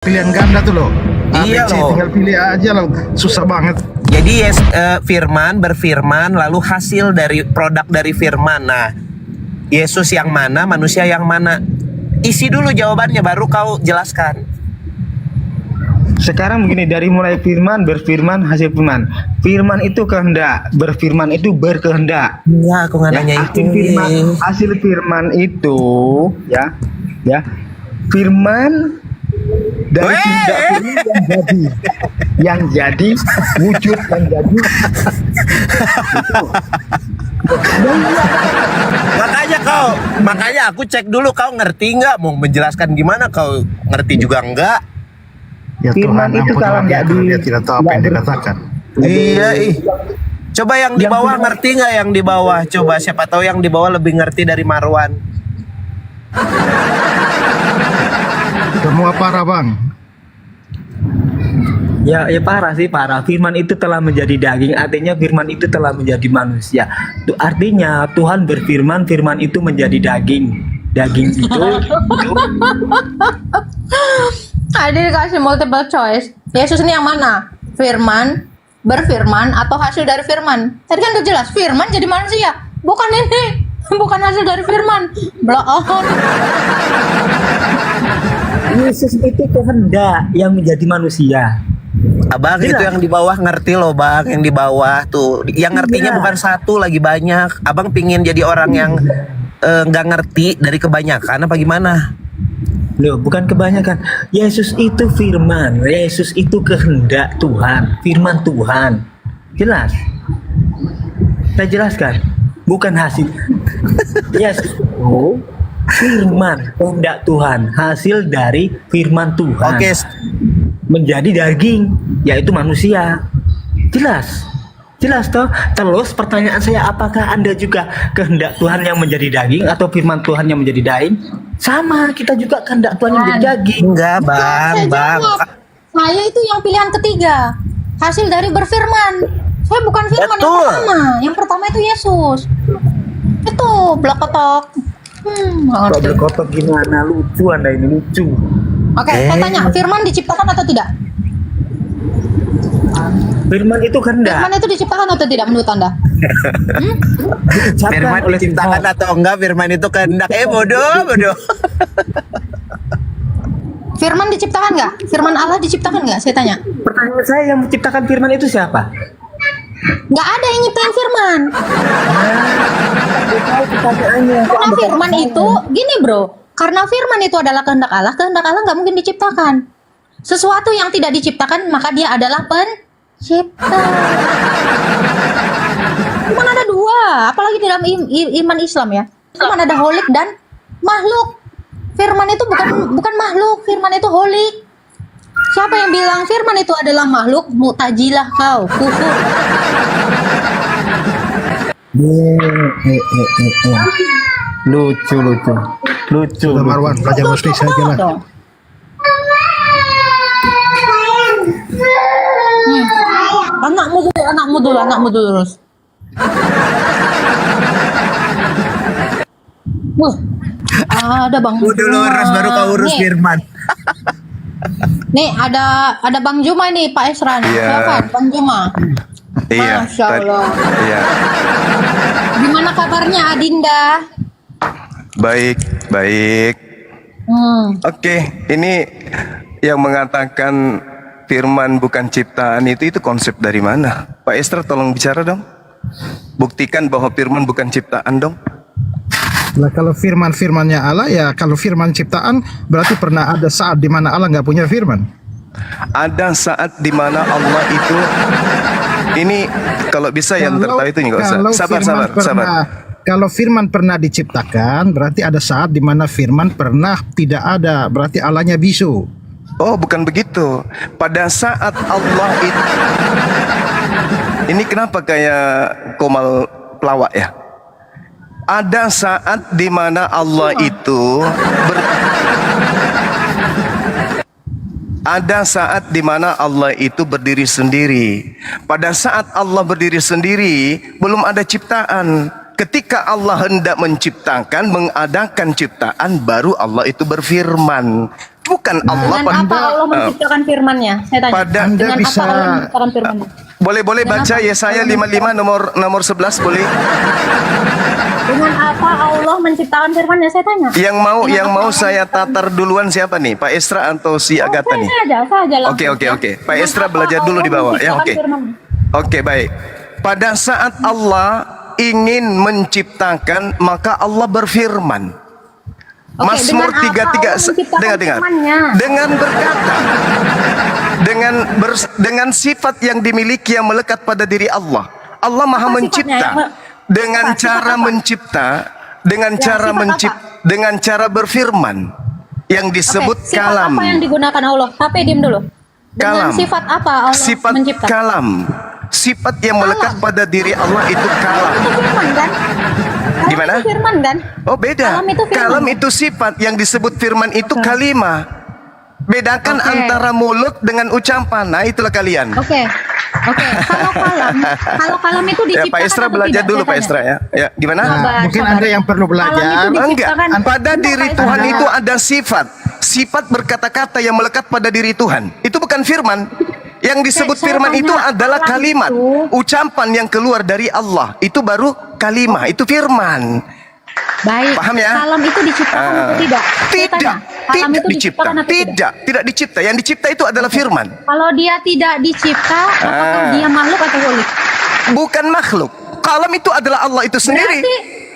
Pilihan ganda tuh loh. Iya ABC, loh. tinggal pilih aja loh. Susah banget. Jadi firman, berfirman, lalu hasil dari produk dari firman. Nah, Yesus yang mana, manusia yang mana? Isi dulu jawabannya, baru kau jelaskan. Sekarang begini, dari mulai firman, berfirman, hasil firman. Firman itu kehendak, berfirman itu berkehendak. Iya, aku nggak nanya itu. Hasil firman itu, ya, firman dari kehendak firman yang jadi wujud yang jadi. Makanya aku cek dulu kau ngerti nggak, mau menjelaskan gimana, kau ngerti juga enggak? Ya Firman Tuhan, itu kalau ampunilah nggak dia, dia tidak tahu apa yang nggak dikatakan. Iya, coba yang di Yang bawah firman- ngerti nggak, yang di bawah? Coba, siapa tahu yang di bawah lebih ngerti dari Marwan. Semua parah bang. Ya parah sih, parah. Firman itu telah menjadi daging, artinya firman itu telah menjadi manusia. Itu artinya Tuhan berfirman, firman itu menjadi daging. Daging itu Tadi dikasih multiple choice. Yesus ini yang mana? Firman, berfirman, atau hasil dari firman? Tadi kan udah jelas, firman jadi manusia. Bukan ini, bukan hasil dari firman. Blow on. Yesus itu kehendak yang menjadi manusia. Abang itu yang di bawah ngerti loh bang, yang di bawah tuh, yang ngertinya Iya. bukan satu, lagi banyak. Abang pingin jadi orang yang nggak ngerti dari kebanyakan apa gimana? Loh, bukan kebanyakan. Yesus itu firman, Yesus itu kehendak Tuhan, firman Tuhan. Jelas? Saya jelaskan, bukan hasil. Yesus itu firman, kehendak Tuhan, hasil dari firman Tuhan. Oke, Menjadi daging, yaitu manusia. Jelas? Jelas toh? Terus pertanyaan saya, apakah Anda juga kehendak Tuhan yang menjadi daging atau firman Tuhan yang menjadi daging? Sama, kita juga kehendak Tuhan yang menjadi daging. enggak bang, Saya bang. jawab. Saya itu yang pilihan ketiga. Hasil dari berfirman. Saya bukan firman yang Betul. pertama. Yang pertama itu Yesus. Itu blok kotok. Nggak Kok ngerti. berkotok gimana? Lucu Anda ini, lucu. Oke, saya tanya, firman diciptakan atau tidak? Firman itu kehendak. Firman itu diciptakan atau tidak menurut Anda? Diucapkan Firman oleh diciptakan Tuhan. atau enggak, firman itu kehendak. Bodoh. Firman diciptakan nggak? Firman Allah diciptakan nggak? Saya tanya. Pertanyaan saya, yang menciptakan firman itu siapa? Nggak ada yang nyiptain firman. Pertanyaannya. Karena firman itu, gini bro. Karena firman itu adalah kehendak Allah nggak mungkin diciptakan. Sesuatu yang tidak diciptakan, maka dia adalah pencipta. Cuma ada dua, apalagi di dalam iman Islam ya. Cuma ada holik dan makhluk. Firman itu bukan makhluk, firman itu holik. Siapa yang bilang firman itu adalah makhluk? Mu'tazilah kau, kufur. Lucu. Sudah Marwan, belajar muslim saja lah. Dong. Anakmu dulu terus. Ada Bang Dulu urus, baru kau urus Nih, firman. nih ada Bang Juma nih, Pak Esra. Iya. Silakan, Bang Juma. Iya. Masya Allah. Iya. Gimana kabarnya Adinda? Baik, baik. Oke, ini yang mengatakan firman bukan ciptaan itu konsep dari mana? Pak Esther tolong bicara dong. Buktikan bahwa firman bukan ciptaan dong. Nah, kalau firmannya Allah ya, kalau firman ciptaan berarti pernah ada saat di mana Allah nggak punya firman. Ada saat di mana Allah itu ini kalau bisa yang tertawa itu nggak usah. Kalau Sabar, firman sabar, sabar. Kalau firman pernah diciptakan, berarti ada saat di mana firman pernah tidak ada, berarti Allahnya bisu. Oh, bukan begitu. Pada saat Allah itu, ini kenapa kayak komal pelawak ya? Ada saat di mana Allah itu ada saat di mana Allah itu berdiri sendiri. Pada saat Allah berdiri sendiri, belum ada ciptaan. Ketika Allah hendak menciptakan, mengadakan ciptaan, baru Allah itu berfirman. bukan Allah. Dengan apa Allah menciptakan firman-Nya? Saya tanya. Pada- Anda Dengan bisa- apa Allah menciptakan firman-Nya? Boleh Dengan baca apa? Yesaya 55 nomor 11 boleh? Dengan apa Allah menciptakan firman-Nya? Saya tanya. Yang Dengan mau apa saya tatar duluan siapa nih? Pak Estra atau si Agatha nih? Saya aja langsung. Oke. Pak Dengan Estra apa belajar dulu Allah di bawah ya. menciptakan Oke. firman-Nya? Oke, baik. Pada saat Allah ingin menciptakan, maka Allah berfirman. Oke, Mazmur dengan apa 33 Allah menciptakan dengar. firman-Nya? Dengan berkata, dengan sifat yang dimiliki yang melekat pada diri Allah. Allah Maha Apa mencipta sifatnya? dengan Sifat cara apa? mencipta, dengan Ya, cara sifat dengan cara berfirman yang disebut Oke, sifat kalam. apa yang digunakan Allah? Tapi diam dulu. Dengan Kalam. sifat apa Allah Sifat mencipta? kalam. Sifat yang melekat pada diri Allah itu kalam. Itu firman kan? Kalam Gimana? Itu firman kan? Oh beda. Kalam itu firman. Kalam itu sifat, yang disebut firman itu kalimah. Bedakan Oke. antara mulut dengan ucapan. Nah itulah kalian. Oke. Kalau kalam itu Ya diciptakan Pak Estra atau belajar tidak? dulu Saya Pak tanya. Estra ya. Ya gimana? Sabar, Mungkin sabar. Anda yang perlu belajar. Kalam itu Enggak. diciptakan. Pada Bentar, diri Pak Tuhan Estra. itu ada sifat. Sifat berkata-kata yang melekat pada diri Tuhan. Itu bukan firman. Yang disebut Saya firman tanya, itu adalah kalam kalimat, itu- ucapan yang keluar dari Allah. Itu baru kalimah, itu firman. Baik. Paham ya? Kalam itu diciptakan atau tidak? Saya Tidak, tanya, kalam tidak itu dicipta. diciptakan atau tidak? Tidak dicipta. Yang dicipta itu adalah firman. Kalau dia tidak dicipta, apakah dia makhluk atau holik? Bukan makhluk. Kalam itu adalah Allah itu sendiri.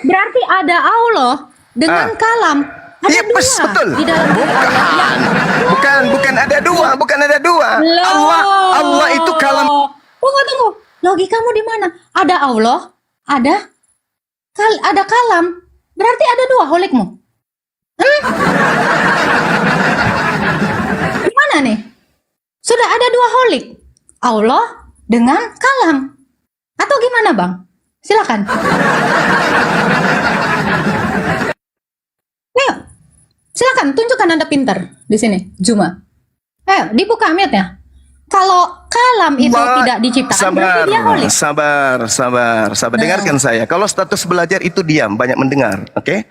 Berarti ada Allah dengan kalam. Ada Iya, dua betul. di dalam diri Allah. Bukan ada dua. Loh. Allah itu kalam. Tunggu. Logikamu di mana? Ada Allah, ada kalam. Berarti ada dua holikmu. Gimana nih? Sudah ada dua holik. Allah dengan kalam. Atau gimana, Bang? Silakan. Ayo. Silakan tunjukkan Anda pintar di sini, Juma. Ayo, dibuka mute-nya. Kalau kalam itu tidak diciptakan, berarti dia holik. Sabar. Dengarkan saya. Kalau status belajar itu diam, banyak mendengar. Oke?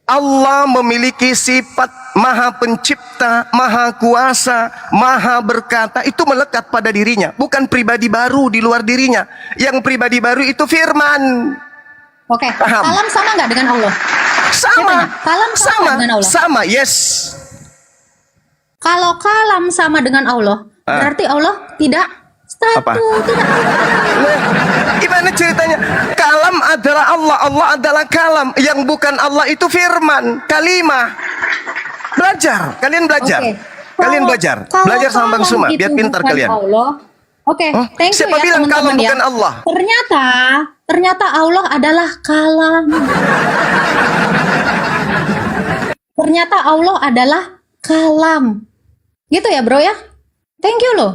Allah memiliki sifat maha pencipta, maha kuasa, maha berkata. Itu melekat pada dirinya. Bukan pribadi baru di luar dirinya. Yang pribadi baru itu firman. Oke, Paham. kalam sama nggak dengan Allah? Sama. Kalam sama dengan Allah. Sama, yes. Kalau kalam sama dengan Allah, berarti Allah tidak Apa? tidak Nah, gimana ceritanya? Kalam adalah Allah, Allah adalah kalam. Yang bukan Allah itu firman, kalimah. Belajar, kalian belajar. Oke. Kalian Kalau- belajar. kalau Belajar sama Bang kalam Suma, itu biar pintar bukan kalian. Allah. Oke, Oh, thank you siapa ya bilang kalam teman-teman ya. bukan Allah? Ternyata Allah adalah kalam. Ternyata Allah adalah kalam. Gitu ya, Bro ya? Thank you loh.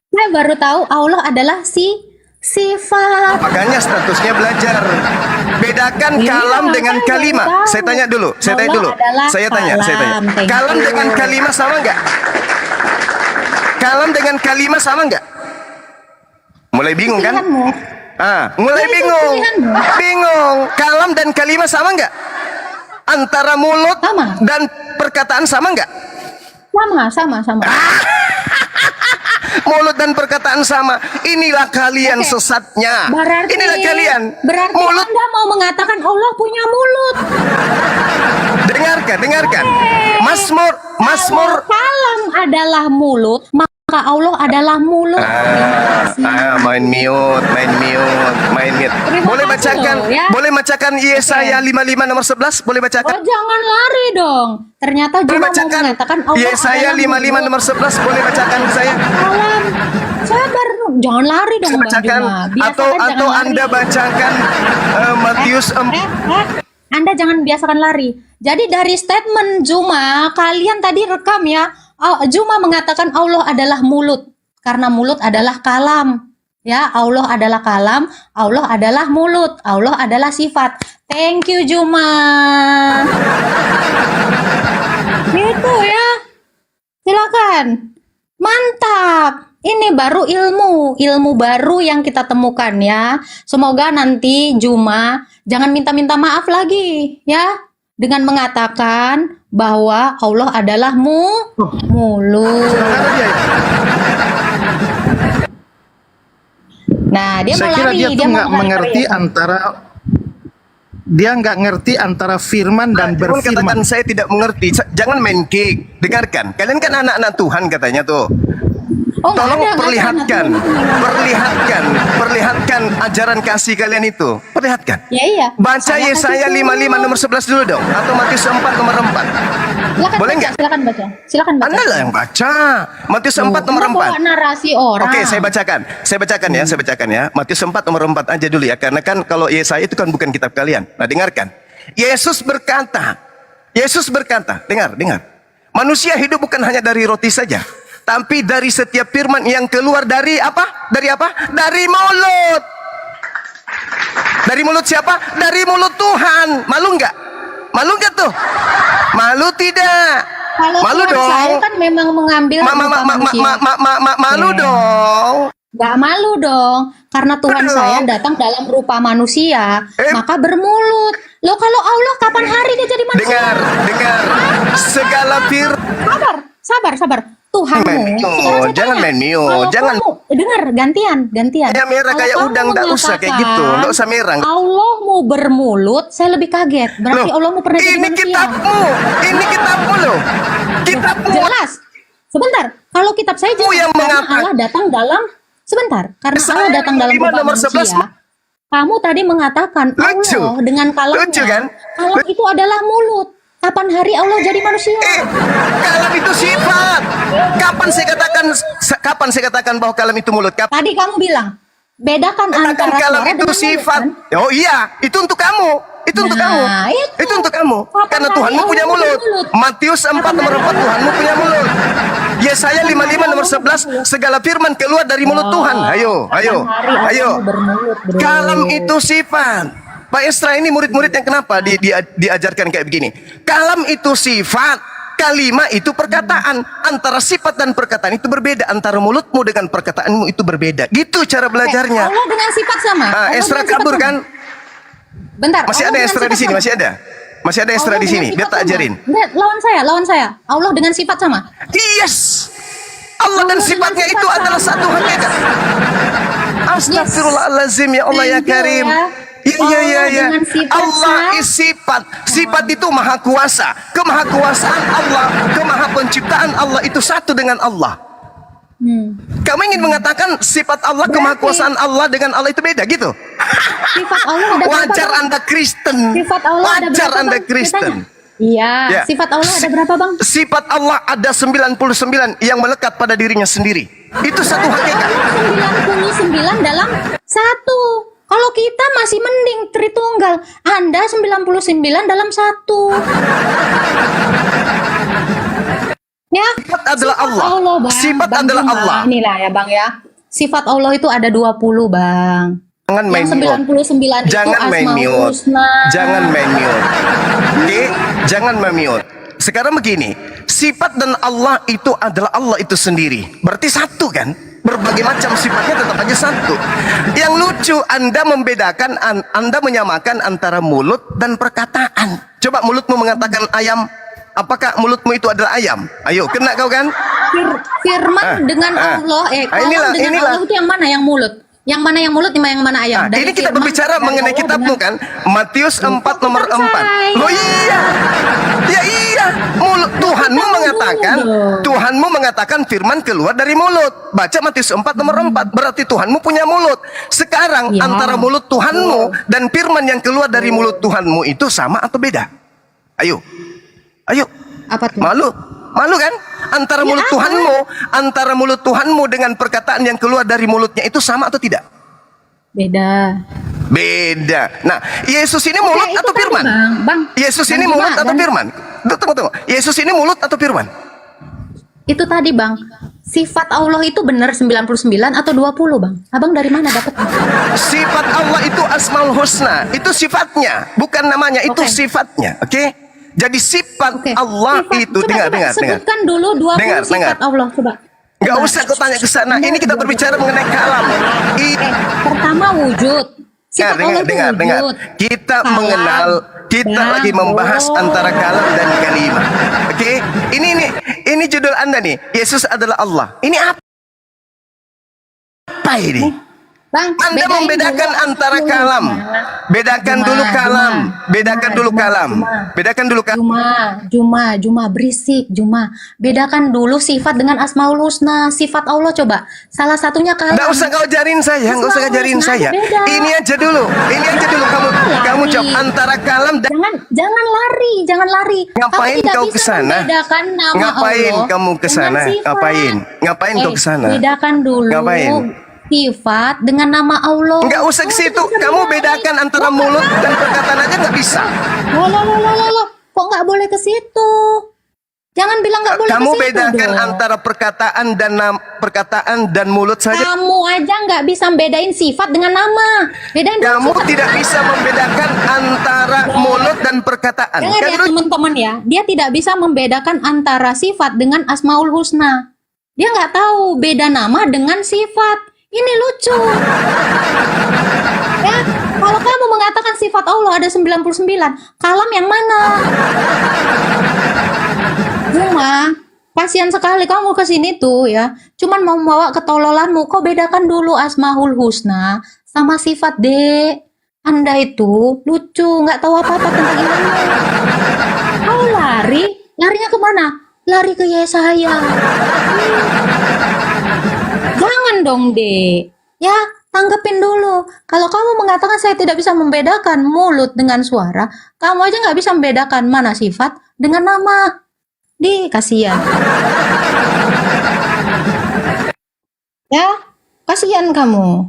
Saya baru tahu Allah adalah sifat. Makanya statusnya belajar. Bedakan Iya, kalam dengan saya kalimah. baru tahu. Saya tanya dulu. Allah adalah Saya tanya. kalam. Thank Kalam you. dengan kalimah sama nggak? Kalam dengan kalimah sama nggak? Mulai bingung kan? Pilihanmu. Mulai Itu bingung. pilihanmu. Bingung. Kalam dan kalimah sama nggak? Antara mulut Sama. dan perkataan sama nggak? Sama. Mulut dan perkataan sama. Inilah kalian Oke. sesatnya. Berarti, Inilah kalian. Berarti Mulut. Anda mau mengatakan Allah punya mulut. Dengarkan. Mazmur. Kalau kalam adalah mulut, maka Allah adalah mulut. Main mute. Terima Boleh kasih bacakan, loh, ya. boleh bacakan Yesaya 55 nomor 11, boleh Oh, bacakan? jangan lari dong. Ternyata Boleh Juma mau bacakan mengatakan Allah Yesaya adalah 55 mulut. nomor 11, boleh bacakan ke saya? Kalam. Sabar, jangan lari dong, Saya Bang bacakan Juma. Biasakan atau jangan lari. Anda bacakan Matius Anda jangan biasakan lari. Jadi dari statement Juma, kalian tadi rekam ya. Juma mengatakan Allah adalah mulut. Karena mulut adalah kalam. Ya, Allah adalah kalam, Allah adalah mulut, Allah adalah sifat. Thank you Juma. Gitu ya. Silakan. Mantap. Ini baru ilmu baru yang kita temukan ya. Semoga nanti Juma jangan minta-minta maaf lagi ya. dengan mengatakan bahwa Allah adalah mulut. Saudara dia ya? Nah, dia mau Saya kira lari, dia tuh mau nggak lari mengerti ya. antara dia nggak ngerti antara firman dan Jangan katakan berfirman. saya tidak mengerti. Jangan main gig. Dengarkan. Kalian kan anak-anak Tuhan katanya tuh. Oh, nggak Tolong ada, nggak ada perlihatkan, anak Tuhan. perlihatkan ajaran kasih kalian itu. Perlihatkan. Ya iya. Baca Saya Yesaya kasih 55 nomor 11 dulu dong, atau Matius 4 nomor 4. Silakan Boleh baca, nggak? silakan baca. Silakan baca. Anda lah yang baca. Matius 4 nomor Anda bawa 4. narasi orang. Oke, saya bacakan. Saya bacakan ya. Matius 4 nomor 4 aja dulu ya, karena kan kalau Yesaya itu kan bukan kitab kalian. Nah, dengarkan. Yesus berkata, dengar. Manusia hidup bukan hanya dari roti saja, tapi dari setiap firman yang keluar dari apa? Dari apa? Dari mulut. Dari mulut siapa? Dari mulut Tuhan. Malu nggak? Malu nggak tuh? Malu tidak? Kalau Malu Tuhan dong. saya kan memang mengambil rupa manusia. Malu Oke. dong. Gak malu dong, karena Tuhan Aduh. saya datang dalam rupa manusia, maka bermulut. Loh kalau Allah kapan hari dia jadi manusia? Dengar. Segala firman. Sabar. Tuhanmu. Main mute, sekarang saya jangan tanya, main mute, kalau jangan. kamu, dengar, gantian. Ya merah Kalau kayak kamu udang, nggak usah kayak gitu, mengatakan nggak usah merah. Allah mau bermulut, saya lebih kaget. Berarti Loh, Allah mau pernah jadi ini manusia. ini kitabmu loh. Kitabmu. Jelas. Sebentar, kalau kitab saya jelas yang karena mengatakan. Allah datang dalam karena Saya Allah datang dalam 55 rupa nomor 11. manusia. Kamu tadi mengatakan Lucu. Allah dengan kalamnya. Lucu kan? Kalam itu adalah mulut. Kapan hari Allah jadi manusia? Kalam itu sifat. Kapan saya katakan bahwa kalam itu mulut? Kapan Tadi kamu bilang bedakan katakan antara kalam suara itu dengan sifat? mulut, kan? Oh iya, itu untuk kamu. Itu untuk Nah, kamu. itu. untuk kamu. Kapan Karena hari Tuhanmu Allah punya mulut. bermulut? Matius 4 nomor 4 Tuhanmu punya mulut. Yesaya 55 nomor 11 segala firman keluar dari mulut Tuhan. Ayo. Kapan hari Allah bermulut, bro? Kalam itu sifat. Pak Estra ini murid-murid yang kenapa diajarkan kayak begini? Kalam itu sifat. Kalimah itu perkataan. Antara sifat dan perkataan itu berbeda. Antara mulutmu dengan perkataanmu itu berbeda. Gitu cara belajarnya. Allah dengan sifat sama. Ah, Allah Estra dengan sifat kabur sama. kan? Bentar. Masih Allah ada dengan Estra di sifat sini, sama. masih ada. Masih ada Estra Allah di dengan sini. sifat Biar tak sama. ajarin. Enggak, lawan saya. Allah dengan sifat sama. Yes. Allah dan Allah sifatnya dengan itu sifat adalah sama. satu hakikat. Astagfirullahalazim ya Allah ya Thank you, Karim. ya. Iya. Allah dengan sifat Allah sama. is sifat. Sifat itu maha kuasa. Kemahakuasaan Allah, kemaha penciptaan Allah itu satu dengan Allah. Kamu ingin mengatakan sifat Allah, kemahakuasaan Allah dengan Allah itu beda gitu? Sifat Allah ada berapa? Wajar Bang? Anda Kristen. Sifat Allah ada Wajar berapa, Anda Bang? Kristen. Saya tanya. Iya, Ya. sifat Allah ada berapa, Bang? Sifat Allah ada 99 yang melekat pada dirinya sendiri. Itu satu hakikat. Allah 99 dalam satu. Kalau kita masih mending Tritunggal. Anda 99 dalam satu. Ya, Sifat adalah Allah. Bang. Sifat Bang adalah Juma, Allah. Inilah ya, Bang ya. Sifat Allah itu ada 20, Bang. Jangan main Yang 99 itu Jangan main Asmaul mute. Husna. Jangan main mute. Oke? Jangan main mute. Sekarang begini, sifat dan Allah itu adalah Allah itu sendiri. Berarti satu kan? Berbagai macam sifatnya tetap aja satu. Yang lucu, Anda membedakan, Anda menyamakan antara mulut dan perkataan. Coba mulutmu mengatakan ayam. Apakah mulutmu itu adalah ayam? Ayo, kena kau kan? Firman dengan Allah, kalam inilah. Allah itu yang mana yang mulut? Yang mana yang mulut, yang mana ayam? Nah, ini kita firman berbicara dari mengenai Allah kitabmu dengan- kan? Matius 4 nomor kitab 4. saya. Loh iya. Ya iya. Tuhanmu mengatakan, dulu. Tuhanmu mengatakan firman keluar dari mulut. Baca Matius 4 nomor 4. Berarti Tuhanmu punya mulut. Sekarang Ya. antara mulut Tuhanmu dan firman yang keluar dari mulut Tuhanmu itu sama atau beda? Ayo. Ayo. Apa tuh? Malu kan? Antara mulut apa? antara mulut Tuhanmu dengan perkataan yang keluar dari mulutnya itu sama atau tidak? Beda. Beda. Nah, Yesus ini mulut itu atau tadi, firman? Bang. Yesus Bang ini Juma, mulut atau dan- firman? Tunggu. Yesus ini mulut atau firman? Itu tadi, Bang. Sifat Allah itu benar 99 atau 20, Bang? Abang dari mana dapat? Sifat Allah itu Asmaul Husna. Itu sifatnya, bukan namanya, itu Oke. sifatnya. Oke? Jadi sifat Oke. Allah Sifat- itu coba, dengar. sebutkan dulu 20 Dengar. sifat Allah, coba. Enggak usah kau tanya ke sana. Ini kita berbicara mengenai kalam. Pertama wujud. Sifat Allah itu dengar. wujud. Kita Kalam. mengenal, kita Nah, lagi membahas oh. antara kalam dan kalimah. Oke, ini judul Anda nih. Yesus adalah Allah. Ini apa ini? Bang, Anda bedain membedakan dulu. antara kalam. Bedakan dulu kalam. Bedakan dulu kalam. Bedakan dulu kalam. Juma, berisik, Juma. Bedakan dulu sifat dengan Asmaul Husna. Sifat Allah coba. Salah satunya kalam. Nggak usah kau ajarin saya, nggak usah ngajarin Asmaul saya. Husna beda. Ini aja dulu kamu jawab antara kalam dan Jangan lari. ngapain Kamu tidak kau bisa ke sana? membedakan nama Ngapain Allah kamu ke sana? dengan sifat. Ngapain kau ke sana? Bedakan dulu. Ngapain? Sifat dengan nama Allah. Nggak usah ke situ. Bisa Kamu bedain. bedakan antara mulut dan perkataan aja nggak bisa. Loh. Kok nggak boleh ke situ? Jangan bilang nggak boleh Kamu ke situ bedakan dong. antara perkataan dan mulut saja. Kamu aja nggak bisa bedain sifat dengan nama. Bedain dulu Kamu sifat. tidak bisa membedakan antara mulut dan perkataan. Dengar Kan ya lu- teman-teman ya, dia tidak bisa membedakan antara sifat dengan Asmaul Husna. Dia nggak tahu beda nama dengan sifat. Ini lucu. Ya, kalau kamu mengatakan sifat Allah ada 99, kalam yang mana? Cuma, kasihan sekali kamu ke sini tuh ya. Cuman mau bawa ketololanmu. Kau bedakan dulu Asmaul Husna sama sifat, Dek. Anda itu lucu, nggak tahu apa-apa tentang ilmu. Kau larinya kemana? Lari ke Yesaya. Jangan dong, Dek. Ya, tanggepin dulu. Kalau kamu mengatakan saya tidak bisa membedakan mulut dengan suara, kamu aja nggak bisa membedakan mana sifat dengan nama. Kasihan. Ya, kasihan kamu.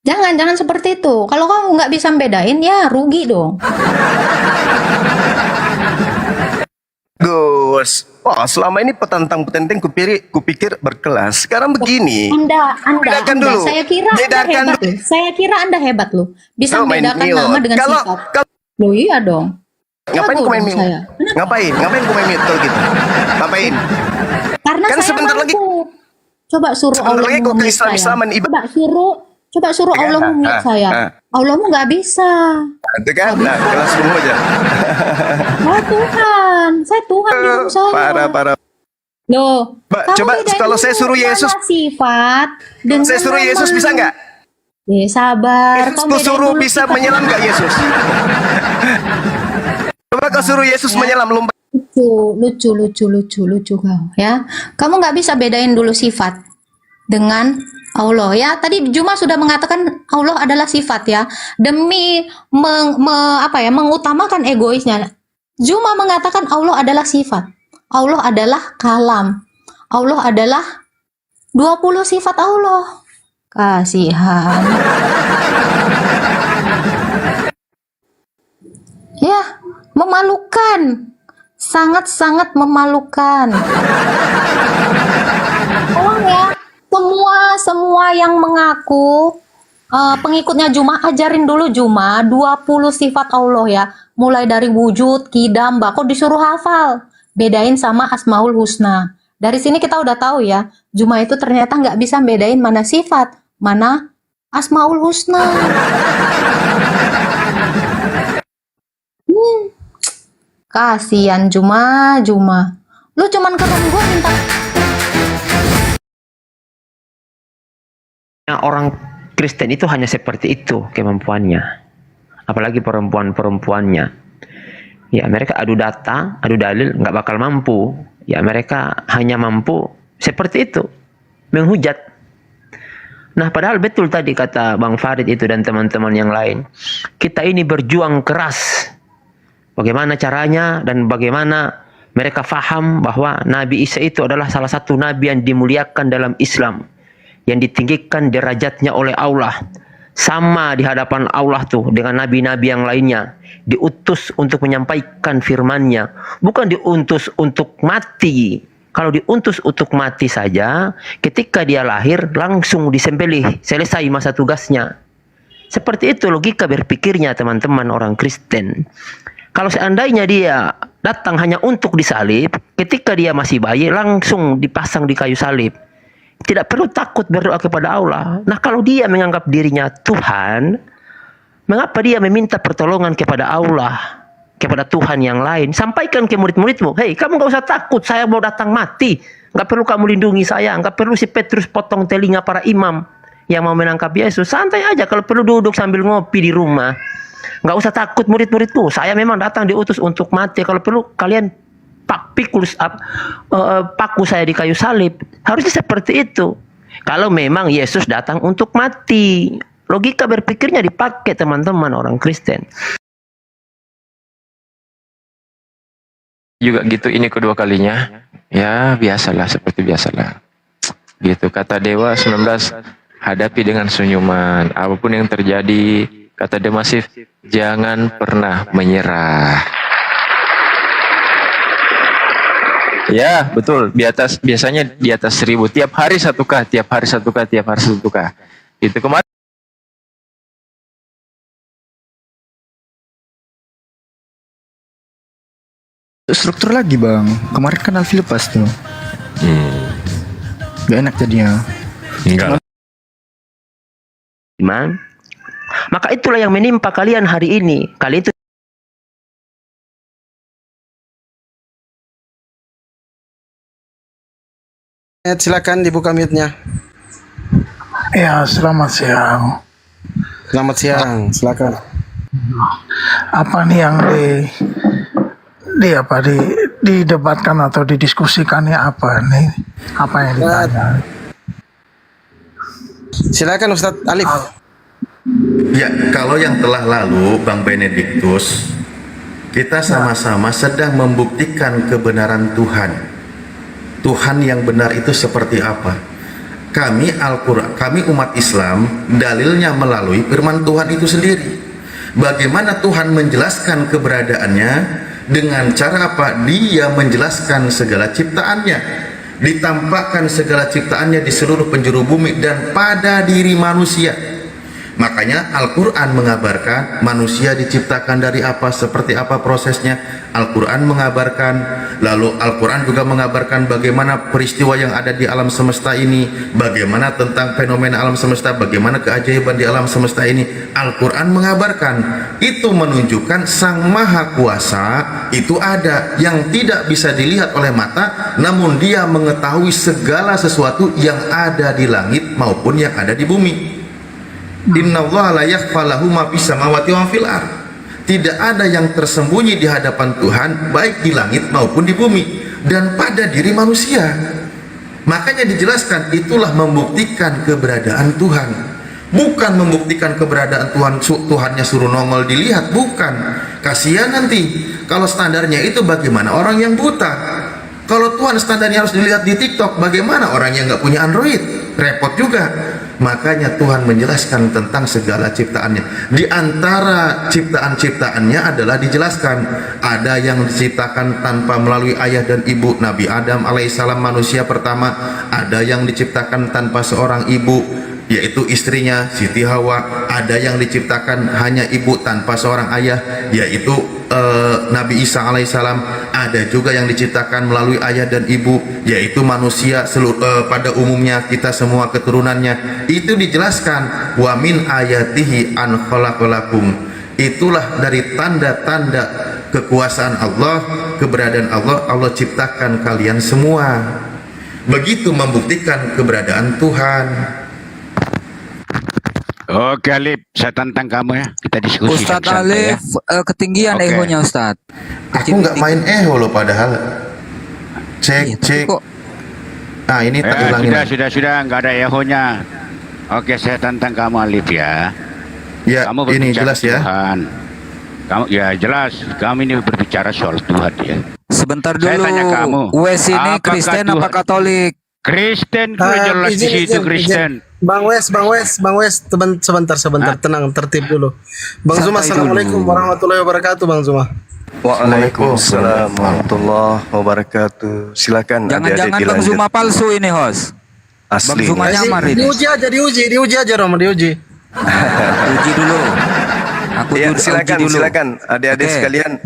Jangan seperti itu. Kalau kamu nggak bisa membedain, ya rugi dong. Gus, wah selama ini petantang-petenteng kupikir berkelas. Sekarang begini. Anda, Bedakan dulu. saya kira Bedakan Anda hebat loh. Saya kira Anda hebat loh. Bisa Kau main membedakan mute. nama dengan Kalau- sifat. Loh iya dong. Ngapain Jago kau main dong mute? saya. Ngapain kau main mute kalau gitu? Ngapain? Karena Kan saya sebentar mampu. lagi- Coba suruh Sebentar Allah lagi kau mute Islam-Islaman saya. ibadah. Coba suruh Allah mute saya. Allahmu nggak bisa. Itu kan, nah, kelas semua aja. Saya Tuhan di hidup saya. Parah. Loh, Mbak, kamu coba bedain kalau saya dulu suruh Yesus- mana sifat dengan Saya suruh nama. Yesus bisa nggak? Sabar. Yesus Kamu kau bedain suruh dulu bisa sifat menyelam dengan nggak Yesus? Coba kau suruh Yesus menyelam lomba. lucu kau ya. Kamu nggak bisa bedain dulu sifat dengan Allah ya. Tadi Juma sudah mengatakan Allah adalah sifat ya. Demi mengutamakan egoisnya. Juma mengatakan Allah adalah sifat. Allah adalah kalam. Allah adalah 20 sifat Allah. Kasihan. Ya, memalukan. Sangat-sangat memalukan. Tolong ya, semua yang mengaku pengikutnya Juma, ajarin dulu Juma 20 sifat Allah ya. Mulai dari wujud, kidam, kok disuruh hafal. Bedain sama Asmaul Husna. Dari sini kita udah tahu ya, Juma itu ternyata nggak bisa bedain mana sifat, mana Asmaul Husna. Kasian Juma. Lu cuman ke room gua minta Orang Kristen itu hanya seperti itu kemampuannya, apalagi perempuan-perempuannya. Ya mereka adu data, adu dalil, nggak bakal mampu. Ya mereka hanya mampu seperti itu, menghujat. Nah padahal betul tadi kata Bang Farid itu dan teman-teman yang lain, kita ini berjuang keras. Bagaimana caranya dan bagaimana mereka faham bahwa Nabi Isa itu adalah salah satu nabi yang dimuliakan dalam Islam, yang ditinggikan derajatnya oleh Allah, sama di hadapan Allah tuh dengan nabi-nabi yang lainnya, diutus untuk menyampaikan firman-Nya, bukan diutus untuk mati. Kalau diutus untuk mati saja, ketika dia lahir langsung disembelih, selesai masa tugasnya. Seperti itu logika berpikirnya teman-teman orang Kristen. Kalau seandainya dia datang hanya untuk disalib, ketika dia masih bayi langsung dipasang di kayu salib. Tidak perlu takut berdoa kepada Allah. Nah kalau dia menganggap dirinya Tuhan, Mengapa dia meminta pertolongan kepada Allah, kepada Tuhan yang lain? Sampaikan ke murid-muridmu, hei kamu gak usah takut, saya mau datang mati. Gak perlu kamu lindungi saya, gak perlu si Petrus potong telinga para imam yang mau menangkap Yesus. Santai aja, kalau perlu duduk sambil ngopi di rumah. Gak usah takut murid-muridku, saya memang datang diutus untuk mati. Kalau perlu kalian paku saya di kayu salib. Harusnya seperti itu. Kalau memang Yesus datang untuk mati. Logika berpikirnya dipakai teman-teman orang Kristen. Juga gitu, ini kedua kalinya. Ya biasalah, seperti biasalah. Gitu kata Dewa 19, hadapi dengan senyuman. Apapun yang terjadi, kata Demasif, jangan pernah menyerah. Ya betul, biasanya di atas 1000. Tiap hari 1K, tiap hari 1K, tiap hari 1K. Itu kemarin. Struktur lagi bang, kemarin kan Alfi lepas tuh. Gak enak jadinya. Enggak. Iman. Maka itulah yang menimpa kalian hari ini. Kalian itu Silakan dibuka mute-nya. Ya, selamat siang. Selamat siang, silakan. Apa nih yang didebatkan atau didiskusikannya apa nih? Apa yang ditanya? Silakan Ustadz Alif. Ya, kalau yang telah lalu Bang Benediktus, kita sama-sama sedang membuktikan kebenaran Tuhan. Tuhan yang benar itu seperti apa? Kami Al-Quran, kami umat Islam, dalilnya melalui firman Tuhan itu sendiri. Bagaimana Tuhan menjelaskan keberadaannya? Dengan cara apa? Dia menjelaskan segala ciptaannya, ditampakkan segala ciptaannya di seluruh penjuru bumi dan pada diri manusia. Makanya Al-Quran mengabarkan manusia diciptakan dari apa, seperti apa prosesnya. Al-Quran mengabarkan, lalu Al-Quran juga mengabarkan bagaimana peristiwa yang ada di alam semesta ini, bagaimana tentang fenomena alam semesta, bagaimana keajaiban di alam semesta ini. Al-Quran mengabarkan. Itu menunjukkan Sang Maha Kuasa itu ada, yang tidak bisa dilihat oleh mata, namun dia mengetahui segala sesuatu yang ada di langit maupun yang ada di bumi. Innallaha la yakhfa lahu ma fis samawati wa fil ardh. Tidak ada yang tersembunyi di hadapan Tuhan, baik di langit maupun di bumi dan pada diri manusia. Makanya dijelaskan, itulah membuktikan keberadaan Tuhan. Bukan membuktikan keberadaan Tuhan, Tuhannya suruh nongol dilihat, bukan. Kasihan nanti kalau standarnya itu, bagaimana orang yang buta. Kalau Tuhan standarnya harus dilihat di TikTok, bagaimana orang yang nggak punya Android? Repot juga. Makanya Tuhan menjelaskan tentang segala ciptaannya. Di antara ciptaan-ciptaannya adalah dijelaskan, ada yang diciptakan tanpa melalui ayah dan ibu, Nabi Adam alaihissalam manusia pertama. Ada yang diciptakan tanpa seorang ibu, yaitu istrinya Siti Hawa. Ada yang diciptakan hanya ibu tanpa seorang ayah, yaitu Nabi Isa alaihissalam. Ada juga yang diciptakan melalui ayah dan ibu, yaitu manusia pada umumnya, kita semua keturunannya. Itu dijelaskan, wa min ayatihi an khalaqalakum. Itulah dari tanda-tanda kekuasaan Allah, keberadaan Allah, Allah ciptakan kalian semua. Begitu membuktikan keberadaan Tuhan. Oke Alif, saya tantang kamu ya. Kita diskusi. Ustadz Alif, ketinggian ehonya Ustadz. Aku nggak main eho loh padahal. Cek. Nah ini tak ulangin. Sudah, nggak ada ehonya. Oke, saya tantang kamu Alif ya. Ya, kamu ini jelas ya. Tuhan. Kamu ya jelas. Kamu ini berbicara soal Tuhan ya. Sebentar dulu. Saya tanya kamu. Wes ini Kristen apa Katolik? Kristen, jelas di situ Kristen. Bang Wes, sebentar, tenang, tertib dulu. Bang Zuma, assalamualaikum warahmatullahi wabarakatuh, Bang Zuma. Waalaikumsalam warahmatullahi wabarakatuh. Silakan. Jangan-jangan Bang Zuma palsu ini, host. Asli. Bang Zuma nyamar ini. Diuji aja Romo, diuji. Uji dulu. Aku ya, silakan adik-adik sekalian,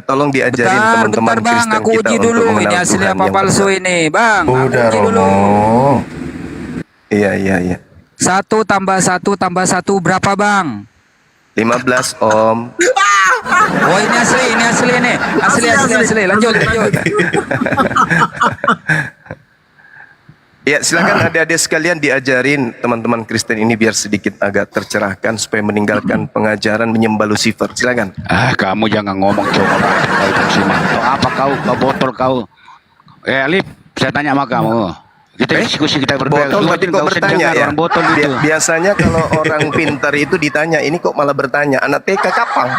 tolong diajarin teman-teman Kristen aku kita uji untuk dulu mengenal ini asli Tuhan apa yang palsu benar. ini, Bang. Udah Uji dulu. Iya. 1 tambah 1 tambah 1 berapa, Bang? 15 Om. Oh ini asli ini. Asli. Lanjut. Ya silakan adik-adik sekalian diajarin teman-teman Kristen ini biar sedikit agak tercerahkan supaya meninggalkan pengajaran menyembah Lucifer. Silakan. Kamu jangan ngomong coba apa kau botol kau. Alif, saya tanya sama kamu. Kita diskusi, kita berdua. Botol tapi kok bertanya ya? Botol itu. Biasanya kalau orang pintar itu ditanya, ini kok malah bertanya. Anak TK kapan?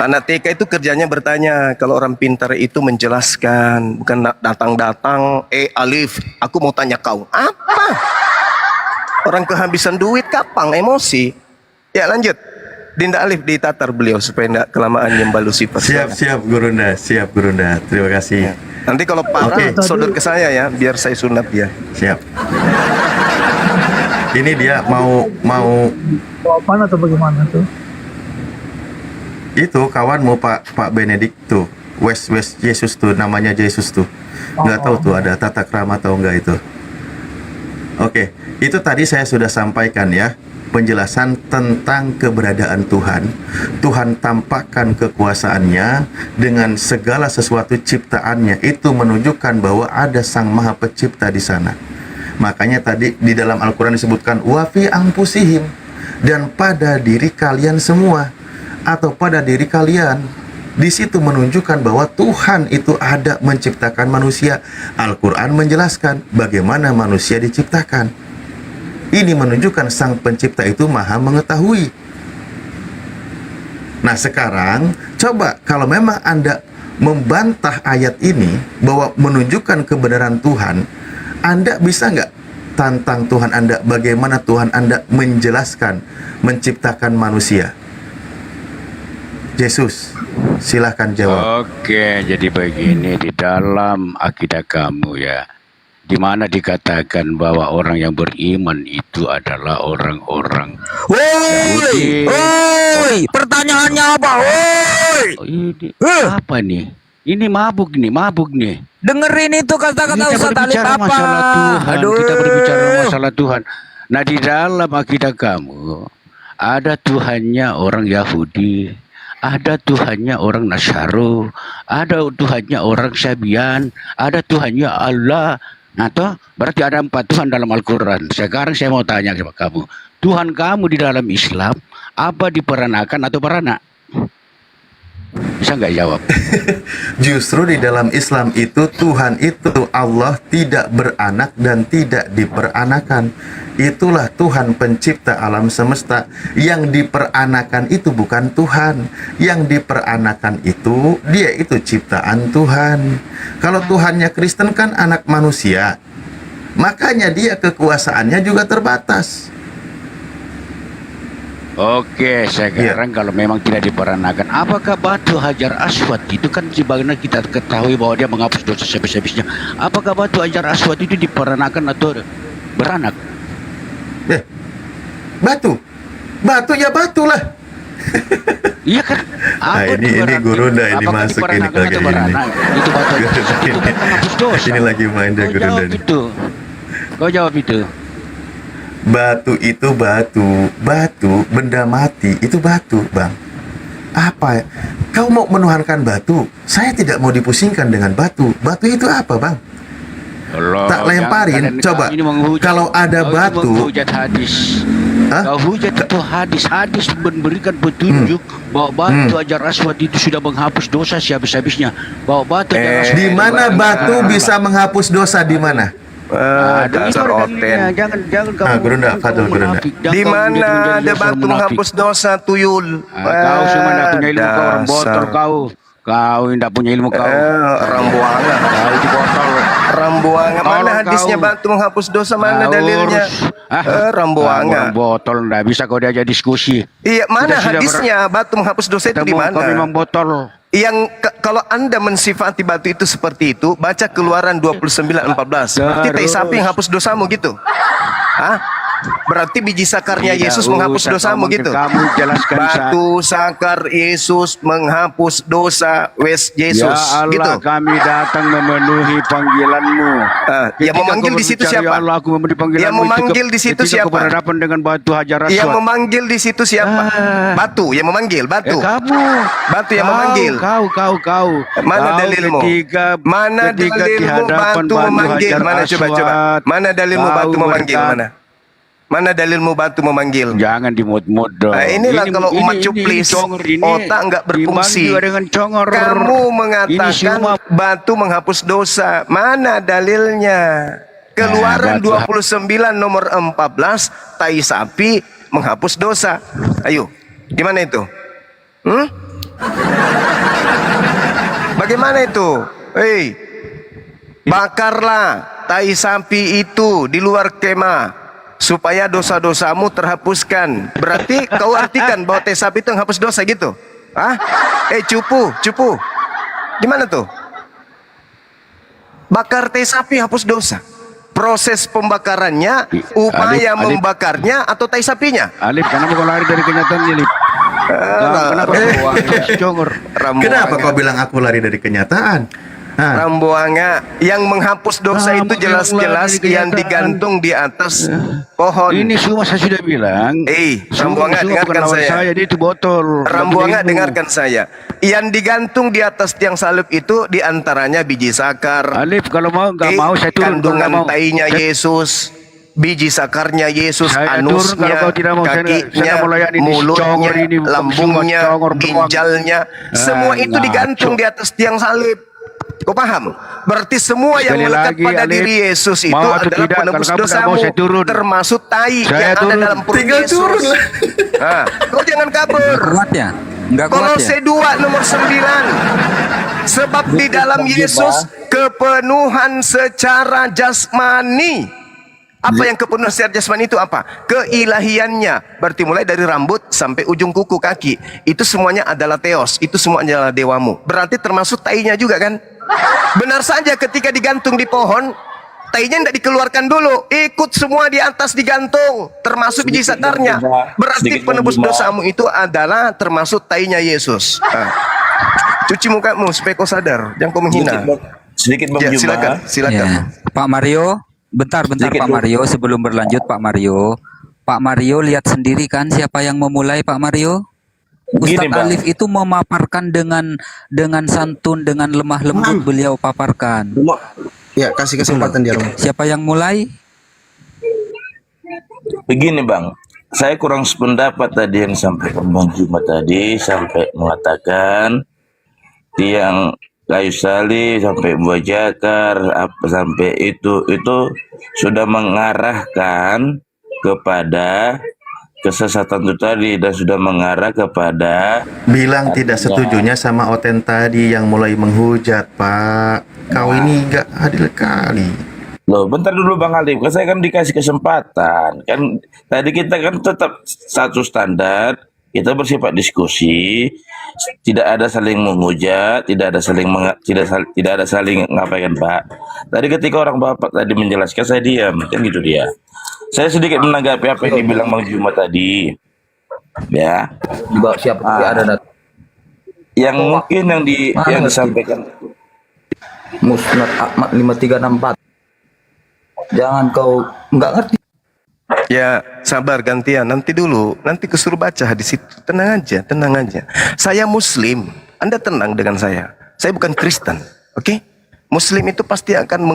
Anak TK itu kerjanya bertanya. Kalau orang pintar itu menjelaskan, bukan datang-datang. Alif, aku mau tanya kau. Apa? Orang kehabisan duit kapan? Emosi. Ya lanjut. Dinda Alif ditatar beliau supaya tidak kelamaan nyembah Lucifer. Siap Gurunda. Terima kasih. Nanti kalau parah sodor ke saya ya, biar saya sunat dia. Siap. Ini dia mau Jawaban atau bagaimana tuh? itu kawanmu Pak Benedict tuh, West Yesus tuh, namanya Yesus tuh. Nggak tahu tuh ada tata krama atau enggak itu. Oke, itu tadi saya sudah sampaikan ya, penjelasan tentang keberadaan Tuhan. Tuhan tampakkan kekuasaannya dengan segala sesuatu ciptaannya. Itu menunjukkan bahwa ada Sang Maha Pencipta di sana. Makanya tadi di dalam Al-Quran disebutkan wafi angpusihim, dan pada diri kalian semua, atau pada diri kalian. Di situ menunjukkan bahwa Tuhan itu ada menciptakan manusia. Al-Quran menjelaskan bagaimana manusia diciptakan. Ini menunjukkan Sang Pencipta itu maha mengetahui. Nah sekarang coba kalau memang Anda membantah ayat ini bahwa menunjukkan kebenaran Tuhan, Anda bisa nggak tantang Tuhan Anda bagaimana Tuhan Anda menjelaskan menciptakan manusia? Yesus, silahkan jawab. Oke, jadi begini, di dalam akidah kamu ya, di mana dikatakan bahwa orang yang beriman itu adalah orang-orang Yahudi. Woi, pertanyaannya apa? Woi. Ini apa nih? Ini mabuk nih. Dengerin itu kata-kata Kita Ustaz Alif berbicara apa? masalah Tuhan. Aduh. Kita berbicara masalah Tuhan. Nah di dalam akidah kamu ada Tuhannya orang Yahudi, ada Tuhannya orang Nasaro, ada Tuhannya orang Sabian, ada Tuhannya Allah. Nah toh berarti ada 4 Tuhan dalam Al-Quran. Sekarang saya mau tanya sama kamu, Tuhan kamu di dalam Islam apa diperanakan atau beranak? Bisa nggak jawab? Justru di dalam Islam itu Tuhan itu Allah tidak beranak dan tidak diperanakan. Itulah Tuhan pencipta alam semesta. Yang diperanakan itu bukan Tuhan. Yang diperanakan itu dia itu ciptaan Tuhan. Kalau Tuhannya Kristen kan anak manusia, makanya dia kekuasaannya juga terbatas. Oke, sekarang kalau memang tidak diperanakan, apakah batu Hajar Aswad itu kan sebagaimana kita ketahui bahwa dia menghapus dosa sebis-sebisnya. Apakah batu Hajar Aswad itu diperanakan atau beranak? Batu ya batu lah. Iya kan? Ini Gurunda ini masuk ini lagi ini. Itu batu itu kan menghapus dosa. Ini lagi main deh Gurunda ini. Kau jawab itu. Batu itu batu, benda mati itu batu, Bang. Apa? Kau mau menuhankan batu? Saya tidak mau dipusingkan dengan batu. Batu itu apa, Bang? Tak lemparin, coba. Kalau ada batu, menghujat hadis. Kau hujat itu hadis memberikan petunjuk bahwa batu Hajar Aswad itu sudah menghapus dosa habis-habisnya. Bahwa batu di mana batu bisa menghapus dosa di mana? Dasar oten. Jangan kamu. Gurunda. Di mana ada batu menghapus dosa, tuyul? Kau cuma tidak punya ilmu, kau orang botol kau. Kau tidak punya ilmu kau. Rambuanga. Kau di botol. Rambuanga. Mana hadisnya batu menghapus dosa? Mana dalilnya? Rambuanga. Orang botol tidak bisa kau diajak diskusi. Iya, mana hadisnya batu menghapus dosa itu di mana? Kau memang botol. Yang kalau Anda mensifati batu itu seperti itu, baca Keluaran 29:14. Berarti tai sapi yang hapus dosamu gitu. Hah? Berarti biji sakarnya Tidak Yesus menghapus usah dosamu ngomong ke gitu. kamu, jelaskan Batu sakar Yesus menghapus dosa wes Yesus Ya Allah, gitu. kami datang memenuhi panggilanmu. Yang memanggil di situ siapa? Ya Allah, aku memenuhi panggilanmu. Yang memanggil di situ ketika siapa? kau berhadapan dengan batu hajar aswad. Yang memanggil di situ siapa? Batu yang memanggil, batu. Kamu. Batu yang memanggil. Kau. Mana Kau dalilmu? ketika Mana di dalilmu hadapan batu memanggil? hajar Mana coba? aswad, Mana dalilmu kau batu memanggil? berkata- Mana? Mana dalilmu batu memanggil? Jangan dimut-mut dong. Nah, inilah kalau umat ini cuplis, congor ini otak nggak berfungsi. timbang juga dengan congor. Kamu Ini mengatakan semua batu menghapus dosa. Mana dalilnya? Keluaran batu. 29 nomor 14, tai sapi menghapus dosa. Ayo, gimana itu? Bagaimana itu? Hei, bakarlah tai sapi itu di luar kemah supaya dosa-dosamu terhapuskan. Berarti kau artikan bahwa tai sapi itu menghapus dosa gitu? Hah? Cupu. Gimana tuh? Bakar tai sapi hapus dosa. Proses pembakarannya, upaya Alif. membakarnya atau tai sapinya? Alif, kenapa kau lari dari kenyataan Alif? Kenapa kau congor? Kenapa kau bilang aku lari dari kenyataan? Rambuanga yang menghapus dosa itu jelas-jelas yang digantung di atas pohon. Ini semua saya sudah bilang. Rambuanga dengarkan saya. Dia itu botol. Rambuanga dengarkan saya. Yang digantung di atas tiang salib itu diantaranya biji sakar. Alif, kalau mau nggak mau saya turun. Kandungan tainya Yesus. Biji sakarnya Yesus, Saya turun anusnya, kalau kau tidak mau. Saya kakinya, mau layani di mulutnya, congor ini, lambungnya, congor doang. ginjalnya, semua itu digantung di atas tiang salib. Kau paham? Berarti semua yang Sekali melekat lagi, pada Alif, diri Yesus itu mau atau adalah tidak, penebus kalau kamu tidak dosamu, mau, saya turun. termasuk tai Saya yang turun. ada dalam perut Tinggal Yesus. turun lah. Kau jangan kabur. Kuat ya? Enggak kuat ya? Kolose 2 nomor 9. Sebab di dalam Yesus kepenuhan secara jasmani. Apa yang kepenuhan secara jasmani itu apa? Keilahiannya. Berarti mulai dari rambut sampai ujung kuku kaki. Itu semuanya adalah Theos. Itu semua adalah dewamu. Berarti termasuk tainya juga kan? Benar saja ketika digantung di pohon, tainya tidak dikeluarkan dulu. Ikut semua di atas digantung. Termasuk biji sakarnya. Berarti penebus dosamu itu adalah termasuk tainya Yesus. Cuci mukamu supaya kau sadar. Jangan kau menghina. Sedikit Bang Juma. Silakan. Ya. Pak Mario, bentar Pak Mario, sebelum berlanjut Pak Mario lihat sendiri kan siapa yang memulai Pak Mario? Ustadz Alif itu memaparkan dengan santun, dengan lemah lembut beliau paparkan. Ya, kasih kesempatan dia. Siapa yang mulai? Begini Bang, saya kurang sependapat tadi yang disampaikan Bang Juma tadi, sampai mengatakan tiang kayu salib sampai buah jakar apa sampai itu sudah mengarahkan kepada kesesatan itu tadi dan sudah mengarah kepada Bilang tidak setujunya sama Oten tadi yang mulai menghujat, Pak. Kau ini nggak adil kali. Loh, bentar dulu Bang Alif, kan saya kan dikasih kesempatan. Kan tadi kita kan tetap satu standar, kita bersifat diskusi, tidak ada saling menghujat, tidak ada saling ngapain Pak. Tadi ketika orang Bapak tadi menjelaskan saya diam, kan gitu dia. Saya sedikit menanggapi apa yang dibilang Bang Juma tadi. Ya. Siapa ada yang mungkin yang disampaikan Musnad Ahmad 5364. Jangan kau nggak ngerti. Ya, sabar gantian. Nanti dulu. Nanti kesuruh baca hadis itu. Tenang aja. Saya Muslim. Anda tenang dengan saya. Saya bukan Kristen. Oke? Muslim itu pasti akan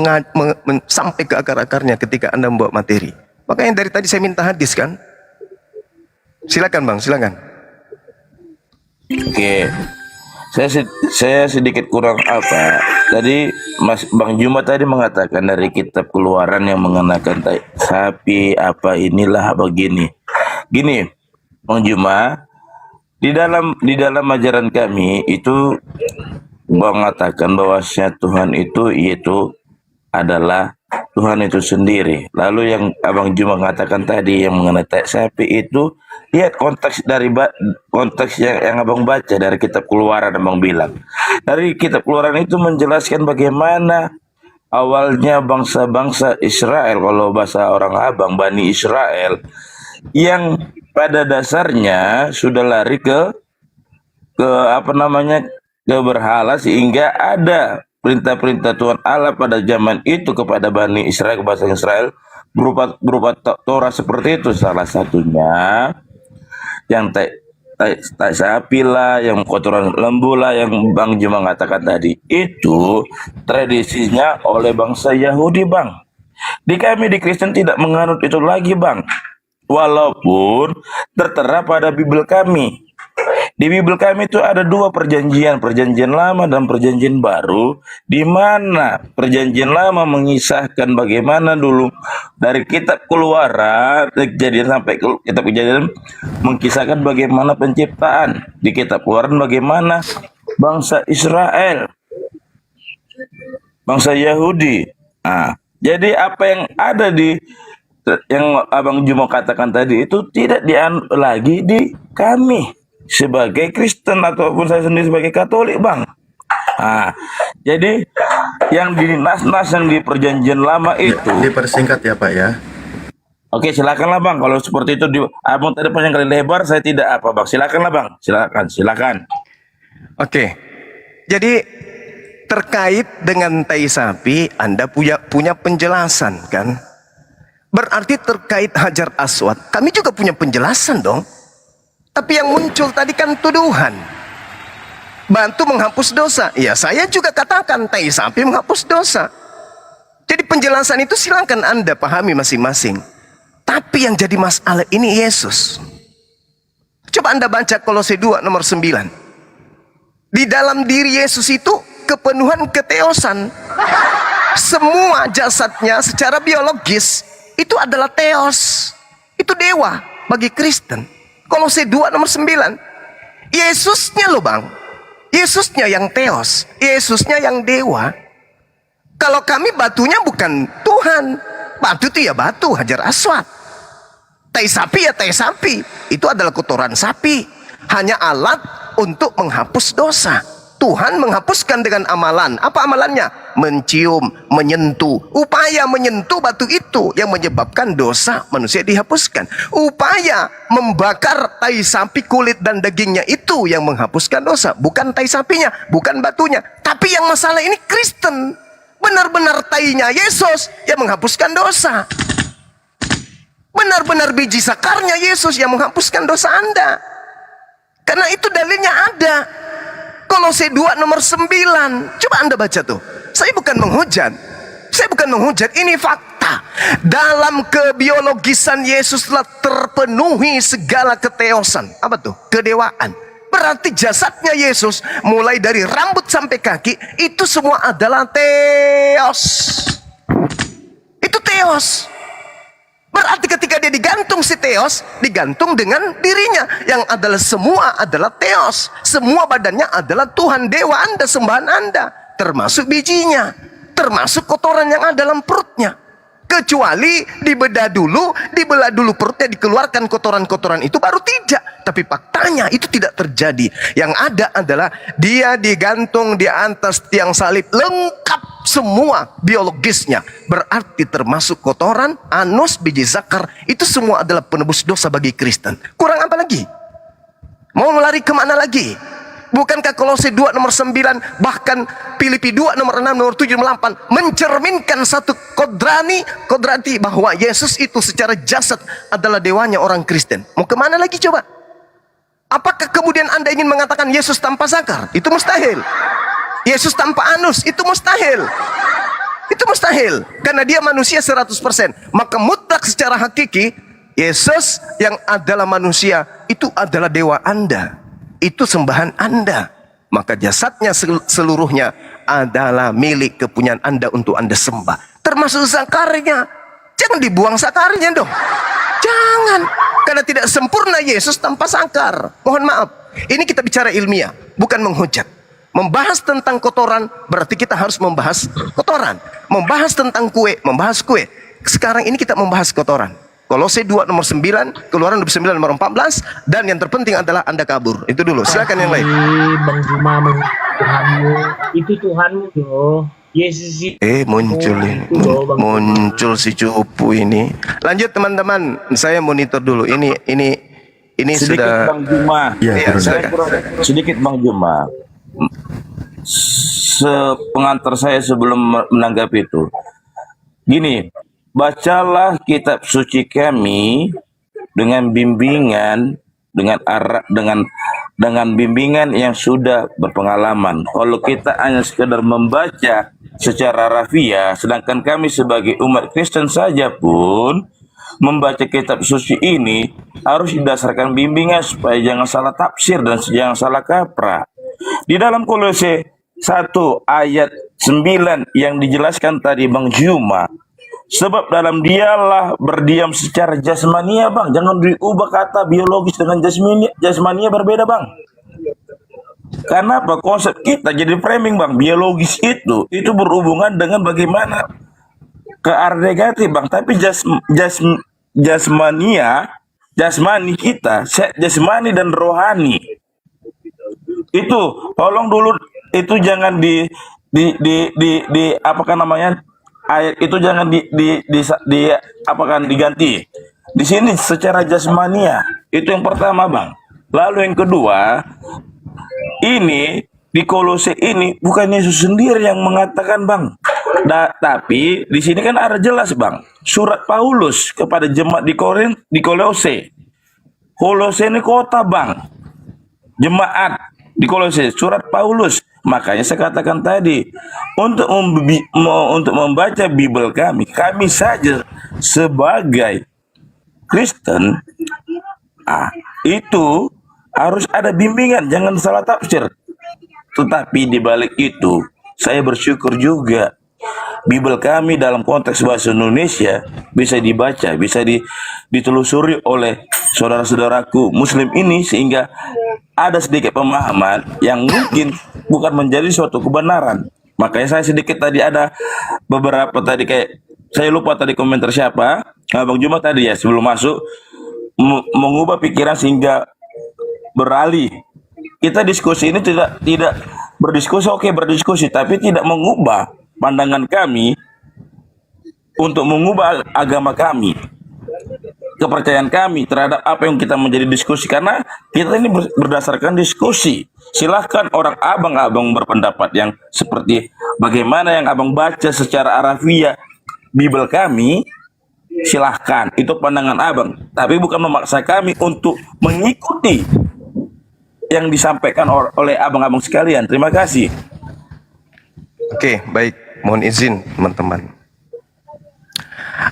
sampai ke akar-akarnya ketika Anda membawa materi. Makanya dari tadi saya minta hadis kan. Silakan Bang, silakan. Oke. Saya sedikit kurang apa. Tadi Bang Juma tadi mengatakan dari kitab Keluaran yang mengenakan sapi apa inilah begini. Gini, Bang Juma, di dalam ajaran kami itu mengatakan bahwasanya Tuhan itu yaitu adalah Tuhan itu sendiri. Lalu yang Abang Juma mengatakan tadi yang mengenai sapi itu, lihat konteks yang Abang baca dari kitab Keluaran. Abang bilang dari kitab Keluaran itu menjelaskan bagaimana awalnya bangsa-bangsa Israel, kalau bahasa orang Abang, Bani Israel, yang pada dasarnya sudah lari ke apa namanya, ke berhala, sehingga ada perintah-perintah Tuhan Allah pada zaman itu kepada Bani Israel, ke bangsa Israel, berupa Torah seperti itu. Salah satunya yang tai sapi lah, yang kotoran lembu lah, yang Bang Juma katakan tadi, itu tradisinya oleh bangsa Yahudi, Bang. Di kami di Kristen tidak menganut itu lagi, Bang. Walaupun tertera pada Bible kami. Di Bible kami itu ada dua perjanjian, perjanjian lama dan perjanjian baru, di mana perjanjian lama mengisahkan bagaimana dulu dari kitab Keluaran, Kejadian sampai kitab Kejadian, mengisahkan bagaimana penciptaan. Di kitab Keluaran bagaimana bangsa Israel, bangsa Yahudi. Nah, jadi apa yang ada di yang Abang Jumo katakan tadi itu tidak lagi di kami sebagai Kristen ataupun saya sendiri sebagai Katolik, Bang. Nah, jadi yang di nas-nas yang di perjanjian lama itu dipersingkat ya Pak ya. Oke, silakanlah Bang. Kalau seperti itu Abang tadi panjang kali lebar, saya tidak apa, Bang. Silakanlah Bang. Silakan. Oke. Jadi terkait dengan tai sapi, Anda punya penjelasan kan? Berarti terkait Hajar Aswad, kami juga punya penjelasan dong. Tapi yang muncul tadi kan tuduhan. Bantu menghapus dosa. Ya, saya juga katakan tai sapi menghapus dosa. Jadi penjelasan itu silakan Anda pahami masing-masing. Tapi yang jadi masalah ini Yesus. Coba Anda baca Kolose 2 nomor 9. Di dalam diri Yesus itu kepenuhan keteosan. Semua jasadnya secara biologis itu adalah teos. Itu dewa bagi Kristen. Kolose 2 nomor 9. Yesusnya loh Bang. Yesusnya yang teos. Yesusnya yang dewa. Kalau kami batunya bukan Tuhan. Batu itu ya batu, Hajar Aswad. Tai sapi ya tai sapi. Itu adalah kotoran sapi. Hanya alat untuk menghapus dosa. Tuhan menghapuskan dengan amalan. Apa amalannya? Mencium, menyentuh. Upaya menyentuh batu itu yang menyebabkan dosa manusia dihapuskan. Upaya membakar tai sapi kulit dan dagingnya itu yang menghapuskan dosa. Bukan tai sapinya, bukan batunya. Tapi yang masalah ini Kristen. Benar-benar tainya Yesus yang menghapuskan dosa. Benar-benar biji sakarnya Yesus yang menghapuskan dosa Anda. Karena itu dalilnya ada. Kolose 2 nomor 9. Coba Anda baca tuh. Saya bukan menghujat. Ini fakta. Dalam kebiologisan Yesus telah terpenuhi segala keteosan. Apa tuh? Kedewaan. Berarti jasadnya Yesus mulai dari rambut sampai kaki itu semua adalah teos. Itu teos. Berarti ketika dia digantung si teos, digantung dengan dirinya yang adalah semua adalah teos. Semua badannya adalah Tuhan, dewa Anda, sembahan Anda, termasuk bijinya, termasuk kotoran yang ada dalam perutnya. Kecuali dibelah dulu perutnya, dikeluarkan kotoran-kotoran itu baru tidak. Tapi faktanya itu tidak terjadi. Yang ada adalah dia digantung di atas tiang salib, lengkap semua biologisnya. Berarti termasuk kotoran, anus, biji zakar, itu semua adalah penebus dosa bagi Kristen. Kurang apa lagi? Mau lari kemana lagi? Bukankah Kolose 2 nomor 9, bahkan Filipi 2 nomor 6, nomor 7, nomor 8 mencerminkan satu kodrati bahwa Yesus itu secara jasad adalah dewanya orang Kristen. Mau kemana lagi coba? Apakah kemudian Anda ingin mengatakan Yesus tanpa zakar? Itu mustahil. Yesus tanpa anus? Itu mustahil. Itu mustahil. Karena dia manusia 100%. Maka mutlak secara hakiki Yesus yang adalah manusia itu adalah dewa Anda. Itu sembahan Anda. Maka jasadnya seluruhnya adalah milik kepunyaan Anda untuk Anda sembah. Termasuk zakarnya. Jangan dibuang zakarnya dong. Jangan. Karena tidak sempurna Yesus tanpa zakar. Mohon maaf. Ini kita bicara ilmiah, bukan menghujat. Membahas tentang kotoran berarti kita harus membahas kotoran. Membahas tentang kue, membahas kue. Sekarang ini kita membahas kotoran. Kolose 2 nomor 9, Keluaran 29 nomor 14, dan yang terpenting adalah Anda kabur. Itu dulu. Silakan yang lain. Bang Juma, Tuhanmu itu Tuhanmu loh. Muncul ini. Muncul si cupu ini. Lanjut teman-teman, saya monitor dulu. Ini Sedikit sudah. Bang Juma. Iya, Saya silakan. kurang sedikit Bang Juma. Sepengantar saya sebelum menanggapi itu. Gini, bacalah kitab suci kami dengan bimbingan, dengan bimbingan yang sudah berpengalaman. Kalau kita hanya sekedar membaca secara rafiah, sedangkan kami sebagai umat Kristen saja pun membaca kitab suci ini harus didasarkan bimbingan supaya jangan salah tafsir dan jangan salah kaprah. Di dalam Kolose 1 ayat 9 yang dijelaskan tadi Bang Juma, sebab dalam dialah berdiam secara jasmania Bang. Jangan diubah kata biologis dengan jasmania berbeda Bang. Karena apa? Konsep kita jadi framing Bang. Biologis itu berhubungan dengan bagaimana ke arah negatif Bang. Tapi jasmani kita, jasmani dan rohani itu tolong dulu, itu jangan di apa namanya, ayat itu jangan diganti. Di sini secara jasmania itu yang pertama Bang. Lalu yang kedua, ini di Kolose ini bukan Yesus sendiri yang mengatakan Bang. Tapi di sini kan ada jelas Bang, surat Paulus kepada jemaat di Kolose. Kolose ini kota Bang, jemaat di Kolose, surat Paulus. Makanya saya katakan tadi, untuk membaca Bible kami saja sebagai Kristen, itu harus ada bimbingan, jangan salah tafsir. Tetapi di balik itu, saya bersyukur juga Bible kami dalam konteks bahasa Indonesia bisa dibaca, bisa ditelusuri oleh saudara-saudaraku Muslim ini, sehingga ada sedikit pemahaman yang mungkin bukan menjadi suatu kebenaran. Makanya saya sedikit tadi ada beberapa tadi, kayak saya lupa tadi komentar siapa, Bang Juma tadi ya sebelum masuk, mengubah pikiran sehingga beralih. Kita diskusi ini tidak berdiskusi, oke berdiskusi, tapi tidak mengubah pandangan kami untuk mengubah agama kami, kepercayaan kami terhadap apa yang kita menjadi diskusi, karena kita ini berdasarkan diskusi. Silahkan orang abang berpendapat yang seperti bagaimana yang abang baca secara arafiah Bible kami, silahkan, itu pandangan abang, tapi bukan memaksa kami untuk mengikuti yang disampaikan oleh abang-abang sekalian. Terima kasih. Oke, baik. Mohon izin teman-teman.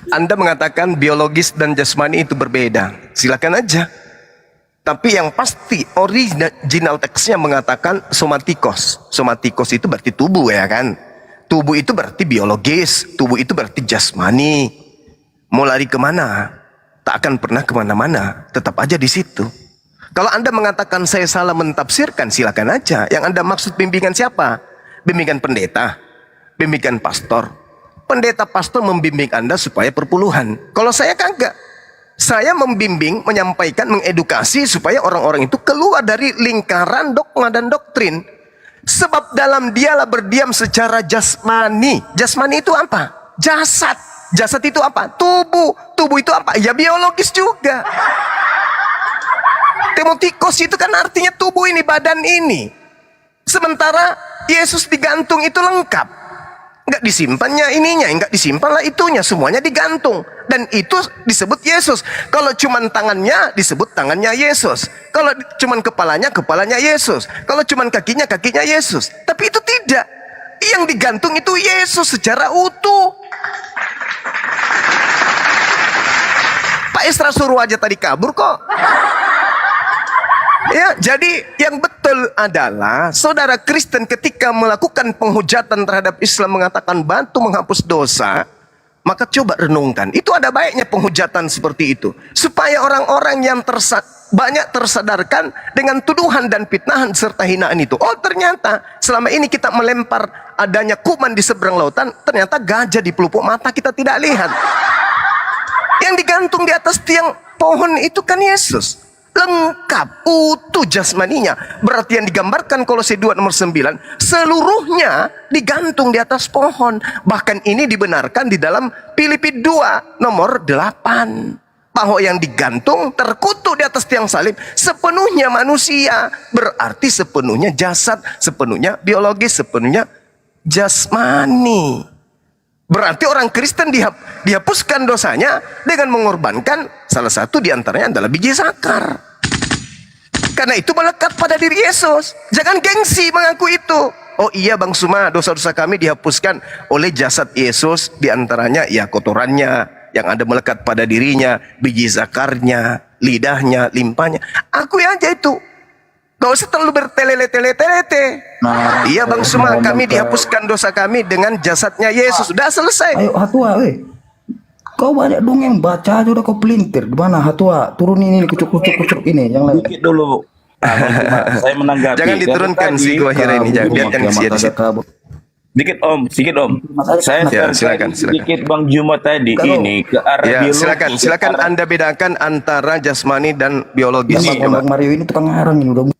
Anda mengatakan biologis dan jasmani itu berbeda. Silakan aja. Tapi yang pasti original teksnya mengatakan somatikos. Somatikos itu berarti tubuh ya kan. Tubuh itu berarti biologis. Tubuh itu berarti jasmani. Mau lari kemana? Tak akan pernah kemana-mana. Tetap aja di situ. Kalau Anda mengatakan saya salah mentafsirkan, silakan aja. Yang Anda maksud bimbingan siapa? Bimbingan pendeta, bimbingan pastor. Pendeta pastor membimbing Anda supaya perpuluhan. Kalau saya kagak. Saya membimbing, menyampaikan, mengedukasi supaya orang-orang itu keluar dari lingkaran dogma dan doktrin. Sebab dalam dialah berdiam secara jasmani. Jasmani itu apa? Jasad. Jasad itu apa? Tubuh. Tubuh itu apa? Ya biologis juga. Timotikos itu kan artinya tubuh ini, badan ini. Sementara Yesus digantung itu lengkap. Enggak disimpannya ininya, enggak disimpanlah itunya, semuanya digantung. Dan itu disebut Yesus. Kalau cuman tangannya, disebut tangannya Yesus. Kalau cuman kepalanya, kepalanya Yesus. Kalau cuman kakinya, kakinya Yesus. Tapi itu tidak. Yang digantung itu Yesus secara utuh. Pak Esra suruh aja tadi kabur kok. Ya, jadi yang betul adalah saudara Kristen ketika melakukan penghujatan terhadap Islam mengatakan batu menghapus dosa, maka coba renungkan. Itu ada baiknya penghujatan seperti itu, supaya orang-orang yang banyak tersadarkan dengan tuduhan dan fitnahan serta hinaan itu. Oh, ternyata selama ini kita melempar adanya kuman di seberang lautan, ternyata gajah di pelupuk mata kita tidak lihat. Yang digantung di atas tiang pohon itu kan Yesus. lengkap, utuh jasmaninya. Berarti yang digambarkan Kolose 2 nomor 9, seluruhnya digantung di atas pohon. Bahkan ini dibenarkan di dalam Filipi 2 nomor 8. Bahwa yang digantung terkutuk di atas tiang salib sepenuhnya manusia. Berarti sepenuhnya jasad, sepenuhnya biologis, sepenuhnya jasmani. Berarti orang Kristen dihapuskan dosanya dengan mengorbankan salah satu diantaranya adalah biji zakar. Karena itu melekat pada diri Yesus. Jangan gengsi mengaku itu. Oh iya Bang Suma, dosa-dosa kami dihapuskan oleh jasad Yesus. Diantaranya ya kotorannya yang ada melekat pada dirinya, biji zakarnya, lidahnya, limpahnya. Akui aja itu. Gak usah terlalu bertele-tele-tele. Iya Bang Suma, kami dihapuskan dosa kami dengan jasadnya Yesus. Sudah selesai. Ayo Hatua, kau banyak dong yang baca aja udah kau pelintir. Gimana Hatua? Turun ini kucuk ini yang lain. Dikit dulu. Saya menanggapi. Jangan diturunkan sih gua akhirnya ini. Jangan biarkan dia di situ. Sedikit Om. Saya silakan. sedikit Bang Juma tadi ini ke arah biologis. Silakan Anda bedakan antara jasmani dan biologis. Bang Mario ini tukang ngarang ini udah.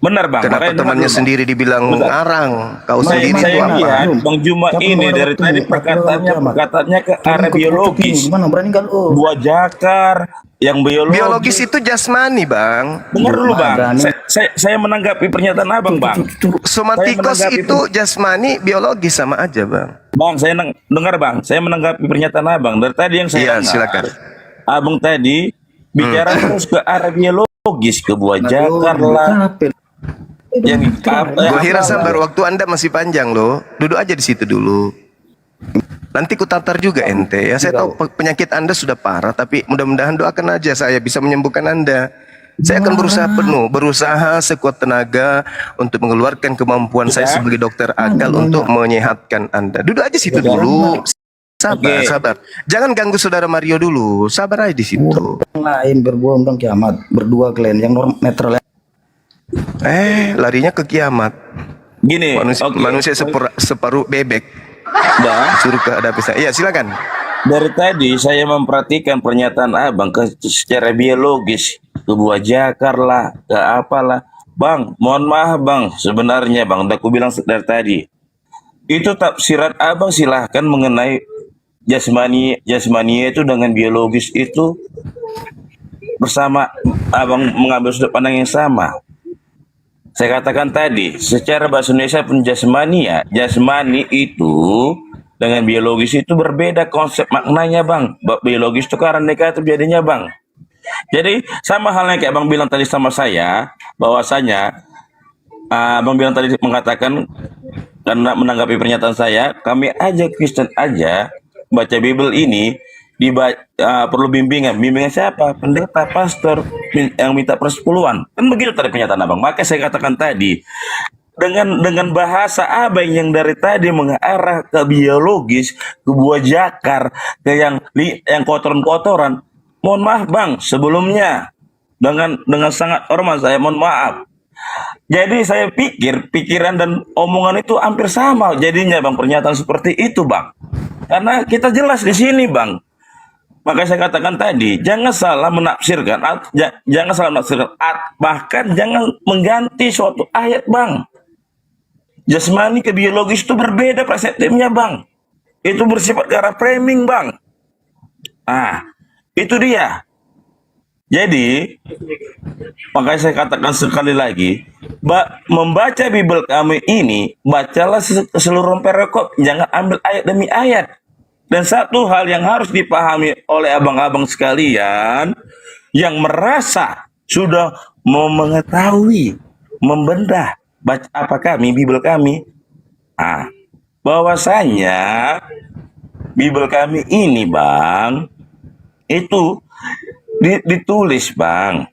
Benar Bang. Kenapa temannya sendiri dibilang ngarang? Kau sendiri itu saya lihat apa? Bang Juma ini dari tadi perkataannya ke arah biologis. Gimana berani kan lu? Buah jakar yang Biologis itu jasmani, Bang. Dengar dulu Bang. Saya menanggapi pernyataan Abang, Bang. Somatikos itu jasmani, biologis sama aja, Bang. Bang, saya dengar Bang. Saya menanggapi pernyataan Abang. Dari tadi yang saya dengar, silakan. Abang tadi bicara terus ke arah biologis, ke buah jakar lah. Yang Gue kira sabar, waktu Anda masih panjang loh. Duduk aja di situ dulu. Nanti ku tatar juga ente ya. Saya tahu penyakit Anda sudah parah, tapi mudah-mudahan doakan aja saya bisa menyembuhkan Anda. Saya akan berusaha penuh, berusaha sekuat tenaga untuk mengeluarkan kemampuan saya sebagai dokter akal untuk menyehatkan Anda. Duduk aja situ dulu. Sabar. Jangan ganggu saudara Mario dulu. Sabar aja di situ. Lain berbohong kiamat, berdua kalian yang netral. Larinya ke kiamat. Gini, manusia separuh bebek. Suruh ke ada bisa. Iya, silakan. Dari tadi saya memperhatikan pernyataan Abang secara biologis, ke buah jakar lah, ke apalah. Bang, mohon maaf Bang, sebenarnya Bang, udah aku bilang dari tadi. Itu tafsiran Abang silahkan mengenai jasmani itu dengan biologis itu bersama. Abang mengambil sudut pandang yang sama. Saya katakan tadi, secara bahasa Indonesia pun jasmani itu dengan biologis itu berbeda konsep maknanya Bang. Biologis itu karena negatif jadinya Bang. Jadi sama halnya kayak Bang bilang tadi sama saya, bahwasanya Bang bilang tadi mengatakan, karena menanggapi pernyataan saya, kami aja Kristen aja baca Bible ini perlu bimbingan siapa? Pendeta, pastor yang minta persepuluhan. Kan begitu tadi pernyataan Abang. Maka saya katakan tadi, dengan bahasa Abang yang dari tadi mengarah ke biologis, ke buah jakar, ke yang kotoran-kotoran. Mohon maaf Bang, sebelumnya dengan sangat hormat saya mohon maaf. Jadi saya pikiran dan omongan itu hampir sama jadinya Bang, pernyataan seperti itu Bang. Karena kita jelas di sini Bang. Maka saya katakan tadi, jangan salah menafsirkan, bahkan jangan mengganti suatu ayat Bang. Jasmani ke biologis itu berbeda persepsinya Bang. Itu bersifat ke arah framing Bang. Itu dia. Jadi, makanya saya katakan sekali lagi, membaca Bible kami ini, bacalah keseluruhan perikop, jangan ambil ayat demi ayat. Dan satu hal yang harus dipahami oleh abang-abang sekalian yang merasa sudah mau mengetahui, membedah apa kami, Bible kami, bahwasanya Bible kami ini Bang, itu ditulis Bang.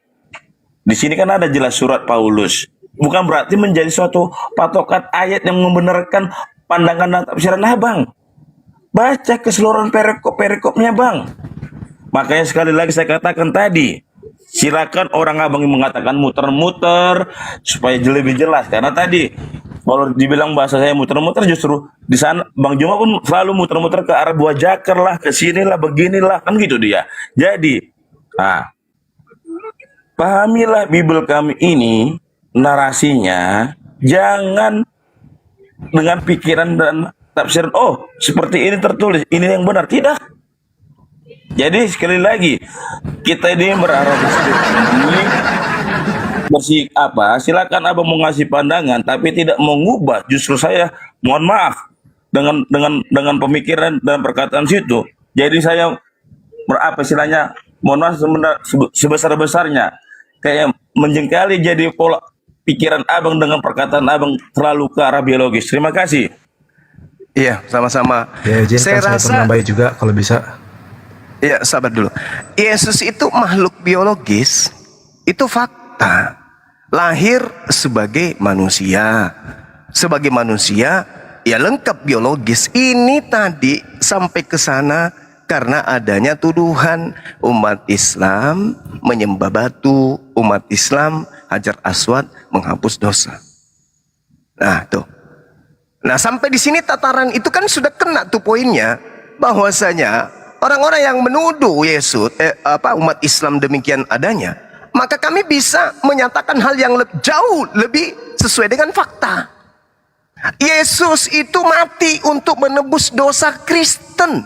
Di sini kan ada jelas surat Paulus. Bukan berarti menjadi suatu patokan ayat yang membenarkan pandangan dan tafsiran Abang. Baca keseluruhan perikopnya Bang. Makanya sekali lagi saya katakan tadi, silakan orang Abang yang mengatakan muter-muter supaya lebih jelas. Karena tadi kalau dibilang bahasa saya muter-muter, justru di sana Bang Juma pun selalu muter-muter ke arah buah jakar lah, ke sinilah, beginilah, kan gitu dia. Jadi, pahamilah Bible kami ini, narasinya jangan dengan pikiran dan tafsiran, oh seperti ini tertulis, ini yang benar. Tidak. Jadi sekali lagi, kita ini berharap ini bersih apa, silakan abang mau ngasih pandangan, tapi tidak mengubah. Justru saya mohon maaf dengan pemikiran dan perkataan situ. Jadi saya berapa istilahnya, mohon maaf sebesar-besarnya kayak menjengkali jadi pola pikiran abang dengan perkataan abang terlalu ke arah biologis. Terima kasih. Iya, sama-sama. Ya, izinkan Saya saya rasa menambahi juga kalau bisa. ya, sabar dulu. Yesus itu makhluk biologis, itu fakta. Lahir sebagai manusia. Sebagai manusia, ya lengkap biologis. Ini tadi sampai ke sana karena adanya tuduhan umat Islam menyembah batu, umat Islam Hajar Aswad menghapus dosa. Nah, tuh. Nah, sampai di sini tataran itu kan sudah kena tuh poinnya, bahwasanya orang-orang yang menuduh Yesus umat Islam demikian adanya, maka kami bisa menyatakan hal yang jauh lebih sesuai dengan fakta. Yesus itu mati untuk menebus dosa Kristen.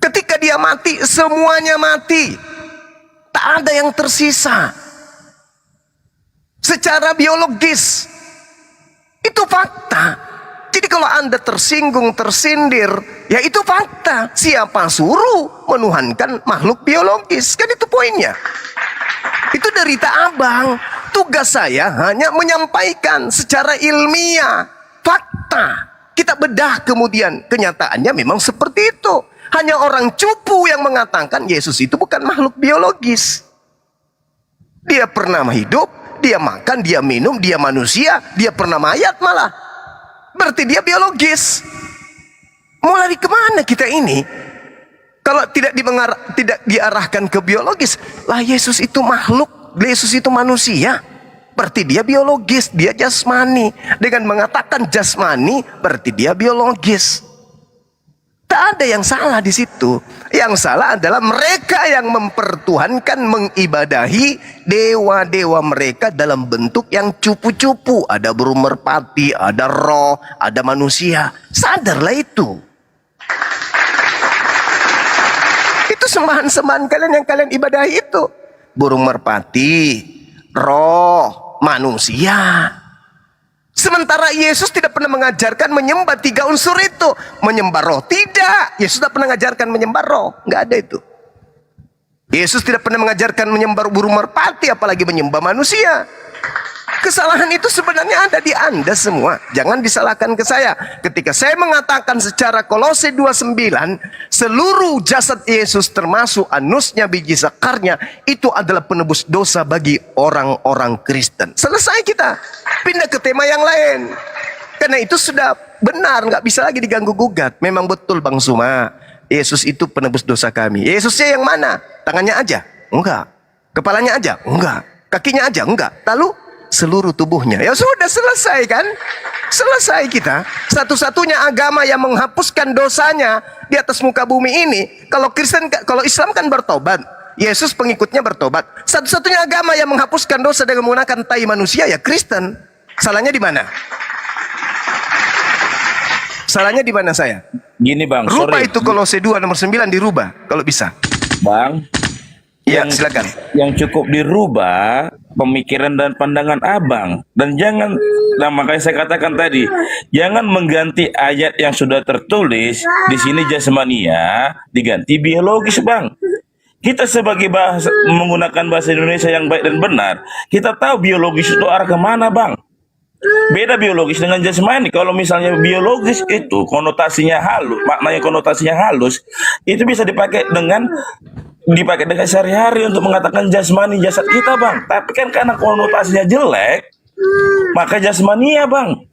Ketika dia mati, semuanya mati. Tak ada yang tersisa. Secara biologis, itu fakta. Jadi kalau Anda tersinggung, tersindir, ya itu fakta. Siapa suruh menuhankan makhluk biologis? Kan itu poinnya. Itu derita abang. Tugas saya hanya menyampaikan secara ilmiah fakta. Kita bedah kemudian kenyataannya memang seperti itu. Hanya orang cupu yang mengatakan Yesus itu bukan makhluk biologis. Dia pernah hidup, dia makan, dia minum, dia manusia, dia pernah mayat malah. Berarti dia biologis. Mau lari kemana kita ini? Kalau tidak diarahkan ke biologis, lah Yesus itu makhluk, Yesus itu manusia. Berarti dia biologis, dia jasmani. Dengan mengatakan jasmani, berarti dia biologis. Tak ada yang salah di situ. Yang salah adalah mereka yang mempertuhankan, mengibadahi dewa-dewa mereka dalam bentuk yang cupu-cupu. Ada burung merpati, ada roh, ada manusia. Sadarlah itu. Itu sembahan-sembahan kalian yang kalian ibadahi itu. Burung merpati, roh, manusia. Sementara Yesus tidak pernah mengajarkan menyembah tiga unsur itu. Menyembah roh, tidak. Yesus tidak pernah mengajarkan menyembah roh. Nggak ada itu. Yesus tidak pernah mengajarkan menyembah burung merpati, apalagi menyembah manusia. Kesalahan itu sebenarnya ada di Anda semua. Jangan disalahkan ke saya. Ketika saya mengatakan secara Kolose 2:9, seluruh jasad Yesus termasuk anusnya, biji sekarnya, itu adalah penebus dosa bagi orang-orang Kristen. Selesai kita. Pindah ke tema yang lain. Karena itu sudah benar, nggak bisa lagi diganggu gugat. Memang betul Bang Suma, Yesus itu penebus dosa kami. Yesusnya yang mana? Tangannya aja? Enggak. Kepalanya aja? Enggak. Kakinya aja? Enggak. Lalu seluruh tubuhnya. Ya sudah, selesai kan? Selesai kita. Satu-satunya agama yang menghapuskan dosanya di atas muka bumi ini. Kalau Kristen, kalau Islam kan bertobat. Yesus pengikutnya bertobat. Satu-satunya agama yang menghapuskan dosa dengan menggunakan tai manusia ya Kristen. Salahnya di mana? Salahnya di mana saya? Gini Bang, Rubah sorry. itu Kolose 2 nomor 9 dirubah kalau bisa. Bang, ya silakan. Yang cukup dirubah pemikiran dan pandangan abang, dan jangan, nah makanya saya katakan tadi, jangan mengganti ayat yang sudah tertulis di sini jasmania diganti biologis Bang. Kita sebagai bahasa, menggunakan bahasa Indonesia yang baik dan benar, kita tahu biologis itu arah kemana Bang. Beda biologis dengan jasmani. Kalau misalnya biologis itu konotasinya halus, maknanya konotasinya halus, itu bisa dipakai dengan sehari-hari untuk mengatakan jasmani, jasad kita Bang. Tapi kan karena konotasinya jelek, maka jasmania Bang.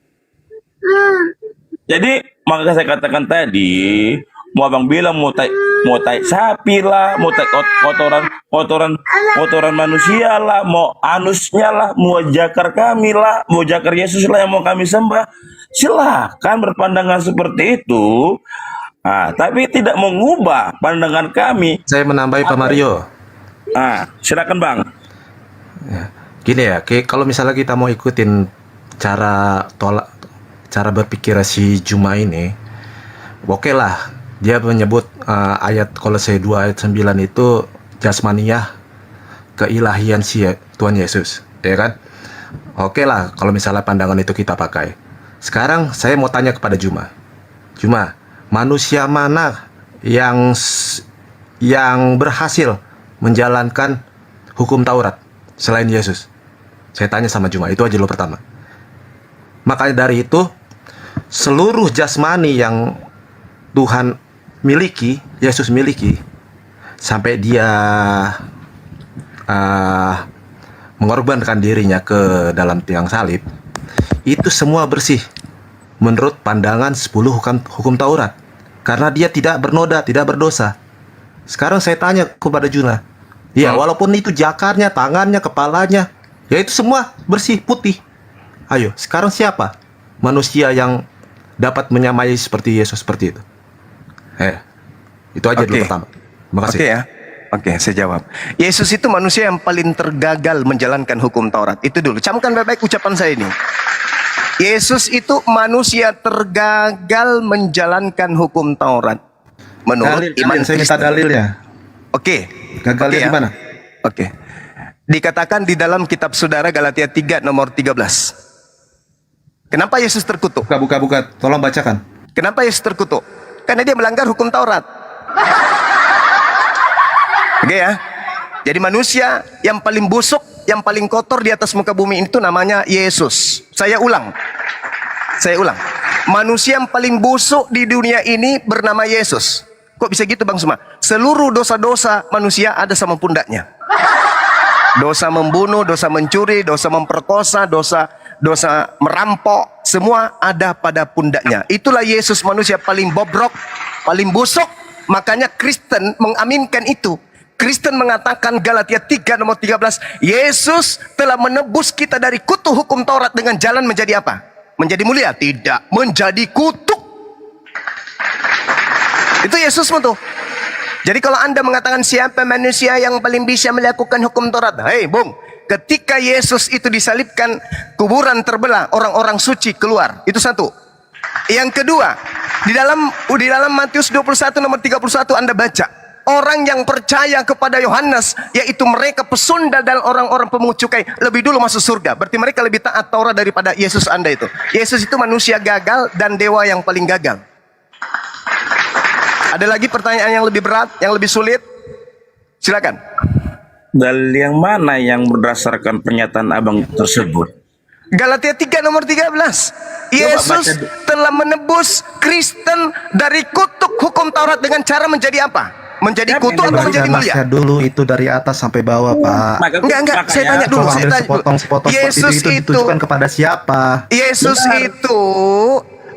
Jadi maka saya katakan tadi, mau abang bilang mau tai sapi lah, mau tai kotoran manusia lah, mau anusnya lah, mau jakar kami lah, mau jakar Yesus lah yang mau kami sembah, silahkan berpandangan seperti itu. Nah, tapi tidak mengubah pandangan kami. Saya menambahi Pak Mario. Silakan Bang. Gini ya, kalau misalnya kita mau ikutin cara berpikir si Juma ini, oke lah, dia menyebut ayat Kolose 2 ayat 9 itu jasmaniah keilahian si Tuhan Yesus, ya kan? Oke lah, kalau misalnya pandangan itu kita pakai. Sekarang saya mau tanya kepada Juma, manusia mana yang berhasil menjalankan hukum Taurat selain Yesus? Saya tanya sama Juma, itu aja lo pertama. Makanya dari itu, seluruh jasmani yang Tuhan miliki, Yesus miliki, sampai dia mengorbankan dirinya ke dalam tiang salib, itu semua bersih menurut pandangan 10 hukum Taurat, karena dia tidak bernoda, tidak berdosa. Sekarang saya tanya kepada Juna, ya walaupun itu jakarnya, tangannya, kepalanya, ya itu semua bersih, putih. Ayo, sekarang siapa manusia yang dapat menyamai seperti Yesus seperti itu? Itu aja dulu pertama. Terima kasih. Oke ya. Oke, saya jawab. Yesus itu manusia yang paling tergagal menjalankan hukum Taurat. Itu dulu. Camkan baik-baik ucapan saya ini. Yesus itu manusia tergagal menjalankan hukum Taurat. Menurut iman saya minta Kristen. dalilnya. Oke. Gagalnya Oke ya. di mana? Oke. Dikatakan di dalam kitab Saudara Galatia 3 nomor 13. Kenapa Yesus terkutuk? Buka. Tolong bacakan. Kenapa Yesus terkutuk? Karena dia melanggar hukum Taurat. Oke ya. Jadi manusia yang paling busuk, yang paling kotor di atas muka bumi itu namanya Yesus. Saya ulang. Manusia yang paling busuk di dunia ini bernama Yesus. Kok bisa gitu Bang Suma? Seluruh dosa-dosa manusia ada sama pundaknya. Dosa membunuh, dosa mencuri, dosa memperkosa, dosa merampok, semua ada pada pundaknya. Itulah Yesus, manusia paling bobrok, paling busuk. Makanya Kristen mengaminkan itu. Kristen mengatakan Galatia 3 nomor 13, Yesus telah menebus kita dari kutu hukum Taurat dengan jalan menjadi apa? Menjadi mulia? Tidak, menjadi kutuk. Itu Yesus tuh. Jadi kalau Anda mengatakan siapa manusia yang paling bisa melakukan hukum Taurat? Hei Bung, ketika Yesus itu disalibkan, kuburan terbelah, orang-orang suci keluar. Itu satu. Yang kedua, di dalam Matius 21 nomor 31 Anda baca, orang yang percaya kepada Yohanes, yaitu mereka pesundal dan orang-orang pemungut cukai, lebih dulu masuk surga. Berarti mereka lebih taat Taurat daripada Yesus Anda itu. Yesus itu manusia gagal dan dewa yang paling gagal. Ada lagi pertanyaan yang lebih berat, yang lebih sulit? Silakan. Dalil yang mana yang berdasarkan pernyataan abang tersebut? Galatia 3 nomor 13. Yesus telah menebus Kristen dari kutuk hukum Taurat dengan cara menjadi apa? Menjadi kutuk atau menjadi mulia? Baca dulu itu dari atas sampai bawah, Pak. Enggak, saya tanya dulu. Sepotong Yesus itu ditujukan kepada siapa? Yesus itu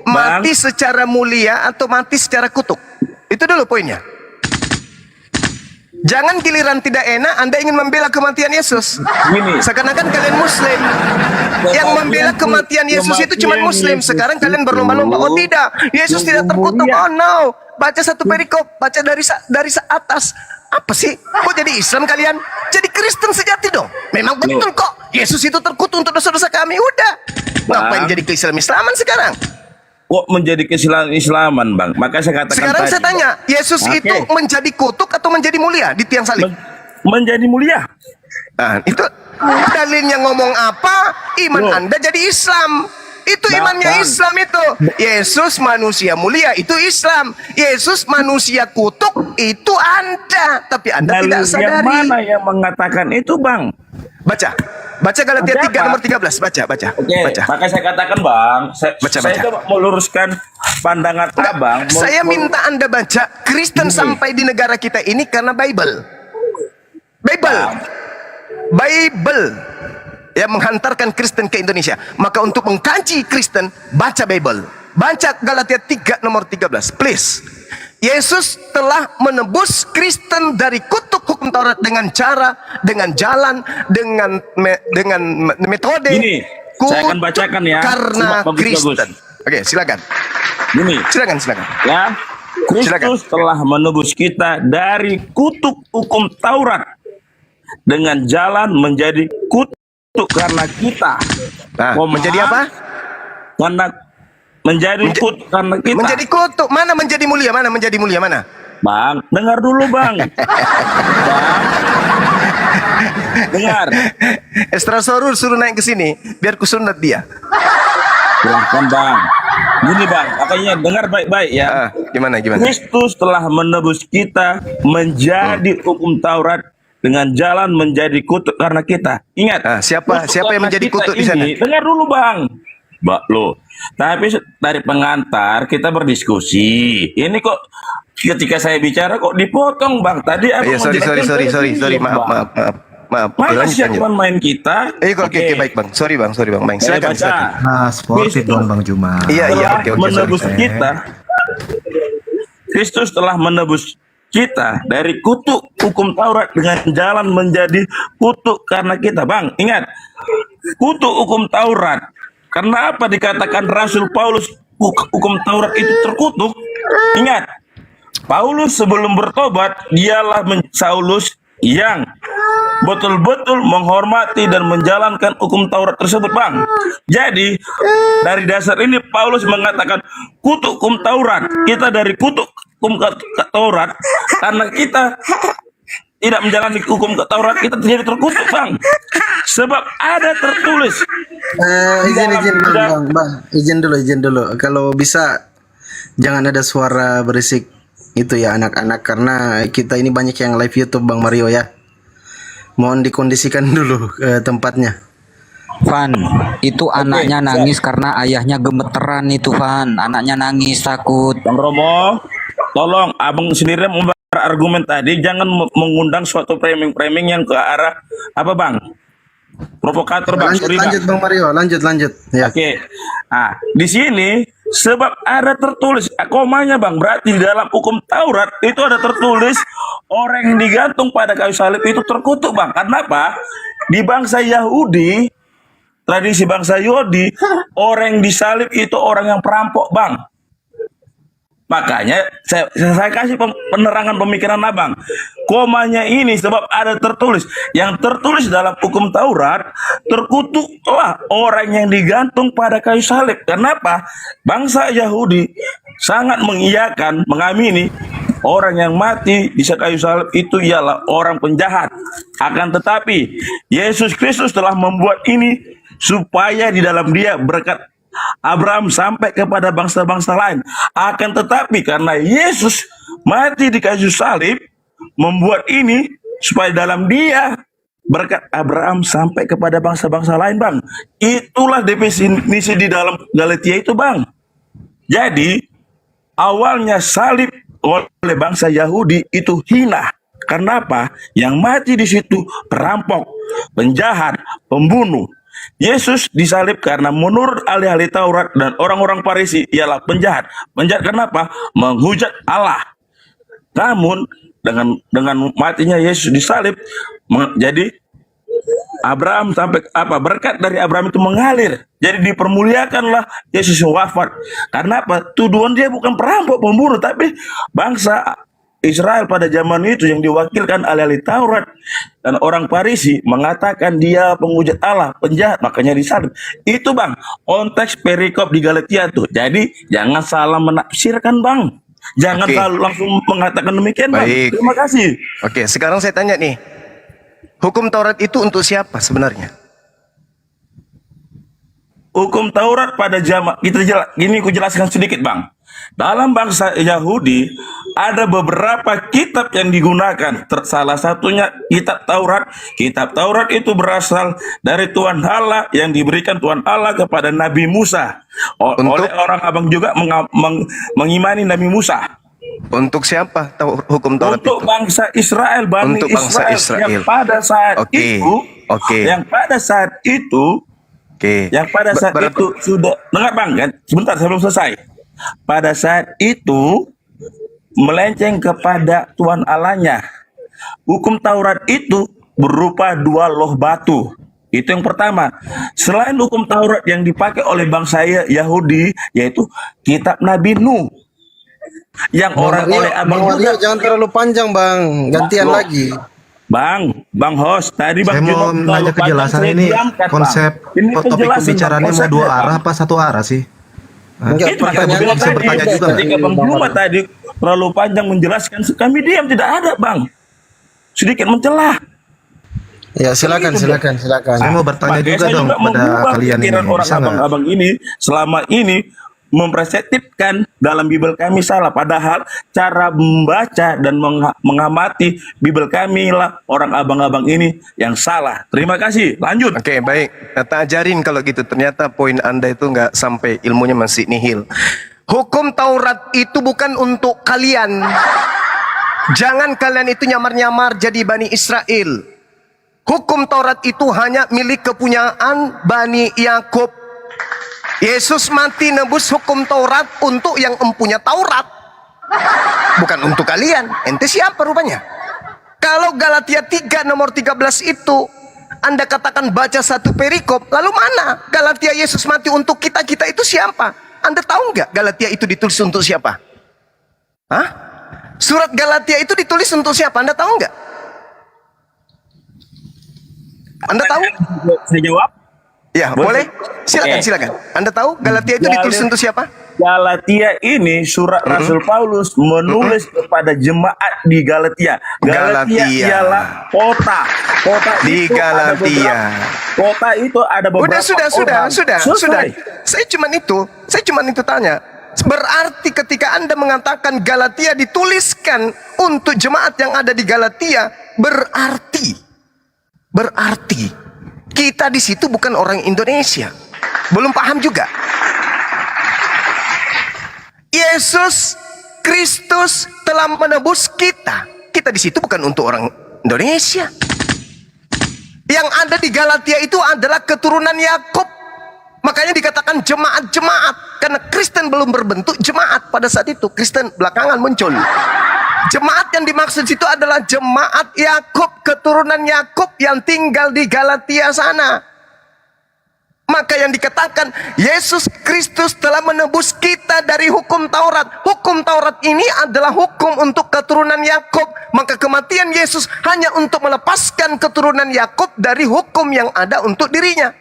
mati secara mulia atau mati secara kutuk? Itu dulu poinnya. Jangan giliran tidak enak Anda ingin membela kematian Yesus. Seakan-akan kalian Muslim. Yang membela kematian Yesus itu cuma Muslim. Sekarang kalian berlomba-lomba. Oh tidak, Yesus tidak terkutuk. Oh no. Baca satu perikop, baca dari atas. Apa sih? Kok jadi Islam kalian? Jadi Kristen sejati dong. Memang betul kok. Yesus itu terkutuk untuk dosa-dosa kami. Udah. Ngapain jadi Islam-Islaman sekarang? Kok menjadi keislaman Bang? Maka saya katakan sekarang tadi, saya tanya, Yesus itu menjadi kutuk atau menjadi mulia di tiang salib? Menjadi mulia. Nah, itu dalilnya ngomong apa? Iman Anda jadi Islam. Itu imannya Islam itu. Yesus manusia mulia, itu Islam. Yesus manusia kutuk, itu Anda. Tapi Anda tidak sadari. Yang mana yang mengatakan itu Bang? Baca Galatia 3 nomor 13. Baca. Oke, maka saya katakan Bang, saya coba meluruskan pandangan Abang. Saya minta Anda baca Kristen sampai di negara kita ini karena Bible yang menghantarkan Kristen ke Indonesia. Maka untuk mengkaji Kristen, baca Bible. Baca Galatia 3 nomor 13, please. Yesus telah menebus Kristen dari kutuk hukum Taurat dengan cara, dengan jalan, dengan metode. Ini saya akan bacakan ya. Karena Kristen. Oke, silakan. Ini. Silakan. Ya. Kristus telah menebus kita dari kutuk hukum Taurat dengan jalan menjadi kutuk karena kita. Nah, menjadi apa? Karena menjadi kutuk karena kita. Menjadi kutuk. Mana menjadi mulia? Mana menjadi mulia? Mana? Bang, dengar dulu bang. Dengar. Estra suruh naik ke sini biar kusunat dia. Silahkan bang. Gini bang, makanya dengar baik-baik ya. Gimana? Kristus telah menebus kita menjadi hukum Taurat dengan jalan menjadi kutuk karena kita. Ingat. Siapa yang menjadi kutuk di sana? Dengar dulu bang. Lo. Tapi dari pengantar kita berdiskusi. Ini kok ketika saya bicara kok dipotong bang. Tadi aku sorry. Maaf. Mana siapa main kita? Oke, baik bang. Sorry bang. Silakan. Sportif dong Bang Juma. Iya. Oke, menebus sorry. kita. Kristus telah menebus kita dari kutuk hukum Taurat dengan jalan menjadi kutuk karena kita. Bang, ingat. Kutuk hukum Taurat. Kenapa dikatakan Rasul Paulus hukum Taurat itu terkutuk? Ingat. Paulus sebelum bertobat, dialah Saulus yang betul-betul menghormati dan menjalankan hukum Taurat tersebut, bang. Jadi dari dasar ini Paulus mengatakan kutuk hukum Taurat. Kita dari kutuk hukum Taurat karena kita tidak menjalani hukum Taurat, kita jadi terkutuk, bang. Sebab ada tertulis. Izin dulu. Kalau bisa jangan ada suara berisik itu ya anak-anak, karena kita ini banyak yang live YouTube Bang Mario ya. Mohon dikondisikan dulu tempatnya. Van, itu anaknya nangis karena ayahnya gemeteran itu, Van. Anaknya nangis takut. Bang Romo, tolong abang sendiri argumen tadi, jangan mengundang suatu framing yang ke arah apa bang? Provokator bang. Lanjut Bang Mario, lanjut. Ya. Oke. Nah, di sini sebab ada tertulis komanya bang, berarti di dalam hukum Taurat itu ada tertulis orang yang digantung pada kayu salib itu terkutuk, bang. Kenapa? Di bangsa Yahudi, tradisi bangsa Yahudi, orang yang disalib itu orang yang perampok, bang. Makanya saya kasih penerangan pemikiran abang. Komanya ini sebab ada tertulis. Yang tertulis dalam hukum Taurat, terkutuklah orang yang digantung pada kayu salib. Kenapa? Bangsa Yahudi sangat mengiyakan, mengamini orang yang mati di kayu salib itu ialah orang penjahat. Akan tetapi Yesus Kristus telah membuat ini supaya di dalam dia berkat Abraham sampai kepada bangsa-bangsa lain. Akan tetapi karena Yesus mati di kayu salib, membuat ini supaya dalam dia berkat Abraham sampai kepada bangsa-bangsa lain, bang. Itulah definisi di dalam Galatia itu, bang. Jadi awalnya salib oleh bangsa Yahudi itu hina. Karena apa? Yang mati di situ perampok, penjahat, pembunuh. Yesus disalib karena menurut ahli-ahli Taurat dan orang-orang Farisi ialah penjahat. Penjahat kenapa? Menghujat Allah. Namun dengan matinya Yesus disalib, jadi Abraham sampai berkat dari Abraham itu mengalir. Jadi dipermuliakanlah Yesus wafat. Karena apa? Tuduhan dia bukan perampok, pembunuh, tapi bangsa Israel pada zaman itu yang diwakilkan ahli-ahli Taurat dan orang Farisi mengatakan dia penghujat Allah, penjahat, makanya disalib. Itu bang, konteks perikop di Galatia tuh. Jadi jangan salah menafsirkan, bang. Jangan langsung mengatakan demikian, bang. Baik. Terima kasih. Oke, sekarang saya tanya nih, hukum Taurat itu untuk siapa sebenarnya? Hukum Taurat pada zaman gini aku jelaskan sedikit, bang. Dalam bangsa Yahudi ada beberapa kitab yang digunakan. Salah satunya kitab Taurat. Kitab Taurat itu berasal dari Tuhan Allah yang diberikan Tuhan Allah kepada Nabi Musa. Oleh orang abang juga mengimani Nabi Musa. Untuk siapa hukum Taurat untuk itu? Bangsa Israel, Bani Untuk bangsa Israel. Yang pada saat itu, yang pada saat itu, itu sudah dengar bang kan? Sebentar sebelum selesai. Pada saat itu melenceng kepada Tuhan Allahnya. Hukum Taurat itu berupa 2 loh batu. Itu yang pertama. Selain hukum Taurat yang dipakai oleh bangsa Yahudi, yaitu kitab Nabi Nuh. Yang orang oleh abang juga jangan terlalu panjang, bang. Gantian lagi. Bang, Bang Host, tadi Saya Bang mau Juma nanya kejelasan ini konsep topik pembicaraannya mau dua arah apa satu arah sih? Itu kita bisa bertanya juga. Ketika Bang Juma tadi terlalu panjang menjelaskan, kami diam, tidak ada Bang. Sedikit mencelah. Ya silakan. Saya mau bertanya Makanya juga saya dong pada mengubah kalian ini. pikiran orang Bisa nggak? abang-abang ini selama ini memperseptifkan dalam Bible kami salah, padahal cara membaca dan mengamati Bible kami lah orang abang-abang ini yang salah. Terima kasih. Lanjut. Oke, baik. Kata ajarin kalau gitu. Ternyata poin Anda itu nggak sampai, ilmunya masih nihil. Hukum Taurat itu bukan untuk kalian. Jangan kalian itu nyamar-nyamar jadi Bani Israel. Hukum Taurat itu hanya milik kepunyaan Bani Yakub. Yesus mati nebus hukum Taurat untuk yang empunya Taurat, bukan untuk kalian. Ente siapa rupanya? Kalau Galatia 3 nomor 13 itu Anda katakan baca satu perikop, lalu mana Galatia Yesus mati untuk kita? Kita itu siapa? Anda tahu nggak Galatia itu ditulis untuk siapa? Hah? Surat Galatia itu ditulis untuk siapa? Anda tahu nggak? Anda tahu? Saya jawab. Ya, boleh. Silakan. Anda tahu Galatia itu ditulis untuk siapa? Galatia ini surat Rasul Paulus menulis kepada jemaat di Galatia. Galatia ialah kota. Kota di itu Galatia. Kota itu ada beberapa Sudah. Selesai. Saya cuma itu tanya. Berarti ketika Anda mengatakan Galatia dituliskan untuk jemaat yang ada di Galatia, berarti kita di situ bukan orang Indonesia. Belum paham juga. Yesus Kristus telah menebus kita. Kita di situ bukan untuk orang Indonesia. Yang ada di Galatia itu adalah keturunan Yakub. Makanya dikatakan jemaat-jemaat, karena Kristen belum berbentuk jemaat pada saat itu. Kristen belakangan muncul. Jemaat yang dimaksud itu adalah jemaat Yakub, keturunan Yakub yang tinggal di Galatia sana. Maka yang dikatakan Yesus Kristus telah menebus kita dari hukum Taurat. Hukum Taurat ini adalah hukum untuk keturunan Yakub. Maka kematian Yesus hanya untuk melepaskan keturunan Yakub dari hukum yang ada untuk dirinya.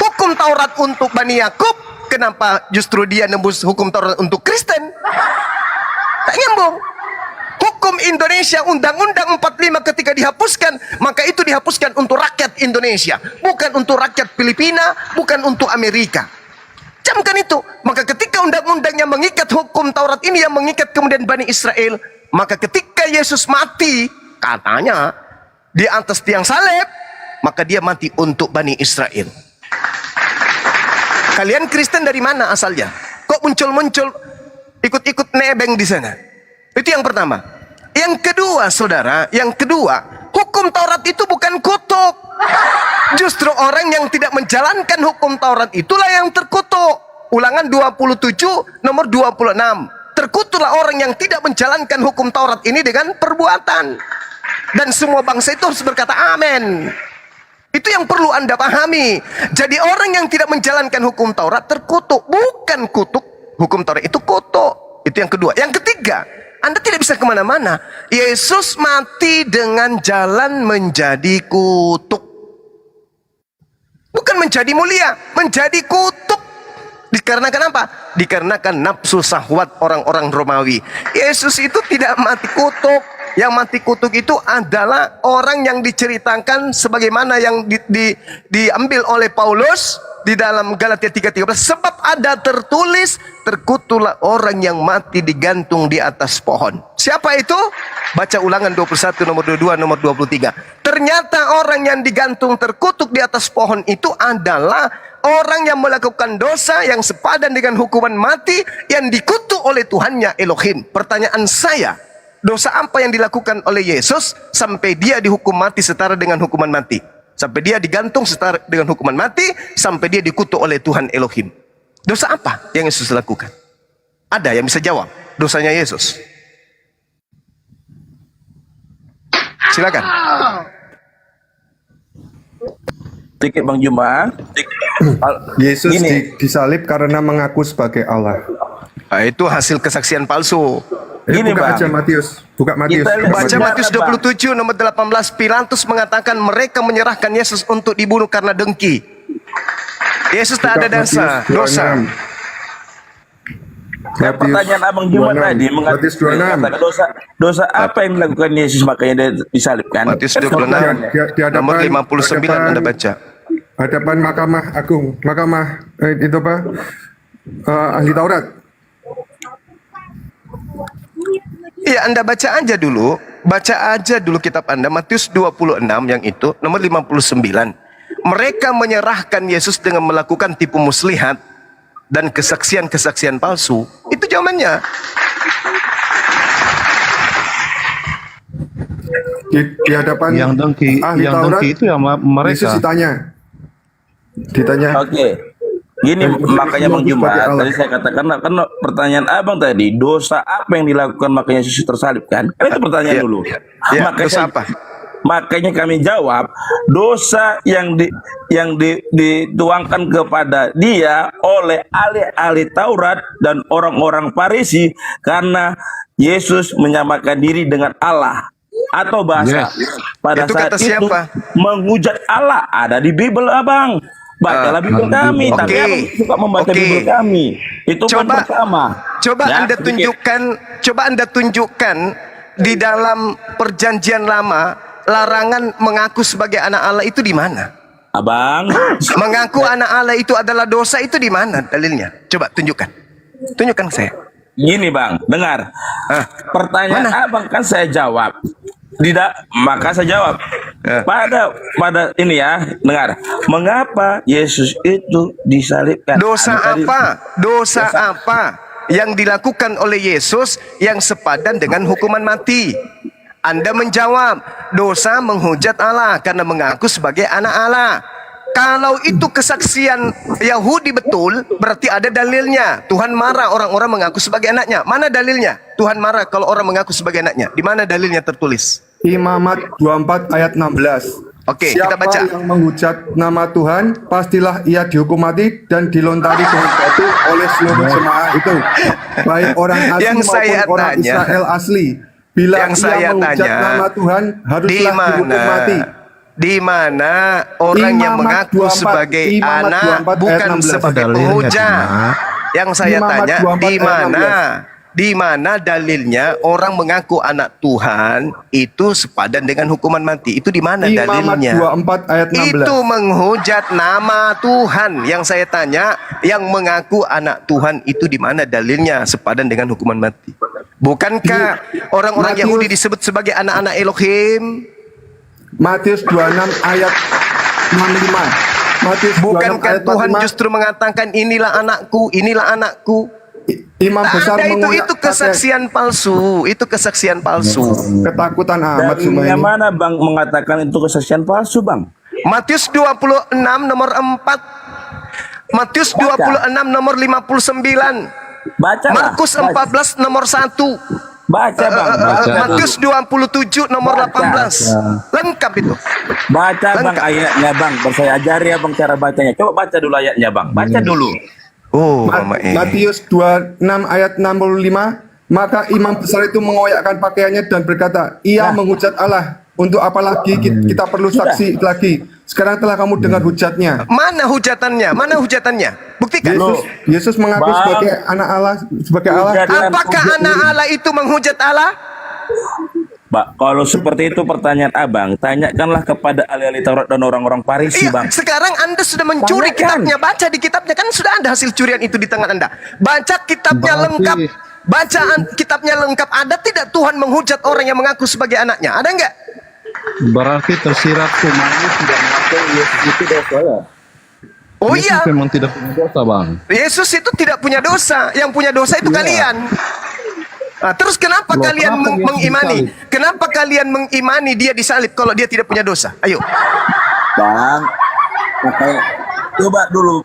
Hukum Taurat untuk Bani Yakub, kenapa justru dia nebus hukum Taurat untuk Kristen? Tak nyambung. Hukum Indonesia Undang-Undang 45 ketika dihapuskan, maka itu dihapuskan untuk rakyat Indonesia, bukan untuk rakyat Filipina, bukan untuk Amerika. Camkan itu. Maka ketika undang-undangnya mengikat hukum Taurat ini yang mengikat kemudian Bani Israel, maka ketika Yesus mati, katanya di atas tiang salib, maka dia mati untuk Bani Israel. Kalian Kristen dari mana asalnya? Kok muncul-muncul ikut-ikut nebeng di sana? Itu yang pertama. Yang kedua, saudara, hukum Taurat itu bukan kutuk. Justru orang yang tidak menjalankan hukum Taurat itulah yang terkutuk. Ulangan 27 nomor 26. Terkutuklah orang yang tidak menjalankan hukum Taurat ini dengan perbuatan. Dan semua bangsa itu harus berkata amin. Itu yang perlu Anda pahami. Jadi orang yang tidak menjalankan hukum Taurat terkutuk. Bukan kutuk. Hukum Taurat itu kutuk. Itu yang kedua. Yang ketiga, Anda tidak bisa kemana-mana. Yesus mati dengan jalan menjadi kutuk. Bukan menjadi mulia, menjadi kutuk. Dikarenakan apa? Dikarenakan nafsu syahwat orang-orang Romawi. Yesus itu tidak mati kutuk. Yang mati kutuk itu adalah orang yang diceritakan sebagaimana yang diambil oleh Paulus di dalam Galatia 3:13. Sebab ada tertulis, terkutuklah orang yang mati digantung di atas pohon. Siapa itu? Baca Ulangan 21 nomor 22 nomor 23. Ternyata orang yang digantung terkutuk di atas pohon itu adalah orang yang melakukan dosa yang sepadan dengan hukuman mati yang dikutuk oleh Tuhannya Elohim. Pertanyaan saya, dosa apa yang dilakukan oleh Yesus sampai dia dihukum mati setara dengan hukuman mati? Sampai dia digantung setara dengan hukuman mati, sampai dia dikutuk oleh Tuhan Elohim. Dosa apa yang Yesus lakukan? Ada yang bisa jawab dosanya Yesus? Silakan. Dikit Bang Juma. Yesus disalib karena mengaku sebagai Allah. Nah, itu hasil kesaksian palsu. Gini, buka Bang. aja Matius. Buka Matius. Kita lihat Baca sejarah, Matius Bang. 27 nomor 18. Pilatus mengatakan mereka menyerahkan Yesus untuk dibunuh karena dengki. Yesus tak ada dosa. Nah, pertanyaan Abang Jumat tadi mengatakan dosa apa yang dilakukan Yesus makanya dia disalibkan? Matius 26 nomor 59 Anda baca. Hadapan Mahkamah Agung, itu apa? Ahli Taurat. Iya, Anda baca aja dulu. Baca aja dulu kitab Anda, Matius 26 yang itu, nomor 59. Mereka menyerahkan Yesus dengan melakukan tipu muslihat dan kesaksian-kesaksian palsu. Itu jawabannya. Di hadapan yang dengki, ahli yang Taurat, dengki itu ya mereka. Yesus ditanya. Oke. Gini makanya Bang Jumat, tadi saya katakan kan pertanyaan Abang tadi, dosa apa yang dilakukan makanya Yesus tersalib kan? Kan itu pertanyaan dulu. Makanya, dosa apa? Makanya kami jawab, dosa yang dituangkan kepada dia oleh ahli-ahli Taurat dan orang-orang Farisi karena Yesus menyamakan diri dengan Allah. Atau bahasa pada itu saat kata itu siapa? menghujat Allah ada di Bible Abang. Bacalah Bible kami, tapi Abang suka membaca Bible kami. Itu kan pertama. Coba Ya, Anda tunjukkan di dalam perjanjian lama larangan mengaku sebagai anak Allah itu di mana? Abang, mengaku anak Allah itu adalah dosa itu di mana dalilnya? Coba tunjukkan. Tunjukkan saya. Gini Bang, dengar. Pertanyaan Abang kan saya jawab. Maka saya jawab. Pada ini ya, dengar. Mengapa Yesus itu disalibkan? Dosa apa yang dilakukan oleh Yesus yang sepadan dengan hukuman mati? Anda menjawab, dosa menghujat Allah karena mengaku sebagai anak Allah. Kalau itu kesaksian Yahudi betul, berarti ada dalilnya. Tuhan marah orang-orang mengaku sebagai anaknya. Mana dalilnya? Tuhan marah kalau orang mengaku sebagai anaknya. Di mana dalilnya tertulis? Imamat 24 ayat 16. Oke, kita baca. Siapa yang menghujat nama Tuhan, pastilah ia dihukum mati dan dilontari dengan batu oleh seluruh jemaah itu. Baik orang asli maupun orang Israel asli. Bila ia menghujat nama Tuhan, haruslah dihukum mati. Di mana orang yang mengaku sebagai anak bukan sebagai penghujat? Yang saya tanya, di mana dalilnya orang mengaku anak Tuhan itu sepadan dengan hukuman mati? Itu di mana dalilnya? 24 ayat 16. Itu menghujat nama Tuhan. Yang saya tanya, yang mengaku anak Tuhan itu di mana dalilnya sepadan dengan hukuman mati? Bukankah orang-orang Yahudi disebut sebagai anak-anak Elohim? Matius 26 ayat 65. Matius 26 bukankah ayat Tuhan 45. justru mengatakan inilah anakku, inilah anakku? Imam besar itu kesaksian palsu, itu kesaksian palsu. Ketakutan amat semua yang ini. mana Bang mengatakan itu kesaksian palsu Bang? Matius 26 nomor 4. Matius 26 nomor 59. Baca. Markus 14 nomor 1. Baca Bang. Matius 27 nomor 18. Lengkap itu. Baca Bang ayatnya Bang. Saya ajari ya Bang cara bacanya. Coba baca dulu ayatnya Bang. Baca dulu. Oh, Matius 26 ayat 65. Maka imam besar itu mengoyakkan pakaiannya dan berkata, ia menghujat Allah. Untuk apa lagi kita perlu saksi lagi? Sekarang telah kamu dengar hujatnya. Mana hujatannya? Mana hujatannya? Buktikan. Yesus mengaku sebagai anak Allah, sebagai Allah. Apakah anak Allah itu menghujat Allah? Pak, kalau seperti itu pertanyaan Abang, tanyakanlah kepada ahli-ahli Taurat dan orang-orang Farisi, Bang. Sekarang Anda sudah mencuri kitabnya. Baca di kitabnya, kan sudah ada hasil curian itu di tangan Anda. Baca kitabnya lengkap. Bacaan kitabnya lengkap. Ada tidak Tuhan menghujat orang yang mengaku sebagai anaknya? Ada enggak? Berarti tersirat semuanya tidak mengaku Yesus itu dosa ya? Oh Yesus iya. memang tidak punya dosa, Bang. Yesus itu tidak punya dosa. Yang punya dosa itu kalian. Nah, terus kenapa kalian mengimani? Kenapa kalian mengimani dia disalib kalau dia tidak punya dosa? Ayo. Bang, coba dulu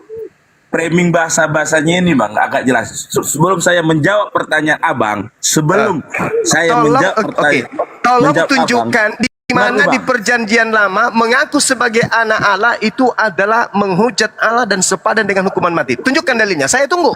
framing bahasa-bahasanya ini Bang agak jelas. Sebelum saya menjawab pertanyaan Abang, sebelum saya menjawab pertanyaan, tolong tunjukkan di Di mana di perjanjian lama mengaku sebagai anak Allah itu adalah menghujat Allah dan sepadan dengan hukuman mati. Tunjukkan dalilnya, saya tunggu.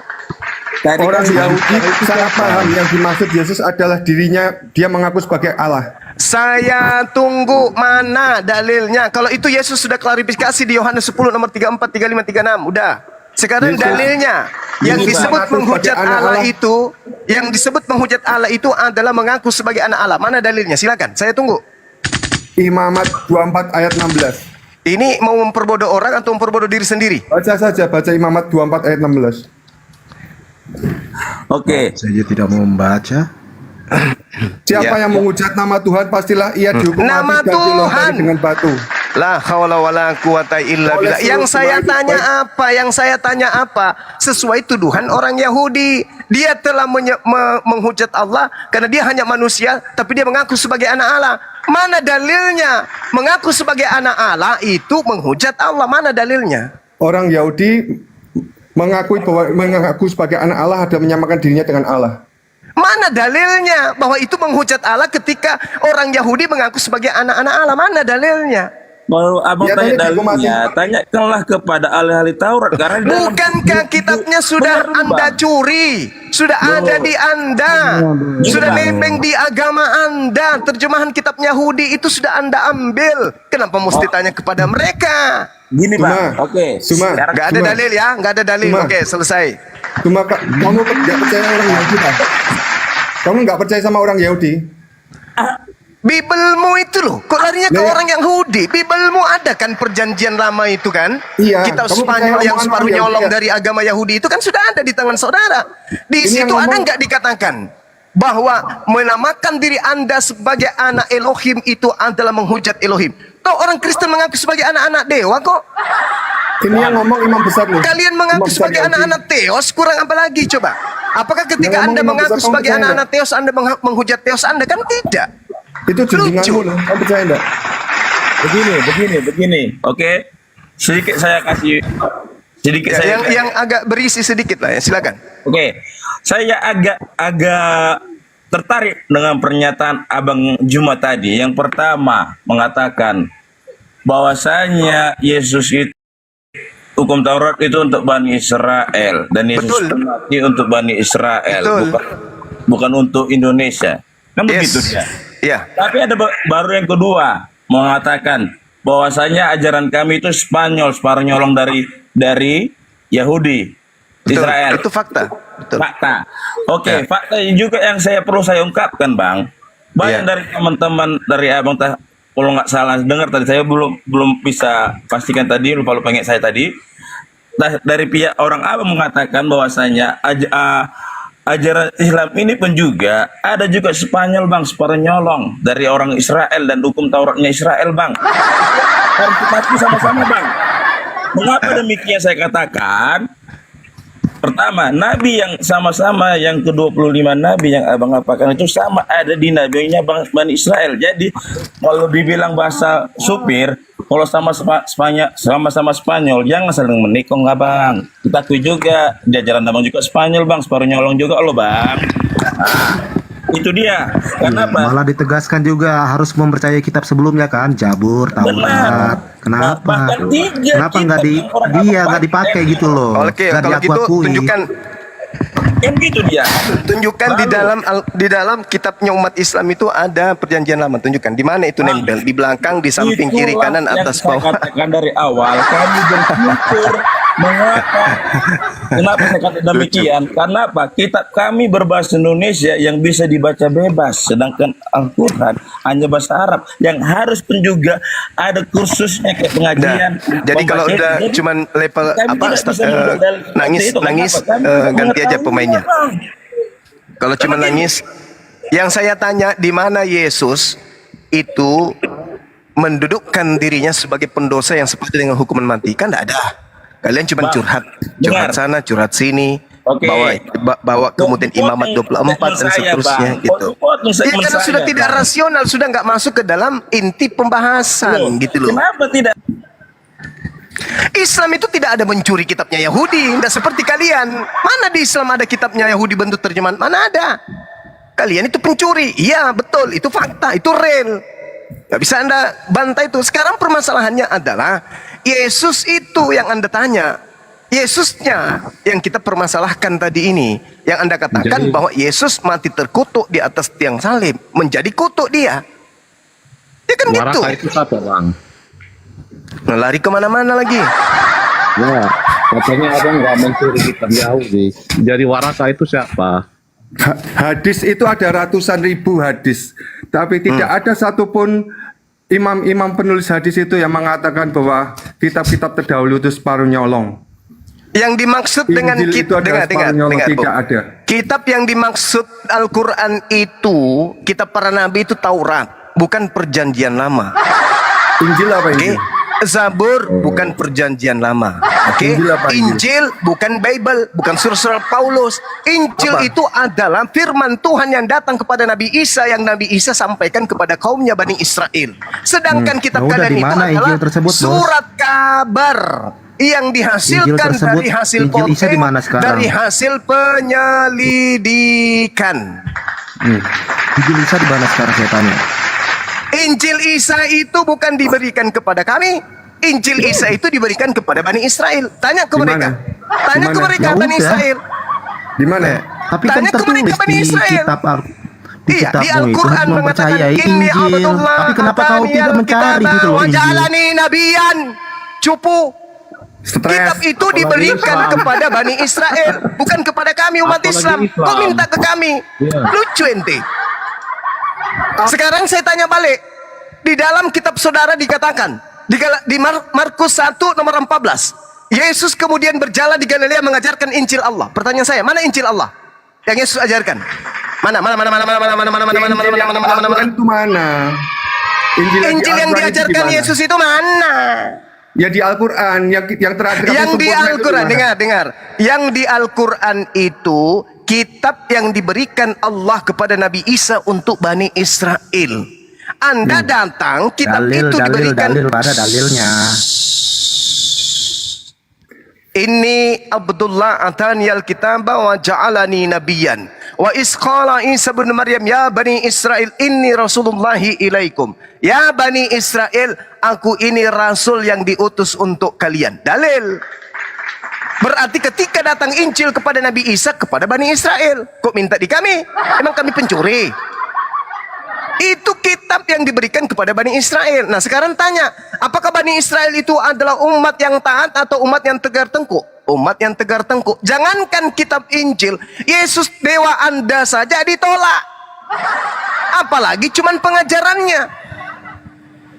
Orang Yahudi salah paham, yang dimaksud Yesus adalah dirinya, dia mengaku sebagai Allah. Saya tunggu mana dalilnya. Kalau itu Yesus sudah klarifikasi di Yohanes 10 nomor 34, 35, 36. Udah. Sekarang dalilnya yang disebut menghujat Allah itu, yang disebut menghujat Allah itu adalah mengaku sebagai anak Allah. Mana dalilnya? Silakan, saya tunggu. Imamat 24 ayat 16. Ini mau memperbodoh orang atau memperbodoh diri sendiri? Baca saja, baca Imamat 24 ayat 16. Oke. Saya tidak mau membaca. Siapa yang menghujat nama Tuhan, pastilah ia dihukum Nama mati dan dilontari Tuhan. dengan batu. La haula wala quwata illa billah. Yang saya tanya apa? Yang saya tanya apa? Sesuai tuduhan orang Yahudi. Dia telah menghujat Allah karena dia hanya manusia, tapi dia mengaku sebagai anak Allah. Mana dalilnya? Mengaku sebagai anak Allah itu menghujat Allah. Mana dalilnya? Orang Yahudi mengaku sebagai anak Allah ada menyamakan dirinya dengan Allah. Mana dalilnya bahwa itu menghujat Allah ketika orang Yahudi mengaku sebagai anak-anak Allah? Mana dalilnya? Mau abang tanya dalilnya, tanyakanlah kepada ahli-ahli Taurat karena bukankah kitabnya sudah Anda curi, sudah ada di Anda, sudah nempel di agama Anda, terjemahan kitab Yahudi itu sudah Anda ambil. Kenapa mesti tanya kepada mereka? Gini Bang, oke. Nggak ada dalil ya, nggak ada dalil. Oke, selesai. Cuma kamu nggak percaya orang Yahudi, Pak? Kamu nggak percaya sama orang Yahudi? Bibelmu itu loh, kok larinya ke orang Yahudi? Bibelmu ada kan perjanjian lama itu kan? Iya. Kitab Spanyol yang separuh nyolong dari agama Yahudi itu kan sudah ada di tangan saudara. Di situ ada nggak dikatakan bahwa menamakan diri Anda sebagai anak Elohim itu adalah menghujat Elohim? Toh orang Kristen mengaku sebagai anak-anak dewa kok. Ini yang ngomong imam besar loh. Kalian mengaku sebagai anak-anak Theos, kurang apa lagi coba? Apakah ketika Anda mengaku sebagai anak-anak Theos, Anda menghujat Theos Anda? Kan tidak. Itu junjunganmu loh, kamu percaya enggak? Begini. Oke. Sedikit saya kasih yang agak berisi sedikit lah ya, silakan. Oke. Saya agak tertarik dengan pernyataan Abang Juma tadi. Yang pertama mengatakan bahwasanya Yesus itu hukum Taurat itu untuk Bani Israel dan Yesus mati untuk Bani Israel, bukan untuk Indonesia. Kan begitu dia. Iya. Tapi ada baru yang kedua mengatakan bahwasanya ajaran kami itu Spanyol, separuh nyolong dari Yahudi, Israel. Itu fakta. Betul. Fakta. Oke, fakta juga yang perlu saya ungkapkan, Bang. Banyak dari teman-teman dari Abang kalau nggak salah dengar tadi, saya belum bisa pastikan tadi, lupa ingat saya tadi. Dari pihak orang Abang mengatakan bahwasanya ajaran Islam ini pun juga ada juga Spanyol, Bang, separuh nyolong dari orang Israel dan hukum Tauratnya Israel, Bang. Harus kita sama-sama, Bang. Mengapa demikian saya katakan? Pertama, nabi yang sama-sama yang ke-25 nabi yang Abang apakan itu sama ada di nabinya Bani Israel. Jadi kalau dibilang bahasa supir, kalau sama-sama Spanyol jangan saling menikung, Abang. Kita akui juga di ajaran Abang juga Spanyol, Bang, separuh nyolong juga lo, Bang. Itu dia. Kenapa? Malah ditegaskan juga harus mempercayai kitab sebelumnya kan, Jabur, Taurat. Kenapa? Kenapa nggak dipakai gitu loh? Oke, kalau gitu tunjukkan. Kan gitu dia. Tunjukkan di dalam kitabnya umat Islam itu ada perjanjian lama. Tunjukkan di mana itu nempel, di belakang, di samping, kiri, kanan, atas, bawah. Saya katakan dari awal kami bersyukur. Kenapa saya kata demikian? Karena apa? Kitab kami berbahasa Indonesia yang bisa dibaca bebas, sedangkan Al-Quran hanya bahasa Arab yang harus pun juga ada kursusnya kayak pengajian. Jadi kalau udah cuman level nangis ganti aja pemainnya. Kalau cuma nangis, yang saya tanya di mana Yesus itu mendudukkan dirinya sebagai pendosa yang seperti dengan hukuman mati? Kan tidak ada. Kalian cuma curhat sana, curhat sini, bawa kemudian Imamat 24 dan seterusnya gitu. Ya karena sudah tidak rasional, sudah nggak masuk ke dalam inti pembahasan gitu loh. Kenapa tidak? Islam itu tidak ada mencuri kitabnya Yahudi, tidak seperti kalian. Mana di Islam ada kitabnya Yahudi bentuk terjemahan? Mana ada? Kalian itu pencuri. Iya betul, itu fakta, itu real. Gak bisa Anda bantah itu. Sekarang permasalahannya adalah Yesus itu yang Anda tanya. Yesusnya yang kita permasalahkan tadi ini. Yang Anda katakan bahwa Yesus mati terkutuk di atas tiang salib. Menjadi kutuk dia. Ya kan gitu. Waraka itu siapa, Bang? Nah, lari kemana-mana lagi. Ya, katanya abang nggak mencuri kitab Yahudi. Jadi Waraka itu siapa? Hadis itu ada ratusan ribu hadis, tapi tidak ada satupun imam-imam penulis hadis itu yang mengatakan bahwa kitab-kitab terdahulu itu separuh nyolong. Yang dimaksud dengan Injil itu adalah separuh nyolong, tidak ada. Kitab yang dimaksud Al-Quran itu, kitab para nabi itu Taurat, bukan perjanjian lama. Injil apa ini? Zabur bukan perjanjian lama. Oke. Injil bukan Bible, bukan surat Paulus. Injil itu adalah firman Tuhan yang datang kepada Nabi Isa, yang Nabi Isa sampaikan kepada kaumnya Bani Israel. Sedangkan kitab kalian itu adalah surat kabar yang dihasilkan dari hasil voting, dari hasil penyelidikan. Injil Isa di mana sekarang saya tanya? Injil Isa itu bukan diberikan kepada kami. Injil Isa itu diberikan kepada Bani Israel. Tanya ke mereka. Tanya ke mereka Bani Israel. Di mana? Tapi tanya kan ke mereka tertulis Bani di Israel. Iya, di Al-Quran mengatakan ini Abdullah. Tapi kenapa kau tidak mencari gitu loh? Wajalani nabiyan. Cupu. Kitab itu diberikan kepada Bani Israel, bukan kepada kami umat Islam. Kau minta ke kami. Lucu ente. Sekarang saya tanya balik. Di dalam kitab saudara dikatakan di Markus 1 nomor 14, Yesus kemudian berjalan di Galilea mengajarkan Injil Allah. Pertanyaan saya, mana Injil Allah yang Yesus ajarkan? Mana? Injil yang diajarkan Yesus itu mana? Ya di Al-Quran yang terakhir. Yang di Al-Quran, dengar. Yang di Al-Quran itu kitab yang diberikan Allah kepada Nabi Isa untuk Bani Israel. Anda datang, kitab itu diberikan. Dalilnya. Ini Abdullah atani al-kitaba wa ja'alani nabiyan. Wa isqala Isa bin Maryam ya Bani Israel inni rasulullahi ilaikum. Ya Bani Israel, aku ini rasul yang diutus untuk kalian. Dalil. Berarti ketika datang Injil kepada Nabi Isa kepada Bani Israel, kok minta di kami? Emang kami pencuri? Itu kitab yang diberikan kepada Bani Israel. Nah sekarang tanya, apakah Bani Israel itu adalah umat yang taat atau umat yang tegar tengkuk? Umat yang tegar tengkuk. Jangankan kitab Injil, Yesus dewa Anda saja ditolak. Apalagi cuman pengajarannya.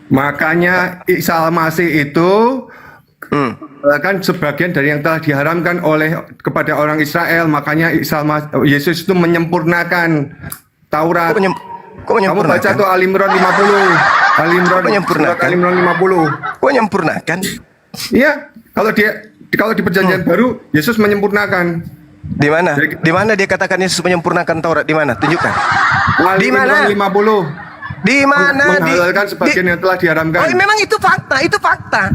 Makanya Isa Al-Masih itu kan sebagian dari yang telah diharamkan oleh kepada orang Israel. Makanya Yesus itu menyempurnakan Taurat. Kamu baca tuh Al-Imran 50. Al-Imran 50. Kok menyempurnakan? Iya, kalau di perjanjian baru Yesus menyempurnakan. Di mana? Di mana dia katakan Yesus menyempurnakan Taurat? Di mana? Tunjukkan. Di mana? 50. Di mana? Menghalalkan sebagian yang telah diharamkan. Oh, memang itu fakta, itu fakta.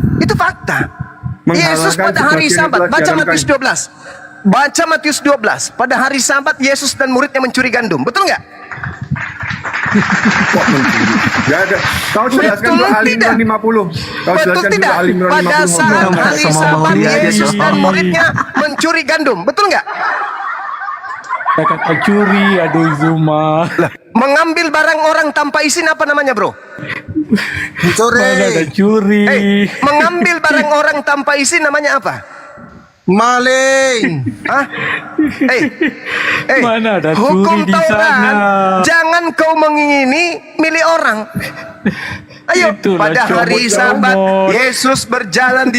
Yesus pada hari Sabat, baca Matius 12. Baca Matius 12. Pada hari Sabat Yesus dan muridnya mencuri gandum. Betul nggak? Gak ada. Kau jelaskan dulu Al-Imran 50. Betul tidak? Pada saat hari Sabat Yesus dan muridnya mencuri gandum. Betul nggak? Kata curi, aduh Zuma. Mengambil barang orang tanpa izin apa namanya, bro? Curi. Mengambil barang orang tanpa izin namanya apa? Maling. Hah? Mana ada hukum curi di Taurat, sana? jangan kau mengingini milik orang. Ayo, Itulah pada hari Sabat comot-comot. Yesus berjalan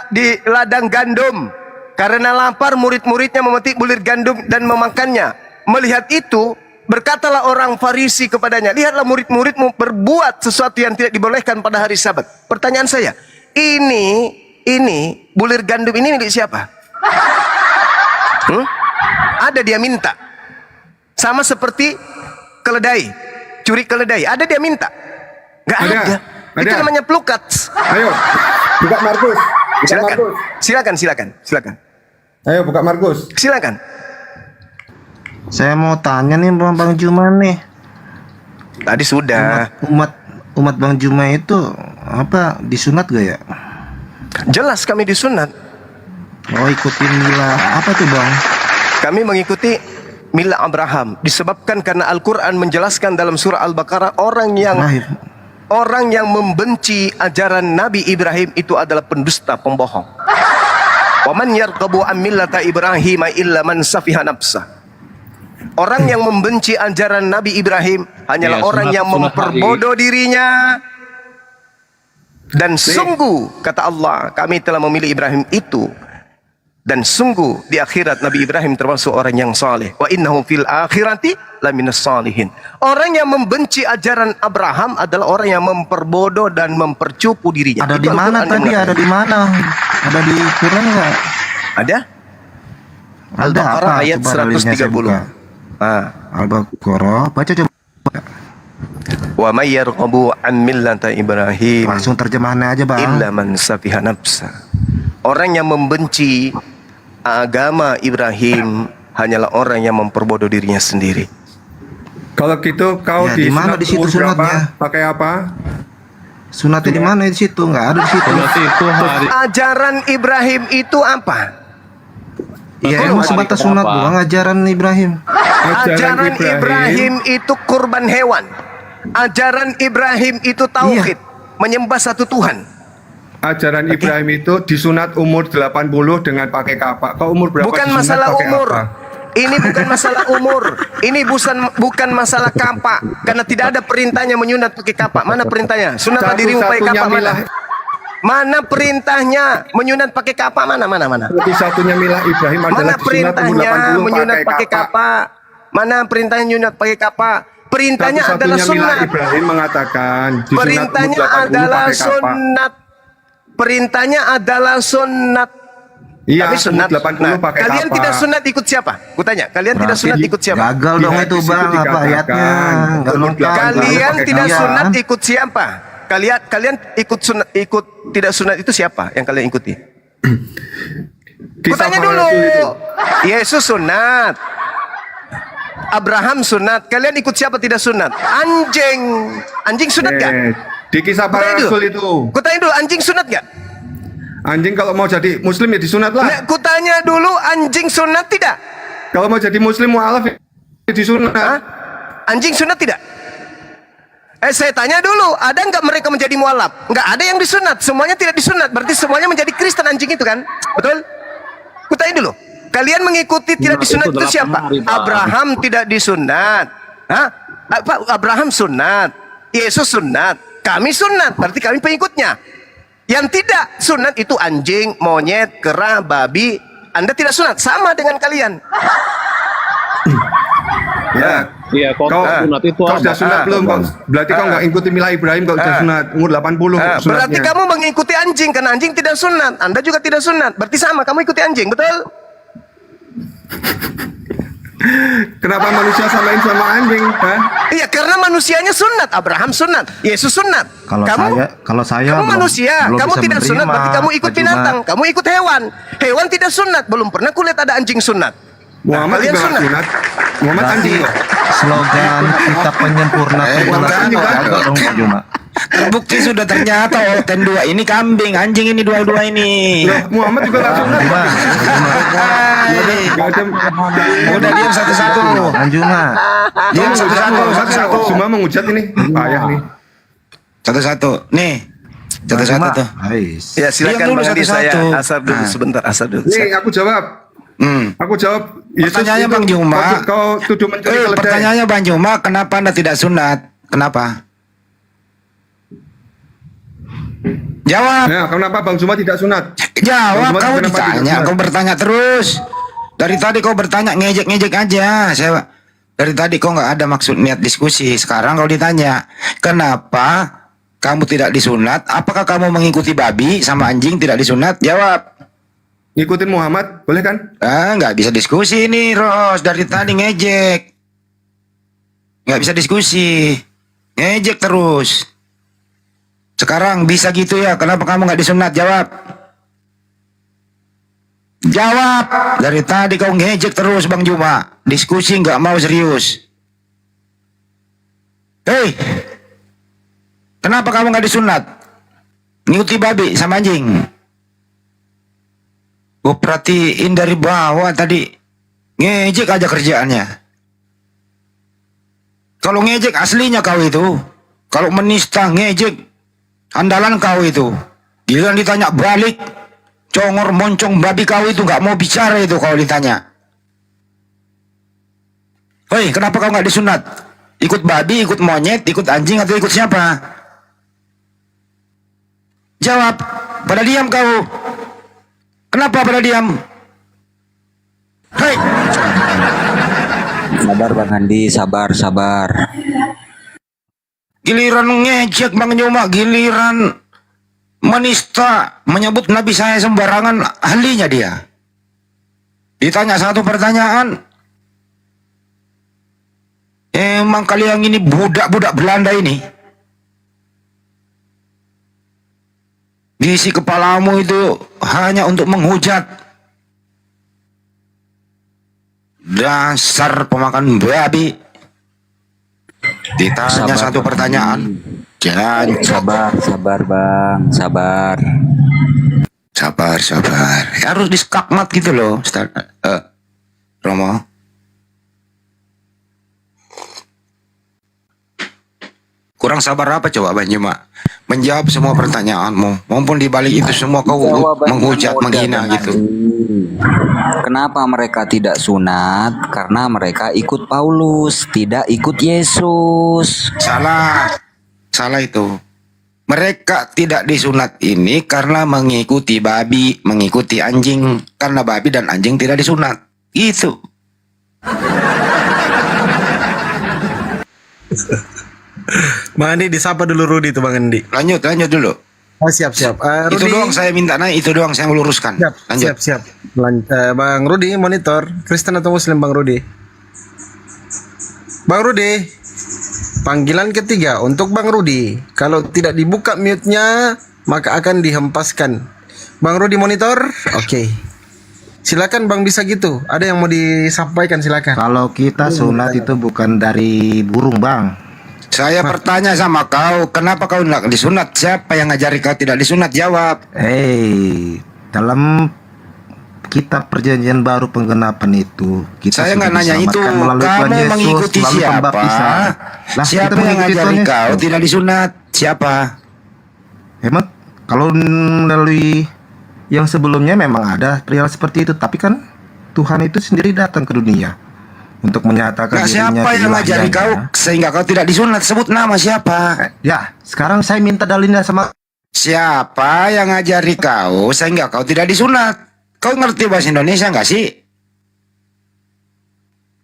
di ladang gandum. Karena lapar, murid-muridnya memetik bulir gandum dan memakannya. Melihat itu, berkatalah orang Farisi kepadanya, lihatlah murid-muridmu berbuat sesuatu yang tidak dibolehkan pada hari Sabat. Pertanyaan saya, ini bulir gandum ini milik siapa? Ada dia minta. Sama seperti keledai, curi keledai. Ada dia minta. Gak ada. Itu namanya pelukat. Ayo, buka Markus. Silakan. Ayo buka Markus. Silakan. Saya mau tanya nih Bang Juman nih. Tadi sudah. umat Bang Juma itu apa disunat gak ya? Jelas kami disunat. Oh, ikutin mila apa tuh Bang? Kami mengikuti mila Abraham disebabkan karena Al-Quran menjelaskan dalam surah Al-Baqarah orang yang membenci ajaran Nabi Ibrahim itu adalah pendusta, pembohong. Wa man yarghabu an millata Ibrahim illa man safiha nafsah. Orang yang membenci ajaran Nabi Ibrahim hanyalah orang yang memperbodoh dirinya. Dan sungguh kata Allah, kami telah memilih Ibrahim itu, dan sungguh di akhirat Nabi Ibrahim termasuk orang yang saleh. Wa innahu fil akhirati laminas salihin. Orang yang membenci ajaran Abraham adalah orang yang memperbodoh dan mempercupu dirinya. Ada di mana tadi? Ada di mana? Ada di Quran enggak? Ada? Al-Baqarah ayat 130. Al-Baqarah, baca coba. Wa may yarghabu an millata Ibrahim. Langsung terjemahannya aja, Bang. Illa man safiha nafsa. Orang yang membenci agama Ibrahim hanyalah orang yang memperbodoh dirinya sendiri. Kalau gitu kau Ya, di mana di situ sunatnya? Pakai apa? Sunatnya di mana di situ? Enggak ada di situ. Ajaran Ibrahim itu apa? Iya, emang sebatas sunat doang ajaran Ibrahim. Ajaran Ibrahim itu kurban hewan. Ajaran Ibrahim itu tauhid, menyembah satu Tuhan. Ajaran Ibrahim itu disunat umur 80 dengan pakai kapak. Kau umur berapa? Bukan disunat masalah pakai umur. apa? Ini bukan masalah umur. Ini bukan masalah kapak. Karena tidak ada perintahnya menyunat pakai kapak. Mana perintahnya? Sunatlah dirimu pakai kapak mana? Mana perintahnya menyunat pakai kapak? Mana? Satu-satunya milah Ibrahim adalah Mana disunat umur perintahnya 80 menyunat pakai kapak? Mana perintahnya menyunat pakai kapak? Perintahnya adalah Satu-satunya milah sunat. Ibrahim mengatakan disunat Perintahnya umur 80 adalah pakai kapak. sunat. Perintahnya adalah sunat. Iya, Tapi sunat. umur 80 pakai Kalian kapak. tidak sunat ikut siapa? Kutanya, kalian tidak sunat ikut siapa? Gagal dong itu Bang, apa ayatnya? Enggak lengkap. Kalian tidak Iya. sunat ikut siapa? Kalian ikut tidak sunat itu siapa yang kalian ikuti? Kutanya dulu. Yesus sunat. Abraham sunat. Kalian ikut siapa tidak sunat? Anjing sunat gak? Di kisah para rasul itu. Kutanya dulu, anjing sunat gak? Anjing kalau mau jadi muslim ya disunat lah. Nah, kutanya dulu, anjing sunat tidak? Kalau mau jadi muslim mualaf ya disunat. Anjing sunat tidak? Saya tanya dulu, ada nggak mereka menjadi mualaf? Nggak ada yang disunat, semuanya tidak disunat. Berarti semuanya menjadi Kristen anjing itu kan? Betul? Kutanya dulu, kalian mengikuti tidak disunat itu siapa? Abraham tidak disunat. Hah? Abraham sunat, Yesus sunat, kami sunat. Berarti kami pengikutnya. Yang tidak sunat itu anjing, monyet, kera, babi. Anda tidak sunat, sama dengan kalian. Ya. Iya, kau sunat itu kau sudah sunat belum? Berarti kau nggak ikuti milah Ibrahim kalau sudah sunat umur 80 Berarti sunatnya. kamu mengikuti anjing karena anjing tidak sunat. Anda juga tidak sunat. Berarti sama, kamu ikuti anjing, betul? Kenapa manusia samain sama anjing? Hah? Iya, karena manusianya sunat. Abraham sunat, Yesus sunat. Kalau saya kamu belum- manusia, belum kamu bisa tidak sunat. menerima, Berarti kamu ikut Pak Juma. binatang, kamu ikut hewan. Hewan tidak sunat. Belum pernah kulihat ada anjing sunat. Muhammad kalian juga nggak sunat. Muhammad Berarti anjing kok. slogan kita penyempurna gagal dong Pak Juma. Terbukti sudah ternyata Oten 2 ini kambing, anjing ini dua-dua ini. Muhammad juga nggak sunat. Udah diam satu-satu. Anjuna. Diam satu-satu. Semua menghujat ini. Payah nih. Satu-satu. Nih. Satu-satu tuh. Ya silakan Diam dulu Bang Andi, saya satu-satu. asar dulu sebentar, asar dulu. Nih aku jawab. Aku jawab. Yesus Pertanyaannya itu Bang Juma. Kau tuduh mencuri keledai. Pertanyaannya Bang Juma, kenapa Anda tidak sunat? Kenapa? Jawab. Ya, kenapa Bang Juma tidak sunat? Jawab, Bang Juma kau kenapa tidak ditanya, sunat? kau bertanya terus. Dari tadi kau bertanya ngejek-ngejek aja. Dari tadi kau nggak ada maksud niat diskusi. Sekarang kau ditanya, kenapa kamu tidak disunat? Apakah kamu mengikuti babi sama anjing tidak disunat? Jawab. Ngikutin Muhammad, boleh kan? Nggak bisa diskusi ini, Ros. Dari tadi ngejek. Nggak bisa diskusi. Ngejek terus. Sekarang bisa gitu ya, kenapa kamu nggak disunat? Jawab. Jawab. Dari tadi kau ngejek terus Bang Juma. Diskusi nggak mau serius. Hei. Kenapa kamu nggak disunat? Ngikuti babi sama anjing. Gue perhatiin dari bawah tadi, ngejek aja kerjaannya. Kalau ngejek aslinya kau itu, kalau menista ngejek andalan kau itu. Giliran ditanya balik, congor moncong babi kau itu nggak mau bicara itu kalau ditanya. Hei, kenapa kau nggak disunat? Ikut babi, ikut monyet, ikut anjing, atau ikut siapa? Jawab. Pada diam kau. Kenapa pada diam? Hei. Sabar Bang Andi, sabar. Giliran ngejek Bang Nyuma, giliran menista, menyebut Nabi saya sembarangan, ahlinya dia. Ditanya satu pertanyaan, emang kalian ini budak-budak Belanda ini? Diisi kepalamu itu hanya untuk menghujat. Dasar pemakan babi. Ditanya Sabar, satu Bang. pertanyaan, jangan Sabar Bang, sabar. Sabar. Harus diskakmat gitu loh, Ustaz. Romo. Kurang sabar apa coba Bang Juma? Menjawab semua pertanyaanmu. Maupun di balik itu semua kau menghujat, menghina gitu. Kenapa mereka tidak sunat? Karena mereka ikut Paulus, tidak ikut Yesus. Salah itu. Mereka tidak disunat ini karena mengikuti babi, mengikuti anjing. Karena babi dan anjing tidak disunat. Itu. Bang Andi disapa dulu Rudi tuh Bang Andi. Lanjut dulu. Oh, siap. Itu Rudi. doang saya minta naik, itu doang saya meluruskan. Lanjut. Siap. Bang Rudi monitor, Kristen atau Muslim Bang Rudi? Bang Rudi, panggilan ketiga untuk Bang Rudi. Kalau tidak dibuka mute-nya, maka akan dihempaskan. Bang Rudi monitor, oke. Silakan Bang, bisa gitu. Ada yang mau disampaikan, silakan. Kalau kita sunat itu bukan dari burung Bang. Saya bertanya sama kau, kenapa kau tidak disunat? Siapa yang ngajari kau tidak disunat? Jawab. Dalam kitab perjanjian baru penggenapan itu kita saya nggak nanya itu. Kamu mengikuti siapa? Siapa yang ngajari kau tidak disunat? Siapa? Emang kalau melalui yang sebelumnya memang ada perihal seperti itu, tapi kan Tuhan itu sendiri datang ke dunia untuk menyatakan dirinya. Siapa yang ngajari kau sehingga kau tidak disunat? Sebut nama siapa? Ya, sekarang saya minta dalilnya sama. Siapa yang ngajari kau sehingga kau tidak disunat? Kau ngerti bahasa Indonesia nggak sih?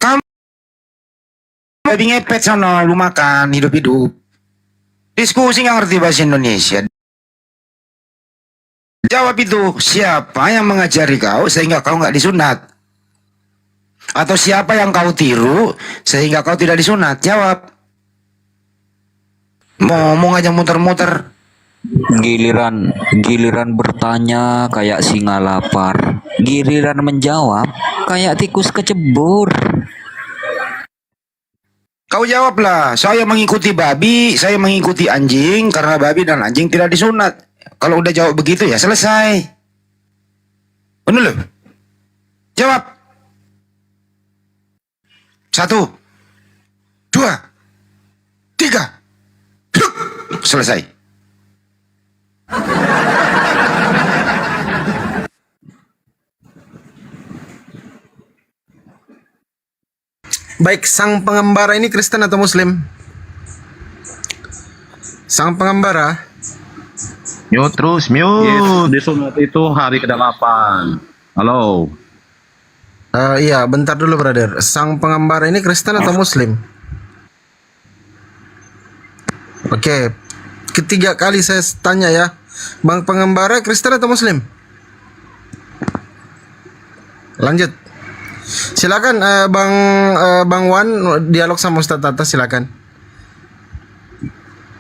Kamu babi ngepet sana, lu makan hidup-hidup. Diskusi nggak ngerti bahasa Indonesia. Jawab itu, siapa yang mengajari kau sehingga kau nggak disunat? Atau siapa yang kau tiru sehingga kau tidak disunat? Jawab. Ngomong aja muter-muter. Giliran bertanya kayak singa lapar. Giliran menjawab kayak tikus kecebur. Kau jawablah, saya mengikuti babi, saya mengikuti anjing karena babi dan anjing tidak disunat. Kalau udah jawab begitu ya selesai. Bener loh. Jawab. 1, 2, 3. Selesai. Baik, sang pengembara ini Kristen atau Muslim? Sang pengembara. Mute terus, mute. Yesus disunat itu hari ke-8. Halo. Iya, bentar dulu brother. Sang pengembara ini Kristen atau Muslim? Oke, ketiga kali saya tanya ya. Bang pengembara Kristen atau Muslim? Lanjut. Silakan Bang Wan dialog sama Ustadz Tata, silakan.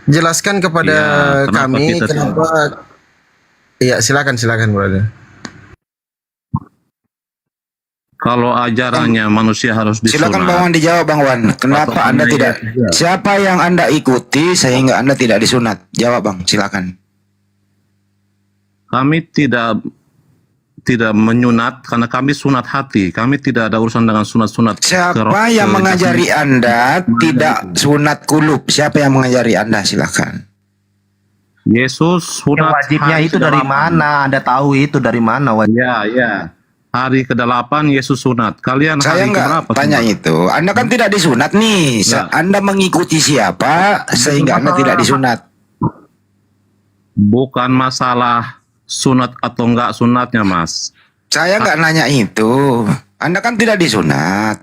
Jelaskan kepada kami kenapa. Iya, silakan brother. Kalau ajarannya manusia harus disunat. Silakan Bang Wan dijawab Bang Wan. Kenapa Anda tidak? Siapa yang Anda ikuti sehingga Anda tidak disunat? Jawab Bang, silakan. Kami tidak menyunat karena kami sunat hati. Kami tidak ada urusan dengan sunat-sunat. Siapa yang mengajari Anda tidak sunat kulub? Siapa yang mengajari Anda? Silakan. Yesus sunat. Wajibnya itu dari mana? Anda tahu itu dari mana? Ya. Hari ke-8 Yesus sunat. Kalian Saya hari nggak keberapa? tanya itu. Anda kan tidak disunat nih. Anda mengikuti siapa sehingga Anda tidak disunat? Bukan masalah sunat atau enggak sunatnya, Mas. Saya nggak nanya itu. Anda kan tidak disunat.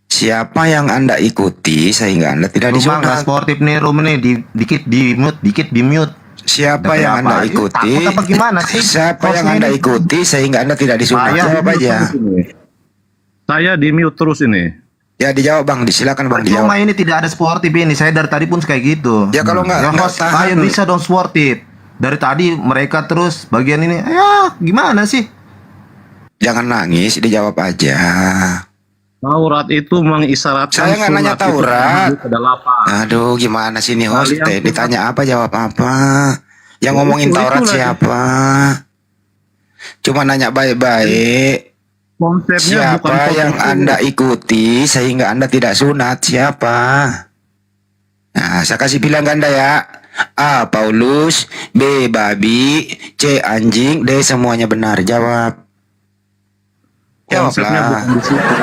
Siapa yang Anda ikuti sehingga Anda tidak Rumah nggak disunat? sportif nih room ini, dikit di mute. Siapa yang Anda ikuti? Takut apa gimana sih? Siapa yang Anda ikuti sehingga Anda tidak disunat? Jawab aja. Saya di mute terus ini. Ya dijawab Bang, silakan Bang dijawab. Cuma ini tidak ada sportif ini. Saya dari tadi pun kayak gitu. Ya kalau nggak host, tahan. ayo bisa dong sportif. Dari tadi mereka terus bagian ini. Ya gimana sih? Jangan nangis, dijawab aja. Taurat itu mengisyaratkan. Saya nggak nanya sunat itu Taurat. ke-8. Aduh, gimana sih nih host? Kalian Ditanya apa jawab apa? Yang ngomongin Itu Taurat lagi. siapa? Cuma nanya baik-baik. Konsepnya bukan Siapa yang itu. Anda ikuti sehingga Anda tidak sunat? Siapa? Nah, saya kasih pilihan ganda ya. A. Paulus, B. Babi, C. Anjing, D. Semuanya benar. Jawab. Konsepnya bukan di situ.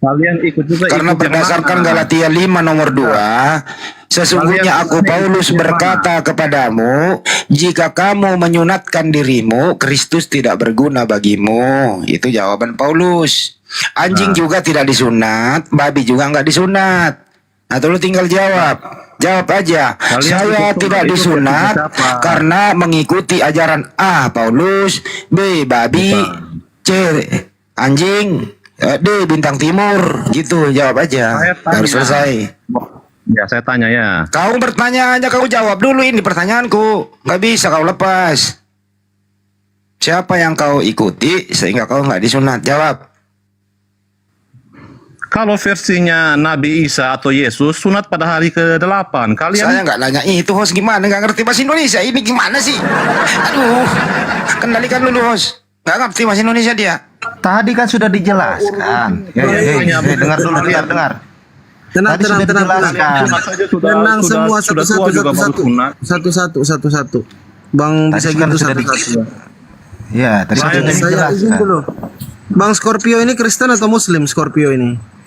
Kalian ikut juga. Karena ikut yang berdasarkan mana? Galatia 5 nomor 2, sesungguhnya aku Paulus berkata kepadamu, jika kamu menyunatkan dirimu, Kristus tidak berguna bagimu. Itu jawaban Paulus. Anjing juga tidak disunat, babi juga nggak disunat. Nah, lu tinggal jawab. Jawab aja. Saya tidak disunat karena mengikuti ajaran A. Paulus, B. Babi, C. Anjing, D. Bintang Timur. Gitu, jawab aja. Harus selesai. Ya, saya tanya ya. Kau bertanya aja, kau jawab dulu ini pertanyaanku. Nggak bisa kau lepas. Siapa yang kau ikuti sehingga kau nggak disunat? Jawab. Kalau versinya Nabi Isa atau Yesus sunat pada hari ke-8. Kalian Saya nggak nanya itu host, gimana? Nggak ngerti bahasa Indonesia. Ini gimana sih? Aduh, kendalikan dulu host. Nggak ngerti bahasa Indonesia dia. Tadi kan sudah dijelaskan. Dengar dulu, dengar. Tenang, Tadi sudah dijelaskan. Tenang semua satu-satu. Bang bisa gitu satu-satu. Ya, tadi sudah Saya izin dijelaskan. dulu. Bang Scorpio ini Kristen atau Muslim Scorpio ini?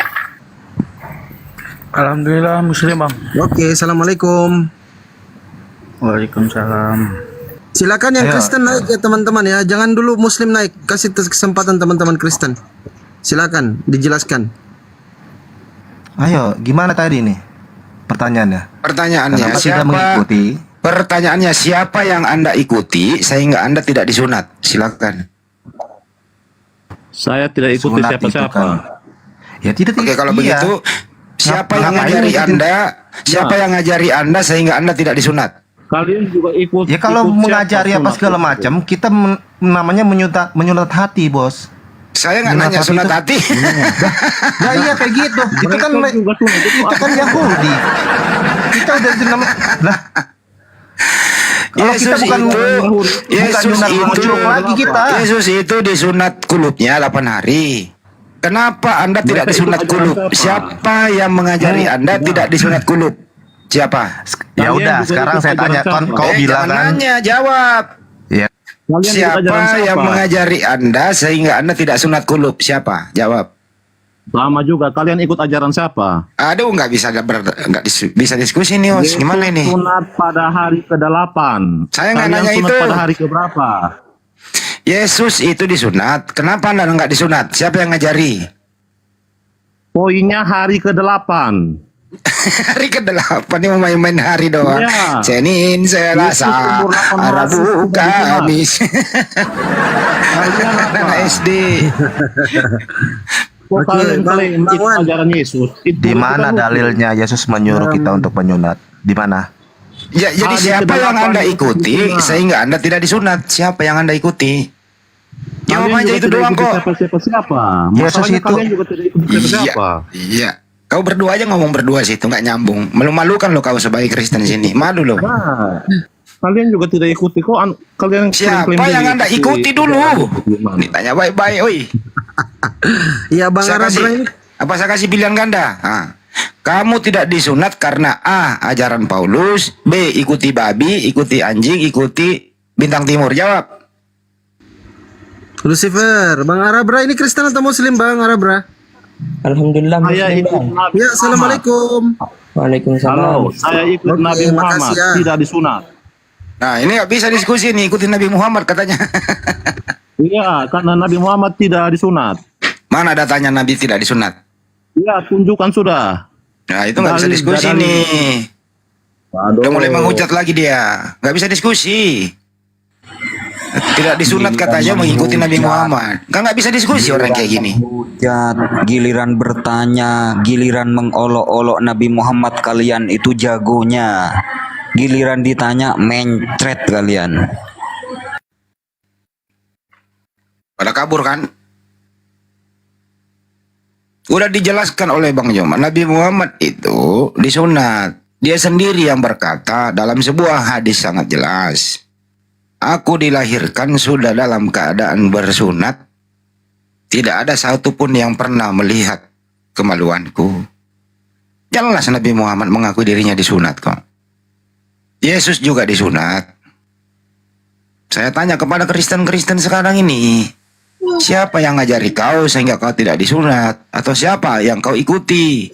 Alhamdulillah Muslim Bang. Oke, assalamualaikum. Waalaikumsalam. Silakan yang Ayo. Kristen naik ya teman-teman ya. Jangan dulu Muslim naik. Kasih kesempatan teman-teman Kristen. Silakan dijelaskan. Ayo, gimana tadi nih? Pertanyaannya. Pertanyaannya Kenapa tidak siapa? mengikuti? Pertanyaannya siapa yang Anda ikuti sehingga Anda tidak disunat? Silakan. saya tidak ikuti Sunat itu siapa-siapa. kan. Ya tidak. Oke, kalau iya. begitu siapa yang Ngapain ngajari ngikutin? Anda? Siapa yang ngajari Anda sehingga Anda tidak disunat? Kalian juga ikut. Ya kalau ikut mengajari siapa apa sunat segala itu? macam, kita namanya menyunat hati, Bos. Saya nggak nanya sunat hati. Nah iya kayak gitu. Itu kan kita kan Yahudi. Kita udah lah. Kalau kita bukan Yesus sunat itu kulub lagi kita. Yesus itu disunat kulubnya 8 hari. Kenapa Anda tidak disunat kulub? Siapa yang mengajari Anda tidak disunat kulub? Siapa? Ya udah, sekarang saya tanya kau bilang jangan kan. nanya, jawab. Ya. Siapa yang mengajari Anda sehingga Anda tidak sunat kulub? Siapa? Jawab. Sama juga. Kalian ikut ajaran siapa? Aduh, nggak bisa diskusi nih, Os. Gimana ini? Sunat pada hari ke-8. Saya nggak Kalian nanya sunat itu. pada hari ke-berapa? Yesus itu disunat. Kenapa Anda nggak disunat? Siapa yang ngajari? Poinnya hari ke-8. Hari ke-8 ini mau main-main hari doang. Iya. Senin, Selasa, Rabu, Kamis. Anak SD. Kalian ikut ajaran Yesus. Di mana dalilnya Yesus menyuruh kita untuk menyunat? Di mana? Ya, jadi siapa yang Anda ikuti sehingga Anda tidak disunat? Siapa yang Anda ikuti? Jawab Kalian aja juga itu tidak doang ikuti kok. siapa-siapa. Yesus Masalahnya itu. kalian juga tidak ikuti siapa-siapa. Iya. Kau berdua aja ngomong berdua sih, itu nggak nyambung. Malu-malukan lo kau sebagai Kristen sini. Malu lo. Nah, kalian juga tidak ikuti kok. Kalian Siapa klaim-klaim yang jadi Anda ikuti dulu? Gimana? Ditanya baik-baik, oi. Iya Bang Saya Arabra kasih, ini. apa saya kasih pilihan ganda? Kamu tidak disunat karena A. ajaran Paulus, B. ikuti babi, ikuti anjing, ikuti bintang timur. Jawab. Lucifer, Bang Arabra ini Kristen atau Muslim Bang Arabra? Alhamdulillah Saya Muslim, ikut Bang. Nabi Ya, Muhammad. assalamualaikum. Waalaikumsalam. Halo, saya ikut Oke, Nabi Muhammad, makasih ya. tidak disunat. Nah, ini nggak bisa diskusi nih, ikuti Nabi Muhammad katanya. Iya, karena Nabi Muhammad tidak disunat. Mana datanya Nabi tidak disunat? Ya, tunjukkan sudah. Nah, itu nggak bisa Dalil, diskusi dalil. nih. Waduh. Udah mulai menghujat lagi dia. Nggak bisa diskusi. Tidak disunat katanya mengikuti Nabi Muhammad. Kan nggak bisa diskusi orang kayak gini. Hujat, giliran bertanya, giliran mengolok-olok Nabi Muhammad, kalian itu jagonya. Giliran ditanya, mencret kalian. Pada kabur kan? Udah dijelaskan oleh Bang Joma, Nabi Muhammad itu disunat. Dia sendiri yang berkata dalam sebuah hadis sangat jelas. Aku dilahirkan sudah dalam keadaan bersunat. Tidak ada satupun yang pernah melihat kemaluanku. Jelas Nabi Muhammad mengaku dirinya disunat kok. Yesus juga disunat. Saya tanya kepada Kristen-Kristen sekarang ini, siapa yang ngajari kau sehingga kau tidak disunat? Atau siapa yang kau ikuti?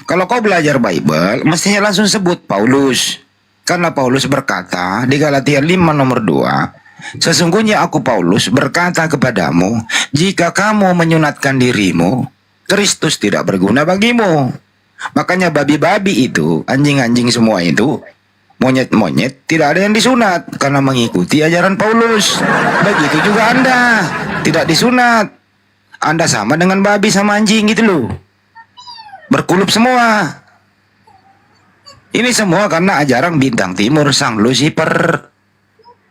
Kalau kau belajar Bible, mestinya langsung sebut Paulus. Karena Paulus berkata di Galatia 5 nomor 2, sesungguhnya aku Paulus berkata kepadamu, jika kamu menyunatkan dirimu, Kristus tidak berguna bagimu. Makanya babi-babi itu, anjing-anjing semua itu, monyet-monyet, tidak ada yang disunat karena mengikuti ajaran Paulus. Begitu juga Anda, tidak disunat. Anda sama dengan babi sama anjing gitu loh. Berkulup semua. Ini semua karena ajaran bintang timur sang Lucifer.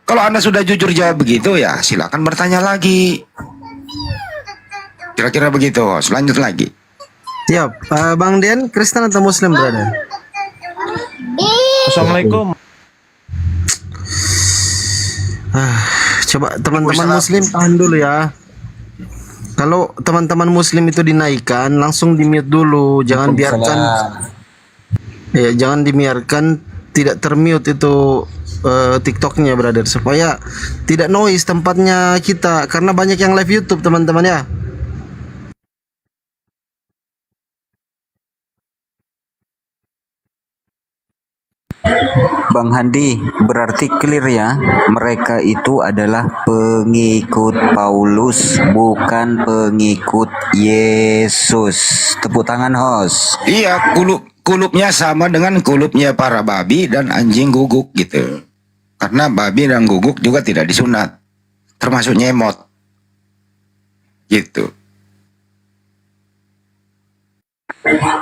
Kalau Anda sudah jujur jawab begitu ya silakan bertanya lagi. Kira-kira begitu. Selanjut lagi. Ya, Bang Dian Kristen atau Muslim berada? Assalamualaikum. Coba teman-teman Muslim tahan dulu ya. Kalau teman-teman Muslim itu dinaikkan, langsung di mute dulu, jangan biarkan. Ya, jangan dibiarkan tidak termute itu TikToknya, brother, supaya tidak noise tempatnya kita, karena banyak yang live YouTube, teman-teman ya. Bang Handi, berarti clear ya, mereka itu adalah pengikut Paulus, bukan pengikut Yesus. Tepuk tangan, host. Iya, kulupnya sama dengan kulupnya para babi dan anjing guguk gitu. Karena babi dan guguk juga tidak disunat, termasuk nyemot. Gitu.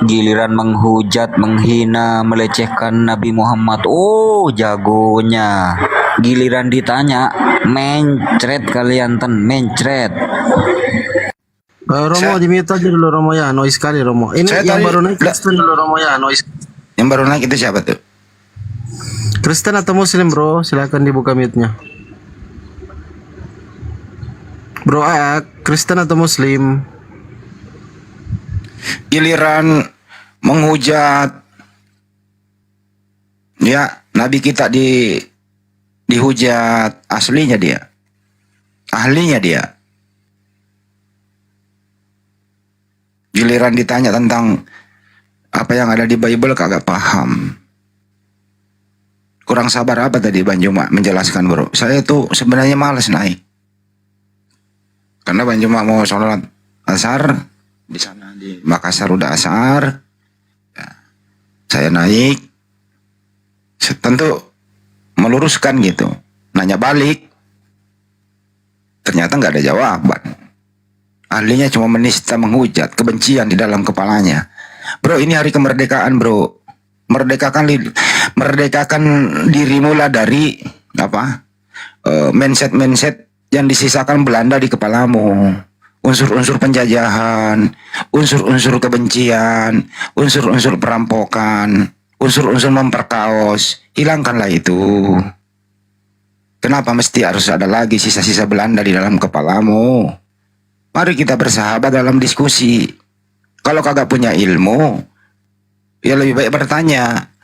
Giliran menghujat, menghina, melecehkan Nabi Muhammad, oh jagonya. Giliran ditanya, mencret kalian, mencret. Romo, di mute aja dulu Romo ya, noise sekali Romo. Ini yang baru naik Kristen dulu Romo ya, noise. Yang baru naik itu siapa tuh? Kristen atau Muslim bro, silakan dibuka mute-nya. Bro, Kristen atau Muslim? Giliran menghujat, ya Nabi kita dihujat, ahlinya dia. Giliran ditanya tentang apa yang ada di Bible kagak paham. Kurang sabar apa tadi Bang Juma menjelaskan bro. Saya tuh sebenarnya malas naik. Karena Bang Juma mau sholat asar di sana di Makassar udah asar. Ya, saya naik. Tentu meluruskan gitu. Nanya balik. Ternyata nggak ada jawaban. Ahlinya cuma menista, menghujat, kebencian di dalam kepalanya. Bro, ini hari kemerdekaan, bro. Merdekakan dirimu lah dari apa? Mindset yang disisakan Belanda di kepalamu. Unsur-unsur penjajahan, unsur-unsur kebencian, unsur-unsur perampokan, unsur-unsur memperkaos. Hilangkanlah itu. Kenapa mesti harus ada lagi sisa-sisa Belanda di dalam kepalamu? Mari kita bersahabat dalam diskusi. Kalau kagak punya ilmu, ya lebih baik bertanya.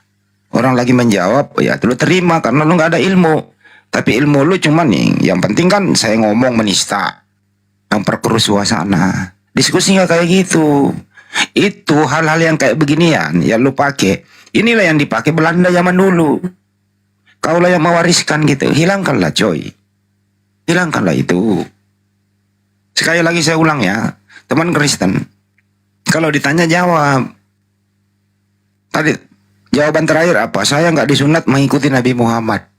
Orang lagi menjawab, ya lu terima karena lu nggak ada ilmu. Tapi ilmu lu cuman nih, yang penting kan saya ngomong menista, memperkeruh suasana. Diskusi nggak kayak gitu. Itu hal-hal yang kayak beginian yang lu pakai. Inilah yang dipakai Belanda zaman dulu. Kaulah yang mewariskan gitu. Hilangkanlah coy. Hilangkanlah itu. Sekali lagi saya ulang ya, teman Kristen. Kalau ditanya jawab. Tadi jawaban terakhir apa? Saya nggak disunat mengikuti Nabi Muhammad.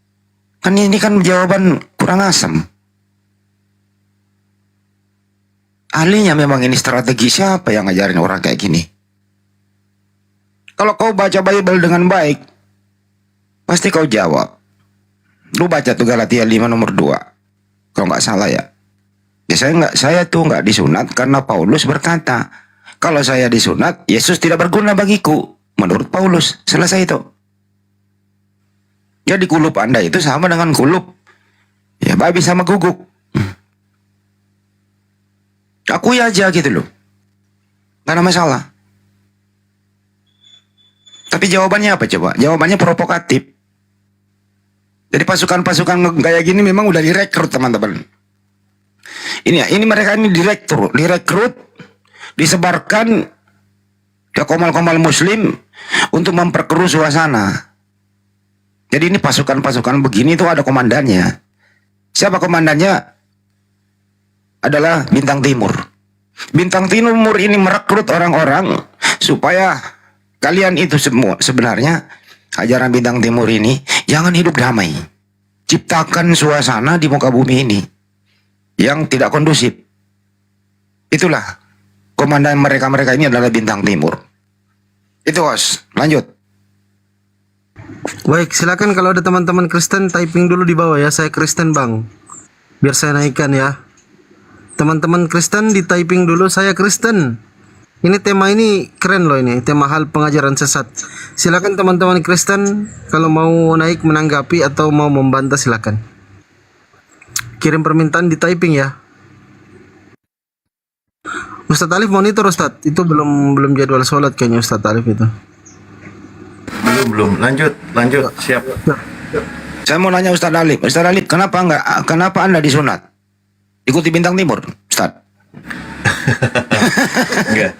Kan ini kan jawaban kurang asem. Ahlinya memang ini strategi, siapa yang ngajarin orang kayak gini? Kalau kau baca Bible dengan baik, pasti kau jawab. Lu baca tuh Galatia 5 nomor 2. Kalau nggak salah ya. Ya saya tuh nggak disunat karena Paulus berkata, kalau saya disunat, Yesus tidak berguna bagiku. Menurut Paulus, selesai itu. Jadi kulup Anda itu sama dengan kulup ya babi sama guguk. Akui aja gitu loh. Gak ada masalah. Tapi jawabannya apa coba? Jawabannya provokatif. Jadi pasukan-pasukan kayak gini memang udah direkrut teman-teman. Ini mereka ini direkrut, disebarkan ke komal-komal muslim untuk memperkeruh suasana. Jadi ini pasukan-pasukan begini tuh ada komandannya. Siapa komandannya? Adalah Bintang Timur. Bintang Timur ini merekrut orang-orang supaya kalian itu semua sebenarnya ajaran Bintang Timur ini jangan hidup damai. Ciptakan suasana di muka bumi ini yang tidak kondusif. Itulah komandan mereka ini adalah Bintang Timur. Itu Bos, lanjut. Baik, silakan kalau ada teman-teman Kristen typing dulu di bawah ya. Saya Kristen Bang. Biar saya naikkan ya. Teman-teman Kristen di typing dulu, saya Kristen. Ini tema ini keren loh ini, tema hal pengajaran sesat. Silakan teman-teman Kristen kalau mau naik menanggapi atau mau membantah silakan. Kirim permintaan di typing ya. Ustadz Alif monitor Ustadz, itu belum jadwal sholat kayaknya Ustadz Alif itu. Belum. Lanjut. Siap. Saya mau nanya Ustadz Alif, kenapa Anda disunat? Ikuti Bintang Timur, Ustadz. Enggak.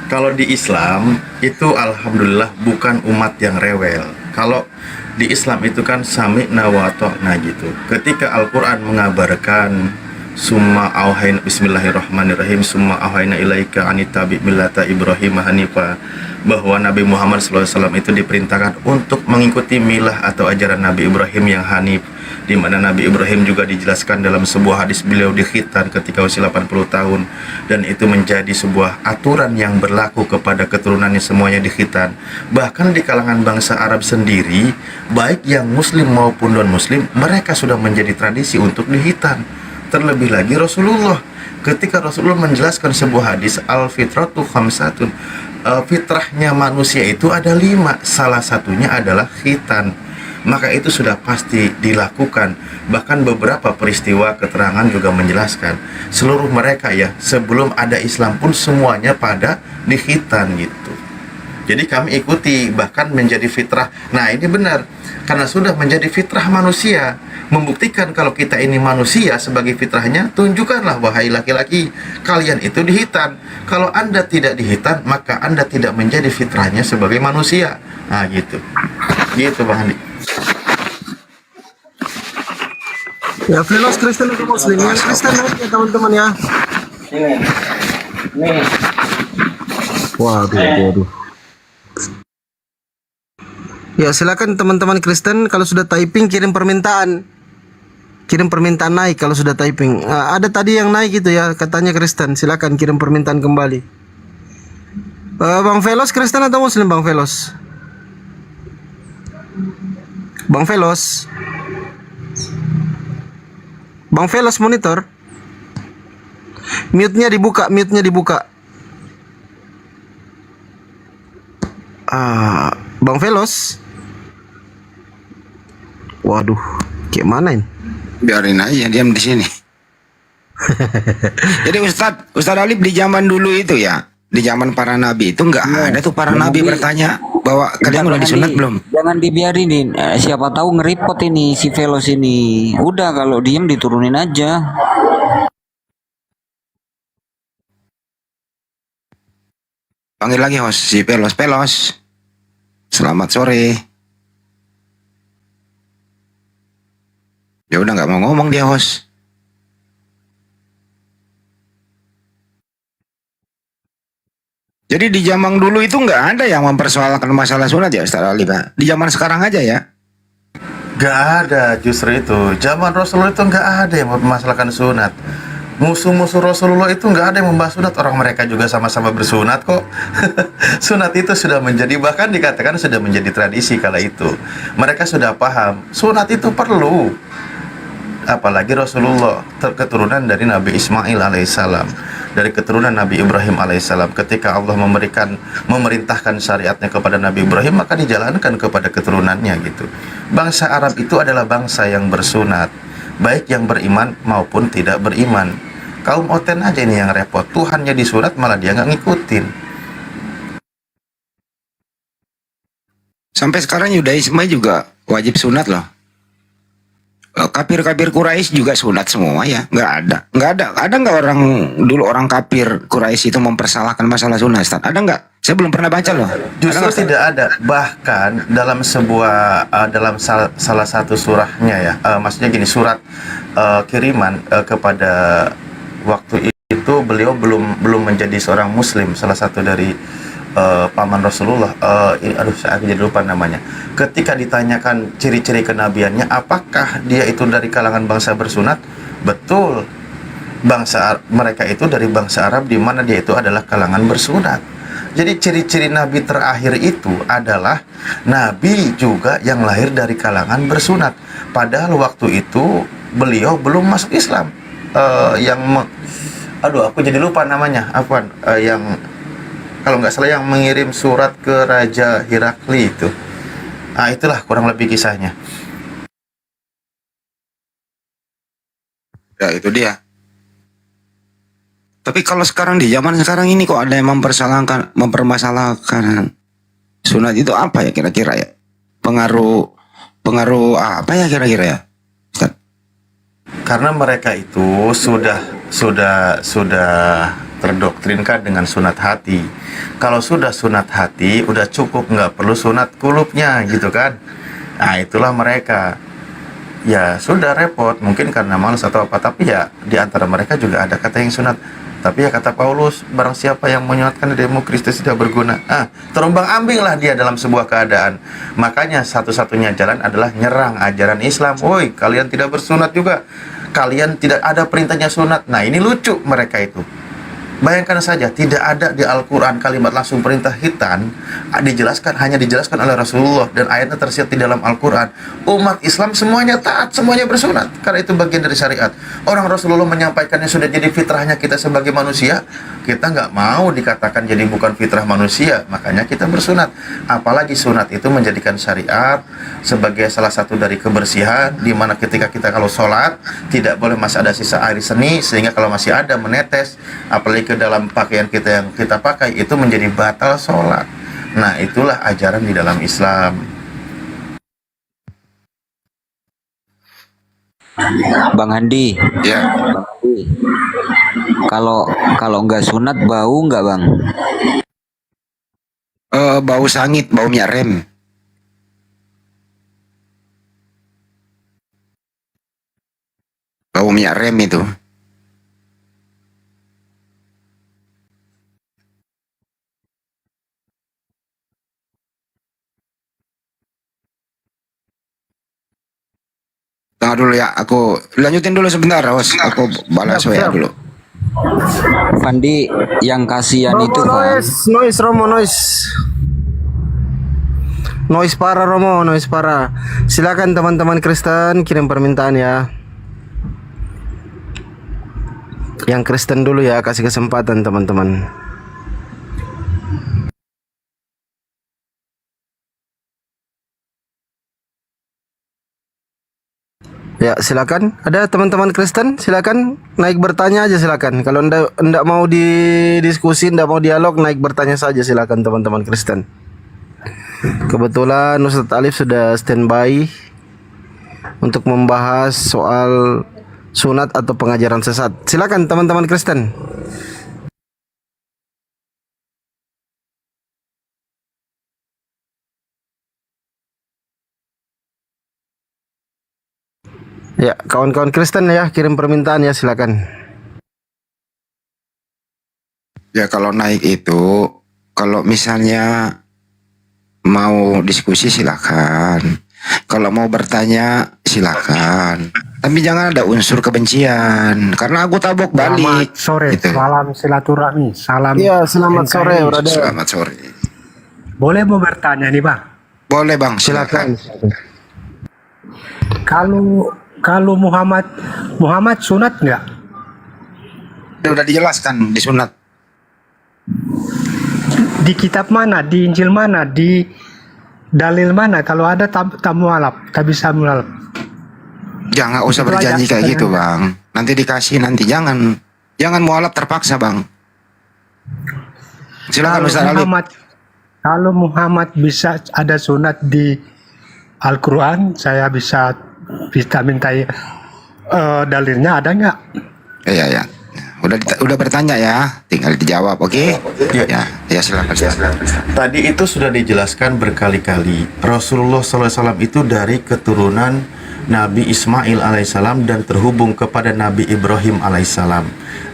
Kalau di Islam itu alhamdulillah bukan umat yang rewel. Kalau di Islam itu kan sami'na wa ata'na gitu. Ketika Al-Qur'an mengabarkan summa auhayna bismillahirrahmanirrahim summa auhayna ilaika anitabi millata Ibrahim hanifa, bahwa Nabi Muhammad SAW itu diperintahkan untuk mengikuti milah atau ajaran Nabi Ibrahim yang hanif, di mana Nabi Ibrahim juga dijelaskan dalam sebuah hadis beliau dikhitan ketika usia 80 tahun, dan itu menjadi sebuah aturan yang berlaku kepada keturunannya semuanya dikhitan. Bahkan di kalangan bangsa Arab sendiri, baik yang muslim maupun non muslim, mereka sudah menjadi tradisi untuk dikhitan. Terlebih lagi Rasulullah, ketika Rasulullah menjelaskan sebuah hadis, al-fitratu khamsatun, fitrahnya manusia itu ada 5, salah satunya adalah khitan. Maka itu sudah pasti dilakukan. Bahkan beberapa peristiwa keterangan juga menjelaskan seluruh mereka ya, sebelum ada Islam pun semuanya pada dikhitan gitu. Jadi kami ikuti, bahkan menjadi fitrah. Nah ini benar, karena sudah menjadi fitrah manusia, membuktikan kalau kita ini manusia sebagai fitrahnya, tunjukkanlah wahai laki-laki, kalian itu dihitan. Kalau Anda tidak dihitan, maka Anda tidak menjadi fitrahnya sebagai manusia. Nah gitu. Gitu Bang Andi. Ya, Velos Kristen atau Muslim? Yang Kristen naik ya teman-teman ya. Waduh. Ya silakan teman-teman Kristen kalau sudah typing kirim permintaan naik kalau sudah typing. Ada tadi yang naik gitu ya katanya Kristen, silakan kirim permintaan kembali. Bang Velos Kristen atau Muslim Bang Velos? Bang Velos monitor. Mute-nya dibuka, mute-nya dibuka. Bang Velos. Waduh, kayak mana ini? Biarin aja diam di sini. Jadi Ustadz Alif di zaman dulu itu ya, di zaman para nabi itu nggak ada tuh para nabi bertanya bahwa kalian udah disunat belum? Jangan dibiarin, siapa tahu ngeripot ini si Velos ini. Udah kalau diem diturunin aja. Panggil lagi host si Velos. Selamat sore. Ya udah nggak mau ngomong dia host. Jadi di zaman dulu itu nggak ada yang mempersoalkan masalah sunat ya Ustaz Ali, Pak. Di zaman sekarang aja ya. Gak ada, justru itu. Zaman Rasulullah itu gak ada yang mempermasalahkan sunat. Musuh-musuh Rasulullah itu gak ada yang membahas sunat. Orang mereka juga sama-sama bersunat kok. Sunat itu sudah menjadi, bahkan dikatakan sudah menjadi tradisi kala itu. Mereka sudah paham, sunat itu perlu. Apalagi Rasulullah keturunan dari Nabi Ismail alaihissalam, dari keturunan Nabi Ibrahim alaihissalam. Ketika Allah memerintahkan syariatnya kepada Nabi Ibrahim, maka dijalankan kepada keturunannya gitu. Bangsa Arab itu adalah bangsa yang bersunat, baik yang beriman maupun tidak beriman. Kaum Oten aja ini yang repot, Tuhannya disunat malah dia nggak ngikutin. Sampai sekarang Yudaisme juga wajib sunat loh. Kafir-kafir Quraisy juga sunat semua ya, nggak ada. Ada nggak orang kafir Quraisy itu mempersalahkan masalah sunat? Ustaz? Ada nggak? Saya belum pernah baca loh. Justru tidak ada. Bahkan dalam salah satu surahnya ya, maksudnya gini, surat kiriman kepada waktu itu beliau belum menjadi seorang Muslim, salah satu dari paman Rasulullah, saya jadi lupa namanya. Ketika ditanyakan ciri-ciri kenabiannya, apakah dia itu dari kalangan bangsa bersunat? Betul, mereka itu dari bangsa Arab, di mana dia itu adalah kalangan bersunat. Jadi ciri-ciri nabi terakhir itu adalah nabi juga yang lahir dari kalangan bersunat. Padahal waktu itu beliau belum masuk Islam. Aku jadi lupa namanya. Yang kalau nggak salah yang mengirim surat ke Raja Herakli itu. Itulah kurang lebih kisahnya. Ya itu dia. Tapi kalau sekarang di zaman sekarang ini kok ada yang mempermasalahkan sunat itu apa ya kira-kira ya? Pengaruh apa ya kira-kira ya? Ustaz? Karena mereka itu sudah terdoktrinkan dengan sunat hati. Kalau sudah sunat hati, udah cukup, nggak perlu sunat kulubnya gitu kan. Itulah mereka. Ya sudah repot, mungkin karena malas atau apa. Tapi ya di antara mereka juga ada kata yang sunat. Tapi ya kata Paulus, barang siapa yang menyunatkan dirimu, Kristus tidak berguna. Terombang ambinglah dia dalam sebuah keadaan. Makanya satu-satunya jalan adalah nyerang ajaran Islam. Woi, kalian tidak bersunat juga. Kalian tidak ada perintahnya sunat. Nah ini lucu mereka itu. Bayangkan saja, tidak ada di Al-Quran kalimat langsung perintah khitan, hanya dijelaskan oleh Rasulullah, dan ayatnya tersirat di dalam Al-Quran. Umat Islam semuanya taat, semuanya bersunat, karena itu bagian dari syariat. Orang Rasulullah menyampaikannya sudah jadi fitrahnya kita sebagai manusia, kita nggak mau dikatakan jadi bukan fitrah manusia, makanya kita bersunat. Apalagi sunat itu menjadikan syariat sebagai salah satu dari kebersihan, di mana ketika kita kalau sholat, tidak boleh masih ada sisa air seni, sehingga kalau masih ada menetes, apalagi ke dalam pakaian kita yang kita pakai, itu menjadi batal sholat. Nah itulah ajaran di dalam Islam. Bang Handi, ya. Kalau nggak sunat bau nggak bang? Bau sangit, bau minyak rem. Bau minyak rem itu. Tunggu dulu ya, aku lanjutin dulu sebentar, Ros. Aku balas WA dulu. Fandi, yang kasihan itu kan. Noise Romo, noise. Noise parah Romo, noise parah. Silakan teman-teman Kristen kirim permintaan ya. Yang Kristen dulu ya, kasih kesempatan teman-teman. Ya, silakan. Ada teman-teman Kristen, silakan naik bertanya aja silakan. Kalau ndak mau didiskusi, ndak mau dialog, naik bertanya saja silakan teman-teman Kristen. Kebetulan Ustadz Alif sudah standby untuk membahas soal sunat atau pengajaran sesat. Silakan teman-teman Kristen. Ya, kawan-kawan Kristen ya, kirim permintaan ya, silakan. Ya kalau naik itu, kalau misalnya mau diskusi silakan. Kalau mau bertanya silakan. Tapi jangan ada unsur kebencian, karena aku tabok balik. Selamat sore, Gitu. salam silaturahmi, salam. Iya, selamat sore, NKRI. brother. Selamat sore. Boleh mau bertanya nih bang? Boleh bang, silakan. Kalau Muhammad sunat nggak? Udah dijelaskan di sunat. Di kitab mana? Di Injil mana? Di dalil mana? Kalau ada tamu alap, tak bisa mualaf. Jangan usah Itu berjanji aja kayak gitu pertanyaan. bang. Nanti dikasih nanti jangan mualaf terpaksa bang. Silakan Ustaz Alif. Kalau Muhammad bisa ada sunat di Al-Quran, saya bisa minta dalilnya ada nggak? Iya ya. Udah bertanya ya, tinggal dijawab, oke? Ya silakan. Tadi itu sudah dijelaskan berkali-kali. Rasulullah SAW itu dari keturunan Nabi Ismail alaihissalam dan terhubung kepada Nabi Ibrahim alaihissalam,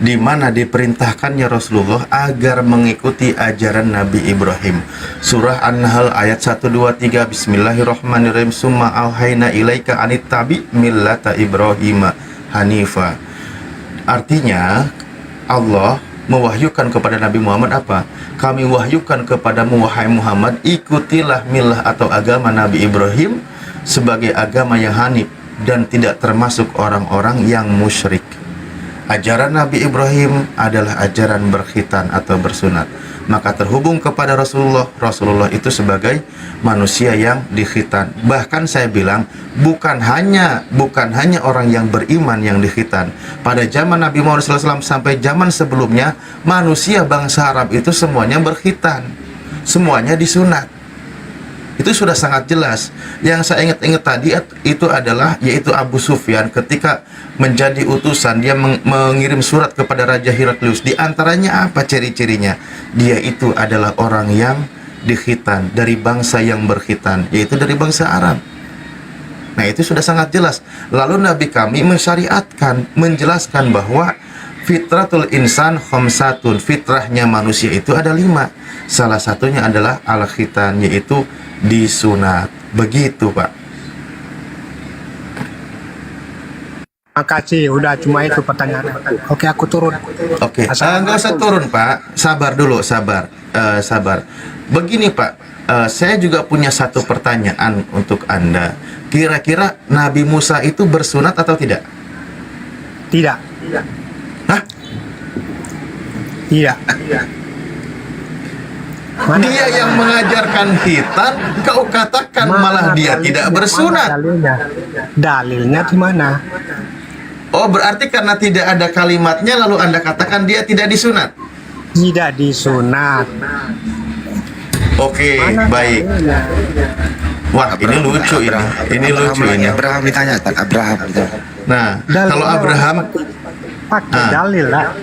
di mana diperintahkannya Rasulullah agar mengikuti ajaran Nabi Ibrahim. Surah An-Nahl ayat 123, Bismillahirrahmanirrahim, summa auhayna ilaika anittabi millata Ibrahim hanifa. Artinya Allah mewahyukan kepada Nabi Muhammad apa? Kami wahyukan kepadamu wahai Muhammad, ikutilah milah atau agama Nabi Ibrahim sebagai agama yang hanif dan tidak termasuk orang-orang yang musyrik. Ajaran Nabi Ibrahim adalah ajaran berkhitan atau bersunat. Maka terhubung kepada Rasulullah itu sebagai manusia yang dikhitan. Bahkan saya bilang bukan hanya orang yang beriman yang dikhitan. Pada zaman Nabi Muhammad SAW sampai zaman sebelumnya, manusia bangsa Arab itu semuanya berkhitan, semuanya disunat. Itu sudah sangat jelas. Yang saya ingat tadi itu adalah yaitu Abu Sufyan ketika menjadi utusan, dia mengirim surat kepada Raja Heraklius. Di antaranya apa ciri-cirinya? Dia itu adalah orang yang dikhitan, dari bangsa yang berkhitan, yaitu dari bangsa Arab. Nah, itu sudah sangat jelas. Lalu Nabi kami mensyariatkan, menjelaskan bahwa fitratul insan khamsatun, fitrahnya manusia itu ada 5. Salah satunya adalah al-khitan, yaitu disunat. Begitu Pak. Makasih, udah cuma itu pertanyaan aku. Oke, aku turun. Oke, nggak usah turun Pak. Sabar dulu, sabar. Begini Pak, saya juga punya satu pertanyaan untuk Anda. Kira-kira Nabi Musa itu bersunat atau tidak? Tidak. Hah? Tidak. Dia yang mengajarkan khitan, kau katakan malah dia tidak bersunat. Dalilnya di mana? Oh, berarti karena tidak ada kalimatnya lalu Anda katakan dia tidak disunat? Tidak disunat. Oke, baik. Wah, ini lucu ini. Ini lucu ini. Abraham ditanya, Abraham. Nah, kalau Abraham pakai dalil lah.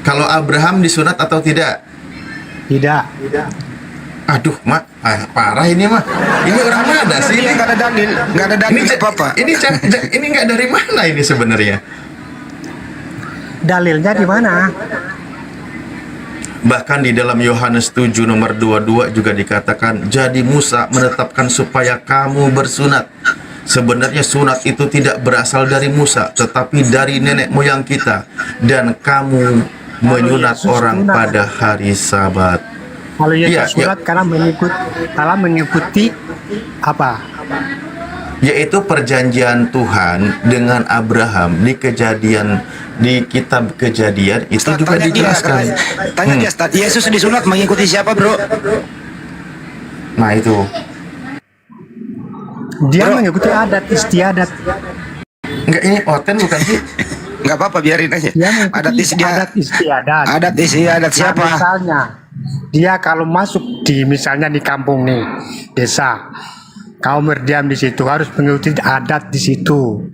Kalau Abraham disunat atau tidak? Tidak. Aduh, Mak, parah ini mah. Ini orang mana sih? Ini nggak ada dalil, nggak ada dalil apa-apa. Ini nggak dari mana ini sebenarnya? Dalilnya di mana? Bahkan di dalam Yohanes 7 nomor 22 juga dikatakan, jadi Musa menetapkan supaya kamu bersunat. Sebenarnya sunat itu tidak berasal dari Musa, tetapi dari nenek moyang kita. Dan kamu menyunat orang pada hari Sabat. Kalau Yesus sunat karena mengikuti apa? yaitu perjanjian Tuhan dengan Abraham di kitab Kejadian itu Ustaz, juga tanya dia, dijelaskan. tanya dia, Ustaz. Yesus disunat mengikuti siapa, bro? Nah itu. Dia mengikuti adat istiadat. Enggak, ini oten bukan sih? Enggak apa-apa, biarin aja. Adat istiadat. Adat istiadat siapa? Nah, misalnya dia kalau masuk di misalnya di kampung nih, desa, kau berdiam di situ harus mengikuti adat di situ.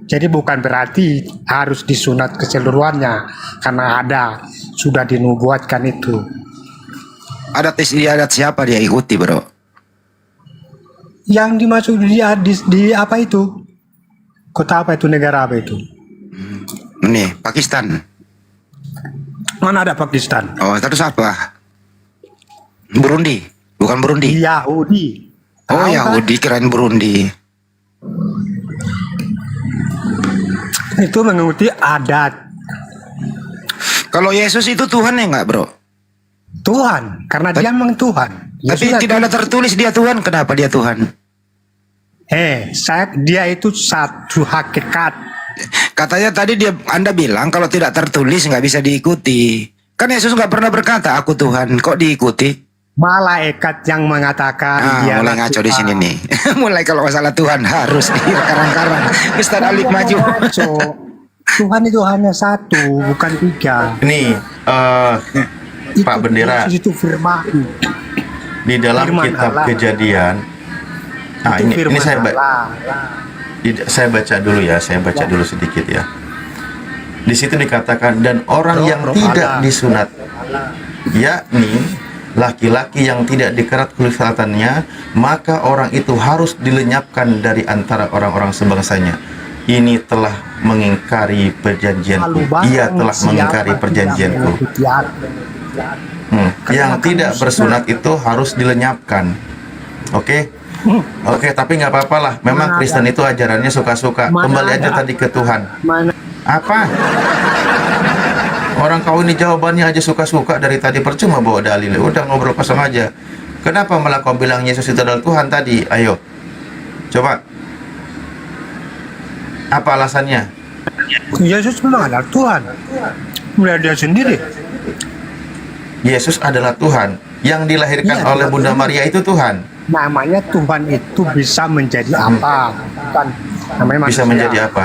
Jadi bukan berarti harus disunat keseluruhannya, karena ada sudah dinubuatkan itu. Adat istiadat siapa dia ikuti, bro? Yang dimaksud dia di apa itu? Kota apa itu, negara apa itu? Nih, Pakistan. Mana ada Pakistan? Oh, terus apa? Burundi, bukan Burundi. Yahudi. Oh, Tahu kan? Yahudi, kirain Burundi. Itu mengikuti adat. Kalau Yesus itu Tuhan ya nggak, bro? Tuhan, karena dia memang Tuhan. Tapi tidak ada tertulis dia Tuhan. Kenapa dia Tuhan? Dia itu satu hakikat. Katanya tadi Anda bilang kalau tidak tertulis nggak bisa diikuti. Kan Yesus nggak pernah berkata aku Tuhan, kok diikuti? Malaikat yang mengatakan dia mulai ngaco di sini nih. Mulai kalau masalah Tuhan harus dikarang-karang. Ustaz Alif maju. Tuhan itu hanya satu, bukan tiga. Nih, Pak Bendera. Itu firman. Di dalam Firman kitab Allah. Kejadian. Nah, Itu ini firman saya baca dulu ya, saya baca dulu sedikit ya. Di situ dikatakan dan orang yang tidak disunat, yakni laki-laki yang tidak dikerat kulit selatannya, maka orang itu harus dilenyapkan dari antara orang-orang sebangsanya. Ini telah mengingkari perjanjianku. Ia telah mengingkari perjanjianku. Yang tidak bersunat itu harus dilenyapkan. Oke, tapi nggak apa-apa lah. Memang Kristen itu ajarannya suka-suka. Kembali aja tadi ke Tuhan. Apa? Orang kau ini jawabannya aja suka-suka dari tadi, percuma bawa dalil. Udah ngobrol kosong aja. Kenapa malah kau bilang Yesus itu adalah Tuhan tadi? Ayo, coba. Apa alasannya? Yesus memang adalah Tuhan. Mulai dia sendiri. Yesus adalah Tuhan. Yang dilahirkan Iya, oleh Bunda Maria itu Tuhan. Namanya Tuhan itu bisa menjadi apa? Bukan namanya Bisa manusia. menjadi apa?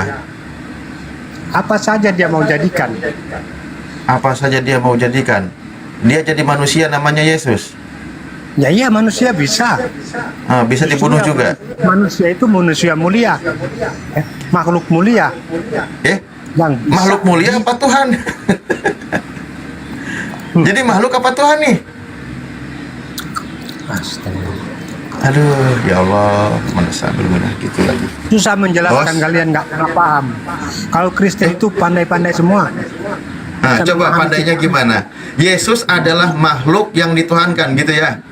Apa saja dia mau jadikan. Apa saja dia mau jadikan. Dia jadi manusia namanya Yesus. Ya iya, manusia bisa. Bisa dibunuh juga. Manusia itu manusia mulia. Makhluk mulia. Yang bisa Makhluk mulia apa Tuhan? Jadi makhluk apa Tuhan nih? Aduh, ya Allah, manusia benar gitu lagi. susah menjelaskan, Bos. kalian nggak pernah paham. Kalau Kristen itu pandai-pandai semua. Nah, coba pandainya gimana? Yesus adalah makhluk yang dituhankan gitu ya?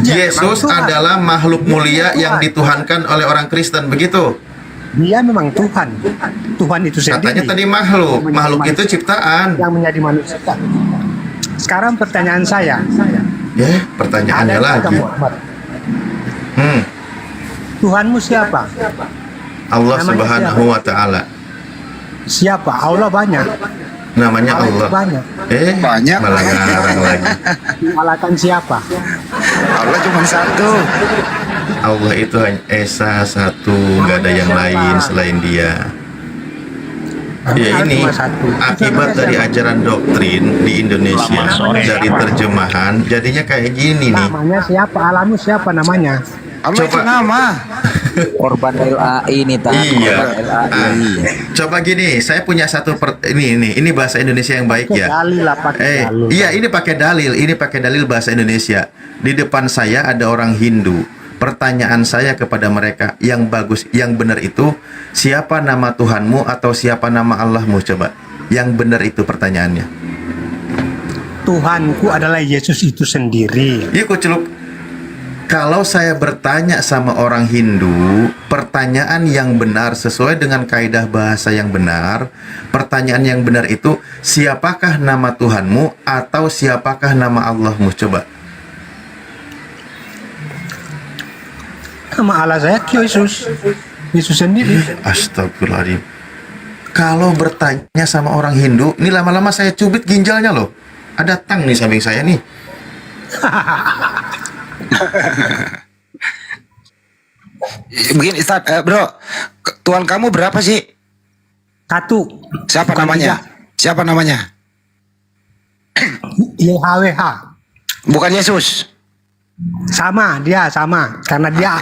Yesus adalah makhluk mulia yang dituhankan oleh orang Kristen, begitu? Dia memang Tuhan. Tuhan itu sendiri. Katanya tadi makhluk. Makhluk itu ciptaan. Yang menjadi manusia. Sekarang pertanyaan saya. Ya, pertanyaannya Ada lagi. Muhammad. Tuhanmu siapa? Allah Namanya Subhanahu wa Ta'ala. Siapa? Allah banyak. Namanya Allah. Banyak. Banyak. Malah ngarang lagi. Mengalahkan siapa? Allah cuma satu. Allah itu hanya Esa satu, nggak ada yang lain selain Dia. Ya ini akibat dari ajaran doktrin di Indonesia, dari terjemahan, jadinya kayak gini nih. Namanya siapa? Alamu siapa namanya? Allah itu nama. Korban LAI ini tak. Iya. LAI. Coba gini, saya punya satu ini bahasa Indonesia yang baik ya. Dalil lah, pakai dalil. Iya, ini pakai dalil bahasa Indonesia. Di depan saya ada orang Hindu. Pertanyaan saya kepada mereka, yang bagus, yang benar itu siapa nama Tuhanmu atau siapa nama Allahmu, coba. Yang benar itu pertanyaannya. Tuhanku adalah Yesus itu sendiri. Iya, kuceluk. Kalau saya bertanya sama orang Hindu, pertanyaan yang benar sesuai dengan kaidah bahasa yang benar, pertanyaan yang benar itu siapakah nama Tuhanmu atau siapakah nama Allahmu, coba. nama Allah saya Yesus. Yesus sendiri. Astagfirullahaladzim. Kalau bertanya sama orang Hindu, ini lama-lama saya cubit ginjalnya loh. Ada tang nih samping saya nih. Begini Ustaz, bro, Tuhan kamu berapa sih? Satu. Siapa Bukan namanya? Siapa namanya? YHWH. Bukan Yesus. Sama, dia sama. Karena dia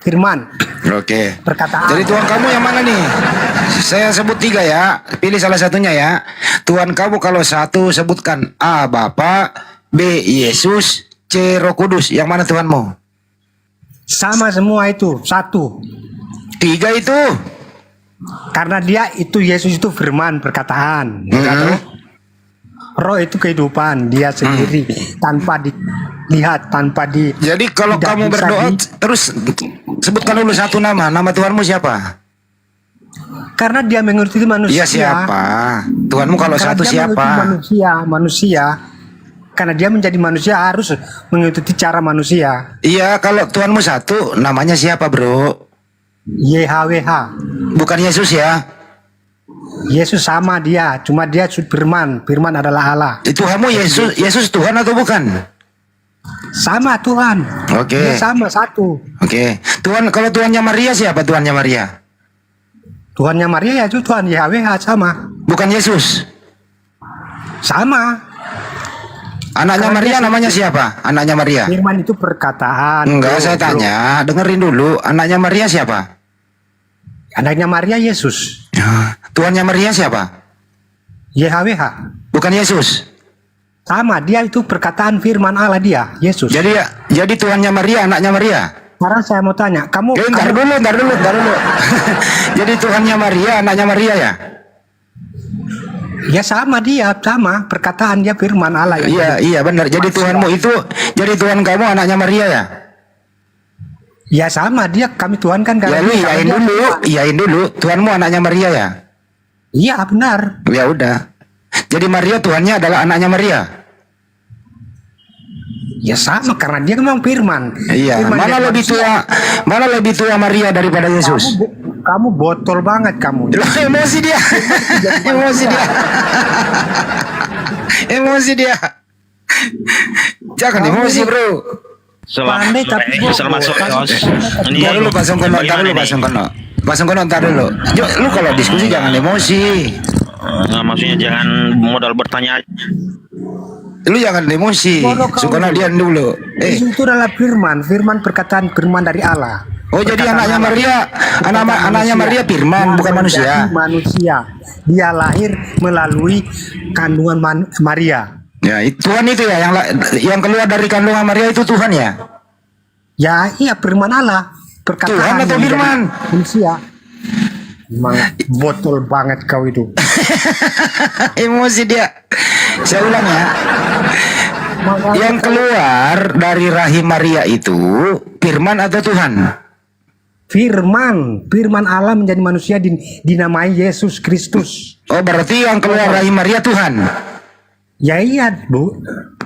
firman. Oke. Perkataan. Jadi Tuhan kamu yang mana nih? Saya sebut 3 ya. Pilih salah satunya ya. Tuhan kamu kalau satu sebutkan A. Bapa, B. Yesus, C. Roh Kudus. Yang mana Tuhanmu? Sama semua itu. Satu. 3 itu. Karena dia itu Yesus itu firman perkataan. Roh itu kehidupan dia sendiri tanpa dilihat, tanpa di. Jadi kalau tidak kamu bisa berdoa terus sebutkan dulu satu nama. Nama Tuhanmu siapa? Karena dia mengikuti manusia. Iya siapa? Tuhanmu kalau Karena satu dia siapa? mengikuti manusia. Karena dia menjadi manusia harus mengikuti cara manusia. Iya, kalau Tuhanmu satu, namanya siapa, bro? YHWH. Bukan Yesus ya? Yesus sama dia, cuma dia firman. Firman adalah Allah. Itu kamu Yesus Tuhan atau bukan? Sama Tuhan. Oke. Dia sama satu. Oke. Tuhan, kalau Tuhannya Maria siapa Tuhannya Maria? Tuhannya Maria itu Tuhan YHWH sama. Bukan Yesus. Sama. Anaknya Karena Maria dia namanya siapa? Anaknya Maria. Firman itu perkataan. Enggak, Bro, saya tanya, dengerin dulu. Anaknya Maria siapa? Anaknya Maria Yesus. Tuhannya Maria siapa? YHWH. Bukan Yesus. Sama, dia itu perkataan firman Allah dia, Yesus. Jadi Tuhannya Maria, anaknya Maria. Sekarang saya mau tanya, kamu Ntar dulu. Jadi Tuhannya Maria, anaknya Maria ya? Ya sama dia, sama perkataan dia firman Allah. Iya benar. Jadi Tuhanmu itu, jadi Tuhan kamu anaknya Maria ya? Ya sama dia, kami Tuhan kan. Ya lu iyain dulu. Tuhanmu anaknya Maria ya? Iya benar. Ya udah. Jadi Maria Tuhannya adalah anaknya Maria. Ya sama karena dia memang firman. Iya. Firman Mana dia lebih manusia. tua? Mana lebih tua Maria daripada Yesus? Kamu botol banget kamu. Emosi dia. Emosi dia. Jangan emosi bro. Pandai tapi Ntar dulu Pak Songkono. Ntar dulu. Lu kalau diskusi jangan emosi. Nggak, maksudnya jangan modal bertanya aja. Lu jangan emosi. Songkono diam dulu. Yesus itu adalah firman perkataan firman dari Allah. Oh jadi anaknya Maria, anaknya Maria firman bukan manusia. Manusia. Dia lahir melalui kandungan Maria. Ya, Tuhan itu ya yang keluar dari kandungan Maria itu Tuhan ya? Ya, iya firman Allah. Perkataan Tuhan atau firman? Manusia. Memang botol banget kau itu. Emosi dia. Saya ulang ya. Yang keluar dari rahim Maria itu firman atau Tuhan? Firman Allah menjadi manusia dinamai Yesus Kristus. Oh berarti yang keluar rahim Maria Tuhan? Ya iya Bu.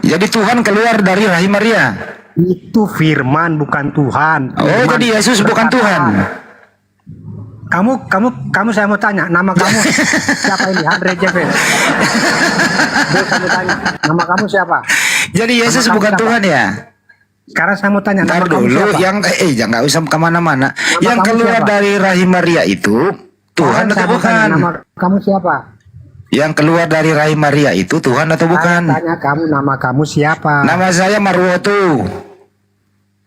Jadi Tuhan keluar dari rahim Maria? Itu firman bukan Tuhan. Oh jadi Yesus bukan Tuhan? Kamu saya mau tanya nama kamu siapa ini? Andre Jeffes. Kamu tanya nama kamu siapa? Jadi Yesus bukan siapa? Tuhan ya? Sekarang saya mau tanya nama kamu siapa? Jangan usah kemana-mana. Yang keluar siapa? Dari rahim Maria itu Tuhan atau bukan? Nama kamu siapa? Yang keluar dari rahim Maria itu Tuhan atau bukan? Tanya kamu nama kamu siapa? Nama saya Marwoto.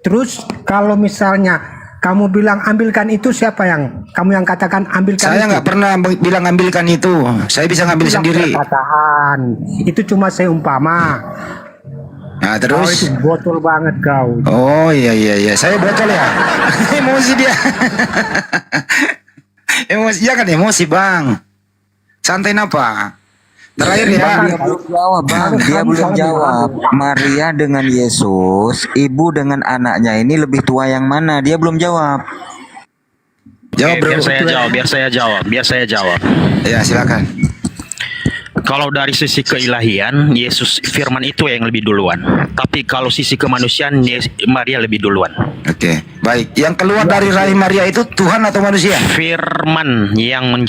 Terus kalau misalnya kamu bilang ambilkan itu, siapa yang kamu yang katakan ambilkan? Saya nggak pernah bilang ambilkan itu. Saya bisa ngambil sendiri. Perkataan itu cuma seumpama. Nah terus? Kau itu botol banget kau. Oh iya, saya botol ya. Emosi dia. Emosi, jangan emosi bang. Santai napa? Terakhir ya. Belum jawab bang, dia belum jawab. Maria dengan Yesus, ibu dengan anaknya ini lebih tua yang mana? Dia belum jawab. Jawab bro. Biar saya jawab. Ya silakan. Kalau dari sisi keilahian, Yesus firman itu yang lebih duluan. Tapi kalau sisi kemanusiaan, Maria lebih duluan. Oke. Baik, yang keluar dari rahim Maria itu Tuhan atau manusia? Firman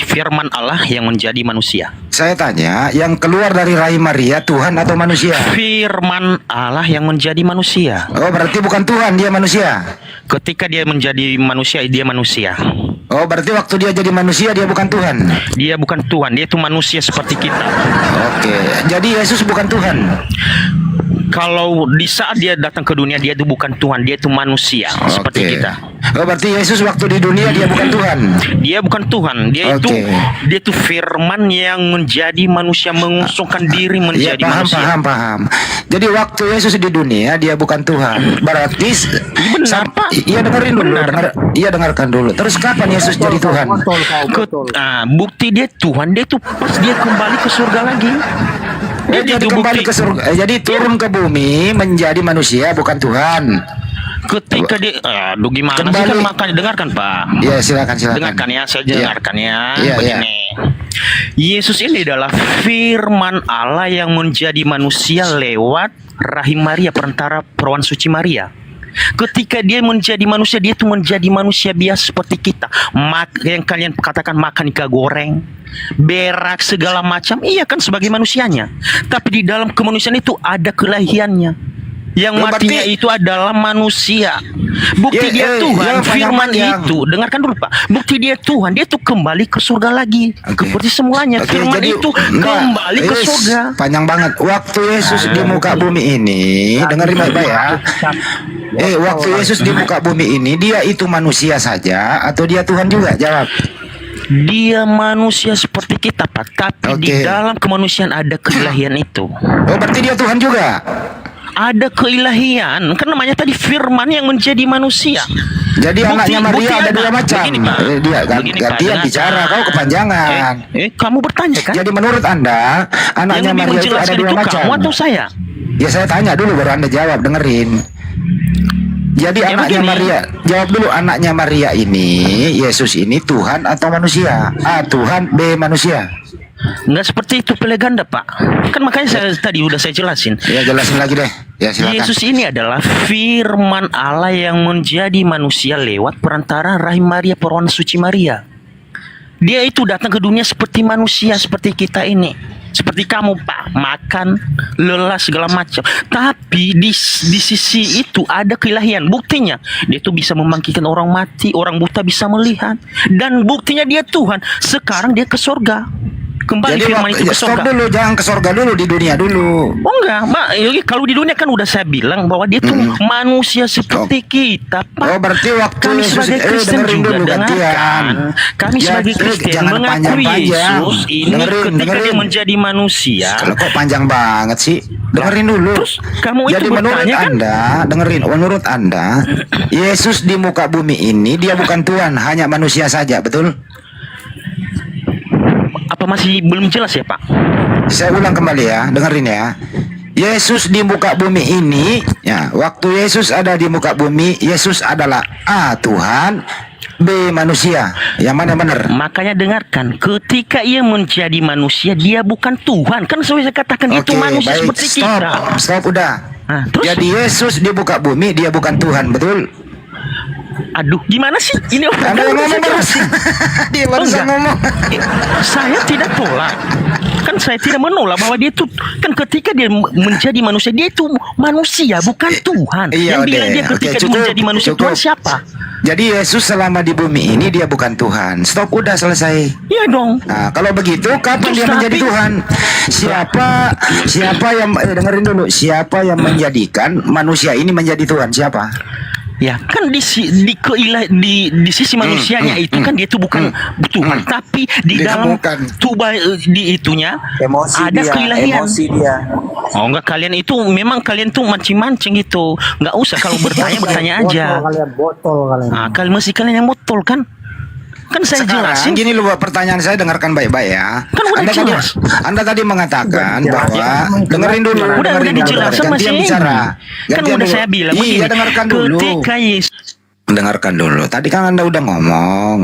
firman Allah yang menjadi manusia. Saya tanya, yang keluar dari rahim Maria Tuhan atau manusia? Firman Allah yang menjadi manusia. Oh, berarti bukan Tuhan, dia manusia. Ketika dia menjadi manusia, dia manusia. Oh, berarti waktu dia jadi manusia dia bukan Tuhan. Dia bukan Tuhan, dia itu manusia seperti kita. Oke, jadi Yesus bukan Tuhan. Kalau di saat dia datang ke dunia, dia itu bukan Tuhan, dia itu manusia seperti kita. Oh, berarti Yesus waktu di dunia dia bukan Tuhan. Dia bukan Tuhan, dia itu firman yang menjadi manusia, mengusungkan diri menjadi manusia. Paham. Jadi waktu Yesus di dunia dia bukan Tuhan. Berarti benar, Pak. Iya, dengerin dulu, dengarkan dulu. Terus kapan Yesus jadi Tuhan? Bukti dia Tuhan, dia itu pas dia kembali ke surga lagi. Jadi kembali ke surga. Jadi turun ke bumi menjadi manusia, bukan Tuhan. Ketika dia, gimana sih, kan makanya dengarkan Pak. Ya, silakan. Dengarkan ya, saya dengarkan ya. Iya. Begini. Yesus ini adalah firman Allah yang menjadi manusia lewat rahim Maria, perantara perawan suci Maria. Ketika dia menjadi manusia, dia itu menjadi manusia biasa seperti kita. Yang kalian katakan makan ikan goreng, berak segala macam, iya kan sebagai manusianya. Tapi di dalam kemanusiaan itu ada kelahiannya. Yang matinya itu adalah manusia. Bukti dia Tuhan, firman itu, dengarkan dulu Pak. Bukti dia Tuhan, dia itu kembali ke surga lagi. Seperti semuanya, firman itu kembali ke surga. Panjang banget. Waktu Yesus di muka bumi ini, dengerin baik-baik ya. Waktu Yesus di muka bumi ini, dia itu manusia saja atau dia Tuhan juga? Jawab. Dia manusia seperti kita Pak, tapi di dalam kemanusiaan ada keilahian itu. Oh, berarti dia Tuhan juga? Ada keilahian, kan namanya tadi firman yang menjadi manusia. Jadi anaknya Maria ada dua macam. Dia gantian bicara, kau kepanjangan. Kamu bertanya kan? Jadi menurut Anda anaknya Maria itu ada dua macam? Kamu atau saya? Ya, saya tanya dulu baru Anda jawab, dengerin. Jadi anaknya Maria, jawab dulu, anaknya Maria ini, Yesus ini Tuhan atau manusia? A Tuhan, B manusia. Nggak seperti itu, pilih ganda Pak. Kan makanya tadi udah saya jelasin. Ya, jelasin lagi deh. Ya, silakan. Yesus ini adalah firman Allah yang menjadi manusia lewat perantara rahim Maria, perawan suci Maria. Dia itu datang ke dunia seperti manusia, seperti kita ini. Seperti kamu Pak, makan, lelah segala macam. Tapi di sisi itu ada keilahian. Buktinya dia itu bisa membangkitkan orang mati, orang buta bisa melihat. Dan buktinya dia Tuhan. Sekarang dia ke surga. Kembali jadi, firman itu ke surga. Stop dulu, jangan ke surga dulu, di dunia dulu. Oh enggak, Mbak. Kalau di dunia kan udah saya bilang bahwa dia tuh manusia seperti kita, Pak. Oh, berarti waktu kami sebagai Kristen juga dengarkan. Kami sebagai Kristen mengakui Yesus ini ketika dia menjadi manusia. Kalau kok panjang banget sih? Dengerin dulu. Terus kamu jadi itu menurut bertanya, Anda, dengerin. Menurut Anda, Yesus di muka bumi ini dia bukan Tuhan, hanya manusia saja, betul? Apa masih belum jelas ya Pak? Saya ulang kembali ya, dengerin ya. Yesus di muka bumi ini, ya, waktu Yesus ada di muka bumi, Yesus adalah A Tuhan, B manusia. Yang mana benar? Makanya dengarkan, ketika ia menjadi manusia, dia bukan Tuhan. Kan saya katakan itu manusia baik, seperti kita. Stop, udah. Terus? Jadi Yesus di muka bumi, dia bukan Tuhan, betul? Aduh, gimana sih? Ini Anda yang ngomong dia baru ngomong. Saya tidak tolak. Kan saya tidak menolak bahwa dia itu kan ketika dia menjadi manusia, dia itu manusia, bukan Tuhan. Iya, yang bilang dia ketika dia menjadi manusia, Tuhan siapa? Jadi Yesus selama di bumi ini dia bukan Tuhan. Stop, udah selesai. Iya dong. Nah, kalau begitu kapan dia menjadi Tuhan? Siapa yang dengerin dulu, siapa yang menjadikan manusia ini menjadi Tuhan? Siapa? Ya kan di sisi manusianya itu kan dia itu bukan Tuhan, tapi di dalam tubuh di itunya ada keilahian. Oh enggak, kalian itu memang kalian tuh mancing-mancing gitu. Enggak usah kalau bertanya aja. Kalian yang botol kan? Kan saya jelasin. Gini loh, pertanyaan saya dengarkan baik-baik ya. Kan udah jelas. Anda tadi mengatakan bahwa dengerin dulu. Udah dijelaskan masih. Bicara. Kan udah saya bilang begini. Iya, dengarkan dulu. Ketika Yesus dengarkan dulu. Tadi kan Anda udah ngomong.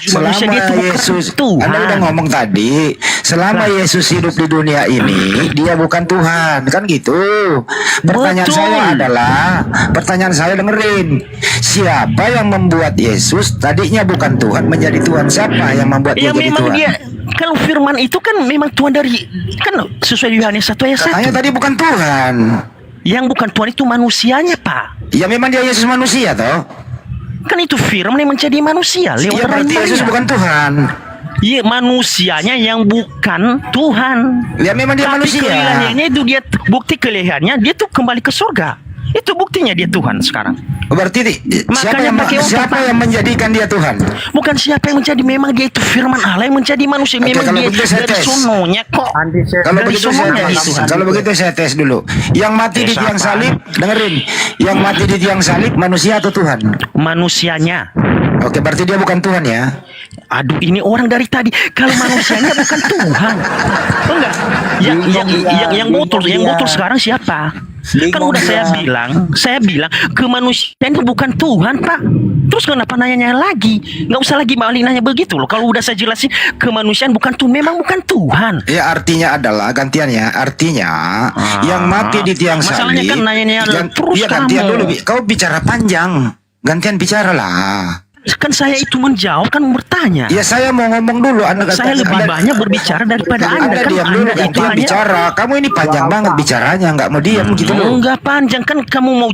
Selama Yesus, Anda udah ngomong tadi. selama Yesus hidup di dunia ini dia bukan Tuhan, kan gitu. Pertanyaan saya dengerin, siapa yang membuat Yesus tadinya bukan Tuhan menjadi Tuhan? Siapa yang membuat dia jadi memang Tuhan? dia, kalau firman itu kan memang Tuhan dari, kan sesuai Yohanes 1 ayat 1. Katanya tadi bukan Tuhan. Yang bukan Tuhan itu manusianya, Pak. Ya memang dia Yesus manusia toh. Kan itu firman yang menjadi manusia lewat Ya berarti Yesus bukan Tuhan. Iya, manusianya yang bukan Tuhan. Ya memang dia Tapi manusia. kelahirannya itu dia, bukti kelahirannya dia tuh kembali ke surga. Itu buktinya dia Tuhan sekarang. Berarti siapa yang menjadikan dia Tuhan? Bukan siapa yang menjadi, memang dia itu firman Allah yang menjadi manusia. Memang kalau dia begitu saya dari tes. sononya kok. Kalau begitu saya tes dulu. Yang mati di tiang salib, dengerin. Yang mati di tiang salib manusia atau Tuhan? Manusianya. Oke, berarti dia bukan Tuhan ya? Aduh, ini orang dari tadi. Kalau manusianya bukan Tuhan. Enggak. Yang botol sekarang siapa? Kan udah saya bilang kemanusiaan itu bukan Tuhan, Pak. Terus kenapa nanya lagi? Nggak usah lagi balik nanya begitu loh. Kalau udah saya jelasin kemanusiaan bukan Tuhan, memang bukan Tuhan. Ya artinya adalah gantiannya. Artinya yang mati di tiang salib. Masalahnya kan nanya terus ya, gantian dulu. Kau bicara panjang. Gantian bicara lah. Kan saya itu menjawab, kan bertanya. Ya saya mau ngomong dulu. Saya lebih banyak berbicara daripada Anda. Kan diam dulu, Anda itu hanya bicara. Kamu ini panjang banget bicaranya, nggak mau diam gitu loh. Enggak panjang, kan kamu mau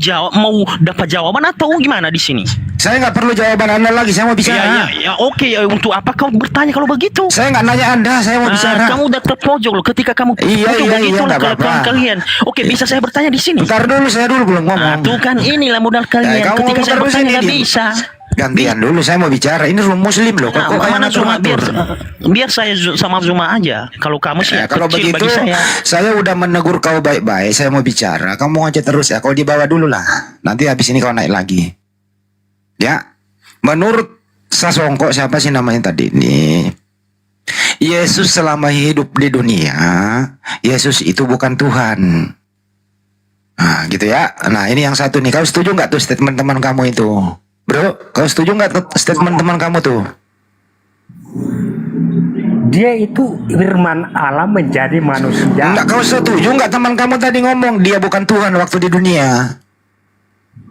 dapat jawaban atau gimana di sini? Saya nggak perlu jawaban Anda lagi, saya mau bicara. Oke, untuk apa kau bertanya kalau begitu? Saya nggak nanya Anda, saya mau bicara. Kamu udah terpojok loh, ketika kamu begitu kelakuan kalian. Oke, bisa saya bertanya di sini? Bentar dulu, saya dulu belum ngomong. Tuh kan inilah modal kalian. Ketika saya bertanya nggak bisa. Gantian dulu, saya mau bicara. Ini room muslim loh. Kok mana Zuma, biar saya sama Zuma aja. Kalau kamu sih kalau kecil begitu, bagi saya udah menegur kau baik-baik. Saya mau bicara. Kamu aja terus ya. Kau dibawa dulu lah. Nanti habis ini kau naik lagi. Ya. Menurut Sasongko, siapa sih namanya tadi ini? Yesus selama hidup di dunia, Yesus itu bukan Tuhan. Nah, gitu ya. Nah, ini yang satu nih. Kau setuju nggak tuh statement teman kamu itu? Bro, kau setuju nggak statement teman kamu tuh? Dia itu firman Allah menjadi manusia. Enggak, kau setuju nggak teman kamu tadi ngomong dia bukan Tuhan waktu di dunia?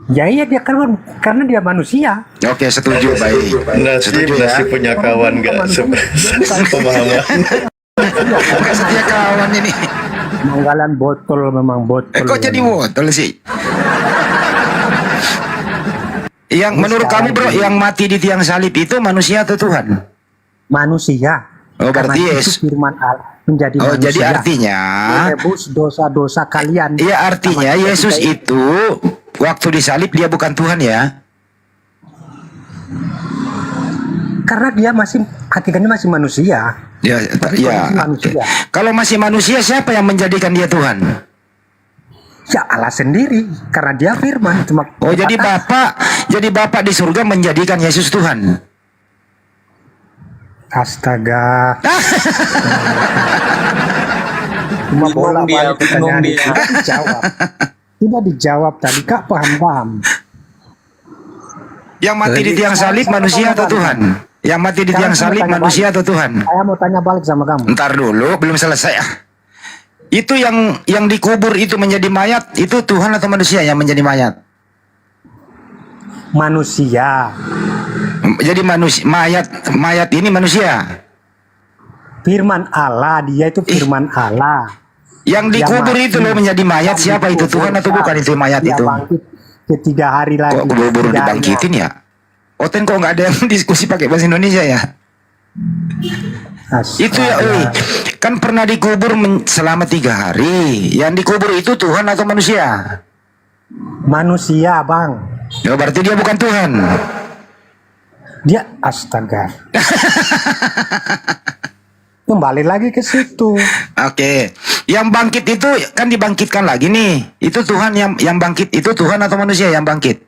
Ya iya, dia kan karena dia manusia. Oke, setuju, baik. Nasib punya kawan nggak pemahaman. Nggak setia kawan ini. Manggalan botol, memang botol. Kok jadi botol sih? Yang menurut kamu bro, yang mati di tiang salib itu manusia atau Tuhan? Manusia. Oh berarti Yesus firman Allah menjadi manusia. Jadi artinya menebus dosa-dosa kalian. Iya, artinya Yesus itu waktu disalib dia bukan Tuhan ya? Karena dia masih hakikatnya masih manusia. Ya. Manusia. Kalau masih manusia, siapa yang menjadikan dia Tuhan? Ya Allah sendiri, karena dia firman. Cuma jadi Bapak di surga menjadikan Yesus Tuhan. Astaga. Cuma bola balik pertanyaan itu tidak dijawab. Tidak dijawab tadi, Kak, paham. Yang mati di tiang salib manusia atau Tuhan? Yang mati di tiang salib manusia atau Tuhan? Saya mau tanya balik sama kamu. Ntar dulu, belum selesai. Itu yang dikubur itu menjadi mayat, itu Tuhan atau manusia yang menjadi mayat? Manusia. Jadi mayat ini manusia. Firman Allah, dia itu firman Allah. Yang dikubur itu loh menjadi mayat, siapa itu? Tuhan atau bukan itu mayat itu? Ketiga hari lagi. Kok buru-buru dibangkitin ya? Oten kok nggak ada yang diskusi pakai bahasa Indonesia ya? Itu ya, kan pernah dikubur selama 3 hari. Yang dikubur itu Tuhan atau manusia? Manusia, Bang. Ya berarti dia bukan Tuhan. Dia astaga. Kembali lagi ke situ. Oke. Yang bangkit itu kan dibangkitkan lagi nih. Itu Tuhan yang bangkit itu Tuhan atau manusia yang bangkit?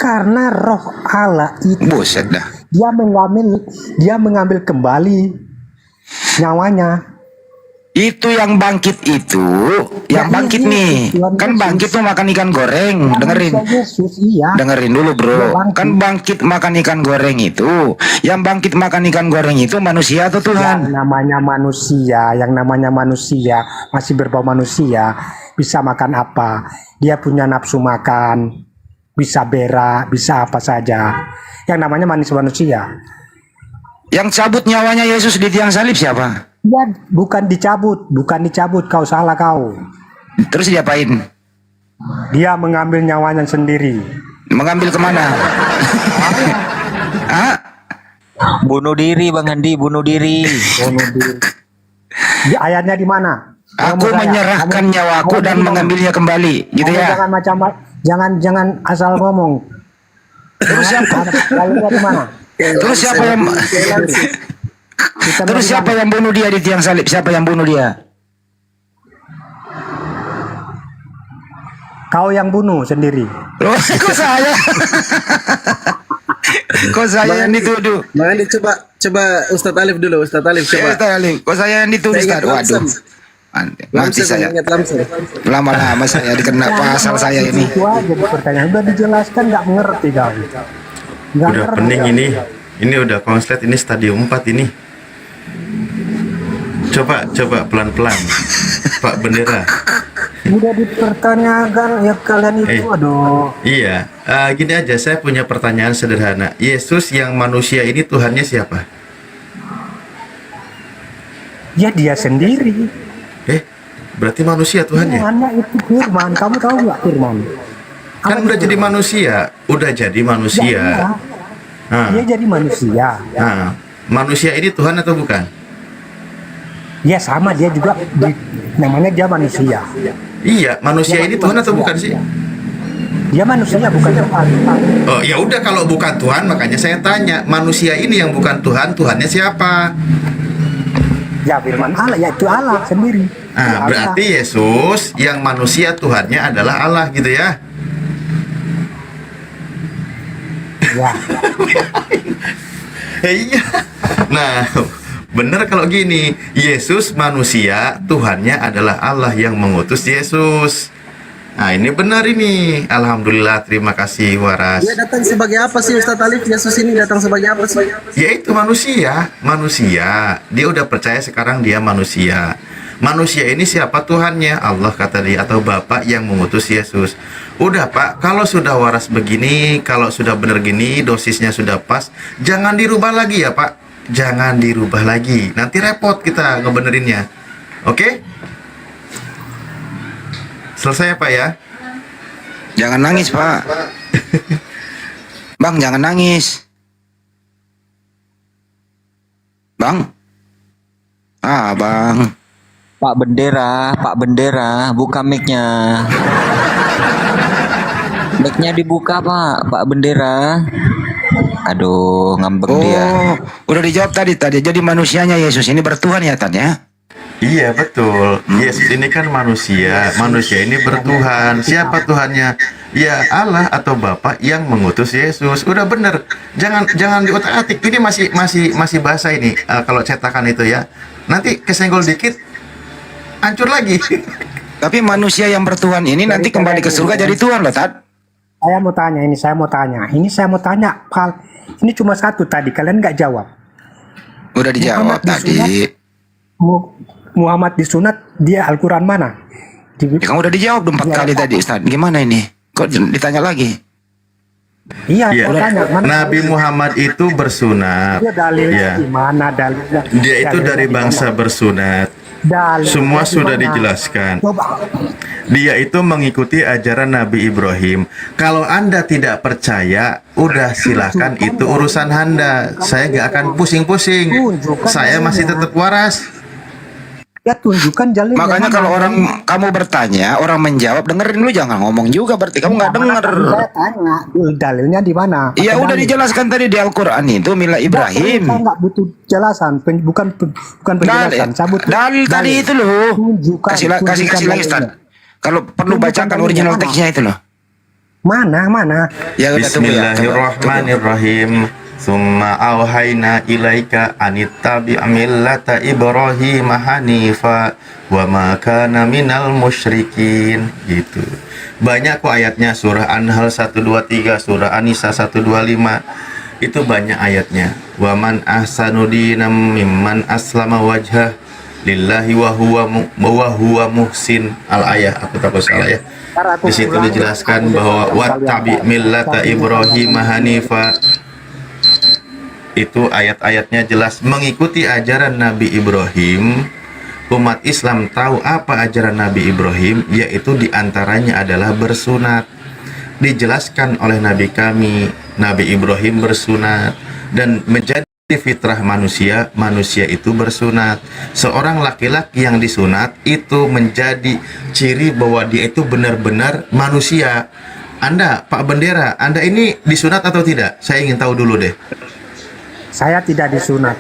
Karena roh Allah itu. Buset dah. Dia mengambil kembali nyawanya. Itu yang bangkit itu, yang bangkit nih, kan bangkit tuh makan ikan goreng. Dengerin, dengerin dulu bro. Kan bangkit makan ikan goreng itu, yang bangkit makan ikan goreng itu manusia atau Tuhan? Yang namanya manusia masih berbau manusia, bisa makan apa? Dia punya nafsu makan, bisa berak, bisa apa saja. Yang namanya manusia. Yang cabut nyawanya Yesus di tiang salib siapa? Ya, bukan dicabut, kau salah kau. Terus diapain? Dia mengambil nyawanya sendiri. Mengambil kemana? Hah? Bunuh diri Bang Andi, bunuh diri. Di ayatnya di mana? Aku menyerahkan nyawaku dan mengambilnya kembali, gitu ya. Jangan asal ngomong. Terus siapa? Di mana? Terus siapa yang Terus siapa yang bunuh dia di tiang salib? Siapa yang bunuh dia? Kau yang bunuh sendiri. Loh, kok saya? Kok saya yang dituduh? Makanya coba Ustadz Alif dulu, Ustadz Alif coba. Ustadz Alif, kok saya yang dituduh? Ustadz? Waduh. Mati saya. Lama-lama saya dikena pasal saya ini. Itu aja pertanyaan udah dijelaskan, nggak mengerti kau. Udah pening ini. Ini udah konslet, ini stadium 4 ini. Coba pelan-pelan, Pak Bendera. Udah dipertanyakan ya kalian itu, aduh. Iya, gini aja, saya punya pertanyaan sederhana. Yesus yang manusia ini Tuhannya siapa? Ya dia sendiri. Berarti manusia Tuhannya? Tuhannya itu Firman, kamu tahu nggak Firman? Kan udah jadi manusia, Ya, dia jadi manusia. Nah, manusia ini Tuhan atau bukan? Ya sama, dia juga namanya dia manusia. Iya, manusia ini Tuhan atau bukan sih? Dia manusia, bukan Tuhan. Oh ya udah, kalau bukan Tuhan makanya saya tanya, manusia ini yang bukan Tuhan, Tuhannya siapa? Ya Firman Allah, yaitu Allah sendiri. Nah, berarti Yesus yang manusia Tuhannya adalah Allah gitu ya? Ya. Iya. Nah, benar kalau gini, Yesus manusia, Tuhannya adalah Allah yang mengutus Yesus. Nah, ini benar ini. Alhamdulillah, terima kasih Waras. Dia datang sebagai apa sih Ustadz Alif? Yesus ini datang sebagai apa sih? Yaitu manusia. Dia udah percaya sekarang dia manusia. Manusia ini siapa Tuhannya? Allah kata dia, atau Bapa yang mengutus Yesus. Udah Pak, kalau sudah waras begini, kalau sudah benar gini, dosisnya sudah pas, jangan dirubah lagi ya Pak. Jangan dirubah lagi, nanti repot kita ngebenerinnya. Oke? Selesai ya Pak ya? Jangan nangis Pak. Bang, jangan nangis. Bang. Bang. Pak Bendera, buka mic-nya. Mic-nya dibuka Pak Bendera. Aduh, ngambek dia. Udah dijawab tadi. Jadi manusianya Yesus ini bertuhan ya Tan ya? Iya betul. Yesus ini kan manusia. Manusia ini bertuhan. Siapa Tuhannya? Ya Allah atau Bapa yang mengutus Yesus. Udah bener. Jangan diotak-atik. Ini masih bahasa ini. Kalau cetakan itu ya. Nanti kesenggol dikit, hancur lagi. Tapi manusia yang bertuhan ini nanti kembali ke surga jadi Tuhan loh Tad. Saya mau tanya. Ini cuma satu tadi, kalian nggak jawab. Udah dijawab tadi. Muhammad disunat, dia Al-Quran mana? Kamu udah dijawab 4 kali tadi Ustaz. Gimana ini? Kok ditanya lagi? Iya, tanya, Nabi Muhammad itu bersunat. Dia dalilnya gimana dalilnya? Dia itu dari bangsa bersunat. Semua sudah dijelaskan. Dia itu mengikuti ajaran Nabi Ibrahim. Kalau Anda tidak percaya, udah silakan, itu urusan Anda. Saya gak akan pusing-pusing. Saya masih tetap waras. Ya tunjukkan jalan. Makanya kalau kamu bertanya, orang menjawab, dengerin lu, jangan ngomong juga. Berarti kamu nggak denger. Saya tanya dalilnya di mana? Iya udah dijelaskan tadi di Al-Quran itu milah Ibrahim. Saya nggak butuh jelasan, bukan penjelasan. Dalil tadi itu loh. Kasih lagi Ustaz. Kalau perlu bacakan original teksnya itu loh. Mana? Ya udah tunggu ya. Bismillahirrahmanirrahim. Summa auhayna ilaika anittabi' millata Ibrahim hanifa wa ma kana minal musyrikin. Gitu. Banyak kok ayatnya, surah An-Nahl 123, surah An-Nisa 125. Itu banyak ayatnya. Wa man ahsanu dinam mimman aslama wajhah lillahi wa huwa muhsin. Al-ayah, aku takut salah ya. Di situ dijelaskan bahwa wattabi millata Ibrahim hanifa. Itu ayat-ayatnya jelas mengikuti ajaran Nabi Ibrahim. Umat Islam tahu apa ajaran Nabi Ibrahim, yaitu diantaranya adalah bersunat. Dijelaskan oleh Nabi kami, Nabi Ibrahim bersunat, dan menjadi fitrah manusia, manusia itu bersunat. Seorang laki-laki yang disunat itu menjadi ciri bahwa dia itu benar-benar manusia. Anda, Pak Bendera, Anda ini disunat atau tidak? Saya ingin tahu dulu deh. Saya tidak disunat.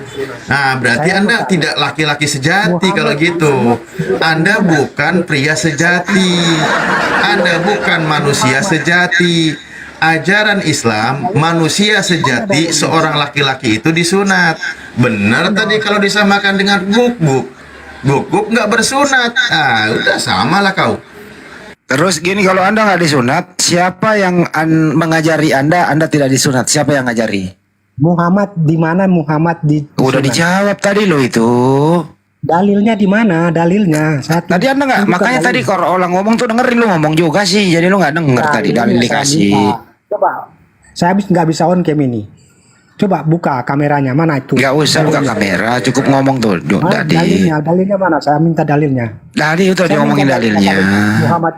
Nah, berarti Anda tidak laki-laki sejati kalau gitu. Anda bukan pria sejati. Anda bukan manusia sejati. Ajaran Islam, manusia sejati, seorang laki-laki itu disunat. Benar tadi kalau disamakan dengan guk-guk. Guk-guk nggak bersunat. Ah, udah samalah kau. Terus gini, kalau Anda nggak disunat, siapa yang mengajari Anda tidak disunat? Siapa yang ngajari? Muhammad, di mana Muhammad Udah dijawab tadi lo itu. Dalilnya di mana? Dalilnya. Tadi Anda nggak, makanya tadi kalau orang ngomong tuh dengerin, lu ngomong juga sih. Jadi lu nggak denger tadi dalil dikasih. Coba, saya habis nggak bisa on cam ini. Coba buka kameranya, mana itu? Nggak usah buka kamera, cukup ngomong tuh. Tadi. Dalilnya mana? Saya minta dalilnya. Tadi itu dia ngomongin dalilnya. Muhammad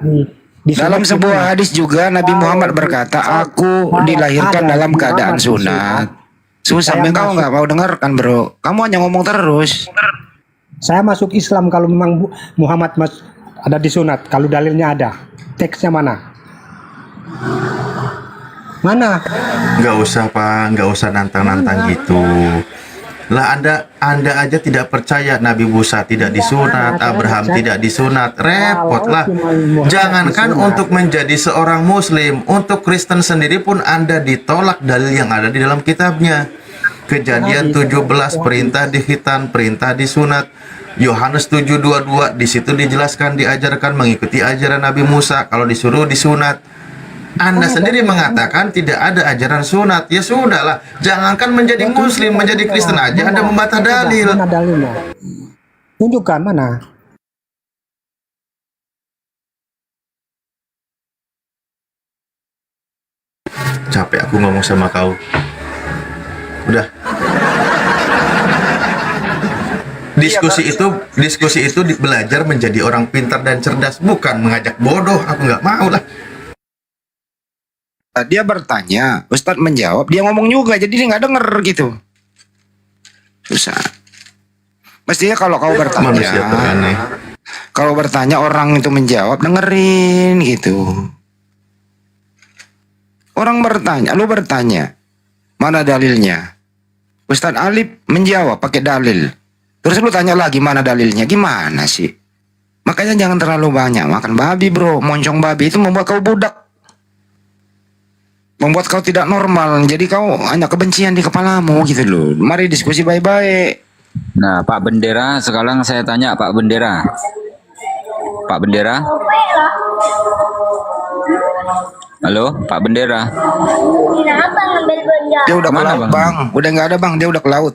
Dalam sebuah hadis juga Nabi Muhammad berkata, aku dilahirkan dalam keadaan sunat. Susah, kau nggak mau dengarkan bro. Kamu hanya ngomong terus. Saya masuk Islam kalau memang Muhammad ada disunat. Kalau dalilnya ada, teksnya mana? Mana? Nggak usah Pak, nggak usah nantang-nantang gitu. Lah Anda aja tidak percaya Nabi Musa tidak disunat, Abraham tidak disunat, repot lah. Jangankan untuk menjadi seorang Muslim, untuk Kristen sendiri pun Anda ditolak dalil yang ada di dalam kitabnya. Kejadian 17 perintah dihitan, perintah disunat. Yohanes 7:22 di situ dijelaskan diajarkan mengikuti ajaran Nabi Musa. Kalau disuruh disunat. Anda sendiri mengatakan tidak ada ajaran sunat. Ya sudahlah, jangankan menjadi Muslim, menjadi Kristen aja Anda membantah dalil. Mana dalilnya? Tunjukkan mana? Capek aku ngomong sama kau. Udah. Diskusi itu belajar menjadi orang pintar dan cerdas, bukan mengajak bodoh. Aku nggak mau lah. Dia bertanya, Ustadz menjawab, dia ngomong juga, jadi dia nggak denger gitu. Susah. Mestinya kalau kau bertanya, kalau bertanya orang itu menjawab, dengerin gitu. Orang bertanya, lu bertanya, mana dalilnya? Ustadz Alif menjawab pakai dalil. Terus lu tanya lagi mana dalilnya? Gimana sih? Makanya jangan terlalu banyak makan babi bro. Moncong babi itu membuat kau budak, membuat kau tidak normal. Jadi kau hanya kebencian di kepalamu gitu loh. Mari diskusi baik-baik. Nah, Pak Bendera, sekarang saya tanya Pak Bendera. Pak Bendera? Halo, Pak Bendera. Dia udah ke laut, Bang. Udah nggak ada, Bang. Dia udah ke laut.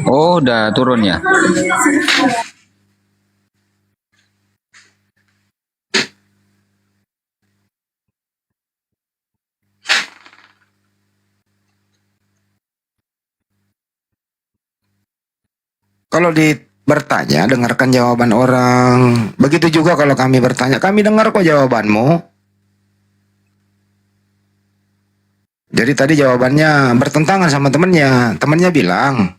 Oh, udah turun ya? Kalau bertanya, dengarkan jawaban orang. Begitu juga kalau kami bertanya, kami dengar kok jawabanmu. Jadi tadi jawabannya bertentangan sama temennya. Temennya bilang,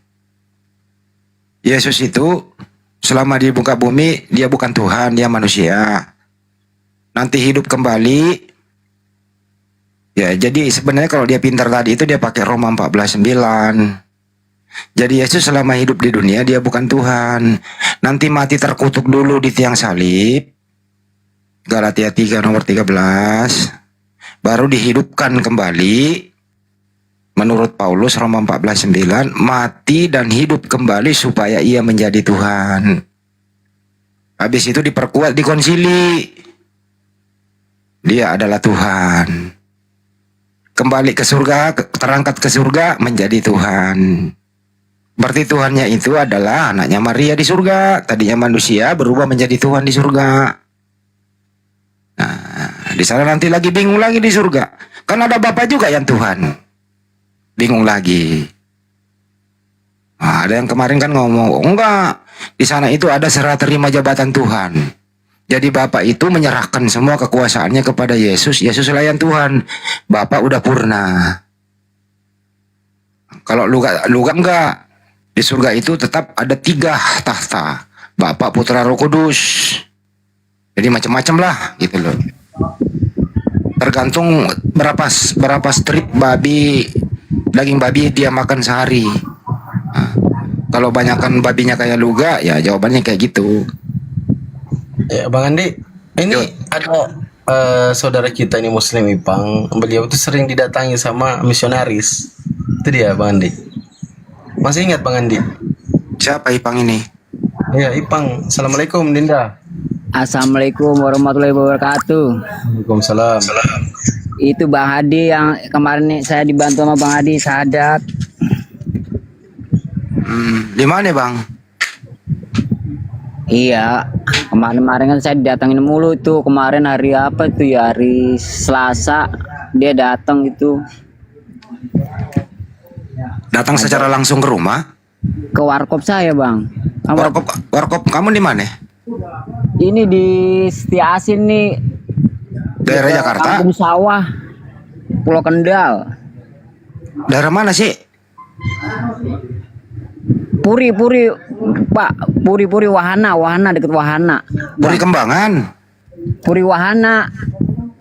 Yesus itu selama di muka bumi, dia bukan Tuhan, dia manusia. Nanti hidup kembali. Ya, jadi sebenarnya kalau dia pintar tadi itu dia pakai Roma 14:9. Jadi Yesus selama hidup di dunia dia bukan Tuhan. Nanti mati terkutuk dulu di tiang salib. Galatia 3 nomor 13. Baru dihidupkan kembali menurut Paulus Roma 14:9, mati dan hidup kembali supaya ia menjadi Tuhan. Habis itu diperkuat di konsili. Dia adalah Tuhan. Kembali ke surga, terangkat ke surga menjadi Tuhan. Berarti Tuhannya itu adalah anaknya Maria di surga. Tadinya manusia berubah menjadi Tuhan di surga. Nah, di sana nanti lagi bingung lagi di surga. Kan ada Bapa juga yang Tuhan. Bingung lagi. Nah, ada yang kemarin kan ngomong, oh, enggak, di sana itu ada serah terima jabatan Tuhan. Jadi Bapak itu menyerahkan semua kekuasaannya kepada Yesus. Yesus layan Tuhan. Bapak udah purna. Kalau lu enggak, di surga itu tetap ada 3 tahta. Bapa, Putra, Roh Kudus. Jadi macam-macam lah gitu loh. Tergantung berapa strip babi, daging babi dia makan sehari. Nah, kalau banyakkan babinya kayak luga, ya jawabannya kayak gitu. Ya Bang Andi, ini ada saudara kita ini Muslim Ipang, beliau tuh sering didatangi sama misionaris. Itu dia Bang Andi. Masih ingat Bang Andi? Siapa Ipang ini? Ya Ipang. Assalamualaikum Dinda. Assalamualaikum warahmatullahi wabarakatuh. Waalaikumsalam. Itu Bang Hadi yang kemarin nih saya dibantu sama Bang Hadi Sadat. Di mana Bang? Iya, kemarin kan saya didatangin mulu tuh. Kemarin hari apa tuh ya? Hari Selasa dia datang itu. Datang secara langsung ke rumah? Ke warkop saya Bang. Warkop kamu di mana? Ini di Setia Asin nih. Daerah Jakarta? Kampung Sawah, Pulau Kendal. Daerah mana sih? Puri Pak, Puri Wahana deket Wahana. Puri Kembangan. Puri Wahana.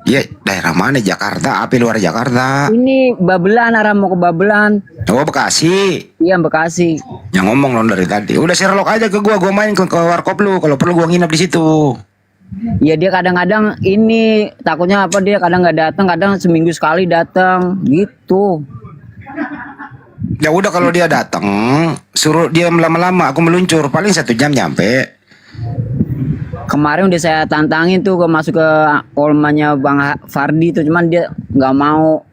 Iya, daerah mana? Jakarta? Apa luar Jakarta? Ini Babelan, arah mau ke Babelan. Oh, Bekasi. Iya, Bekasi. Yang ngomong loh dari tadi. Udah Sherlock aja ke gua main ke warkop lu. Kalau perlu gua nginep di situ. Ya dia kadang-kadang ini takutnya apa, dia kadang nggak datang, kadang seminggu sekali datang gitu. Ya udah kalau dia datang, suruh dia lama-lama, aku meluncur paling 1 jam nyampe. Kemarin udah saya tantangin tuh masuk ke kolmanya Bang Fardi tuh, cuman dia nggak mau.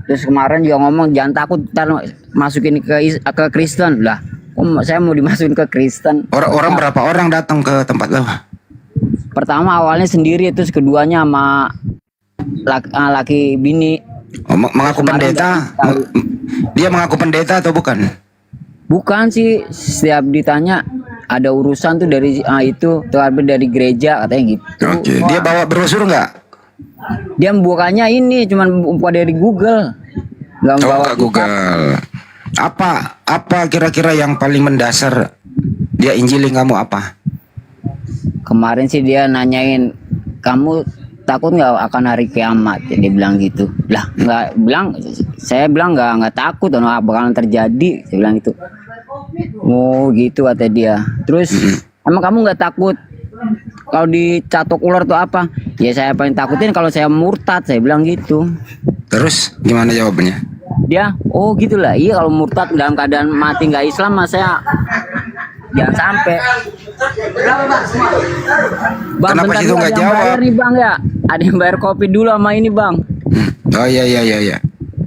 Terus kemarin juga ngomong jangan takut ntar masukin ke Kristen lah. Saya mau dimasukin ke Kristen. Orang berapa orang datang ke tempat lo? Pertama awalnya sendiri, terus keduanya sama laki bini. Mengaku pendeta? Dia mengaku pendeta atau bukan? Bukan sih, setiap ditanya ada urusan tuh dari itu dari gereja katanya gitu. Oke. Dia bawa brosur nggak? Dia bukannya ini cuman buka dari Google. Nggak bawa Google. Apa kira-kira yang paling mendasar dia injilin kamu apa? Kemarin sih dia nanyain, kamu takut nggak akan hari kiamat? Dia bilang gitu. Lah nggak bilang, saya bilang nggak takut, nggak bakalan terjadi. Saya bilang gitu. Oh gitu kata dia. Terus emang kamu nggak takut kalau dicatok ular tuh apa? Ya saya paling takutin kalau saya murtad. Saya bilang gitu. Terus gimana jawabannya? Dia, oh gitulah. Iya kalau murtad dalam keadaan mati nggak Islam, mas saya jangan sampai. Bang, kenapa situ nggak jawab? Bayar nih Bang ya. Ada yang bayar kopi dulu sama ini Bang. Oh iya.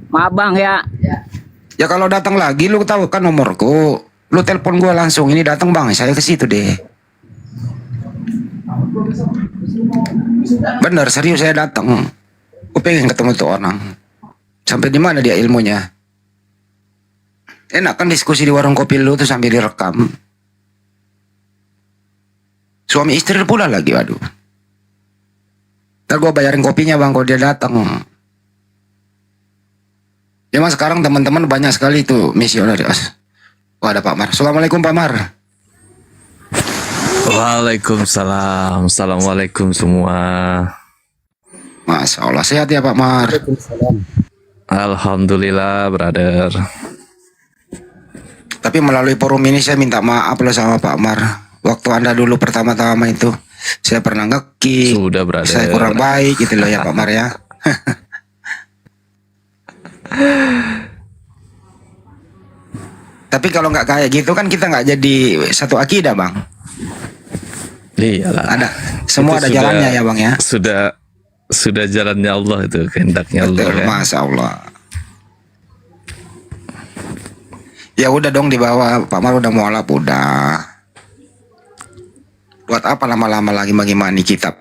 Maaf Bang ya. Ya kalau datang lagi lu tahu kan nomorku. Lu telepon gua langsung, ini datang Bang, saya ke situ deh. Bener, serius saya datang. Gue pengen ketemu tuh orang. Sampai di mana dia ilmunya? Enak kan diskusi di warung kopi lu tuh sambil direkam. Suami istri pula lagi, waduh. Ntar gue bayarin kopinya Bang kalau dia datang. Ya mas, sekarang teman-teman banyak sekali tuh misionaris. Wah, ada Pak Mar. Assalamualaikum Pak Mar. Waalaikumsalam. Assalamualaikum semua. Masya Allah, sehat ya Pak Mar. Alhamdulillah, brother. Tapi melalui forum ini saya minta maaf loh sama Pak Mar. Waktu Anda dulu pertama-tama itu, saya pernah ngeki. Sudah, brother. Saya kurang baik gitu loh ya Pak Mar ya. Tapi kalau nggak kayak gitu kan kita nggak jadi satu akidah, Bang. Iyalah. Ada semua Itu ada jalannya ya, Bang ya. Sudah jalannya Allah itu, kehendaknya Allah. Betul, Ya. Masya Allah. Ya udah dong dibawa, Pak Mar udah mualaf udah. Buat apa lama-lama lagi mengimani kitab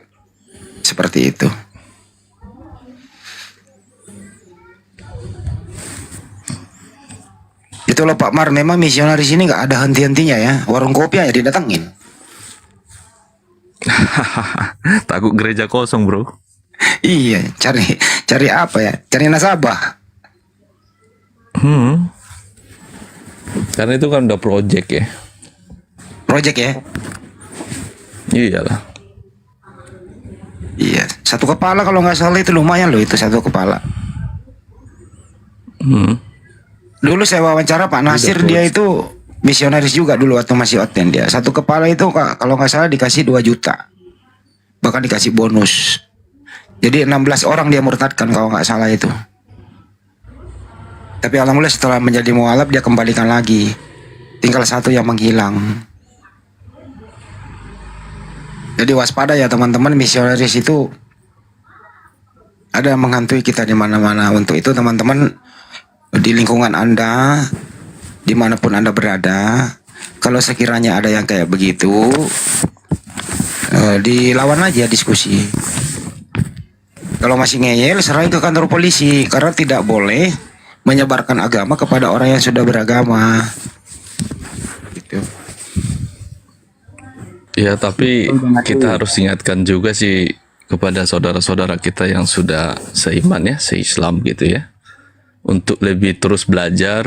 seperti itu? Itu loh Pak Mar, memang misionaris ini nggak ada henti-hentinya ya. Warung kopi aja didatengin. Takut gereja kosong, bro. Iya, cari apa ya? Cari nasabah. Karena itu kan udah project ya. Project ya? Iyalah. Iya, satu kepala kalau nggak salah itu lumayan loh, itu satu kepala. Dulu saya wawancara Pak Nasir, dia itu misionaris juga dulu waktu masih Oten dia. Satu kepala itu kalau nggak salah dikasih 2 juta. Bahkan dikasih bonus. Jadi 16 orang dia murtadkan kalau nggak salah itu. Tapi alhamdulillah setelah menjadi mualaf dia kembalikan lagi. Tinggal 1 yang menghilang. Jadi waspada ya teman-teman, misionaris itu ada menghantui kita di mana-mana. Untuk itu teman-teman di lingkungan Anda, dimanapun Anda berada, kalau sekiranya ada yang kayak begitu, dilawan aja diskusi. Kalau masih ngeyel, serahin ke kantor polisi, karena tidak boleh menyebarkan agama kepada orang yang sudah beragama. Gitu. Ya, tapi kita harus ingatkan juga sih kepada saudara-saudara kita yang sudah seiman ya, seislam gitu ya. Untuk lebih terus belajar,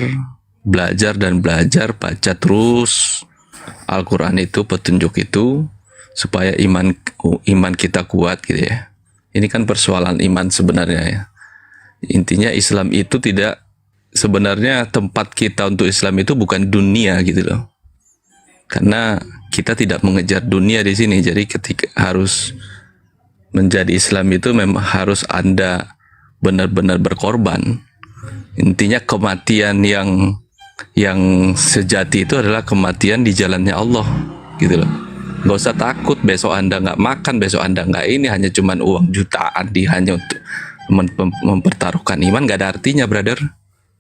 baca terus Al-Quran itu, petunjuk itu, supaya iman kita kuat gitu ya. Ini kan persoalan iman sebenarnya ya. Intinya Islam itu tidak, sebenarnya tempat kita untuk Islam itu bukan dunia gitu loh. Karena kita tidak mengejar dunia di sini. Jadi ketika harus menjadi Islam itu memang harus Anda benar-benar berkorban. Intinya kematian yang sejati itu adalah kematian di jalannya Allah gitu loh. Gak usah takut besok Anda nggak makan, besok Anda nggak ini, hanya cuman uang jutaan hanya untuk mempertaruhkan iman, nggak ada artinya, brother.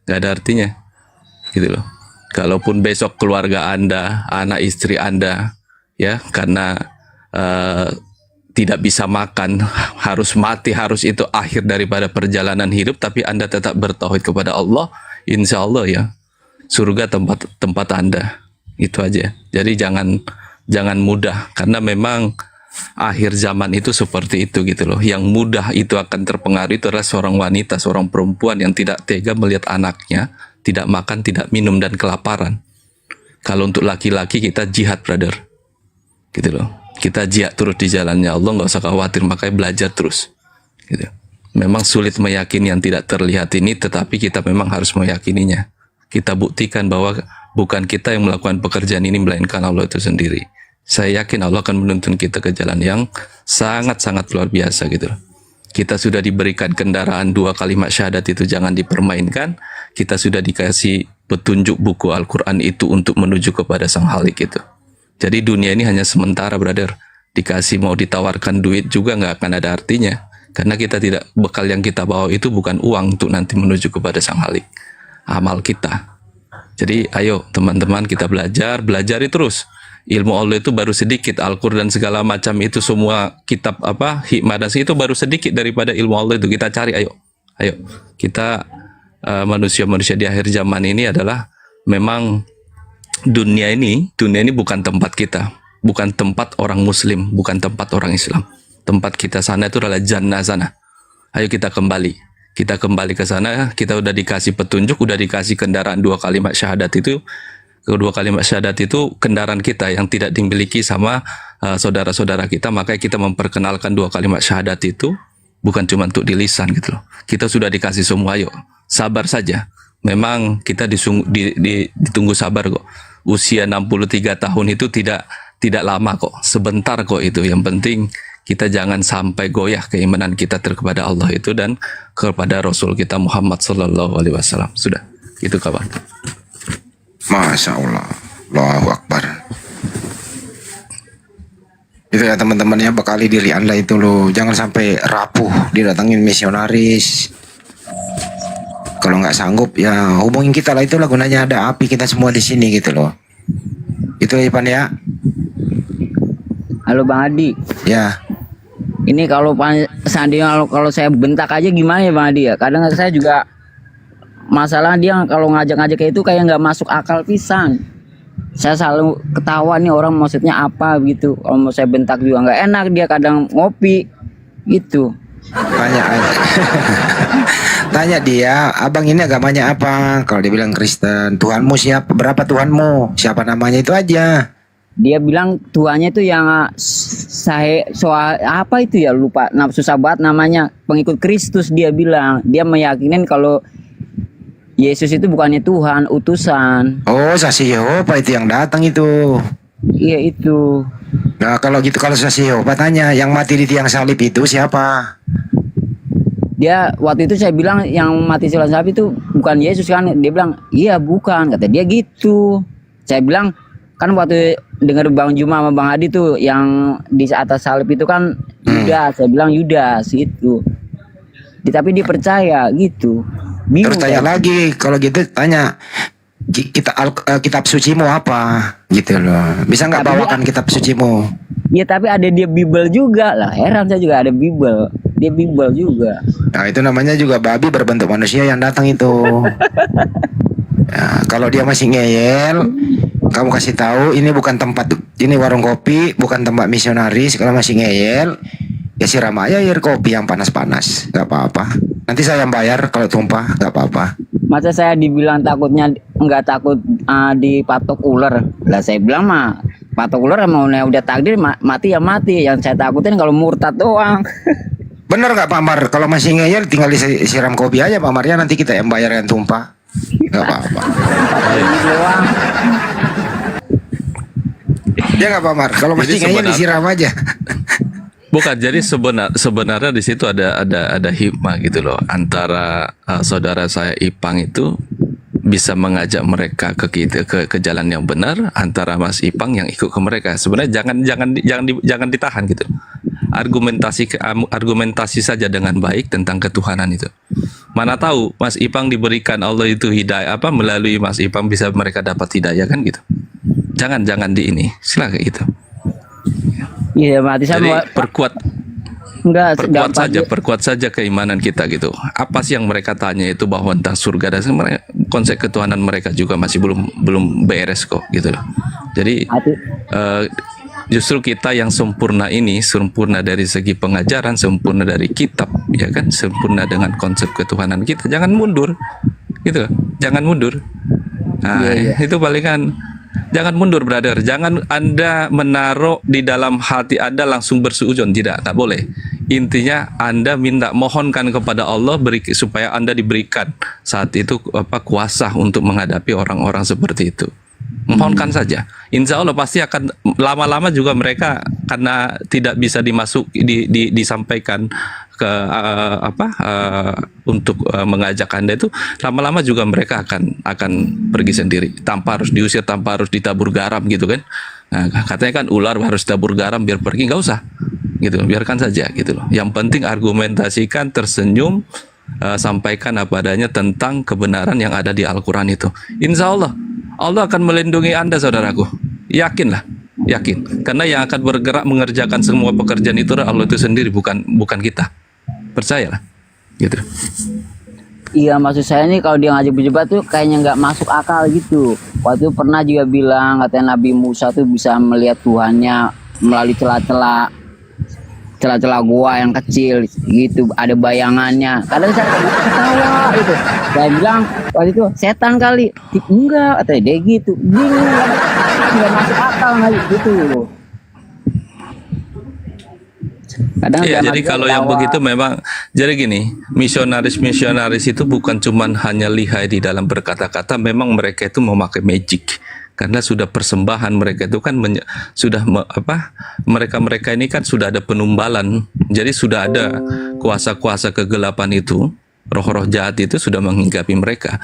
Nggak ada artinya gitu loh. Kalaupun besok keluarga Anda, anak istri Anda ya karena tidak bisa makan, harus mati, harus itu akhir daripada perjalanan hidup, tapi Anda tetap bertauhid kepada Allah, insya Allah ya surga tempat Anda. Itu aja. Jadi jangan mudah, karena memang akhir zaman itu seperti itu gitu loh. Yang mudah itu akan terpengaruh itu adalah seorang wanita, seorang perempuan yang tidak tega melihat anaknya tidak makan, tidak minum, dan kelaparan. Kalau untuk laki-laki kita jihad, brother, gitu loh. Kita jihad terus di jalannya Allah, nggak usah khawatir, makanya belajar terus gitu. Memang sulit meyakini yang tidak terlihat ini, tetapi kita memang harus meyakininya. Kita buktikan bahwa bukan kita yang melakukan pekerjaan ini, melainkan Allah itu sendiri. Saya yakin Allah akan menuntun kita ke jalan yang sangat-sangat luar biasa gitu loh. Kita sudah diberikan kendaraan 2 kalimat syahadat itu jangan dipermainkan. Kita sudah dikasih petunjuk buku Al-Quran itu untuk menuju kepada Sang Halik itu. Jadi dunia ini hanya sementara, brother. Dikasih mau ditawarkan duit juga nggak akan ada artinya. Karena kita tidak, bekal yang kita bawa itu bukan uang untuk nanti menuju kepada Sang Halik. Amal kita. Jadi ayo teman-teman kita belajari terus. Ilmu Allah itu baru sedikit, Al-Quran dan segala macam itu semua kitab hikmah dan itu baru sedikit daripada ilmu Allah itu. Kita cari, ayo kita manusia-manusia di akhir zaman ini adalah memang dunia ini bukan tempat kita, bukan tempat orang Muslim, bukan tempat orang Islam. Tempat kita sana itu adalah jannah sana. Ayo kita kembali ke sana. Kita udah dikasih petunjuk, udah dikasih kendaraan 2 kalimat syahadat itu. Kedua kalimat syahadat itu kendaraan kita yang tidak dimiliki sama saudara-saudara kita, makanya kita memperkenalkan 2 kalimat syahadat itu bukan cuma untuk di lisan gitu loh. Kita sudah dikasih semua, ayo sabar saja. Memang kita ditunggu sabar kok. Usia 63 tahun itu tidak lama kok, sebentar kok itu. Yang penting kita jangan sampai goyah keimanan kita kepada Allah itu dan kepada Rasul kita Muhammad sallallahu alaihi wasallam. Sudah, itu kawan. Masya Allah. Allahu Akbar. Itu ya teman-temannya, bekali diri Anda itu loh. Jangan sampai rapuh didatangin misionaris. Kalau nggak sanggup ya hubungin kita lah, itulah gunanya ada api kita semua di sini gitu loh. Itu ya Pan ya. Halo Bang Adi. Ya. Ini kalau seandainya kalau saya bentak aja gimana ya Bang Adi ya? Kadang saya juga masalah dia kalau ngajak-ngajak kayak itu kayak nggak masuk akal pisan. Saya selalu ketawa nih orang maksudnya apa gitu. Kalau mau saya bentak juga nggak enak, dia kadang ngopi gitu. Tanya aja. Tanya dia, abang ini agamanya apa? Kalau dia bilang Kristen, Tuhanmu siapa? Berapa Tuhanmu? Siapa namanya itu aja. Dia bilang Tuhannya itu yang soal apa itu ya, lupa. Susah banget namanya. Pengikut Kristus dia bilang. Dia meyakinin kalau Yesus itu bukannya Tuhan, utusan. Oh, saksi Yehova itu yang datang itu. Iya itu. Nah kalau gitu, kalau saksi Yehova tanya, yang mati di tiang salib itu siapa? Dia waktu itu saya bilang yang mati di tiang salib itu bukan Yesus kan? Dia bilang iya bukan, kata dia gitu. Saya bilang kan waktu dengar Bang Juma sama Bang Adi tuh yang di atas salib itu kan Yudas. Saya bilang Yudas itu. Tapi dia percaya gitu. Bingung. Terus tanya lagi, kalau gitu tanya kitab sucimu apa gitu loh. Bisa nggak bawakan kitab sucimu? Ya tapi ada dia Bible juga lah. Heran saya juga ada Bible. Dia Bible juga. Nah itu namanya juga babi berbentuk manusia yang datang itu. Ya, kalau dia masih ngeyel, kamu kasih tahu ini bukan tempat, ini warung kopi, bukan tempat misionaris. Kalau masih ngeyel, ya siram aja air kopi yang panas-panas, nggak apa-apa. Nanti saya yang bayar kalau tumpah, nggak apa-apa. Masa saya dibilang takutnya nggak takut dipatok ular? Lah saya bilang mah patok ular mau udah takdir mati ya mati. Yang saya takutin kalau murtad doang. Bener nggak Pak Mar? Kalau masih ngeyel tinggal disiram kopi aja Pak Mar, ya nanti kita yang bayar yang tumpah. Nggak apa-apa. Ya nggak Pak Mar? Kalau masih ngeyel disiram aja. Bukan, jadi sebenarnya di situ ada hikmah gitu loh, antara saudara saya Ipang itu bisa mengajak mereka ke jalan yang benar, antara Mas Ipang yang ikut ke mereka. Sebenarnya jangan ditahan gitu. Argumentasi saja dengan baik tentang ketuhanan itu. Mana tahu Mas Ipang diberikan Allah itu hidayah, melalui Mas Ipang bisa mereka dapat hidayah kan gitu. Jangan di ini, silakan gitu. Iya, mati sama perkuat saja keimanan kita gitu. Apa sih yang mereka tanya itu bahwa tentang surga dan konsep ketuhanan mereka juga masih belum beres kok gitu loh. Jadi justru kita yang sempurna ini, sempurna dari segi pengajaran, sempurna dari kitab, ya kan, sempurna dengan konsep ketuhanan kita. Jangan mundur, gitu, jangan mundur. Nah, itu palingan. Jangan mundur, brother. Jangan Anda menaruh di dalam hati Anda langsung bersuudzon. Tidak, tak boleh. Intinya Anda mohonkan kepada Allah supaya Anda diberikan saat itu kuasa untuk menghadapi orang-orang seperti itu. Mohonkan saja. Insya Allah pasti akan lama-lama juga mereka karena tidak bisa disampaikan ke untuk mengajak Anda itu, lama-lama juga mereka akan pergi sendiri tanpa harus diusir, tanpa harus ditabur garam gitu kan. Nah, katanya kan ular harus tabur garam biar pergi, nggak usah gitu, biarkan saja gitu loh. Yang penting argumentasikan, tersenyum, sampaikan apa adanya tentang kebenaran yang ada di Al-Quran itu. Insya Allah Allah akan melindungi Anda, saudaraku. Yakinlah, yakin. Karena yang akan bergerak mengerjakan semua pekerjaan itu Allah itu sendiri, bukan kita. Percayalah, gitu. Iya, maksud saya nih kalau dia ngajak berdebat tuh kayaknya nggak masuk akal gitu. Waktu itu pernah juga bilang katanya Nabi Musa tuh bisa melihat Tuhannya melalui celah-celah gua yang kecil gitu, ada bayangannya. Kadang saya ketawa gitu. Saya bilang waktu itu setan kali. Enggak, katanya dia gitu. Bingung, nggak masuk akal nggak gitu. Kadang iya, jadi kalau yang begitu memang, jadi gini, misionaris itu bukan cuman hanya lihai di dalam berkata-kata, memang mereka itu memakai magic. Karena sudah persembahan mereka itu kan mereka ini kan sudah ada penumbalan, jadi sudah ada kuasa-kuasa kegelapan itu roh-roh jahat itu sudah menghinggapi mereka.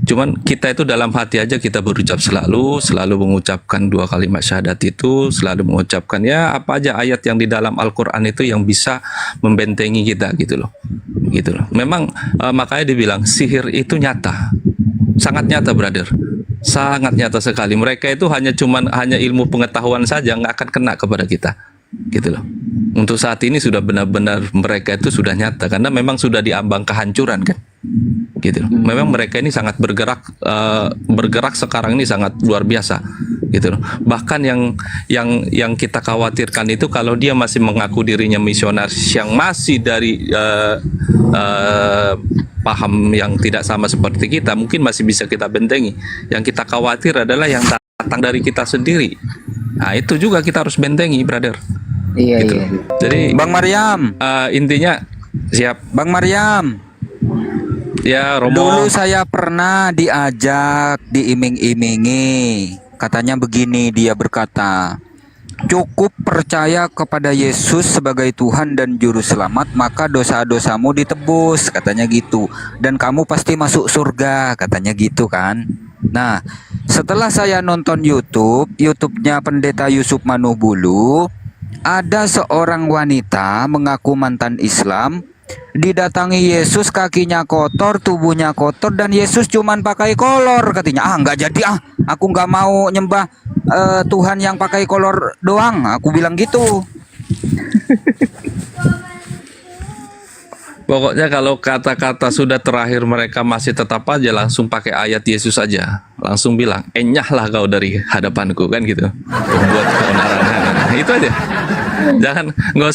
Cuman kita itu dalam hati aja kita berucap selalu mengucapkan 2 kalimat syahadat itu, selalu mengucapkan ya apa aja ayat yang di dalam Al-Quran itu yang bisa membentengi kita gitu loh. Memang makanya dibilang sihir itu nyata, sangat nyata brother, sangat nyata sekali. Mereka itu hanya ilmu pengetahuan saja, nggak akan kena kepada kita gitu loh. Untuk saat ini sudah benar-benar mereka itu sudah nyata karena memang sudah diambang kehancuran kan gitu loh. Memang mereka ini sangat bergerak sekarang ini sangat luar biasa gitu loh. Bahkan yang kita khawatirkan itu kalau dia masih mengaku dirinya misionaris yang masih dari paham yang tidak sama seperti kita, mungkin masih bisa kita bentengi. Yang kita khawatir adalah yang datang dari kita sendiri. Nah itu juga kita harus bentengi brother. Iya, gitu. iya. Jadi Bang Maryam, intinya siap. Bang Maryam. Ya, Romo. Dulu saya pernah diajak, diiming-imingi. Katanya begini, dia berkata, cukup percaya kepada Yesus sebagai Tuhan dan Juru Selamat, maka dosa-dosamu ditebus, katanya gitu. Dan kamu pasti masuk surga, katanya gitu kan. Nah, setelah saya nonton YouTube-nya Pendeta Yusuf Manubulu, ada seorang wanita mengaku mantan Islam, didatangi Yesus, kakinya kotor, tubuhnya kotor, dan Yesus cuman pakai kolor. Katanya, nggak jadi aku nggak mau nyembah Tuhan yang pakai kolor doang. Aku bilang gitu. Pokoknya kalau kata-kata sudah terakhir mereka masih tetap aja langsung pakai ayat Yesus aja, langsung bilang enyahlah kau dari hadapanku kan gitu, pembuat keonaran. Itu aja. Jangan nggak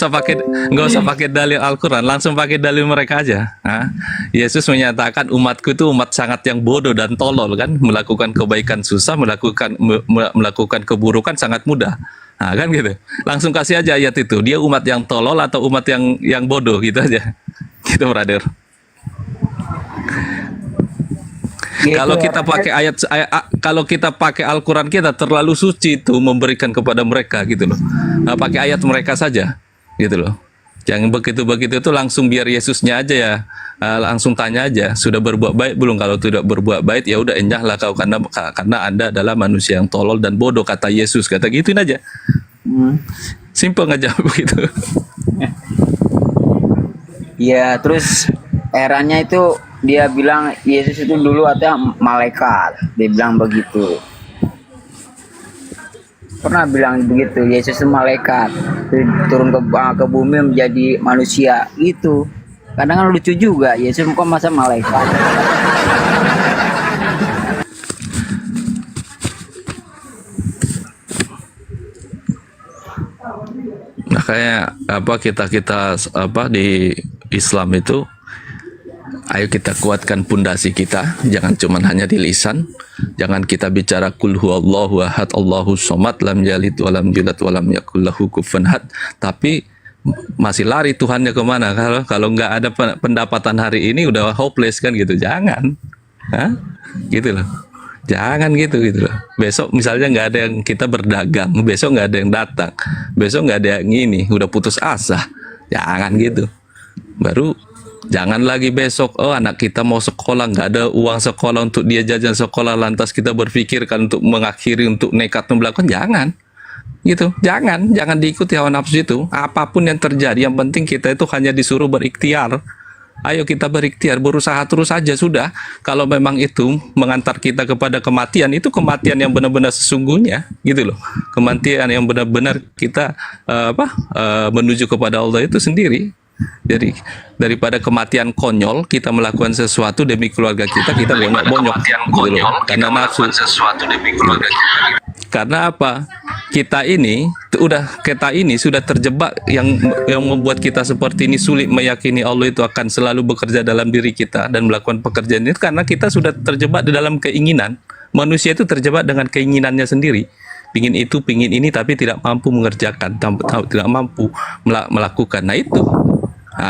usah pakai dalil Al-Quran, langsung pakai dalil mereka aja. Yesus menyatakan umatku itu umat sangat yang bodoh dan tolol kan, melakukan kebaikan susah, melakukan keburukan sangat mudah. Nah, kan gitu. Langsung kasih aja ayat itu. Dia umat yang tolol atau umat yang bodoh gitu aja. Gitu brother. Kalau kita pakai kalau kita pakai Al-Quran kita terlalu suci itu memberikan kepada mereka gitu loh. Nah, pakai ayat mereka saja gitu loh. Jangan begitu-begitu itu langsung biar Yesusnya aja ya. Langsung tanya aja, sudah berbuat baik belum? Kalau tidak berbuat baik ya udah enyahlah kau karena Anda adalah manusia yang tolol dan bodoh, kata Yesus, kata gituin aja. Simple aja begitu. Iya, terus eranya itu dia bilang Yesus itu dulu ada malaikat, dia bilang begitu. Pernah bilang begitu, Yesus itu malaikat, turun ke bumi menjadi manusia gitu. Kadang kan lucu juga, Yesus kok masa malaikat. Makanya kita di Islam itu, ayo kita kuatkan pondasi kita, jangan cuma hanya di lisan, jangan kita bicara kul huwallahu ahad Allahu somad lam yalid walam yulad walam yakul lahu kufuwan ahad, tapi masih lari Tuhannya kemana? Kalau nggak ada pendapatan hari ini udah hopeless kan gitu, jangan, gitu loh. Jangan gitu loh. Besok misalnya nggak ada yang kita berdagang, besok nggak ada yang datang, besok nggak ada yang ini, udah putus asa, jangan gitu. Baru jangan lagi besok, anak kita mau sekolah, nggak ada uang sekolah untuk dia jajan sekolah, lantas kita berpikirkan untuk mengakhiri, untuk nekat melakukan, jangan gitu, jangan diikuti hawa nafsu itu. Apapun yang terjadi, yang penting kita itu hanya disuruh berikhtiar. Ayo kita berikhtiar, berusaha terus saja sudah. Kalau memang itu mengantar kita kepada kematian, itu kematian yang benar-benar sesungguhnya, gitu loh. Kematian yang benar-benar kita menuju kepada Allah itu sendiri. Jadi daripada kematian konyol kita melakukan sesuatu demi keluarga kita bonyok-bonyok gitu loh, karena nafsu. Karena apa? Kita ini sudah terjebak yang membuat kita seperti ini, sulit meyakini Allah itu akan selalu bekerja dalam diri kita dan melakukan pekerjaan itu, karena kita sudah terjebak di dalam keinginan. Manusia itu terjebak dengan keinginannya sendiri. Pingin itu, pingin ini, tapi tidak mampu mengerjakan, tidak mampu melakukan. Nah itu,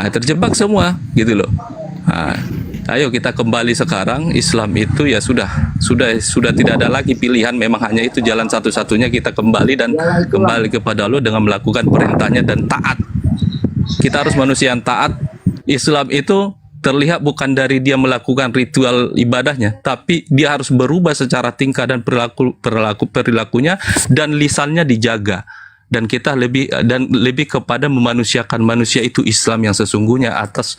terjebak semua, gitu loh. Ayo kita kembali sekarang. Islam itu ya sudah tidak ada lagi pilihan. Memang hanya itu jalan satu-satunya, kita kembali kepada Allah dengan melakukan perintahnya dan taat. Kita harus manusia yang taat. Islam itu terlihat bukan dari dia melakukan ritual ibadahnya, tapi dia harus berubah secara tingkah dan perilakunya, dan lisannya dijaga. Dan kita lebih kepada memanusiakan manusia itu Islam yang sesungguhnya atas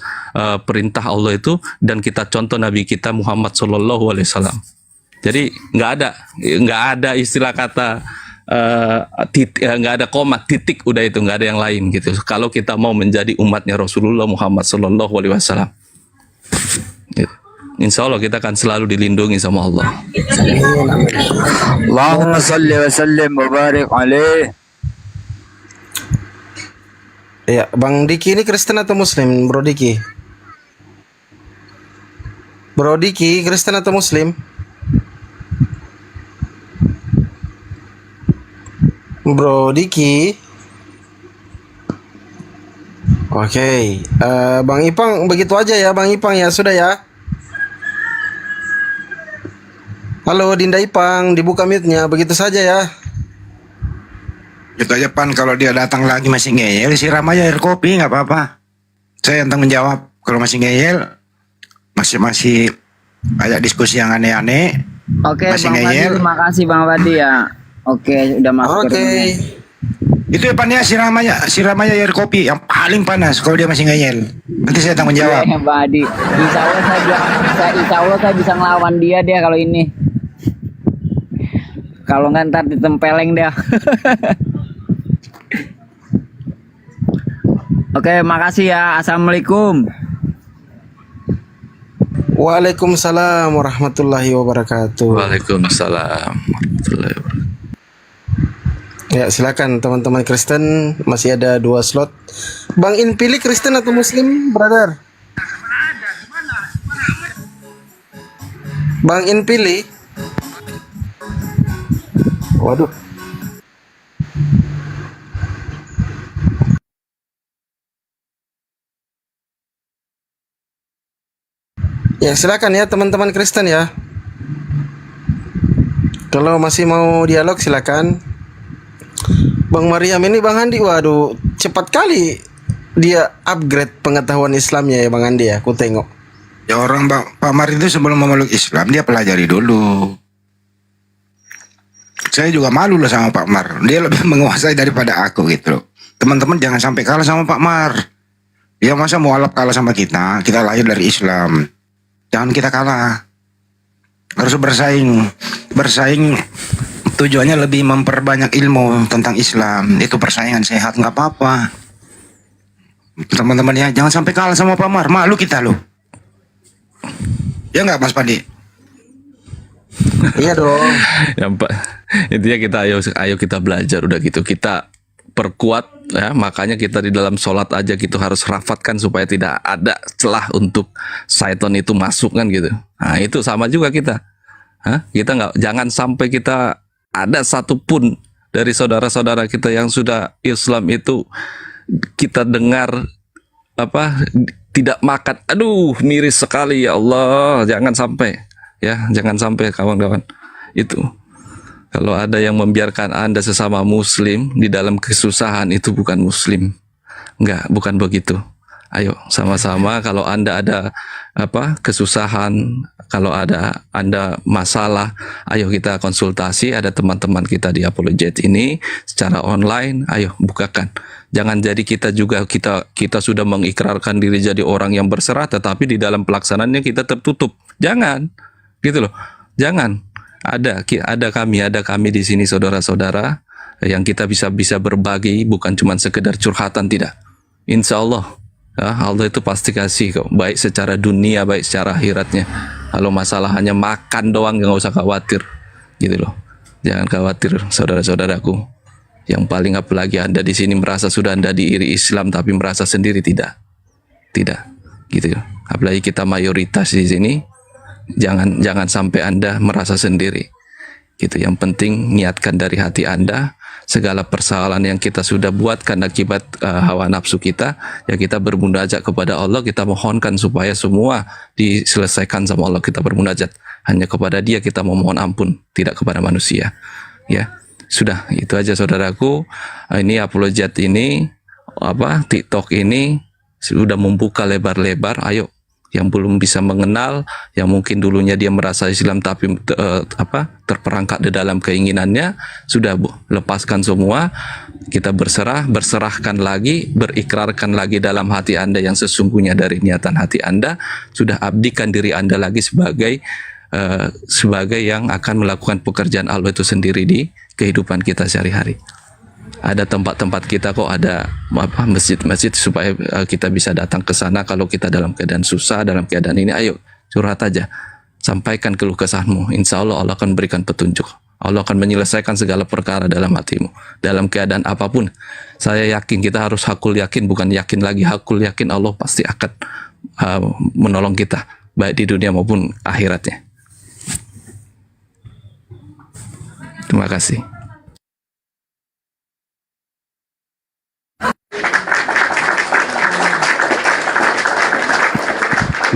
perintah Allah itu, dan kita contoh Nabi kita Muhammad Sallallahu Alaihi Wasallam. Jadi nggak ada istilah kata nggak ada koma, titik, udah itu, nggak ada yang lain gitu. Kalau kita mau menjadi umatnya Rasulullah Muhammad Sallallahu Alaihi Wasallam, gitu. Insya Allah kita akan selalu dilindungi sama Allah. Allahumma salli wa sallim wa barik alaih. Ya, Bang Diki ini Kristen atau Muslim, Bro Diki? Bro Diki, Kristen atau Muslim? Bro Diki. Oke, Bang Ipang begitu aja ya, Bang Ipang ya, sudah ya. Halo Dinda Ipang, dibuka mute-nya, begitu saja ya. Itu aja Pan, kalau dia datang lagi masih ngeyel, siram aja air kopi, nggak apa-apa. Saya yang tanggung jawab. Kalau masih ngeyel, masih banyak diskusi yang aneh-aneh. Oke, masih Bang Fadi, terima kasih Bang Fadi ya. Oke, udah masuk. Oke. Itu ya Pan ya, siram aja air kopi yang paling panas kalau dia masih ngeyel. Nanti saya tanggung jawab. Oke, Bang Fadi. Insya Allah saya bisa ngelawan dia kalau ini. Kalau nggak ntar ditempeleng dia. Oke, makasih ya. Assalamualaikum. Waalaikumsalam warahmatullahi wabarakatuh. Waalaikumsalam warahmatullahi wabarakatuh. Ya, silakan teman-teman Kristen, masih ada 2 slot. Bang In pilih Kristen atau Muslim, brother? Bang In pilih. Waduh. Ya, silakan ya teman-teman Kristen ya. Kalau masih mau dialog silakan. Bang Mariam ini Bang Andi, waduh, cepat kali dia upgrade pengetahuan Islamnya ya Bang Andi ya, aku tengok. Ya orang Pak Mar itu sebelum memeluk Islam dia pelajari dulu. Saya juga malu loh sama Pak Mar. Dia lebih menguasai daripada aku gitu loh. Teman-teman jangan sampai kalah sama Pak Mar. Dia masa mau kalah sama kita? Kita lahir dari Islam. Jangan kita kalah. Harus bersaing. Bersaing tujuannya lebih memperbanyak ilmu tentang Islam. Itu persaingan sehat, nggak apa-apa. Teman-teman ya, jangan sampai kalah sama Pak Mar. Malu kita loh. Ya nggak Mas Pandi? Iya dong. Ya, Pak. Intinya kita ayo kita belajar, udah gitu kita perkuat ya, makanya kita di dalam sholat aja gitu harus rafatkan supaya tidak ada celah untuk syaitan itu masuk kan gitu. Nah itu sama juga kita. Kita jangan sampai kita ada satupun dari saudara-saudara kita yang sudah Islam itu kita dengar tidak makan. Aduh, miris sekali ya Allah, jangan sampai ya, jangan sampai kawan-kawan. Itu kalau ada yang membiarkan Anda sesama muslim di dalam kesusahan, itu bukan muslim. Enggak, bukan begitu. Ayo sama-sama, kalau Anda ada kesusahan, kalau ada Anda masalah, ayo kita konsultasi. Ada teman-teman kita di Apologet ini secara online, ayo bukakan. Jangan jadi kita sudah mengikrarkan diri jadi orang yang berserah, tetapi di dalam pelaksanaannya kita tertutup. Jangan, gitu loh. Jangan. Ada kami di sini saudara-saudara yang kita bisa berbagi, bukan cuma sekedar curhatan, tidak. Insya Allah ya, Allah itu pasti kasih kok, baik secara dunia baik secara akhiratnya. Kalau masalah hanya makan doang, nggak usah khawatir, gitu loh. Jangan khawatir saudara-saudaraku. Yang paling apalagi Anda di sini merasa sudah Anda diiri Islam tapi merasa sendiri, tidak, gitu. Apalagi kita mayoritas di sini. Jangan sampai Anda merasa sendiri. Gitu. Yang penting niatkan dari hati Anda, segala persoalan yang kita sudah buatkan akibat hawa nafsu kita, ya kita bermunajat kepada Allah, kita mohonkan supaya semua diselesaikan sama Allah. Kita bermunajat hanya kepada Dia, kita memohon ampun, tidak kepada manusia. Ya, sudah itu aja saudaraku. Ini Apologet ini TikTok ini sudah membuka lebar-lebar. Ayo yang belum bisa mengenal, yang mungkin dulunya dia merasa Islam tapi terperangkap di dalam keinginannya, sudah Bu, lepaskan semua, kita berserahkan lagi, berikrarkan lagi dalam hati Anda yang sesungguhnya dari niatan hati Anda, sudah abdikan diri Anda lagi sebagai yang akan melakukan pekerjaan Allah itu sendiri di kehidupan kita sehari-hari. Ada tempat-tempat kita kok, ada masjid-masjid supaya kita bisa datang ke sana kalau kita dalam keadaan susah, dalam keadaan ini, ayo curhat aja, sampaikan keluh kesahmu, insya Allah Allah akan berikan petunjuk, Allah akan menyelesaikan segala perkara dalam hatimu, dalam keadaan apapun. Saya yakin, kita harus hakul yakin, bukan yakin lagi, hakul yakin Allah pasti akan menolong kita, baik di dunia maupun akhiratnya. Terima kasih.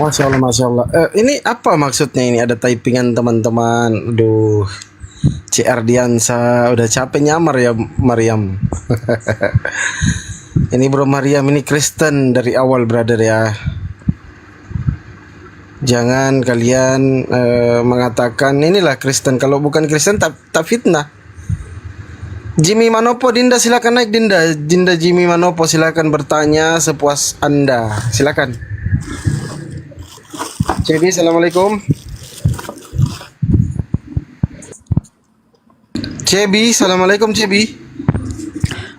Masya Allah, Masya Allah. Ini apa maksudnya ini? Ada typingan teman-teman. Aduh, CR Diansa udah capek nyamar ya Mariam. Ini bro Mariam ini Kristen dari awal brother ya. Jangan kalian mengatakan inilah Kristen. Kalau bukan Kristen tak fitnah. Jimmy Manopo, Dinda silakan naik Dinda. Dinda Jimmy Manopo silakan bertanya sepuas Anda. Silakan. Cebi, assalamualaikum. Cebi, assalamualaikum Cebi.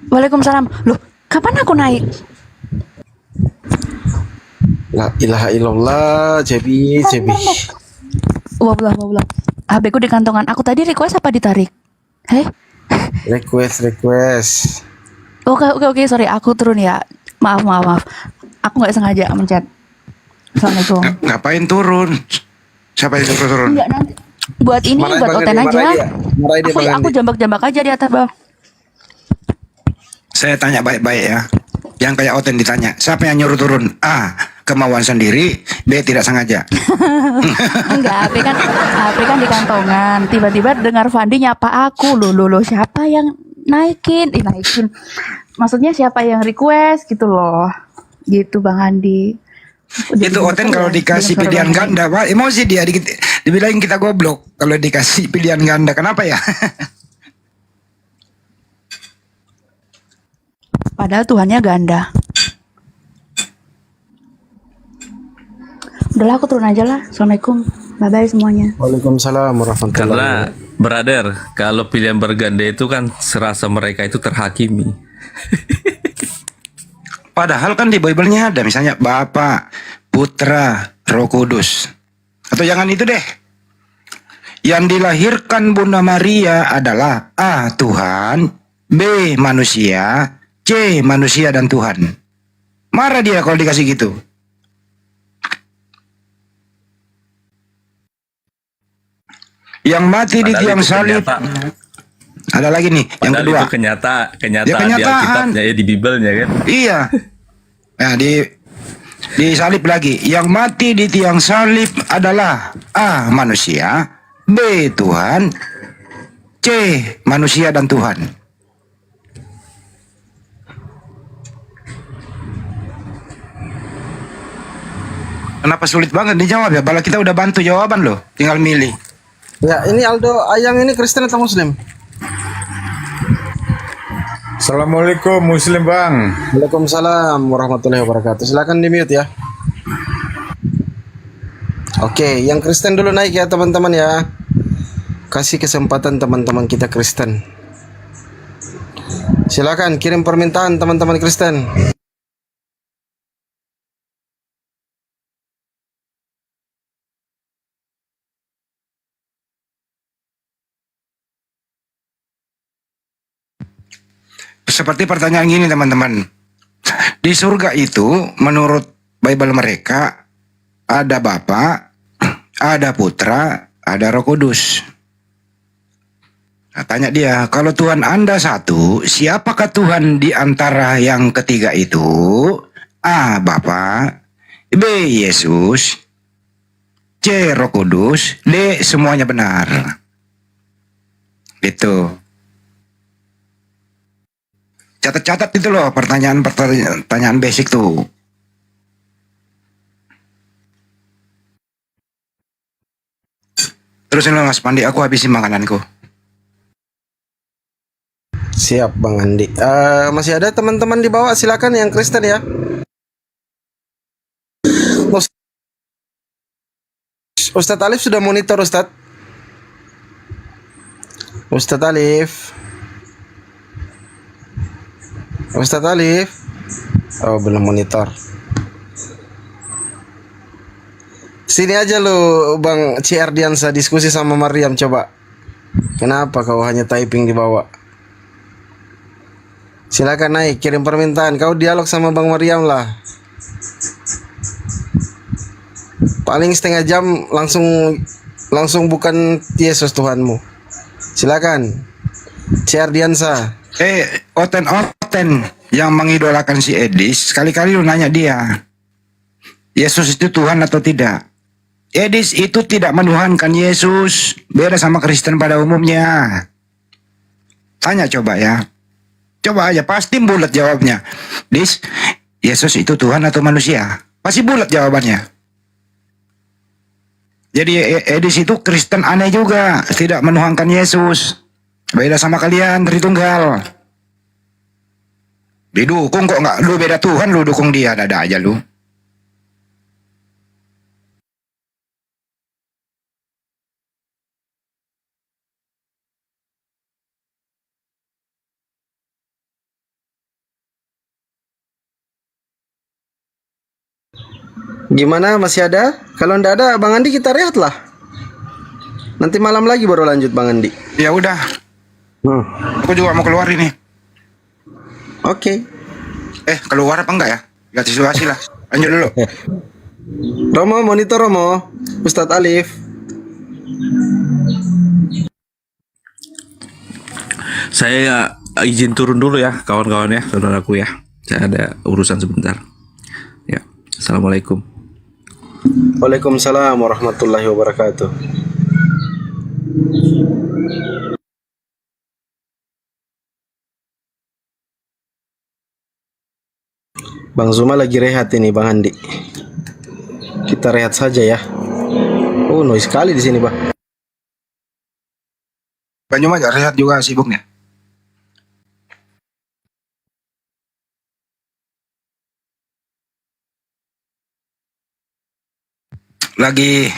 Waalaikumsalam. Loh, kapan aku naik? La ilaha illallah, Cebi, Cebi. Wablah. HP ku di kantongan. Aku tadi request apa ditarik? Request. Oke, sorry. Aku turun ya. Maaf. Aku nggak sengaja mencet. Assalamualaikum. Ngapain turun? Siapa yang turun? Enggak, nanti buat ini, buat Oten aja. Aku jambak-jambak aja di atas, Bang. Saya tanya baik-baik ya. Yang kayak Oten ditanya, siapa yang nyuruh turun? A, kemauan sendiri. B, tidak sengaja. Enggak, HP kan di kantongan. Tiba-tiba dengar Fandi nyapa aku. Loh, siapa yang naikin? Maksudnya siapa yang request gitu loh. Gitu Bang Andi. Itu Oten kalau dikasih pilihan ganda, Pak, emosi dia dibilangin kita goblok kalau dikasih pilihan ganda. Kenapa ya? Padahal Tuhannya ganda. Udahlah, aku turun aja lah. Assalamualaikum. Bye-bye semuanya. Waalaikumsalam warahmatullahi wabarakatuh. Karena brother, kalau pilihan berganda itu kan serasa mereka itu terhakimi. Padahal kan di Bible-nya ada misalnya Bapa, Putra, Roh Kudus. Atau jangan itu deh. Yang dilahirkan Bunda Maria adalah A, Tuhan, B, manusia, C, manusia dan Tuhan. Marah dia kalau dikasih gitu. Yang mati di tiang salib. Ada lagi nih, yang kedua. Itu kenyataan Ya, kenyataan. di Alkitabnya ya, di Bible-nya kan. Iya. Nah, di salib lagi. Yang mati di tiang salib adalah A, manusia, B, Tuhan, C, manusia dan Tuhan. Kenapa sulit banget dijawab ya? Padahal kita udah bantu jawaban loh, tinggal milih. Ya, ini Aldo Ayang ini Kristen atau Muslim? Assalamualaikum Muslim Bang. Waalaikumsalam warahmatullahi wabarakatuh. Silakan di mute ya. Oke, yang Kristen dulu naik ya teman-teman ya. Kasih kesempatan teman-teman kita Kristen. Silakan kirim permintaan teman-teman Kristen. Seperti pertanyaan gini teman-teman. Di surga itu menurut Bible mereka ada Bapa, ada Putra, ada Roh Kudus. Nah, tanya dia, kalau Tuhan Anda satu, siapakah Tuhan di antara yang ketiga itu? A, Bapa, B, Yesus, C, Roh Kudus, D, semuanya benar. Itu. Catat-catat itu loh pertanyaan basic tuh. Terusin lo Mas Pandi, aku habisin makananku. Siap Bang Andi. Masih ada teman-teman di bawah, silakan yang Kristen ya. Ustadz Alif sudah monitor Ustadz. Ustadz Alif. Ustadz Alif. Oh belum monitor. Sini aja lu Bang Ciardiansa diskusi sama Maryam coba. Kenapa kau hanya typing di bawah? Silakan naik, kirim permintaan. Kau dialog sama Bang Maryam lah. Paling setengah jam langsung bukan Yesus Tuhanmu. Silakan. Ciardiansa. Oten yang mengidolakan si Edis, sekali-kali lu nanya dia, Yesus itu Tuhan atau tidak? Edis itu tidak menuhankan Yesus, beda sama Kristen pada umumnya. Tanya coba ya. Coba aja, pasti bulat jawabnya. Dis, Yesus itu Tuhan atau manusia? Pasti bulat jawabannya. Jadi Edis itu Kristen aneh juga, tidak menuhankan Yesus. Beda sama kalian, Tritunggal. Didukung kok nggak, lu beda Tuhan, lu dukung dia, ada aja lu. Gimana, masih ada? Kalau ndak ada Bang Andi kita rehat lah. Nanti malam lagi baru lanjut Bang Andi. Ya udah. Aku juga mau keluar ini. Oke. Keluar apa enggak ya? Lihat situasi lah. Lanjut dulu. Romo, monitor Romo. Ustadz Alif. Saya izin turun dulu ya kawan-kawan ya, saudaraku ya. Saya ada urusan sebentar. Ya, assalamualaikum. Waalaikumsalam warahmatullahi wabarakatuh. Bang Zuma lagi rehat ini Bang Andi. Kita rehat saja ya. Oh, noise sekali di sini, Bang. Bang Zuma rehat juga sibuknya. Lagi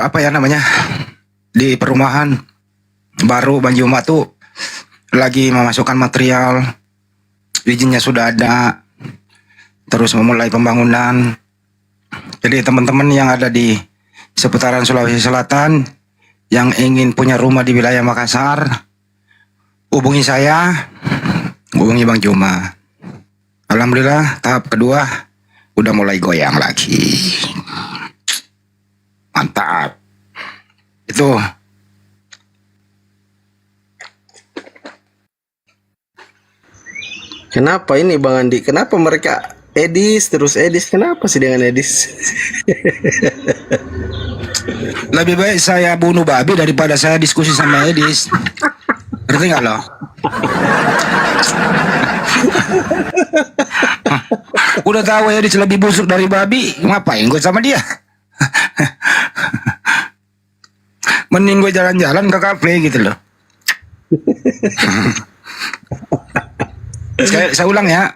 apa ya namanya, di perumahan baru Bang Juma tuh lagi memasukkan material, izinnya sudah ada, terus memulai pembangunan. Jadi teman-teman yang ada di seputaran Sulawesi Selatan yang ingin punya rumah di wilayah Makassar, hubungi saya, hubungi Bang Juma. Alhamdulillah tahap kedua udah mulai goyang lagi. Mantap. Itu. Kenapa ini Bang Andi? Kenapa mereka Edis terus Edis? Kenapa sih dengan Edis? Lebih baik saya bunuh babi daripada saya diskusi sama Edis. Ngerti nggak lo? Udah tahu Edis lebih busuk dari babi, ngapain gue sama dia? Mending gue jalan-jalan ke kafe gitu loh. Saya ulang ya,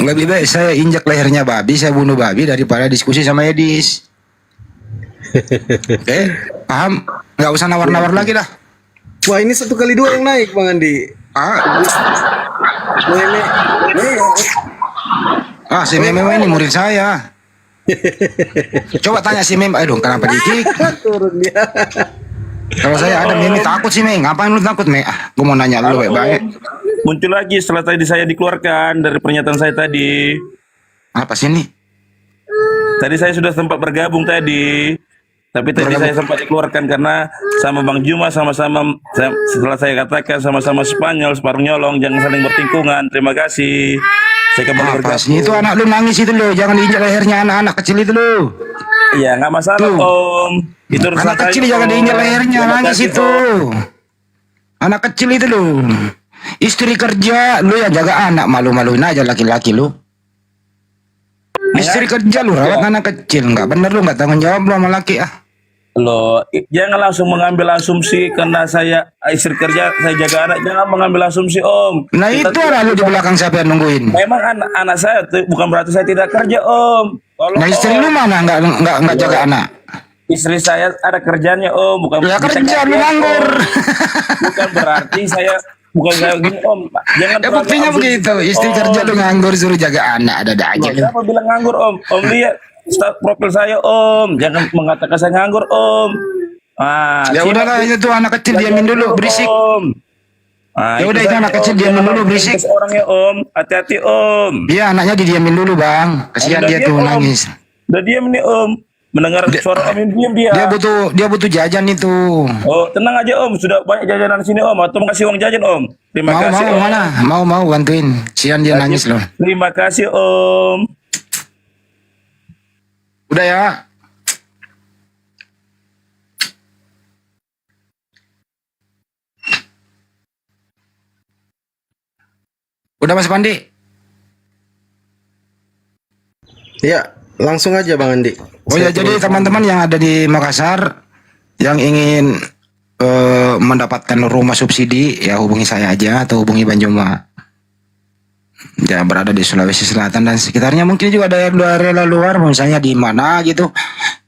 lebih baik saya injak lehernya babi, saya bunuh babi daripada diskusi sama Edis. Oke, paham? Nggak usah nawar-nawar lagi dah. Wah, ini 1 kali 2 yang naik Bang Andi. Si Meme ini murid saya. Coba tanya si Meme, aduh kenapa dikik? Turun dia. Kalau saya ada Meme takut sih Meme, ngapain lu takut Meme? Gue mau nanya lu baik. Muncul lagi setelah tadi saya dikeluarkan dari pernyataan saya tadi. Apa sih ini? Tadi saya sudah sempat bergabung tadi. Tapi tadi saya sempat dikeluarkan karena sama Bang Juma sama-sama, setelah saya katakan sama-sama Spanyol, separuh nyolong, jangan saling bertingkungan. Terima kasih. Saya kembali bergabung. Itu anak lu nangis itu lo, jangan diinjak lehernya anak-anak kecil itu lo. Iya, nggak masalah Om. Itu anak kecil jangan diinjak lehernya, nangis itu. Anak kecil itu lo. Istri kerja, lu yang jaga anak, malu-maluin aja laki-laki lu. Istri kerja lu rawat anak kecil, nggak bener lu, nggak tanggung jawab lu sama laki ah. Loh, jangan langsung mengambil asumsi karena saya istri kerja, saya jaga anak. Jangan mengambil asumsi, Om. Nah itu lalu di belakang siapa yang nungguin? Memang anak saya tuh bukan berarti saya tidak kerja, Om. Nah istri lu mana nggak jaga anak? Istri saya ada kerjanya, Om. Bukan Ya kerja lu nganggur. Bukan berarti saya gini, Om. Jangan Ya buktinya begitu. Istri kerja lu nganggur suruh jaga anak, ada aja lu. Siapa bilang nganggur, Om? Om lihat profil saya, Om. Jangan mengatakan saya nganggur, Om. Ya udahlah, itu anak kecil diamin dulu, berisik. Om. Ya udah itu anak kecil diamin dulu, berisik. Orangnya, Om. Hati-hati, Om. Iya anaknya didiamin dulu bang, kasihan dia tuh nangis. Udah diam nih, Om. Mendengar suara Om diam dia. Dia butuh jajan itu. Oh, tenang aja, Om. Sudah banyak jajanan di sini, Om. Atau mau kasih uang jajan, Om. Terima kasih, Om. Mau bantuin. Kasihan dia nangis loh. Terima kasih, Om. Udah ya. Udah Mas Pandi? Ya, langsung aja Bang Andi. Oh ya, jadi teman-teman yang ada di Makassar yang ingin mendapatkan rumah subsidi ya hubungi saya aja atau hubungi Bang Juma. Ya berada di Sulawesi Selatan dan sekitarnya, mungkin juga ada yang daerah luar misalnya di mana gitu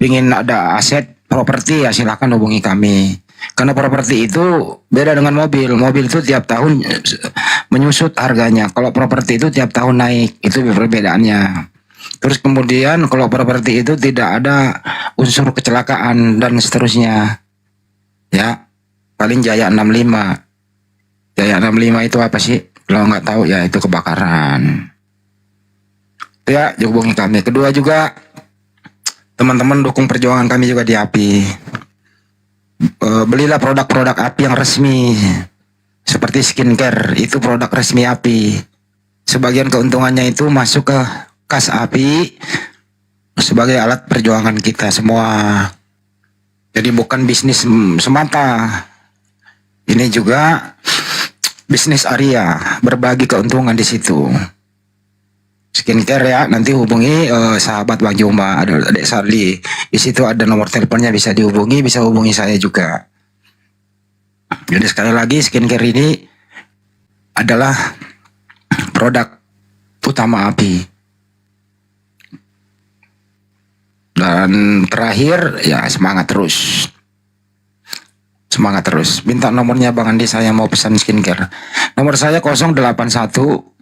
ingin ada aset properti ya silahkan hubungi kami. Karena properti itu beda dengan mobil. Mobil itu tiap tahun menyusut harganya. Kalau properti itu tiap tahun naik. Itu perbedaannya. Terus kemudian kalau properti itu tidak ada unsur kecelakaan dan seterusnya. Ya, paling Jaya 65. Jaya 65 itu apa sih? Kalau nggak tahu ya itu kebakaran. Ya, hubungi kami. Kedua juga teman-teman dukung perjuangan kami juga di API. Belilah produk-produk API yang resmi seperti skincare, itu produk resmi API. Sebagian keuntungannya itu masuk ke kas API sebagai alat perjuangan kita semua. Jadi bukan bisnis semata, ini juga bisnis area, berbagi keuntungan di situ. Skincare ya, nanti hubungi sahabat Bang Juma, ada Adek Sarli. Di situ ada nomor teleponnya, bisa dihubungi, bisa hubungi saya juga. Jadi sekali lagi skincare ini adalah produk utama API. Dan terakhir ya semangat terus. Semangat terus. Minta nomornya Bang Andi, saya mau pesan skincare. Nomor saya 081.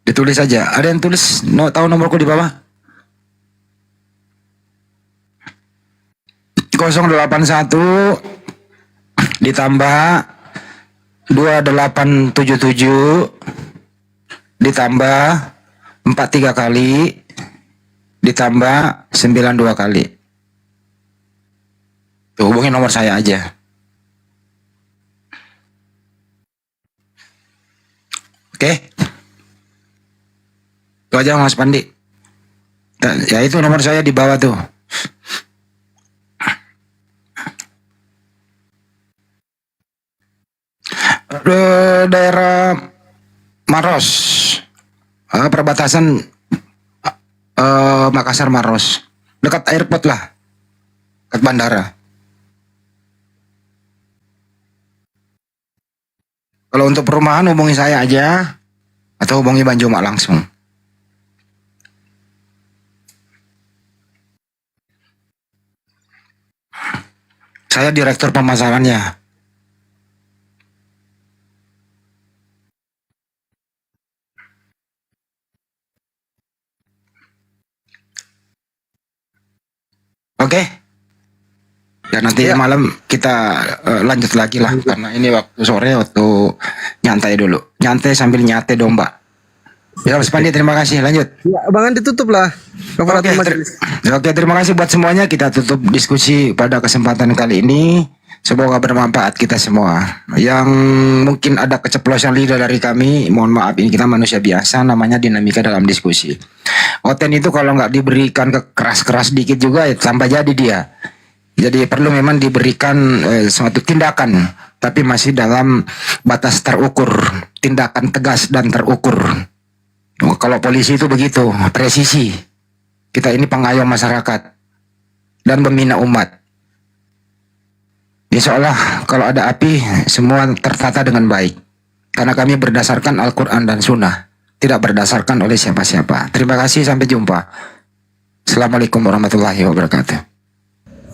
Ditulis saja. Ada yang tulis tahu nomorku di bawah? 081 ditambah 2877 ditambah 43 kali ditambah 92 kali. Tuh, hubungi nomor saya aja. Oke. Itu aja Mas Pandi. Ya itu nomor saya di bawah tuh. Daerah Maros, perbatasan Makassar Maros, dekat airport lah, dekat bandara. Kalau untuk perumahan hubungi saya aja atau hubungi Bang Juma langsung. Saya direktur pemasarannya. Oke. Ya nanti malam kita lanjut lagi lah karena ini waktu sore waktu nyantai dulu. Nyantai sambil nyate domba. Ya Mas Pandi, terima kasih. Lanjut. Ya, Bang Andi tutup lah. Oke, terima kasih buat semuanya. Kita tutup diskusi pada kesempatan kali ini. Semoga bermanfaat kita semua. Yang mungkin ada keceplosan lidah dari kami, mohon maaf, ini kita manusia biasa, namanya dinamika dalam diskusi. Oten itu kalau nggak diberikan keras-keras dikit juga ya tambah jadi dia. Jadi perlu memang diberikan suatu tindakan, tapi masih dalam batas terukur, tindakan tegas dan terukur. Kalau polisi itu begitu, presisi. Kita ini pengayom masyarakat. dan membina umat. Insya Allah kalau ada api semua tertata dengan baik. Karena kami berdasarkan Al-Quran dan Sunnah, tidak berdasarkan oleh siapa-siapa. Terima kasih, sampai jumpa. Assalamualaikum warahmatullahi wabarakatuh.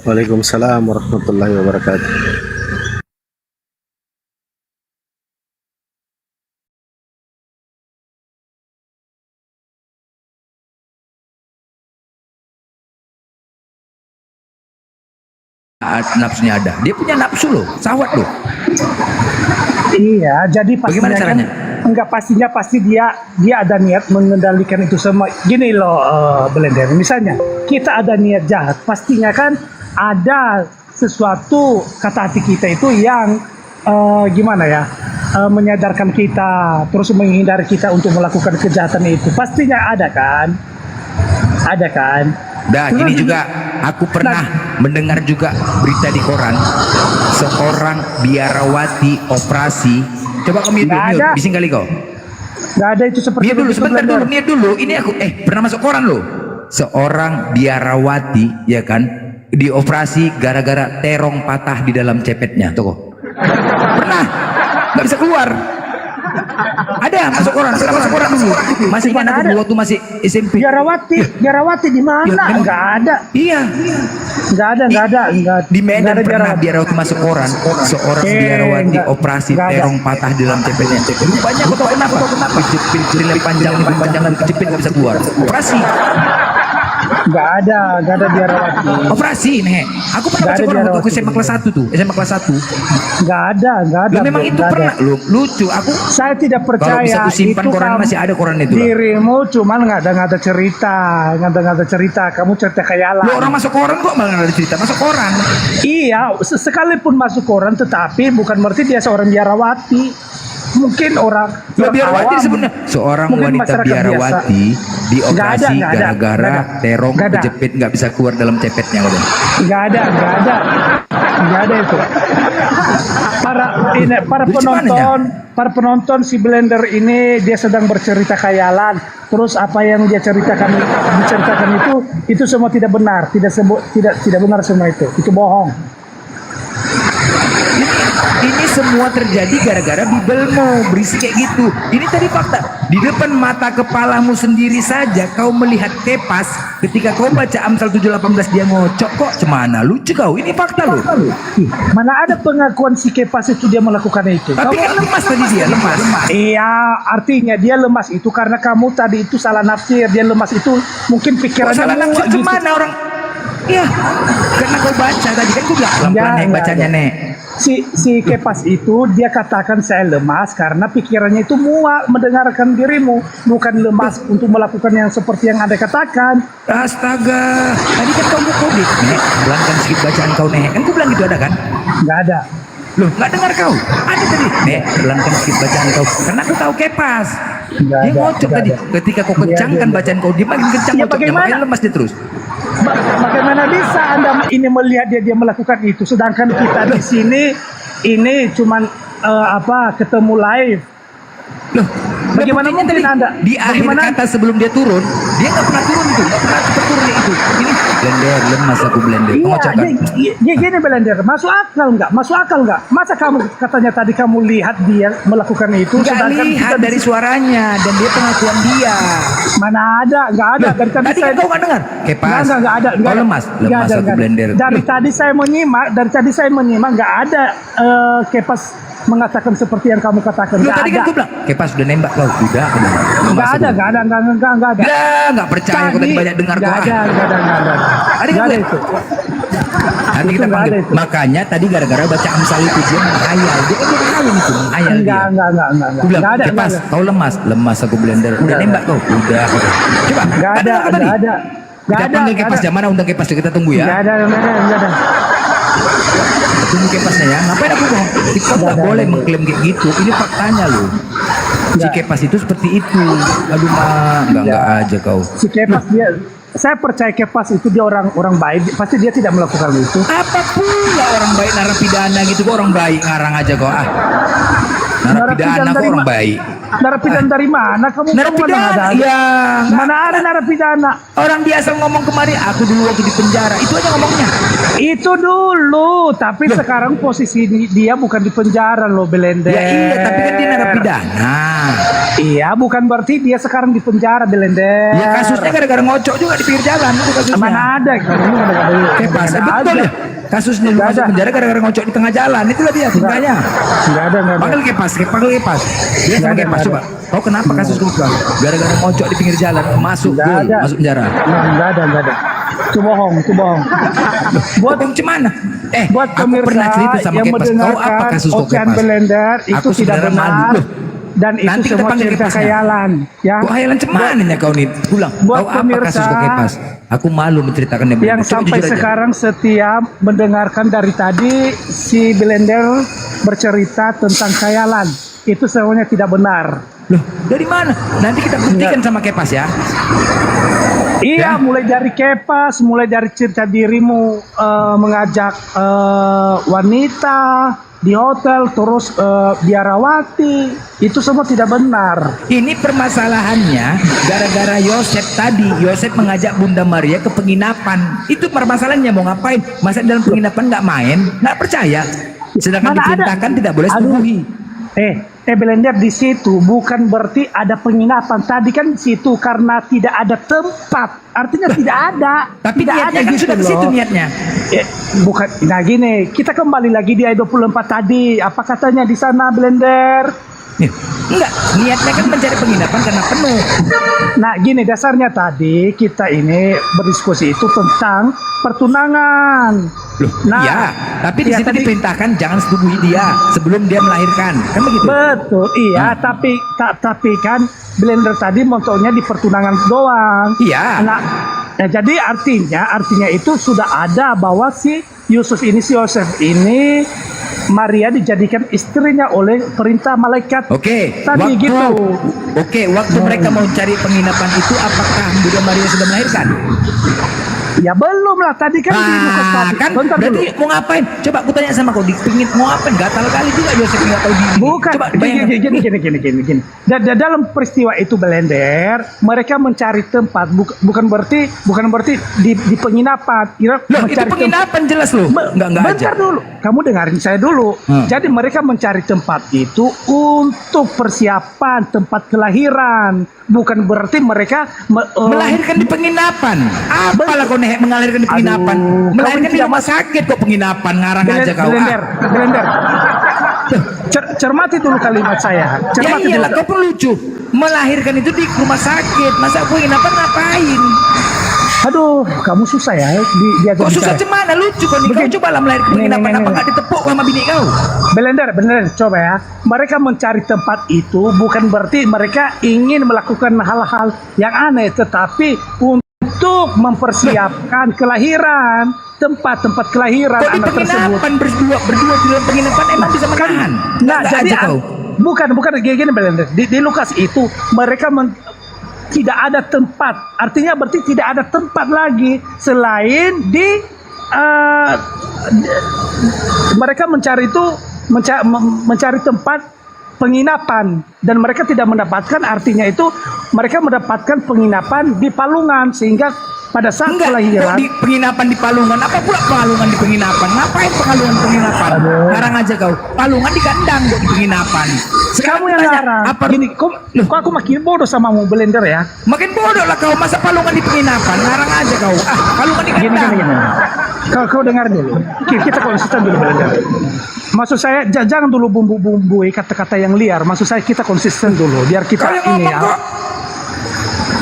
Waalaikumsalam warahmatullahi wabarakatuh. Nafsunya ada, dia punya nafsu loh, sahwat loh. Iya, jadi pastinya Bagaimana caranya? Enggak, pastinya pasti dia ada niat mengendalikan itu semua. Gini loh, Blender. Misalnya kita ada niat jahat, pastinya kan ada sesuatu kata hati kita itu yang gimana ya, menyadarkan kita, terus menghindari kita untuk melakukan kejahatan itu. Pastinya ada kan? Ada kan? Dah, gini juga, aku pernah mendengar juga berita di koran, seorang biarawati operasi. Coba kamu mute, bising kali kau. Gak ada itu seperti dulu, itu, sebentar Blender. dulu, ini dulu. Ini aku pernah masuk koran loh. Seorang biarawati, ya kan, dioperasi gara-gara terong patah di dalam cepetnya. Tuh, pernah, nggak bisa keluar. Ada masuk koran, pernah masuk koran dulu. Masih ingat aku dulu waktu masih SMP. Biarawati di mana? Enggak ada. Iya. Enggak ada. Di Medan pernah biarawati masuk koran. Seorang biarawati operasi terong patah di dalam cepetnya. Rupanya aku tahu kenapa. Kejepit panjangan kejepit nggak bisa keluar. Operasi. Enggak ada biarawati. Operasi nih. Aku pernah masuk koran waktu SMA kelas 1 tuh. SMA kelas 1. Enggak ada. Loh, memang itu pernah lu lucu. Saya tidak percaya. Kalau bisa aku simpan itu koran, masih ada koran itu. Dirimu cuman nggak ada cerita, kamu cerita khayalan. Lu orang masuk koran kok malah nggak ada cerita, masuk koran. Iya, sekalipun masuk koran, tetapi bukan berarti dia seorang biarawati. Mungkin orang biarawati awam, sebenarnya seorang mungkin wanita masyarakat biarawati biasa. dioperasi Nggak ada. gara-gara terong Nggak ada. kejepit nggak bisa keluar dalam cepetnya. Nggak ada itu. Para penonton si Blender ini dia sedang bercerita khayalan. Terus apa yang dia diceritakan itu semua tidak benar, tidak benar semua itu bohong. Ini semua terjadi gara-gara Bibelmu berisi kayak gitu. Ini tadi fakta. Di depan mata kepalamu sendiri saja kau melihat Kepas ketika kau baca Amsal 7:18 dia ngocok kok cemana. Lucu kau. Ini fakta loh. Mana ada pengakuan si Kepas itu dia melakukan itu. Tapi kan lemas tadi dia, lemas. Iya, artinya dia lemas itu karena kamu tadi itu salah nafsir. Dia lemas itu mungkin pikirannya salah nafsir gitu. cemana orang? Ya, karena kau baca tadi kan gue bilang pelan-pelan nek bacanya nek. Si Kepas itu dia katakan saya lemas karena pikirannya itu muak mendengarkan dirimu, bukan lemas untuk melakukan yang seperti yang Anda katakan. Astaga, tadi kan kau nek, pelankan sedikit bacaan kau nek. Kan gue bilang gitu ada kan? Nggak ada. Loh, nggak dengar kau? Ada tadi. Nek, pelankan sedikit bacaan kau. Karena aku tahu Kepas. Dia ngocok tadi. Ketika kau kencangkan bacaan kau, dia makin kencang ngocoknya, makanya lemas dia terus. Bagaimana bisa Anda ini melihat dia melakukan itu, sedangkan kita di sini ini cuman ketemu live. Loh, bagaimana mungkin Anda di akhir kata sebelum dia turun, dia nggak pernah turun itu, nggak pernah turun itu. Ini Blender, lemas aku Blender. Iya, gini Blender, masuk akal nggak? Masa kamu katanya tadi kamu lihat dia melakukan itu, nggak lihat dari suaranya dan dia pengakuan dia. Mana ada, nggak ada. Loh, tadi kan kau nggak dengar? Kepas. Nggak ada. Kau lemas aku Blender. Dari tadi saya menyimak, nggak ada Kepas mengatakan seperti yang kamu katakan. Loh, tadi kan gue bilang Kepas udah nembak kau, udah. Nggak ada. Ya, nggak percaya aku tadi banyak dengar kau. Nggak ada. Ada itu. Nanti kita panggil. Makanya tadi gara-gara baca Amsal itu dia menghayal. Dia kan menghayal itu, menghayal dia. Enggak. Gue bilang, Kepas, kau lemas aku Blender. Udah nembak kau, udah. Coba. Nggak ada. Kita panggil Kepas jam mana, undang Kepas kita tunggu ya. Nggak ada. Tunggu Kepasnya ya. Ngapain aku bohong? Kita nggak boleh mengklaim kayak gitu. Ini faktanya loh. Si Kepas itu seperti itu. Aduh enggak aja kau. Si Kepas saya percaya Kepas itu dia orang baik. Pasti dia tidak melakukan itu. Apa pula orang baik narapidana gitu kok orang baik ngarang aja kok Narapidana kok orang baik. Narapidana dari mana kamu? Narapidana, ya. Mana ada narapidana? Orang dia asal ngomong kemarin, aku dulu waktu di penjara. Itu aja ngomongnya. Itu dulu, tapi sekarang posisi dia bukan di penjara loh, Belender. Ya iya, tapi kan dia narapidana. Iya, bukan berarti dia sekarang di penjara, Belender. Ya kasusnya gara-gara ngocok juga di pinggir jalan itu kasusnya. Mana ada? Kepas, betul ya. Kasusnya lu masuk penjara gara-gara ngocok di tengah jalan. Itulah dia tingkahnya. Enggak ada. Panggil Kepas. Dia sama Kepas coba. Kau kenapa kasus Kepas? Gara-gara ngocok di pinggir jalan masuk penjara. Enggak ada. Itu bohong. Buat gimana? Buat aku pernah cerita sama Kepas. Kau apa kasus kau Kepas? Belender itu tidak benar. Dan itu nanti kita semua panggil cerita Kepasnya. khayalan, ya. Kok khayalan cemananya kau nih? Pulang. Buat Kau apa kasus kau Kepas? Aku malu menceritakannya. Yang sampai sekarang setiap mendengarkan dari tadi si Belender bercerita tentang khayalan. Itu semuanya tidak benar. Loh, dari mana? Nanti kita buktikan sama Kepas ya. Iya, mulai dari Kepas, mulai dari cerita dirimu mengajak wanita di hotel, terus biarawati, itu semua tidak benar. Ini permasalahannya gara-gara Yosef tadi. Yosef mengajak Bunda Maria ke penginapan. Itu permasalahannya, mau ngapain? Masa dalam penginapan nggak main? Nggak percaya. Sedangkan diperintahkan tidak boleh setubuhi. Belender di situ bukan berarti ada penginapan. Tadi kan di situ karena tidak ada tempat. Artinya tidak ada. Tapi tidak niatnya ada kan gitu sudah ke situ loh. niatnya. Bukan. Nah gini, kita kembali lagi di ayat 24 tadi. Apa katanya di sana, Belender? Enggak, niatnya kan mencari penginapan karena penuh. Nah gini, dasarnya tadi kita ini berdiskusi itu tentang pertunangan. Loh, nah, iya, tapi di ya, situ tadi, diperintahkan jangan setubuhi dia sebelum dia melahirkan, kan begitu? Betul, iya, tapi kan Belender tadi motonya di pertunangan doang. Iya. Nah, jadi artinya itu sudah ada bahwa si Yosef ini Maria dijadikan istrinya oleh perintah malaikat. Oke, tadi gitu. Waktu mereka mau cari penginapan itu, apakah Bunda Maria sudah melahirkan? Ya belum lah, tadi kan di Lukas tadi. Kan Bentar berarti dulu. mau ngapain? Coba aku tanya sama kau, dipingin mau apa? Gatal kali juga Yosef nggak tahu diri. Bukan, Coba bayangkan. gini. Dalam peristiwa itu Belender, mereka mencari tempat, bukan berarti di penginapan. Loh, itu penginapan jelas loh. Enggak Bentar aja. dulu, kamu dengarin saya dulu. Jadi mereka mencari tempat itu untuk persiapan tempat kelahiran. Bukan berarti mereka melahirkan di penginapan. Apalah kau nek mengalirkan di penginapan? Melahirkan di rumah sakit kok penginapan, ngarang aja kau. Belender. Cermati dulu kalimat saya. Cermati iyalah, dulu. kau pun lucu. Melahirkan itu di rumah sakit. Masa penginapan ngapain? Aduh, kamu susah ya diajak Kok susah bicara. cemana? Lucu kau nih. Kau coba lah melahirkan penginapan. Apa nggak ditepuk sama bini kau? Belender, coba ya. Mereka mencari tempat itu bukan berarti mereka ingin melakukan hal-hal yang aneh, tetapi untuk mempersiapkan kelahiran, tempat kelahiran Kok di anak tersebut. penginapan berdua di dalam penginapan emang bisa menahan? Nah, Nggak jadi aja kau. bukan gini Belender. Di Lukas itu mereka tidak ada tempat. Artinya berarti tidak ada tempat lagi selain mereka mencari tempat penginapan dan mereka tidak mendapatkan. Artinya itu mereka mendapatkan penginapan di Palungan sehingga pada saat kelahiran di penginapan di Palungan. Apa pula Palungan di penginapan? Ngapain penginapan? Ngarang aja kau. Palungan di kandang kok di penginapan. Kamu yang ngarang. Gini, kok aku makin bodoh sama mau Belender ya? Makin bodoh lah kau. Masa Palungan di penginapan? Ngarang aja kau. Palungan di kandang. Gini. Kau dengar dulu. Kita konsisten dulu Belender. Maksud saya jangan dulu bumbu-bumbui kata-kata yang liar. Maksud saya kita konsisten dulu biar kita ini ya.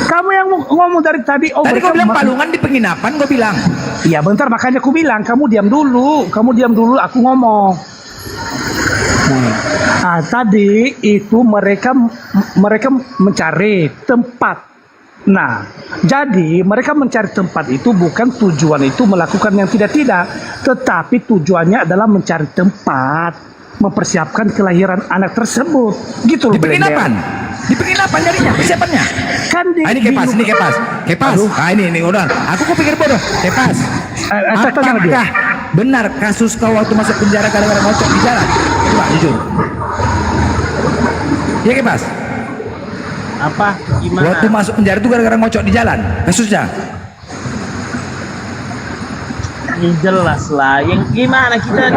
Kamu yang ngomong dari tadi. Tadi kau bilang Palungan di penginapan, kau bilang. Iya bentar, makanya aku bilang kamu diam dulu, aku ngomong. Nah, tadi itu mereka mencari tempat. Nah, jadi mereka mencari tempat itu bukan tujuan itu melakukan yang tidak, tetapi tujuannya adalah mencari tempat, mempersiapkan kelahiran anak tersebut. Gitu loh. Di penginapan. Di penginapan nyarinya, persiapannya. Kan ini Kepas. Ini udah. Aku pikir bodoh. Kepas. Apakah benar kasus kau waktu masuk penjara gara-gara ngocok di jalan? Coba jujur. Ya Kepas? Apa? Gimana? Waktu masuk penjara itu gara-gara ngocok di jalan, kasusnya? Ya, jelas lah. Yang gimana kita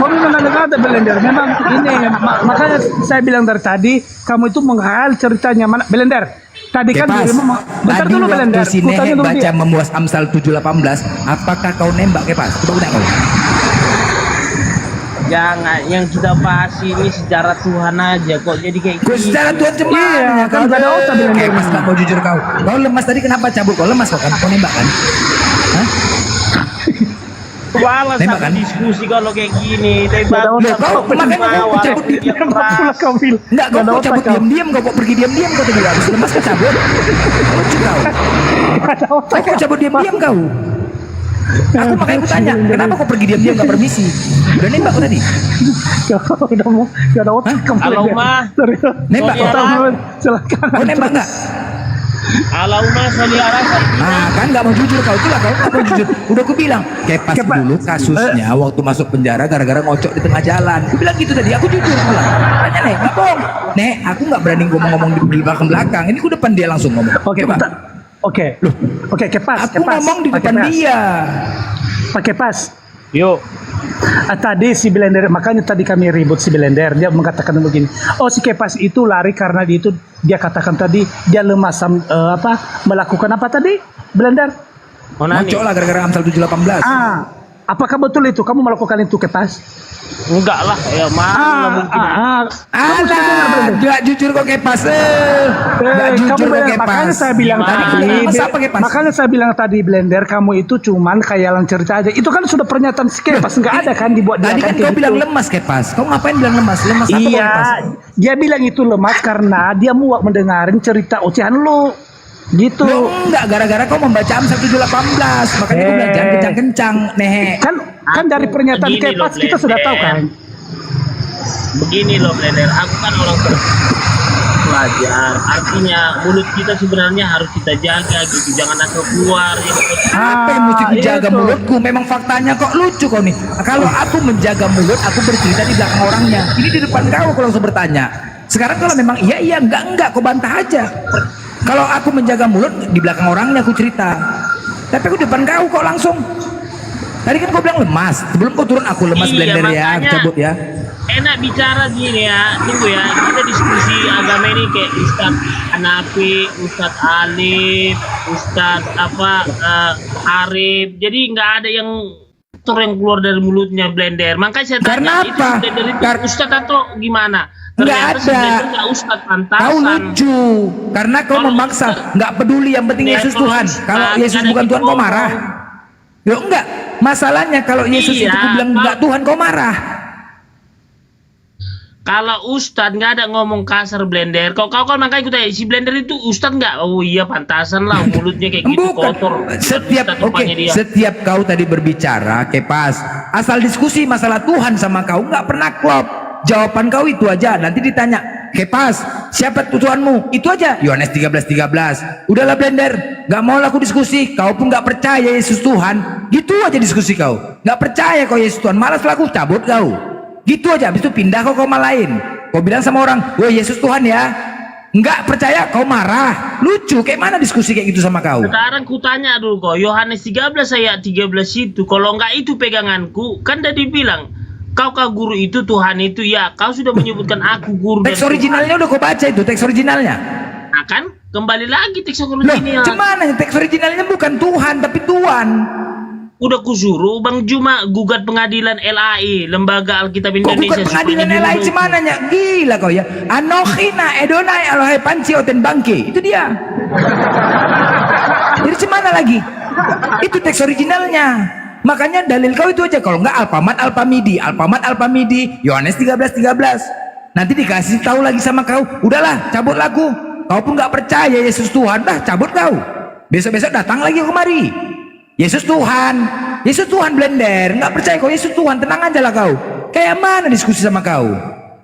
Kau memang ada Belender. Memang ini makanya saya bilang dari tadi kamu itu menghayal ceritanya mana Belender. Tadi kan Kepas, bentar tadi dulu Belender. waktu si Ku tanya Nehe dulu baca dia. memuas Amsal 7:18, apakah kau nembak Kepas? Coba udah kau. jangan yang kita bahas ini sejarah Tuhan aja kok jadi kayak Kau gini. secara Tuhan cemana? Iya, kan kalau ada otak bilang Kepas nggak mau jujur kau. Kau lemas tadi kenapa cabut? Kau lemas kau kan? Kau nembak kan? Hah? Balas Nembak kan? diskusi kalau kayak gini. Tapi Loh, kau makanya kau cabut diam. Enggak, kau cabut diam-diam, kau pergi diam-diam kau tadi habis lemas kau cabut. Lucu kau. Kau cabut diam-diam kau. Aku makanya aku tanya, kenapa kau pergi diam-diam gak permisi? Udah nembak kau tadi? Udah mau, gak ada otak kamu. Halo mah. Nembak kau? Silakan. Kau nembak nggak? Halo mah saudara. Nah kan nggak mau jujur kau, itulah kau nggak mau jujur. Udah aku bilang, Kepas dulu kasusnya waktu masuk penjara gara-gara ngocok di tengah jalan. Aku bilang gitu tadi, aku jujur bilang. Tanya Nek, nggak bohong. Nek, aku nggak berani ngomong-ngomong di belakang. Ini aku depan dia langsung ngomong. Oke, Coba. Oke, Kepas. Aku ngomong di depan dia. Pakai pas. Yuk. Tadi si Belender, makanya tadi kami ribut si Belender. Dia mengatakan begini. Oh, si Kepas itu lari karena dia katakan tadi dia lemas melakukan apa tadi? Belender? Ngocok lah gara-gara Amsal 7:18. Apakah betul itu? Kamu melakukan itu Kepas? Enggak lah, ya mana mungkin. Alah, gak jujur kok Kepas. Gak jujur kok Kepas. Makanya saya bilang makanya saya bilang tadi Belender, kamu itu cuman khayalan cerita aja. Itu kan sudah pernyataan si Kepas, nggak ada kan dibuat. Tadi kan kau bilang lemas Kepas. Kau ngapain bilang lemas? Lemas apa kau Kepas? Iya, dia bilang itu lemas karena dia muak mendengarin cerita ocehan lu. Gitu. Loh, enggak, gara-gara kau membaca Amsal 7:18. Makanya kau bilang jangan kencang-kencang, Nehe. Kan dari pernyataan Begini Kepas loh, kita sudah tahu Blender. kan. Begini loh Blender, aku kan orang belajar. Artinya mulut kita sebenarnya harus kita jaga gitu, jangan asal keluar. Apa yang mesti dijaga mulutku? Memang faktanya kok lucu kau nih. Kalau aku menjaga mulut, aku bercerita di belakang orangnya. Ini di depan kau aku langsung bertanya. Sekarang kalau memang iya enggak kau bantah aja. Kalau aku menjaga mulut di belakang orangnya aku cerita. Tapi aku depan kau kok langsung. Tadi kan kau bilang lemas. Sebelum kau turun aku lemas Blender ya, makanya cabut ya. Enak bicara gini ya, tunggu ya. Kita diskusi agama ini kayak Ustadz Hanafi, Ustadz Alif, Ustadz Arif. Jadi nggak ada yang keluar dari mulutnya Blender. Makanya saya tanya, itu Blender itu Ustadz atau gimana? Nggak ada. Nggak Ustadz pantasan. Kau lucu karena kau memaksa. Nggak peduli, yang penting Yesus Tuhan. Kalau Yesus bukan Tuhan kau marah. Yo enggak. Masalahnya kalau Yesus itu kau bilang enggak Tuhan kau marah. Kalau Ustadz nggak ada ngomong kasar Blender. Kau kan makanya ikut si Blender itu Ustadz nggak? Oh iya pantasan lah mulutnya kayak gitu kotor. Setiap kau tadi berbicara Kepas, asal diskusi masalah Tuhan sama kau nggak pernah klop. Jawaban kau itu aja. Nanti ditanya Kepas, siapa Tuhanmu? Itu aja. Yohanes 13:13. Udahlah Blender, nggak mau aku diskusi. Kau pun nggak percaya Yesus Tuhan. Gitu aja diskusi kau. Nggak percaya kau Yesus Tuhan. Malas lah aku cabut kau. Gitu aja. Habis itu pindah kau ke rumah lain. Kau bilang sama orang, woi Yesus Tuhan ya. Nggak percaya kau marah. Lucu. Kayak mana diskusi kayak gitu sama kau? Sekarang ku tanya dulu kau. Yohanes 13 ayat 13 itu. Kalau nggak itu peganganku, kan tadi bilang kau guru itu Tuhan itu ya. Kau sudah menyebutkan aku guru. Teks originalnya udah kau baca itu, teks originalnya. Nah kan kembali lagi teks originalnya. Cuman teks originalnya bukan Tuhan tapi Tuhan. Udah kusuruh Bang Juma gugat pengadilan LAI, Lembaga Alkitab Indonesia. Kok pengadilan LAI cemananya? Gila kau ya. Anokhina Edonai Elohai Panci Oten Bangke. Itu dia. Jadi cemana lagi? Itu teks originalnya. Makanya dalil kau itu aja. Kalau enggak Alpamat Alpamidi, Yohanes 13:13. Nanti dikasih tahu lagi sama kau. Udahlah, cabut lagu. Kau pun nggak percaya Yesus Tuhan, dah cabut kau. Besok-besok datang lagi kemari. Yesus Tuhan Blender. Nggak percaya kau Yesus Tuhan, tenang aja lah kau. Kayak mana diskusi sama kau?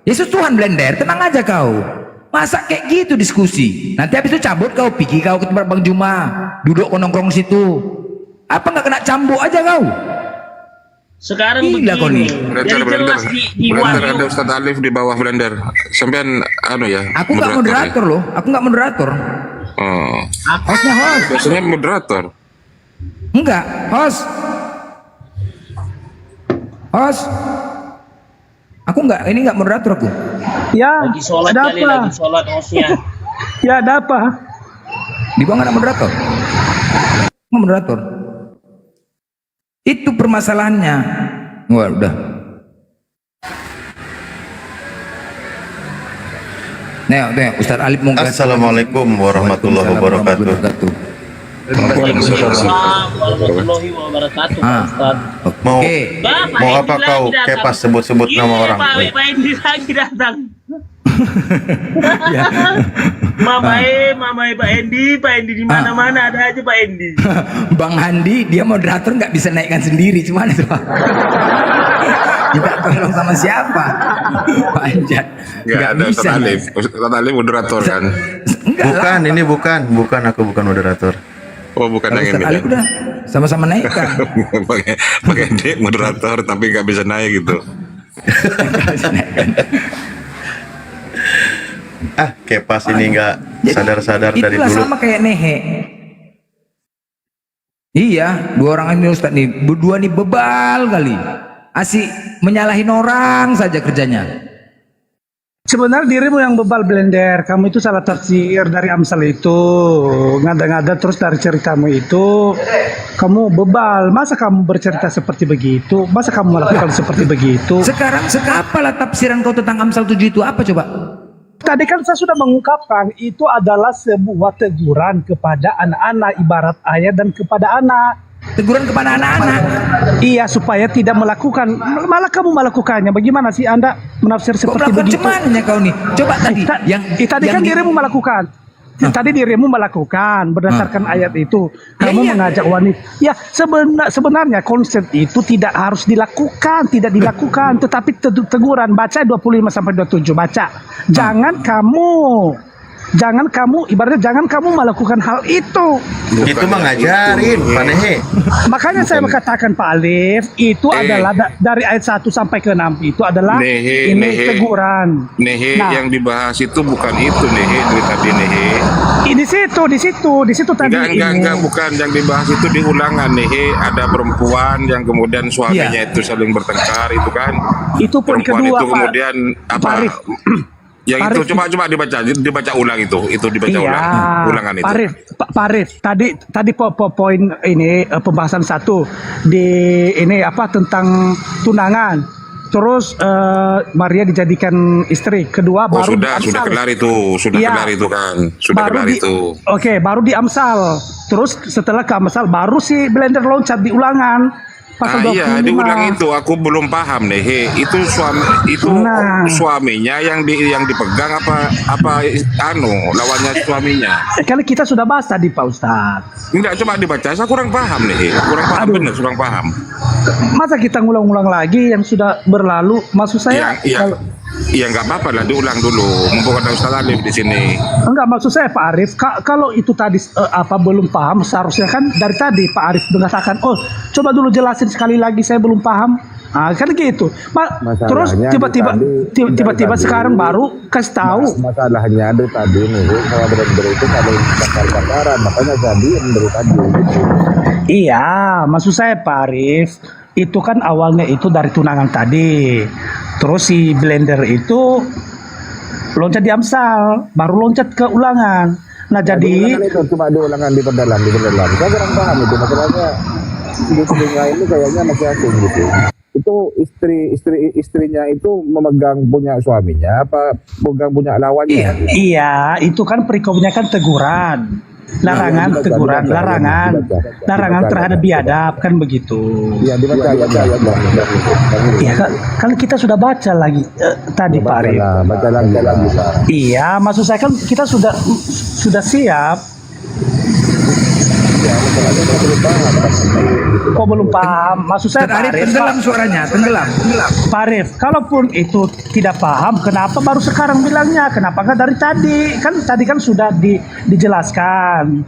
Yesus Tuhan Blender, tenang aja kau. Masa kayak gitu diskusi? Nanti habis itu cabut kau, pergi kau ke tempat Bang Juma, duduk nongkrong situ. Apa nggak kena cambuk aja kau? Sekarang Gila kau begini. nih. Jadi jelas di Blender Wahyu. ada Ustadz Alif di bawah Blender. Sampean ya. Aku nggak moderator loh. Aku nggak moderator. Oh. Hostnya host. Biasanya moderator. Enggak, host. Host. Aku nggak, ini nggak moderator aku. Ya, Lagi sholat ada kali, apa? lagi sholat hostnya. Ya, ada apa? Di bawah nggak ada moderator. Nggak moderator. Itu permasalahannya. Wah, udah. Nih, Ustadz Alif mau Assalamualaikum warahmatullahi wabarakatuh. Waalaikumsalam warahmatullahi wabarakatuh, Pak Ustaz. Mau Pak mau Endi apa lagi kau datang. kepas sebut-sebut Iya, nama orang? Pak Endi lagi datang. Mama Pak Endi di mana-mana ada aja Pak Endi. Bang Handi, dia moderator nggak bisa naikkan sendiri, cuman itu Pak. Kita tolong sama siapa? Pak Anjat. Nggak ada bisa. Ustadz Alif. Ustadz Alif moderator kan? Bukan, ini bukan aku bukan moderator. Oh, bukan Kalau yang Ustadz ini. Alif udah sama-sama naikkan. pakai dia moderator tapi nggak bisa naik gitu. Kepas ini nggak sadar-sadar dari Itulah dulu. sama kayak Nehe. Iya, dua orang ini Ustadz nih, berdua nih bebal kali. Asik menyalahin orang saja kerjanya. Sebenarnya dirimu yang bebal Blender, kamu itu salah tafsir dari Amsal itu, ngada-ngada terus dari ceritamu itu, kamu bebal. Masa kamu bercerita seperti begitu? Masa kamu melakukan seperti begitu? Sekarang apalah tafsiran kau tentang Amsal 7 itu apa coba? Tadi kan saya sudah mengungkapkan itu adalah sebuah teguran kepada anak-anak, ibarat ayah dan kepada anak. Teguran kepada anak-anak. Iya, supaya tidak melakukan, malah kamu melakukannya. Bagaimana sih Anda menafsir seperti begitu? Cumannya kau nih. Coba tadi tadi kan dirimu melakukan. Tadi dirimu melakukan berdasarkan ayat itu. Kamu mengajak wanita. Ya, sebenarnya konsep itu tidak harus dilakukan, tetapi teguran baca 25 sampai 27 baca. Jangan kamu ibaratnya jangan kamu melakukan hal itu. Itu mengajarin, Pak Nehe. Makanya saya mengatakan Pak Alif itu adalah dari ayat 1 sampai ke 6 itu adalah teguran. Nehe Nah, yang dibahas itu bukan itu Nehe dari tadi Nehe. di situ tadi. Enggak, bukan yang dibahas itu di ulangan Nehe. Ada perempuan yang kemudian suaminya itu saling bertengkar itu kan. Itu pun Perempuan kedua itu kemudian apa? Yang Pak itu Arif. coba dibaca ulang itu dibaca ulangan itu. Pak Arif, tadi poin ini pembahasan 1 di ini apa tentang tunangan. Terus Maria dijadikan istri. Kedua baru di sudah Amsal. kelar itu, Iya. kelar itu kan, kelar itu. Oke, baru di Amsal. Terus setelah ke Amsal baru si Blender loncat di ulangan. Pasal 25. Iya, diulang itu aku belum paham deh. Itu suaminya yang dipegang apa lawannya suaminya. Kali kita sudah bahas tadi Pak Ustadz. Enggak, coba dibaca. Saya kurang paham nih. Kurang paham. Masa kita ngulang-ulang lagi yang sudah berlalu? Maksud saya Iya nggak apa-apa lah, diulang dulu. Mumpung ada Ustaz Alif di sini. enggak, maksud saya Pak Arif, kalau itu tadi belum paham, seharusnya kan dari tadi Pak Arif mengatakan, oh coba dulu jelasin sekali lagi, saya belum paham. Kan gitu. Terus tiba-tiba sekarang baru kasih tahu. Masalahnya dari tadi nih, kalau benar-benar itu saling bakar-bakaran, makanya jadi dari tadi. Iya, maksud saya Pak Arif, itu kan awalnya itu dari tunangan tadi. Terus si Blender itu loncat di Amsal, baru loncat ke ulangan. Nah, jadi itu cuma di ulangan diperdalam. Saya kurang paham itu masalahnya. Istrinya ini kayaknya masih asing gitu. Itu istrinya itu memegang punya suaminya apa pegang punya lawannya? Iya, itu kan perikopnya kan teguran. Larangan terhadap biadab kan begitu. Iya, dibaca ya. Iya, kan kita sudah baca lagi tadi Pak Arif. Baca lagi. Iya, maksud saya kan kita sudah siap. Kok belum paham? Maksud saya Pak Arif, tenggelam suaranya, tenggelam. Pak Arif, kalaupun itu tidak paham, kenapa baru sekarang bilangnya? Kenapa nggak dari tadi? Kan tadi kan sudah dijelaskan.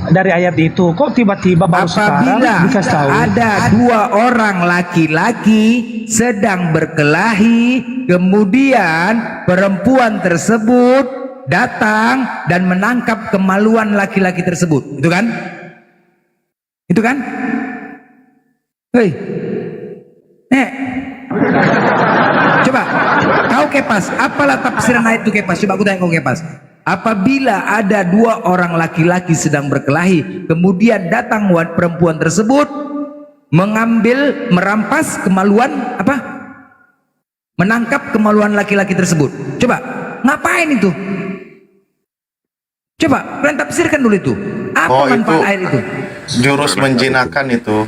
dari ayat itu? Kok tiba-tiba baru sekarang Apabila dikasih tahu? ada 2 orang laki-laki sedang berkelahi, kemudian perempuan tersebut datang dan menangkap kemaluan laki-laki tersebut. Itu kan? Itu kan? Hei. Coba, kau Kepas, apalah tafsiran ayat itu Kepas? Coba aku tanya kau Kepas. Apabila ada 2 orang laki-laki sedang berkelahi, kemudian datang perempuan tersebut mengambil, merampas kemaluan apa? Menangkap kemaluan laki-laki tersebut. Coba, ngapain itu? Coba, kalian tafsirkan dulu itu. Apa manfaat ayat itu? Jurus menjinakkan itu.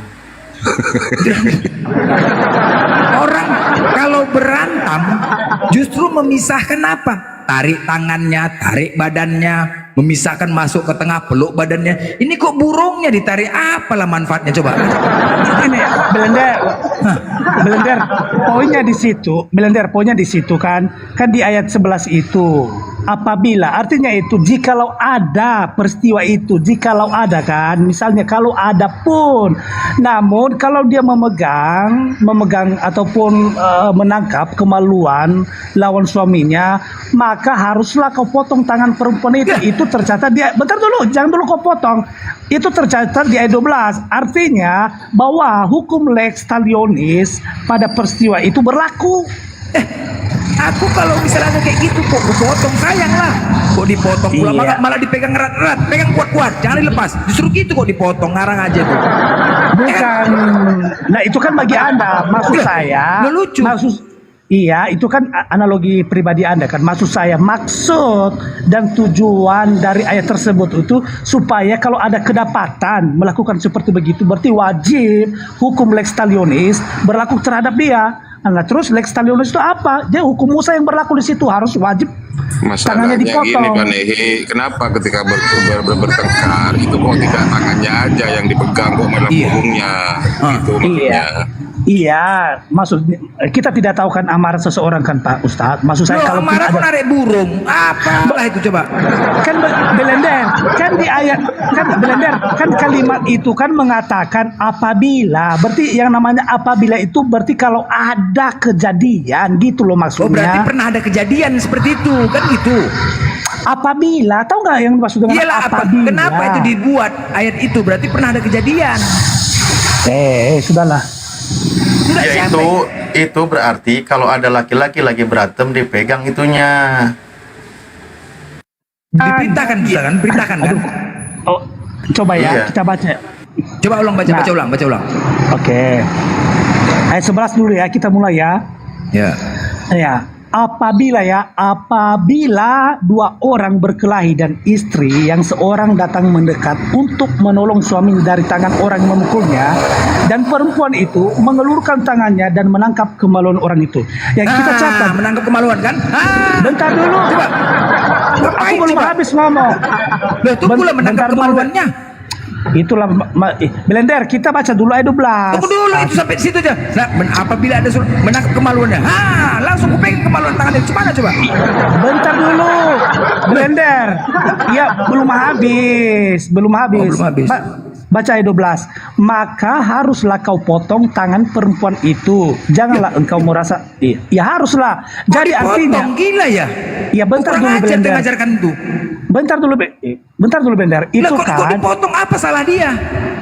Orang kalau berantem justru memisahkan apa? Tarik tangannya, tarik badannya, memisahkan, masuk ke tengah, peluk badannya. Ini kok burungnya ditarik, apalah manfaatnya coba? Ini Belender, poinnya di situ kan di ayat 11 itu. Apabila, artinya itu jikalau ada peristiwa itu, jikalau ada kan, misalnya kalau ada pun, namun kalau dia memegang ataupun menangkap kemaluan lawan suaminya, maka haruslah kau potong tangan perempuan itu. Itu tercatat dia, bentar dulu, jangan dulu kau potong. Itu tercatat di ayat 12, artinya bahwa hukum lex talionis pada peristiwa itu berlaku. Aku kalau misalnya kayak gitu kok potong, sayang lah. Kok dipotong pula, Iya. malah dipegang erat-erat, pegang kuat-kuat, jangan dilepas. Justru gitu kok dipotong, ngarang aja tuh. Bukan. Nah, itu kan bagi Anda. Maksud saya, lucu. Iya, itu kan analogi pribadi Anda kan. Maksud saya, maksud dan tujuan dari ayat tersebut itu supaya kalau ada kedapatan melakukan seperti begitu, berarti wajib hukum lex talionis berlaku terhadap dia. Nah, terus lex talionis itu apa? Dia hukum Musa yang berlaku di situ, harus wajib tangannya Masalahnya dipotong. gini Pak Nehi, kenapa ketika bertengkar itu kok tidak tangannya aja yang dipegang, kok malah punggungnya? Itu maksudnya. Iya, maksud kita tidak tahu kan amarah seseorang kan Pak Ustadz. Maksud saya kalau amarah ada narik burung, apalah itu coba? Kan Belender, kan di ayat kan Belender, kan kalimat itu kan mengatakan apabila, berarti yang namanya apabila itu berarti kalau ada kejadian gitu loh maksudnya. Oh, berarti pernah ada kejadian seperti itu, kan gitu. Apabila, tahu nggak yang maksud dengan Iyalah, apabila? kenapa itu dibuat ayat itu? Berarti pernah ada kejadian. Sudahlah. Ya itu berarti kalau ada laki-laki lagi berantem dipegang itunya. Diperintahkan bisa kan? Perintahkan kan? Oh, coba ya, Iya. kita baca. Coba ulang, baca ulang. Oke. Ayat 11 dulu ya, kita mulai ya. Ya. Ya, apabila 2 orang berkelahi dan istri yang seorang datang mendekat untuk menolong suami dari tangan orang yang memukulnya, dan perempuan itu mengelurkan tangannya dan menangkap kemaluan orang itu. Yang kita catat menangkap kemaluan kan? Bentar dulu. Coba. Aku belum habis ngomong. Loh, itu pula menangkap kemaluannya. Itulah Belender, kita baca dulu ayat 12. Tunggu dulu, itu sampai situ aja. Nah, apabila ada menangkap kemaluannya, langsung kupegang kemaluan tangannya. Gimana coba? Bentar dulu, Belender. Ya, belum habis. Baca ayat 12. Maka haruslah kau potong tangan perempuan itu. Janganlah engkau merasa, ya haruslah. Jadi artinya gila ya. Ya, bentar dulu Belender. Mengajarkan itu. Bentar dulu Belender. Itu kok dipotong, apa salah dia?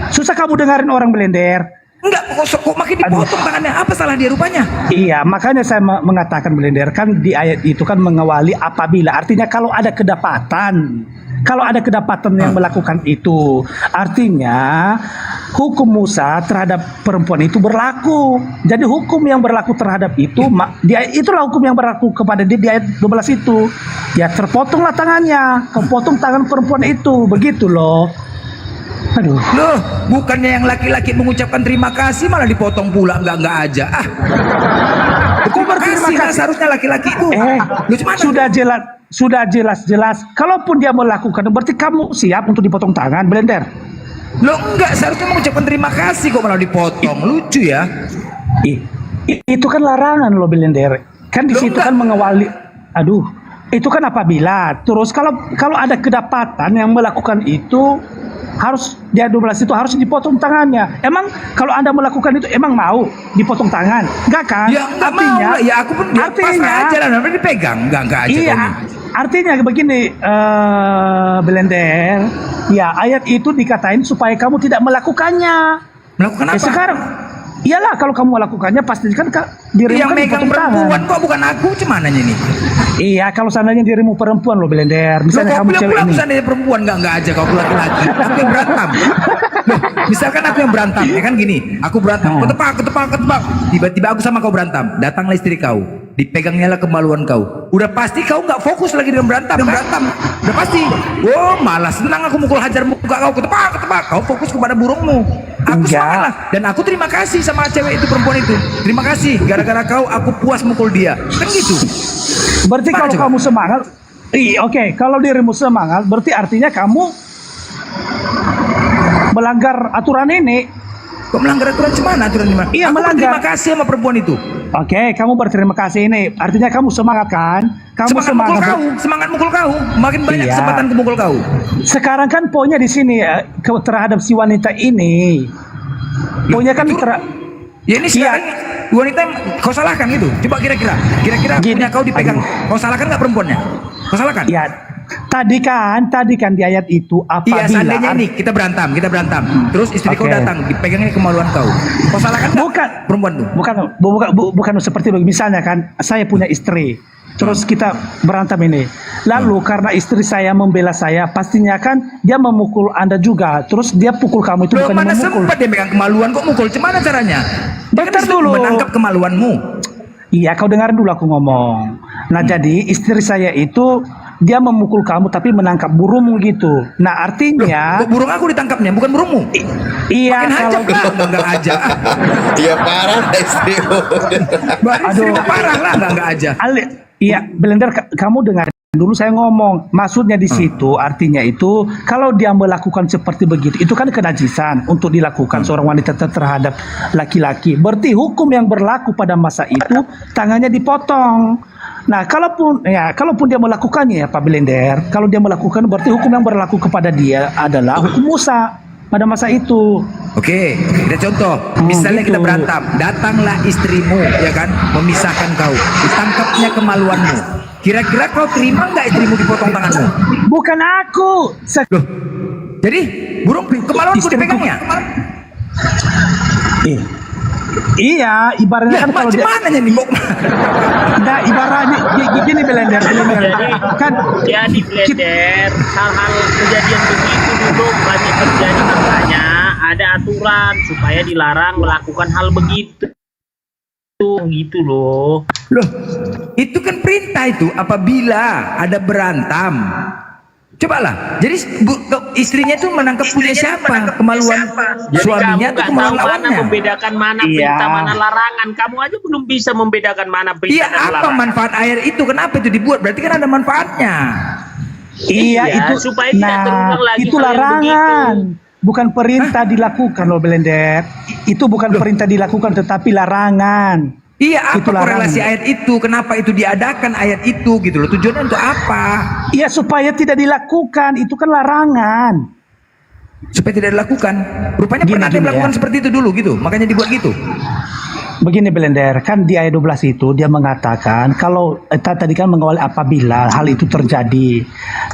Susah kamu dengerin orang Belender. Enggak, kok makin dipotong tangannya? Apa salah dia rupanya? Iya, makanya saya mengatakan Belender kan di ayat itu kan mengawali apabila, artinya kalau ada kedapatan yang melakukan itu, artinya hukum Musa terhadap perempuan itu berlaku. Jadi hukum yang berlaku terhadap itu, itulah hukum yang berlaku kepada dia di ayat 12 itu. Ya terpotonglah tangannya, kepotong tangan perempuan itu, begitu loh. Aduh. Loh, bukannya yang laki-laki mengucapkan terima kasih malah dipotong pula, enggak aja. Terima kasih lah seharusnya laki-laki itu. Sudah jelas. Kalaupun dia melakukan, berarti kamu siap untuk dipotong tangan, Belender? Loh enggak, seharusnya mengucapkan terima kasih kok malah dipotong. Lucu ya. Itu kan larangan loh, Belender. Kan di situ kan mengawali. Itu kan apabila. Terus kalau ada kedapatan yang melakukan itu, harus dia 12 itu harus dipotong tangannya. Emang kalau Anda melakukan itu emang mau dipotong tangan? Enggak kan? Ya enggak mau lah. Ya aku pun pasrah aja lah, namanya dipegang. Enggak aja iya, kau ini. artinya begini, Belender. Ya, ayat itu dikatain supaya kamu tidak melakukannya. Melakukan apa? Sekarang, iyalah kalau kamu melakukannya pasti kan dirimu Yang kan megang dipotong perempuan tangan. kok bukan aku, cuman nanya nih. Iya, kalau seandainya dirimu perempuan loh Belender. Misalnya Loh, kamu kau cewek bilang ini. seandainya perempuan enggak aja kau laki-laki. Aku yang berantem. Loh, misalkan aku yang berantem, ya kan gini, aku berantem, kau tepak. Tiba-tiba aku sama kau berantem, datanglah istri kau, dipegangnya lah kemaluan kau. Udah pasti kau nggak fokus lagi dengan berantem, udah pasti. Oh, malas senang aku mukul hajar muka kau, ketepak. Kau fokus kepada burungmu. Aku semangat lah, dan aku terima kasih sama cewek itu, perempuan itu. Terima kasih, gara-gara kau aku puas mukul dia. Kan gitu. Berarti kalau kamu semangat, oke, kalau dirimu semangat, berarti artinya kamu melanggar aturan ini. Kok melanggar aturan cuman? Aturan di mana? Iya, aku melanggar. berterima kasih sama perempuan itu. Oke, kamu berterima kasih ini. Artinya kamu semangat kan? Kamu Semangat mukul kau. Makin banyak Iya. kesempatan ke mukul kau. Sekarang kan poinnya di sini terhadap si wanita ini. Poinnya kan Ya ini sekarang wanita yang kau salahkan gitu. Coba kira-kira punya kau dipegang. Kau salahkan nggak perempuannya? Kau salahkan? Ya, tadi kan di ayat itu apabila. Iya, seandainya ini kita berantem. Terus istri kau Oke. datang, dipegangnya kemaluan kau. Kau salahkan nggak? Bukan perempuan tuh. Bukan seperti itu. Misalnya kan saya punya istri. Terus kita berantem ini. Lalu karena istri saya membela saya, pastinya kan dia memukul Anda juga. Terus dia pukul kamu itu Loh, bukan mana memukul. sempat dia megang kemaluan kok mukul? Gimana caranya? Dia kan dulu. menangkap kemaluanmu. Iya, kau dengar dulu aku ngomong. Nah, jadi istri saya itu dia memukul kamu tapi menangkap burungmu gitu. Nah, artinya Kok burung aku ditangkapnya, bukan burungmu? Iya, Makin hajab kalau lah, enggak aja. Dia parah istrimu. Aduh, parah lah, enggak aja. Iya, Belender, kamu dengar dulu saya ngomong. Maksudnya di situ artinya itu kalau dia melakukan seperti begitu, itu kan kenajisan untuk dilakukan seorang wanita terhadap laki-laki. Berarti hukum yang berlaku pada masa itu tangannya dipotong. Nah, kalaupun dia melakukannya ya Pak Belender, kalau dia melakukan berarti hukum yang berlaku kepada dia adalah hukum Musa pada masa itu. Oke, kita contoh. Misalnya kita berantem, datanglah istrimu, ya kan, memisahkan kau, ditangkapnya kemaluanmu. Kira-kira kau terima nggak istrimu dipotong tanganmu? Bukan aku. Loh, jadi burung kemaluanku dipegangnya? Iya, ibaratnya kan kalau dia. Mana nih kok? Nah, ibaratnya gini Belender. Kan Jadi Belender, hal-hal kejadian begitu dulu banyak terjadi, makanya ada aturan supaya dilarang melakukan hal begitu. Gitu loh. Loh, itu kan perintah itu apabila ada berantem. Cobalah. Jadi istrinya itu menangkap punya siapa? Kemaluan suaminya atau kemaluan mana lawannya? membedakan mana Iya. perintah mana larangan. Kamu aja belum bisa membedakan mana perintah Iya, dan apa larangan. manfaat air itu? Kenapa itu dibuat? Berarti kan ada manfaatnya. Iya, itu supaya tidak terulang lagi itu hal yang larangan. Bukan perintah dilakukan loh Belender. Itu bukan perintah dilakukan tetapi larangan. Iya, Itu apa korelasi larangan. ayat itu? Kenapa itu diadakan ayat itu gitu loh? Tujuannya untuk apa? Iya, supaya tidak dilakukan. Itu kan larangan. Supaya tidak dilakukan. Rupanya Gini, pernah dia gini melakukan ya. seperti itu dulu gitu. Makanya dibuat gitu. Begini Belender, kan di ayat 12 itu dia mengatakan kalau tadi kan mengawali apabila hal itu terjadi.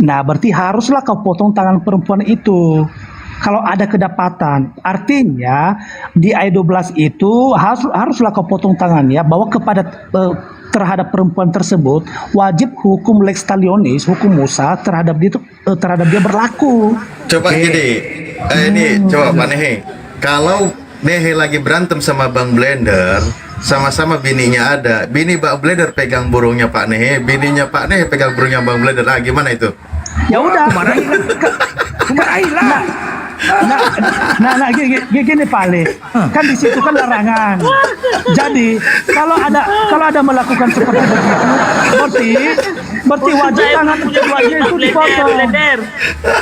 Nah, berarti haruslah kau potong tangan perempuan itu. Kalau ada kedapatan, artinya di ayat 12 itu haruslah kau potong tangannya, bahwa kepada terhadap perempuan tersebut wajib hukum lex talionis, hukum Musa terhadap dia berlaku. Coba gini, ini coba Pak Nehe, kalau Nehe lagi berantem sama Bang Blender, sama-sama bininya ada, bini Bang Blender pegang burungnya Pak Nehe, bininya Pak Nehe pegang burungnya Bang Blender, gimana itu? Ya udah. Kumarahilah. Nah, gini Pak Ale, kan di situ kan larangan. Jadi kalau ada melakukan seperti begitu, berarti wajib Saya tangan belum punya wajib bini, itu Blender, dipotong. Blender.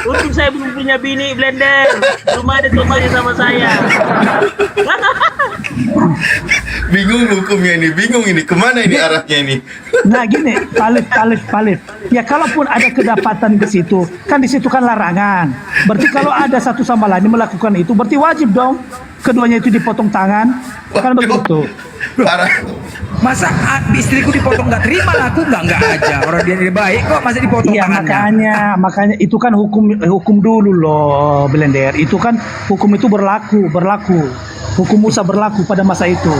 Untung saya belum punya bini, Blender. Belum ada temannya sama saya. Bingung hukumnya ini, bingung ini. Kemana ini arahnya ini? Nah gini, Palif. Ya kalaupun ada kedapatan di situ, kan di situ kan larangan. Berarti kalau ada satu sama lain melakukan itu, berarti wajib dong keduanya itu dipotong tangan. Kan begitu. Masa istriku dipotong nggak terima lah, aku nggak aja orang dia baik kok masih dipotong Iya tangannya. makanya itu kan hukum dulu loh, Belender. Itu kan hukum itu berlaku. Hukum Musa berlaku pada masa itu.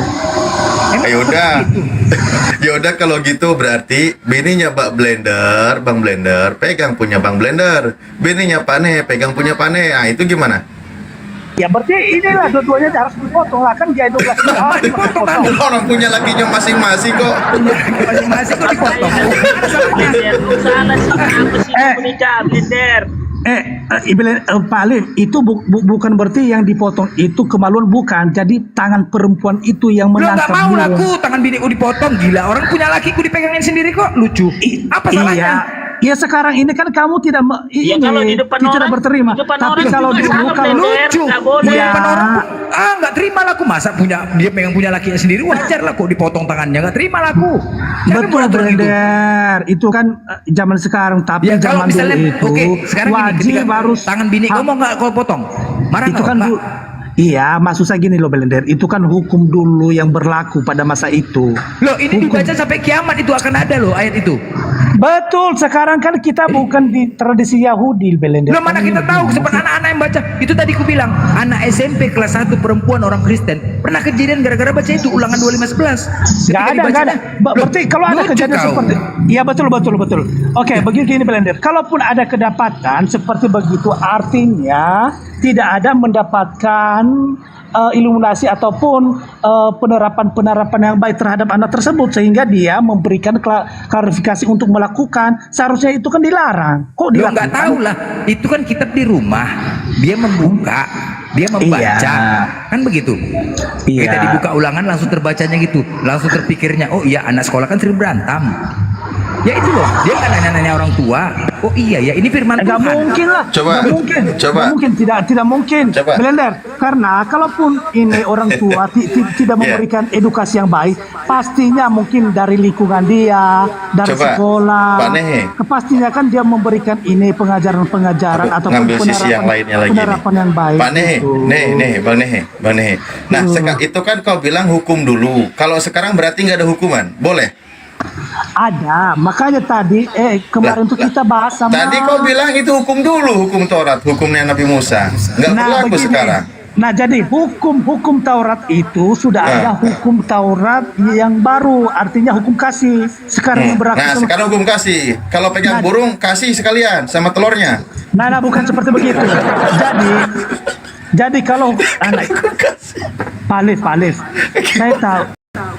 Ya udah kalau gitu berarti bininya Bang Blender pegang punya Bang Blender, bininya Pane pegang punya Pane. Ah itu gimana? Ya berarti inilah dua-duanya harus dipotong lah, kan dia 12 orang. Orang punya lakinya masing-masing kok. Masing-masing kok dipotong. Salah sih, apa sih menikah, Blender? Pak Alif, itu bukan berarti yang dipotong itu kemaluan, bukan. Jadi tangan perempuan itu yang Lo nggak menangkap mau burung. laku tangan biniku dipotong, gila. Orang punya lakiku dipegangin sendiri kok, lucu. Apa salahnya? Iya sekarang ini kan kamu tidak kalau di depan tidak orang, berterima. di depan Tapi orang kalau juga dulu sama, kalau Blender. Lucu. Nggak boleh. Di depan orang nggak terima laku, masa punya dia punya lakinya sendiri, wajar lah kok dipotong tangannya, nggak terima laku. Betul, Blender. Itu kan zaman sekarang, tapi Ya kalau zaman dulu misalnya, itu oke, sekarang gini, wajib ketika harus tangan bini kamu mau nggak kau potong? Marah itu nggak, kan Pak? Iya, maksud saya gini loh, Belender. Itu kan hukum dulu yang berlaku pada masa itu. Loh, ini dibaca sampai kiamat itu akan ada loh ayat itu. Betul, sekarang kan kita bukan di tradisi Yahudi, Belender. Loh, mana kita tahu sebenarnya anak-anak yang baca. Itu tadi ku bilang, anak SMP kelas 1 perempuan orang Kristen pernah kejadian gara-gara baca itu Ulangan 25:11. Nggak ada. Berarti kalau ada kejadian seperti, iya betul. Oke, begini Belender. Kalaupun ada kedapatan seperti begitu, artinya tidak ada mendapatkan iluminasi ataupun penerapan yang baik terhadap anak tersebut, sehingga dia memberikan klarifikasi untuk melakukan. Seharusnya itu kan dilarang. Kok Lo dilakukan? nggak tahu lah, itu kan kitab di rumah, dia membuka, dia membaca, kan begitu. Iya. Kita dibuka Ulangan langsung terbacanya gitu, langsung terpikirnya, oh iya anak sekolah kan sering berantem. Ya itu loh, dia kan nanya-nanya orang tua. Oh iya ya, ini firman Tuhan. Nggak mungkin lah. Nggak mungkin. Tidak mungkin. Belender. Karena kalaupun ini orang tua tidak memberikan edukasi yang baik, pastinya mungkin dari lingkungan dia, dari sekolah. Pastinya kan dia memberikan ini pengajaran ataupun ngambil sisi yang lainnya lagi penerapan yang baik. Bang Nehe. Nah, itu kan kau bilang hukum dulu. Kalau sekarang berarti nggak ada hukuman, boleh? Ada, makanya tadi kemarin tuh kita bahas sama. Tadi kau bilang itu hukum dulu, hukum Taurat, hukumnya Nabi Musa, nggak berlaku sekarang. Nah, jadi hukum Taurat itu sudah ada hukum Taurat yang baru, artinya hukum kasih. Sekarang yang berlaku. Nah, sekarang hukum kasih. Kalau pegang burung kasih sekalian sama telurnya. Nah, bukan seperti begitu. Jadi kalau Palif, saya tahu.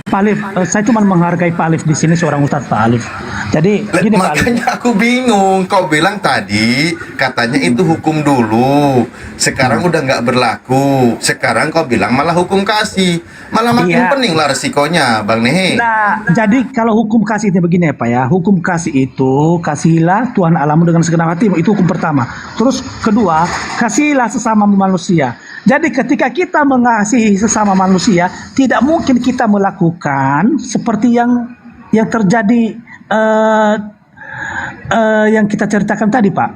Pak Alif, saya cuma menghargai Pak Alif di sini, seorang Ustadz Pak Alif. Jadi gini Pak Alif. Makanya aku bingung. Kau bilang tadi katanya itu hukum dulu, sekarang udah nggak berlaku. Sekarang kau bilang malah hukum kasih, malah makin pening lah resikonya, Bang Nehe. Nah, jadi kalau hukum kasih itu begini ya Pak ya. Hukum kasih itu, kasihilah Tuhan Allahmu dengan segenap hatimu, itu hukum pertama. Terus kedua, kasihilah sesama manusia. Jadi ketika kita mengasihi sesama manusia, tidak mungkin kita melakukan seperti yang terjadi yang kita ceritakan tadi, Pak.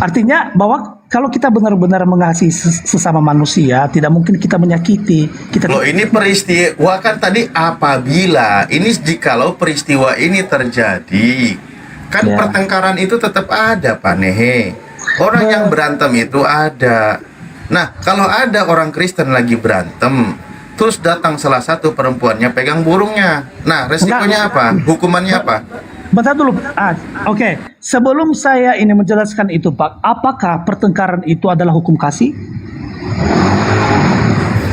Artinya bahwa kalau kita benar-benar mengasihi sesama manusia, tidak mungkin kita menyakiti. Loh, ini peristiwa kan tadi apabila ini jikalau peristiwa ini terjadi, kan pertengkaran itu tetap ada, Pak Nehe. Orang yang berantem itu ada. Nah, kalau ada orang Kristen lagi berantem, terus datang salah satu perempuannya pegang burungnya. Nah, resikonya apa? Hukumannya apa? Bentar dulu. Oke. Sebelum saya ini menjelaskan itu, Pak, apakah pertengkaran itu adalah hukum kasih?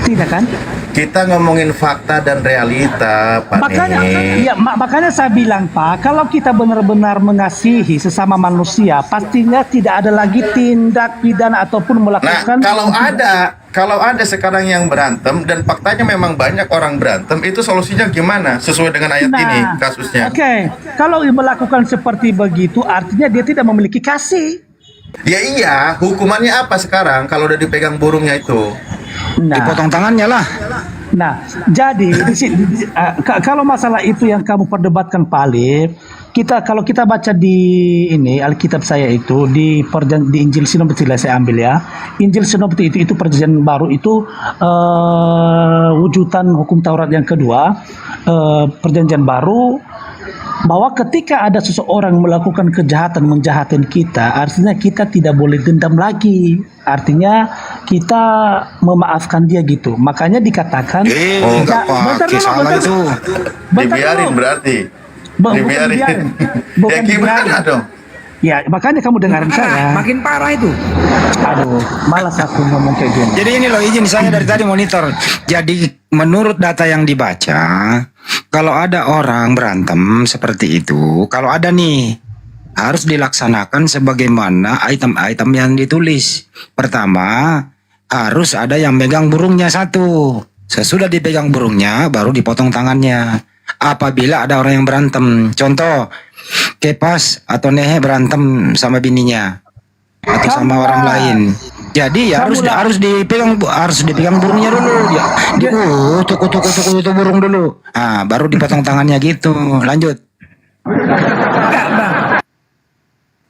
Tidak kan? Kita ngomongin fakta dan realita, Pak Nehe. Makanya saya bilang, Pak, kalau kita benar-benar mengasihi sesama manusia, pastinya tidak ada lagi tindak pidana ataupun melakukan. Nah, kalau ada sekarang yang berantem dan faktanya memang banyak orang berantem, itu solusinya gimana? Sesuai dengan ayat ini kasusnya. Oke. Kalau melakukan seperti begitu, artinya dia tidak memiliki kasih. Ya iya, hukumannya apa sekarang kalau udah dipegang burungnya itu? Dipotong tangannya lah. Nah, jadi kalau masalah itu yang kamu perdebatkan Pak Alif, kalau kita baca di ini Alkitab saya itu di Injil Sinoptik saya ambil ya. Injil Sinoptik itu perjanjian baru itu wujudan hukum Taurat yang kedua, perjanjian baru, bahwa ketika ada seseorang melakukan kejahatan menjahatin kita, artinya kita tidak boleh dendam lagi. Artinya kita memaafkan dia gitu. Makanya dikatakan enggak Pak, salah itu. Dibiarin berarti. Dibiarin. Bukan gimana dong? Ya, makanya kamu dengarin saya. Makin parah itu. Aduh, malas aku ngomong kayak gini. Jadi ini loh, izin saya dari tadi monitor. Jadi menurut data yang dibaca, kalau ada orang berantem seperti itu, kalau ada nih, harus dilaksanakan sebagaimana item-item yang ditulis. Pertama, harus ada yang megang burungnya satu. Sesudah dipegang burungnya, baru dipotong tangannya. Apabila ada orang yang berantem, contoh, Kepas atau Nehe berantem sama bininya atau sama orang lain. Jadi ya harus dipegang burungnya dulu. Dikutuk burung dulu. Ah, baru dipotong tangannya gitu. Lanjut. Enggak, Bang.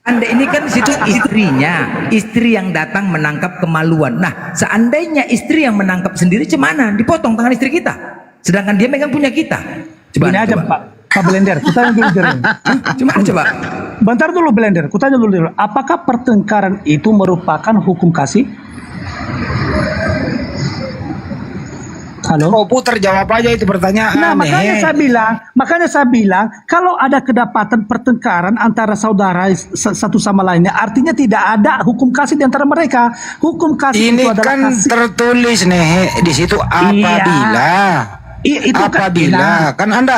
Anda ini kan situ istrinya, istri yang datang menangkap kemaluan. Nah, seandainya istri yang menangkap sendiri, cemana? Dipotong tangan istri kita. Sedangkan dia megang punya kita. Coba ini aja Pak Blender, kita dulu coba. Bentar dulu Blender, kutanya dulu. Apakah pertengkaran itu merupakan hukum kasih? Halo? Oh, putar jawab aja itu pertanyaan. Nah, makanya saya bilang, kalau ada kedapatan pertengkaran antara saudara satu sama lainnya, artinya tidak ada hukum kasih di antara mereka. Hukum kasih ini itu adalah kan kasih. Tertulis nih di situ apabila. Apabila kan anda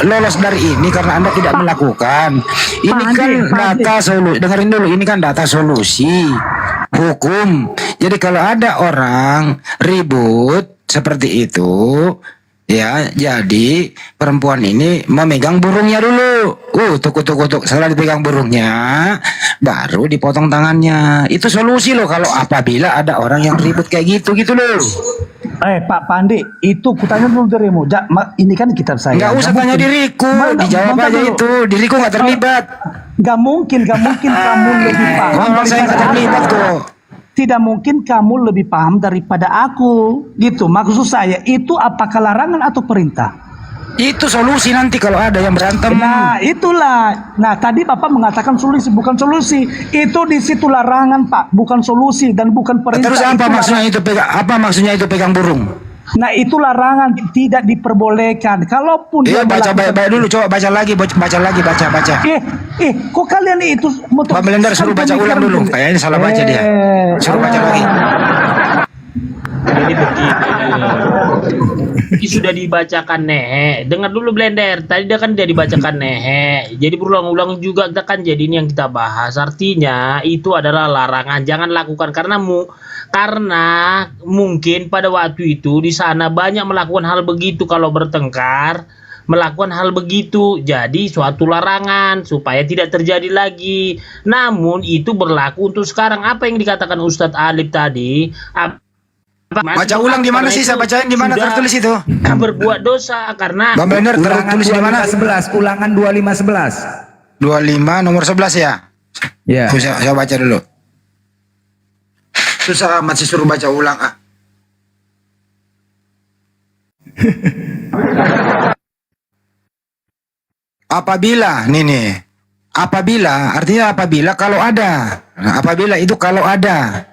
lolos dari ini karena anda tidak melakukan. Ini kan data solusi. Dengerin dulu, ini kan data solusi hukum. Jadi kalau ada orang ribut seperti itu, ya, jadi perempuan ini memegang burungnya dulu. Tuk. Setelah dipegang burungnya, baru dipotong tangannya. Itu solusi loh kalau apabila ada orang yang ribut kayak gitu loh. Pak Pandi, itu kutanya dulu dirimu. Ini kan kitab saya. Nggak usah tanya diriku, dijawab aja itu. Diriku nggak terlibat. Nggak mungkin kamu lebih paham. Kalau saya nggak terlibat kok. Tidak mungkin kamu lebih paham daripada aku, gitu. Maksud saya itu apakah larangan atau perintah? Itu solusi nanti kalau ada yang berantem. Nah, itulah. Nah, tadi Bapak mengatakan solusi, bukan solusi. Itu di situ larangan, Pak, bukan solusi dan bukan perintah. Terus apa maksudnya itu pegang burung? Nah, itu larangan, tidak diperbolehkan. Kalaupun dia baca baik dulu, coba baca lagi. Kok kalian itu Pak Blender suruh baca ulang dulu. Kayaknya salah baca dia. Suruh baca lagi. Jadi begitu. Ini sudah dibacakan Nehe. Dengar dulu Blender. Tadi dia dibacakan Nehe. Jadi berulang-ulang juga kan jadi ini yang kita bahas. Artinya itu adalah larangan. Jangan lakukan karena mungkin pada waktu itu di sana banyak melakukan hal begitu kalau bertengkar. Melakukan hal begitu jadi suatu larangan supaya tidak terjadi lagi. Namun itu berlaku untuk sekarang. Apa yang dikatakan Ustadz Alif tadi? Baca ulang di mana sih? Saya bacain di mana tertulis itu? Berbuat dosa karena Bang Blender tertulis di mana? 11 ulangan 2511. 25 nomor 11 ya? Ya. Saya baca dulu. Susah amat sih suruh baca ulang ah. Apabila apabila artinya apabila kalau ada. Nah, apabila itu kalau ada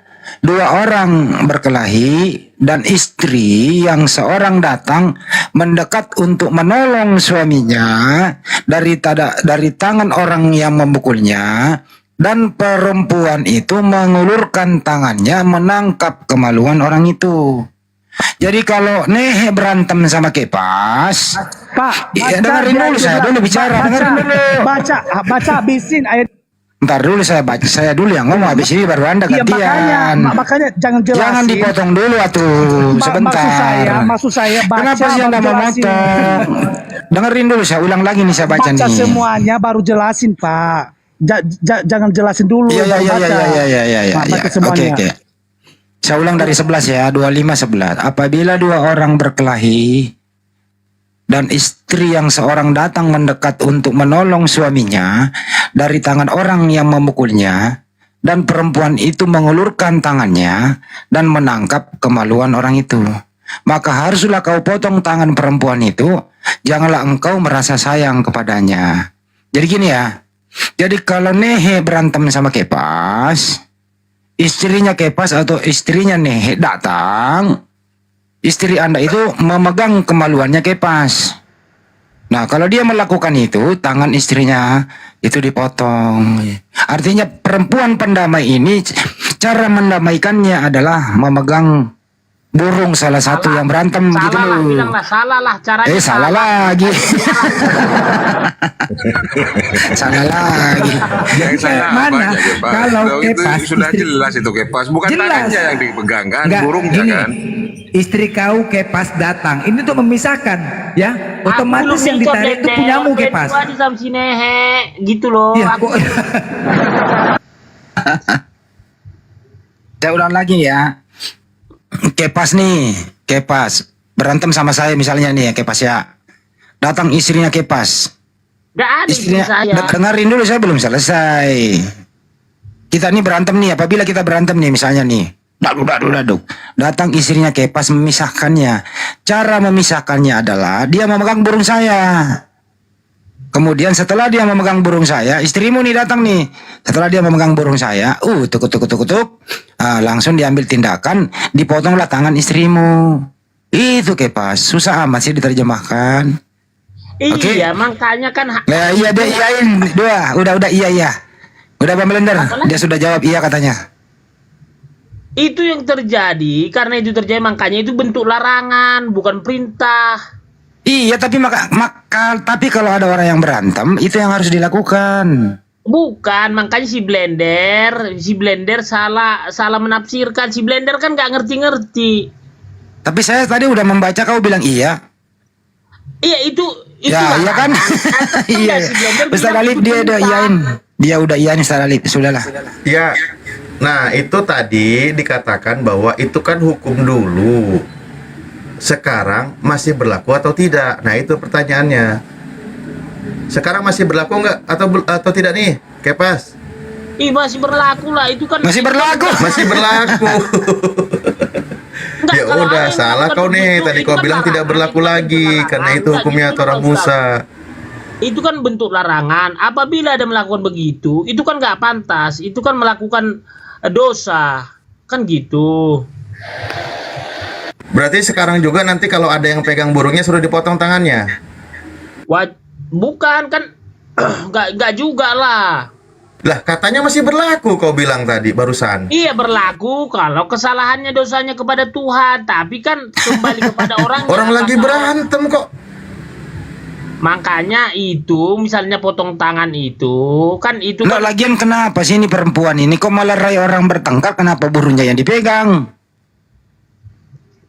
dua orang berkelahi dan istri yang seorang datang mendekat untuk menolong suaminya dari tangan orang yang memukulnya, dan perempuan itu mengulurkan tangannya menangkap kemaluan orang itu. Jadi kalau Nehe berantem sama Kepas, Pak, dengerin dulu, saya dulu bicara, dengerin dulu. Baca habisin ayat. Ntar dulu saya dulu yang ngomong, habis ini baru Anda gantian. Makanya jangan dipotong dulu atuh, sebentar. Maksud saya baca. Kenapa sih Anda mau motong? Dengerin dulu, saya ulang lagi nih, saya baca nih. Baca semuanya baru jelasin, Pak. Jangan jelasin dulu. Iya. Oke. Saya ulang dari 11 ya, 25:11. Apabila dua orang berkelahi dan istri yang seorang datang mendekat untuk menolong suaminya dari tangan orang yang memukulnya, dan perempuan itu mengulurkan tangannya dan menangkap kemaluan orang itu, maka haruslah kau potong tangan perempuan itu, janganlah engkau merasa sayang kepadanya. Jadi gini ya, jadi kalau Nehe berantem sama Kepas, istrinya Kepas atau istrinya Nehe datang, istri Anda itu memegang kemaluannya Kepas. Nah, kalau dia melakukan itu, tangan istrinya itu dipotong. Artinya perempuan pendamai ini, cara mendamaikannya adalah memegang burung salah satu yang berantem gitu Salah lah, loh. bilang lah, salah lah caranya. Salah lagi. Salah lagi. Yang salah Mana? apanya, Kepas? Kalau Itu Kepas, sudah istri- jelas itu Kepas, bukan Jelas. tangannya yang dipegang kan, Enggak, burungnya gini, kan. istri kau Kepas datang, ini untuk memisahkan, ya. Otomatis yang ditarik itu punyamu Kepas. Di sama si Nehe, gitu loh. Iya, Aku- Saya ulang lagi ya. Kepas nih, Kepas berantem sama saya misalnya nih ya, Kepas ya. Datang istrinya Kepas. Nggak ada istri Istrinya, saya. dengerin dulu, saya belum selesai. Kita nih berantem nih, apabila kita berantem nih misalnya nih, daduk. Datang istrinya Kepas memisahkannya. Cara memisahkannya adalah dia memegang burung saya. Kemudian setelah dia memegang burung saya, istrimu nih datang nih. Setelah dia memegang burung saya, tuk. Langsung diambil tindakan, dipotonglah tangan istrimu. Itu Kepas, susah amat sih diterjemahkan. Oke. Iya, makanya kan Nah, iya dia iyain udah iya. Udah Bang Blender, dia sudah jawab iya katanya. itu yang terjadi, karena itu terjadi makanya itu bentuk larangan, bukan perintah. Iya, tapi tapi kalau ada orang yang berantem, itu yang harus dilakukan. Bukan, makanya si Blender salah menafsirkan. Si Blender kan nggak ngerti-ngerti. Tapi saya tadi udah membaca kau bilang iya. Iya itu Ya, iya kan? Iya. Ustaz Alif dia udah iyain. Dia udah iyain Ustaz Alif, sudahlah. Ya, nah itu tadi dikatakan bahwa itu kan hukum dulu. Sekarang masih berlaku atau tidak? Nah itu pertanyaannya. Sekarang masih berlaku nggak atau tidak nih, Kepas? Ih, masih berlaku lah, itu kan masih berlaku. Masih berlaku. Ya udah, salah kau nih. Tadi kau bilang tidak berlaku lagi karena itu hukumnya Torah Musa. Itu kan bentuk larangan. Apabila ada melakukan begitu, itu kan nggak pantas. Itu kan melakukan dosa, kan gitu. Berarti sekarang juga nanti kalau ada yang pegang burungnya suruh dipotong tangannya. Bukan kan, nggak juga lah. Lah katanya masih berlaku kau bilang tadi barusan. Iya berlaku kalau kesalahannya dosanya kepada Tuhan, tapi kan kembali kepada orang. Orang lagi berantem kok. Makanya itu misalnya potong tangan itu kan itu. Nggak, lagian kenapa sih ini perempuan ini kok malah rai orang bertengkar, kenapa burungnya yang dipegang?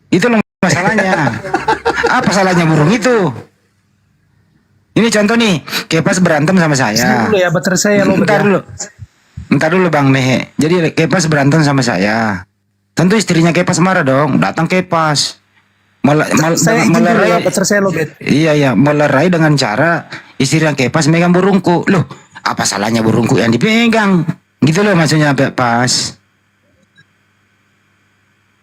Itu loh masalahnya. Apa salahnya burung itu? Ini contoh nih, Kepas berantem sama saya. Dulu ya, betul saya lo. Bentar dulu Bang Mehe. Jadi Kepas berantem sama saya. Tentu istrinya Kepas marah dong. Datang Kepas. Iya, melerai dengan cara istrinya Kepas megang burungku. Loh, apa salahnya burungku yang dipegang? Gitu loh maksudnya Pas.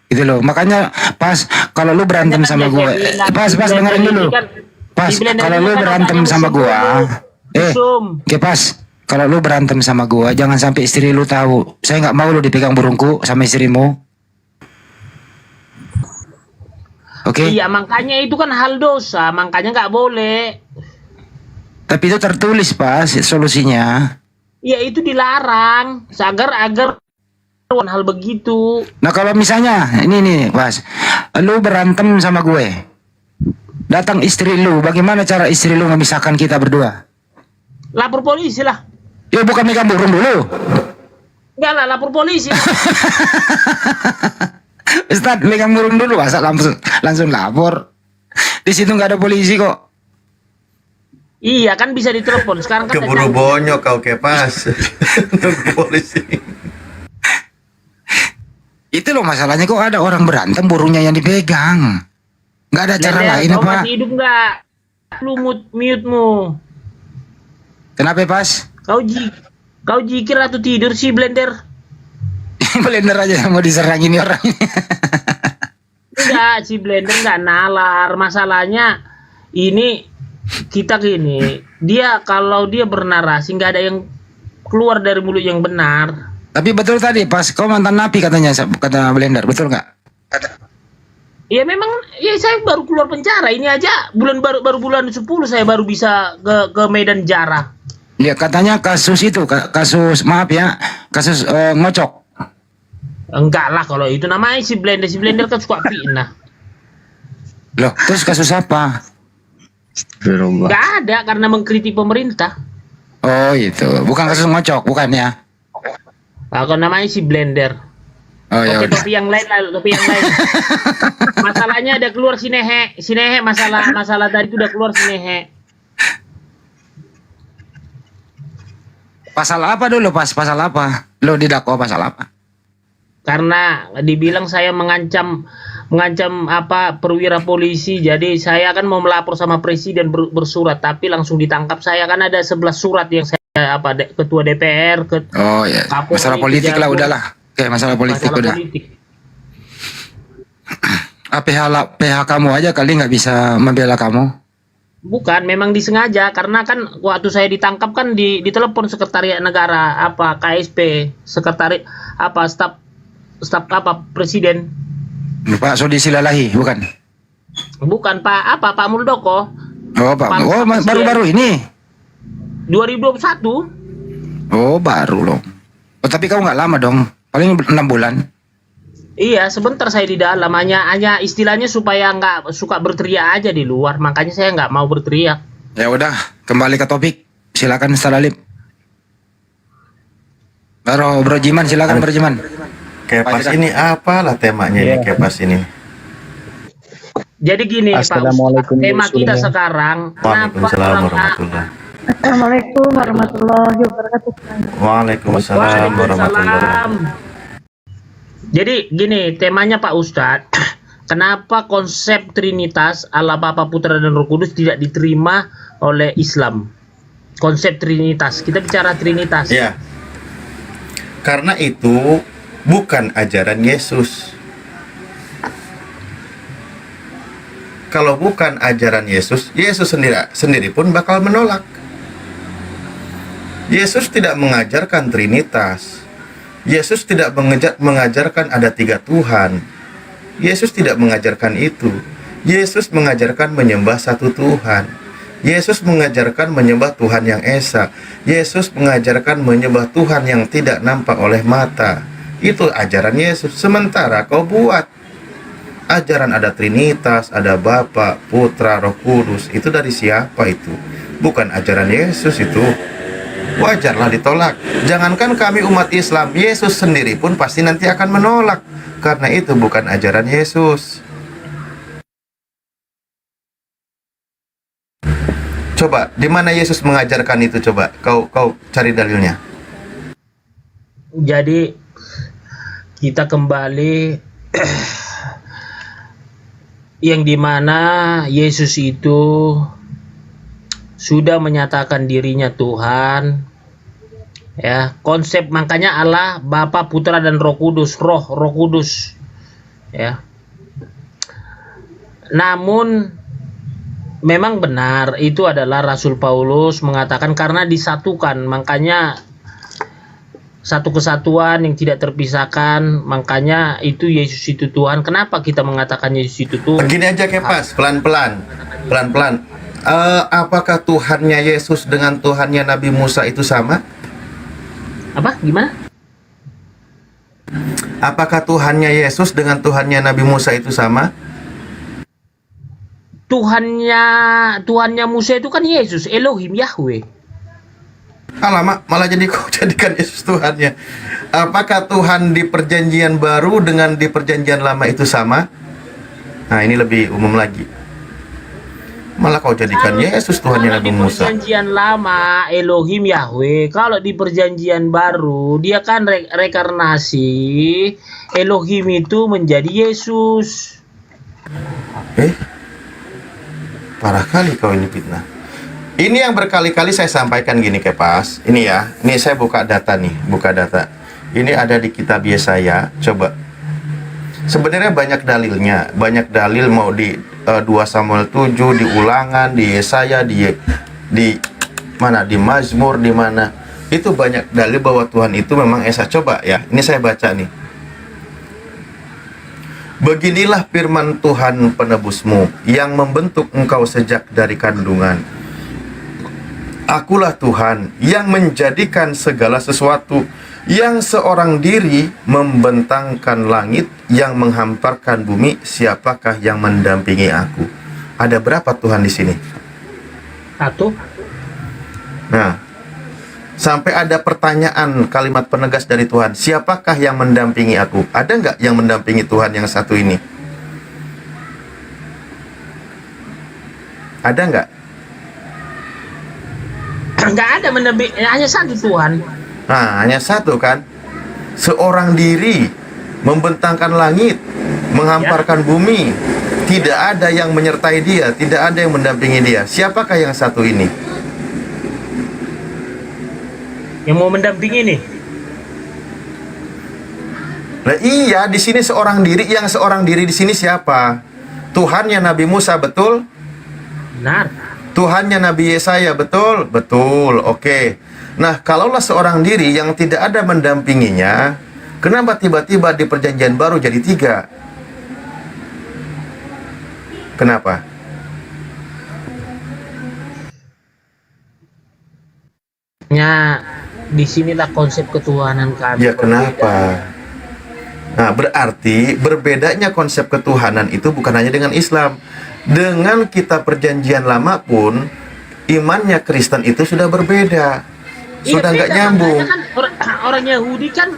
Gitu loh. Makanya Pas kalau lu berantem sama gua, Pas dengerin dulu. Pas kalau lu berantem sama gua, Pas kalau lu berantem sama gua, jangan sampai istri lu tahu. Saya nggak mau lu dipegang burungku sama istrimu. Oke. Iya, makanya itu kan hal dosa, makanya nggak boleh. Tapi itu tertulis Pas solusinya. Ya itu dilarang, agar hal begitu. Nah kalau misalnya ini nih Pas, lu berantem sama gue, datang istri lu, bagaimana cara istri lu memisahkan kita berdua? Lapor polisi lah. Ya bukan megang burung dulu. Enggak lah, lapor polisi. Ustaz, megang burung dulu, masa langsung lapor? Di situ nggak ada polisi kok. Iya kan bisa ditelepon. Sekarang kan keburu bonyok kau Kepas. Nunggu polisi. Itu loh masalahnya, kok ada orang berantem burungnya yang dipegang. Nggak ada cara Blender, lain kau apa? masih hidup nggak? Lu mute-mu. Kenapa pas? Kau jikir atau tidur sih, Blender? Blender aja yang mau diserang ini orang. Enggak, si Blender nggak nalar. Masalahnya ini kita gini, dia kalau dia bernarasi nggak ada yang keluar dari mulut yang benar. Tapi betul tadi pas kau mantan napi katanya, kata Blender, betul nggak? Ya memang, ya saya baru keluar penjara ini aja baru bulan 10 saya baru bisa ke medan jara. Ya katanya kasus itu, kasus maaf ya, kasus ngocok. Enggak lah kalau itu namanya si Blender kan suka fitnah. Loh, terus kasus apa? Enggak ada karena mengkritik pemerintah. Oh itu, bukan kasus ngocok, bukan ya? Kalau namanya si Blender. Oh ya Oke, udah. topi yang lain lah, topi yang lain. Masalahnya ada keluar si Nehe masalah tadi itu udah keluar si Nehe. Pasal apa dulu pas? Pasal apa? Lo didakwa pasal apa? Karena dibilang saya mengancam apa perwira polisi, jadi saya kan mau melapor sama presiden bersurat, tapi langsung ditangkap saya kan ada 11 surat yang saya ketua DPR Oh ya, Kapolri, masalah politik lah udahlah. Oke, masalah politik udah. PH kamu aja kali nggak bisa membela kamu. Bukan, memang disengaja karena kan waktu saya ditangkap kan ditelepon sekretariat negara apa KSP, sekretariat apa staf apa presiden. Pak Sodi Silalahi, bukan? Bukan Pak Muldoko. Oh, Pak. Oh, baru-baru ini. 2021. Oh, baru loh. Oh, tapi kamu nggak lama dong. Paling 6 bulan. Iya, sebentar saya di dalam hanya istilahnya supaya nggak suka berteriak aja di luar. Makanya saya nggak mau berteriak. Ya udah, kembali ke topik. Silakan Ustaz Bro Jiman, silakan Bro Jiman. Kepas ini apalah temanya ini Kepas ini. Jadi gini Pak Ustaz, tema kita sekarang Waalaikumsalam warahmatullahi. Assalamualaikum warahmatullahi wabarakatuh. Waalaikumsalam warahmatullahi wabarakatuh. Jadi gini temanya Pak Ustadz, kenapa konsep Trinitas Allah Bapa Putra dan Roh Kudus tidak diterima oleh Islam? Konsep Trinitas, kita bicara Trinitas. Ya, karena itu bukan ajaran Yesus. Kalau bukan ajaran Yesus, Yesus sendiri pun bakal menolak. Yesus tidak mengajarkan Trinitas. Yesus tidak mengajarkan ada 3 Tuhan. Yesus tidak mengajarkan itu. Yesus mengajarkan menyembah satu Tuhan. Yesus mengajarkan menyembah Tuhan yang Esa. Yesus mengajarkan menyembah Tuhan yang tidak nampak oleh mata. Itu ajaran Yesus. Sementara kau buat ajaran ada Trinitas, ada Bapa, Putra, Roh Kudus. Itu dari siapa itu? Bukan ajaran Yesus itu. Wajarlah ditolak. Jangankan kami umat Islam, Yesus sendiri pun pasti nanti akan menolak. Karena itu bukan ajaran Yesus. Coba, di mana Yesus mengajarkan itu? Coba, kau cari dalilnya. Jadi kita kembali yang dimana Yesus itu sudah menyatakan dirinya Tuhan, ya konsep makanya Allah Bapa Putra dan Roh Kudus, Roh Kudus, ya. Namun memang benar itu adalah Rasul Paulus mengatakan karena disatukan, makanya satu kesatuan yang tidak terpisahkan, makanya itu Yesus itu Tuhan. Kenapa kita mengatakan Yesus itu Tuhan? Begini aja Kepas, pelan-pelan. Apakah Tuhannya Yesus dengan Tuhannya Nabi Musa itu sama? Apa? Gimana? Apakah Tuhannya Yesus dengan Tuhannya Nabi Musa itu sama? Tuhannya Musa itu kan Yesus, Elohim, Yahweh. Alamak, malah jadi kau jadikan Yesus Tuhannya. Apakah Tuhan di perjanjian baru dengan di perjanjian lama itu sama? Nah, ini lebih umum lagi. Malah kau jadikan Yesus Tuhannya Nabi Di Musa. perjanjian lama Elohim Yahweh, kalau di perjanjian baru dia kan rekarnasi Elohim itu menjadi Yesus. Parah kali kau ini fitnah. Ini yang berkali-kali saya sampaikan gini Kepas. Ini ya, ini saya buka data nih, buka data. Ini ada di kitab Yesaya, coba. Sebenarnya banyak dalilnya, banyak dalil mau di 2 Samuel 7, di Ulangan, di Yesaya, di mana, di Mazmur, di mana. Itu banyak dalil bahwa Tuhan itu memang Esa. Coba ya, ini saya baca nih. Beginilah firman Tuhan penebusmu yang membentuk engkau sejak dari kandungan. Akulah Tuhan yang menjadikan segala sesuatu, yang seorang diri membentangkan langit, yang menghamparkan bumi. Siapakah yang mendampingi aku? Ada berapa Tuhan di sini? Satu. Nah, sampai ada pertanyaan kalimat penegas dari Tuhan, siapakah yang mendampingi aku? Ada nggak yang mendampingi Tuhan yang satu ini? Ada nggak? Nggak ada mendampingi, hanya satu Tuhan. Nah, hanya satu kan? Seorang diri membentangkan langit, menghamparkan bumi. Tidak ada yang menyertai dia, tidak ada yang mendampingi dia. Siapakah yang satu ini? Yang mau mendampingi nih? Nah, iya, di sini seorang diri, yang seorang diri di sini siapa? Tuhannya Nabi Musa, betul? Benar. Tuhannya Nabi Yesaya, betul? Betul, oke. Nah, kalaulah seorang diri yang tidak ada mendampinginya, kenapa tiba-tiba di perjanjian baru jadi 3? Kenapa? Disinilah konsep ketuhanan kami. Ya, kenapa? Nah, berarti berbedanya konsep ketuhanan itu bukan hanya dengan Islam. Dengan kitab perjanjian lama pun, imannya Kristen itu sudah berbeda. Sudah nggak nyambung. Kan orang Yahudi kan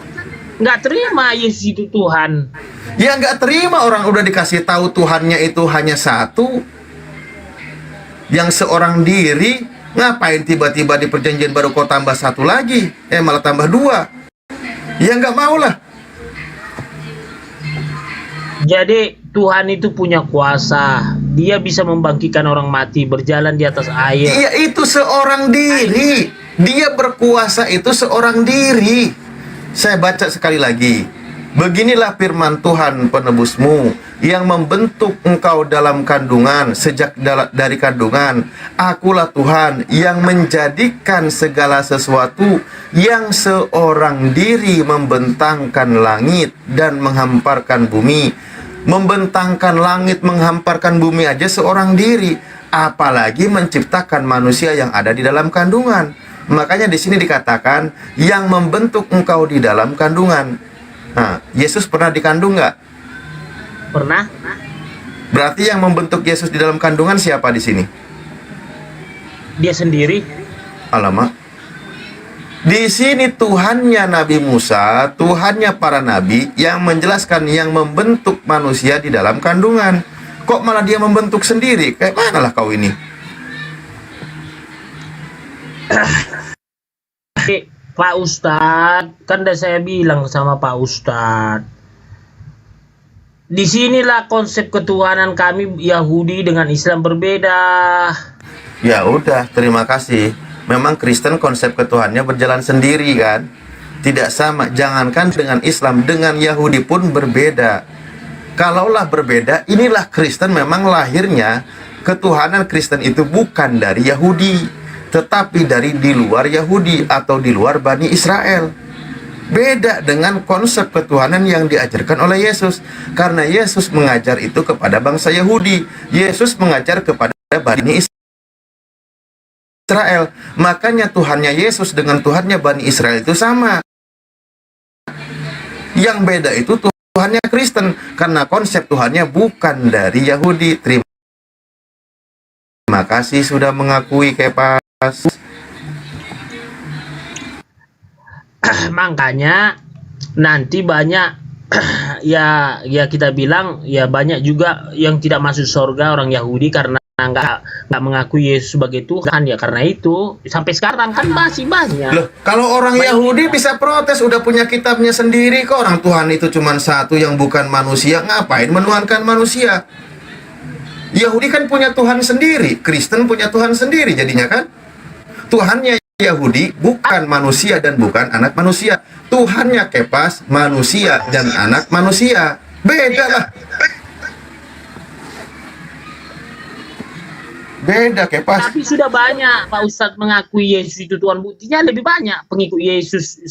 nggak terima Yesus itu Tuhan. Ya nggak terima, orang udah dikasih tahu Tuhannya itu hanya satu. Yang seorang diri, ngapain tiba-tiba di perjanjian baru kau tambah satu lagi? Malah tambah 2. Ya nggak mau lah. Jadi Tuhan itu punya kuasa. Dia bisa membangkitkan orang mati, berjalan di atas air. Iya, itu seorang diri. Dia berkuasa itu seorang diri. Saya baca sekali lagi. Beginilah firman Tuhan penebusmu yang membentuk engkau dalam kandungan, sejak dari kandungan. Akulah Tuhan yang menjadikan segala sesuatu, yang seorang diri membentangkan langit dan menghamparkan bumi. Membentangkan langit, menghamparkan bumi aja seorang diri, apalagi menciptakan manusia yang ada di dalam kandungan. Makanya di sini dikatakan yang membentuk engkau di dalam kandungan. Nah, Yesus pernah dikandung nggak? Pernah. Berarti yang membentuk Yesus di dalam kandungan siapa di sini? Dia sendiri. Alamak. Di sini Tuhannya Nabi Musa, Tuhannya para nabi yang menjelaskan yang membentuk manusia di dalam kandungan. Kok malah dia membentuk sendiri? Kayak mana lah kau ini? Pak Ustadz, kan udah saya bilang sama Pak Ustadz. Disinilah konsep ketuhanan kami Yahudi dengan Islam berbeda. Ya udah, terima kasih. Memang Kristen konsep ketuhanannya berjalan sendiri kan? Tidak sama, jangankan dengan Islam, dengan Yahudi pun berbeda. Kalaulah berbeda, inilah Kristen memang lahirnya. Ketuhanan Kristen itu bukan dari Yahudi, tetapi dari di luar Yahudi atau di luar Bani Israel. Beda dengan konsep ketuhanan yang diajarkan oleh Yesus. Karena Yesus mengajar itu kepada bangsa Yahudi, Yesus mengajar kepada Bani Israel. Makanya Tuhannya Yesus dengan Tuhannya Bani Israel itu sama. Yang beda itu Tuhannya Kristen, karena konsep Tuhannya bukan dari Yahudi. Terima kasih sudah mengakui, Kepas. Makanya nanti banyak ya kita bilang ya banyak juga yang tidak masuk surga orang Yahudi karena nggak mengakui Yesus sebagai Tuhan, ya karena itu sampai sekarang kan masih banyak. Loh, kalau orang Yahudi bisa protes, udah punya kitabnya sendiri kok. Orang Tuhan itu cuma satu yang bukan manusia, ngapain menuhankan manusia? Yahudi kan punya Tuhan sendiri, Kristen punya Tuhan sendiri jadinya kan. Tuhannya Yahudi bukan manusia dan bukan anak manusia. Tuhannya Kepas manusia dan anak manusia. Beda lah. Beda Kepas. Tapi sudah banyak Pak Ustadz mengakui Yesus itu Tuhan. Buktinya lebih banyak pengikut Yesus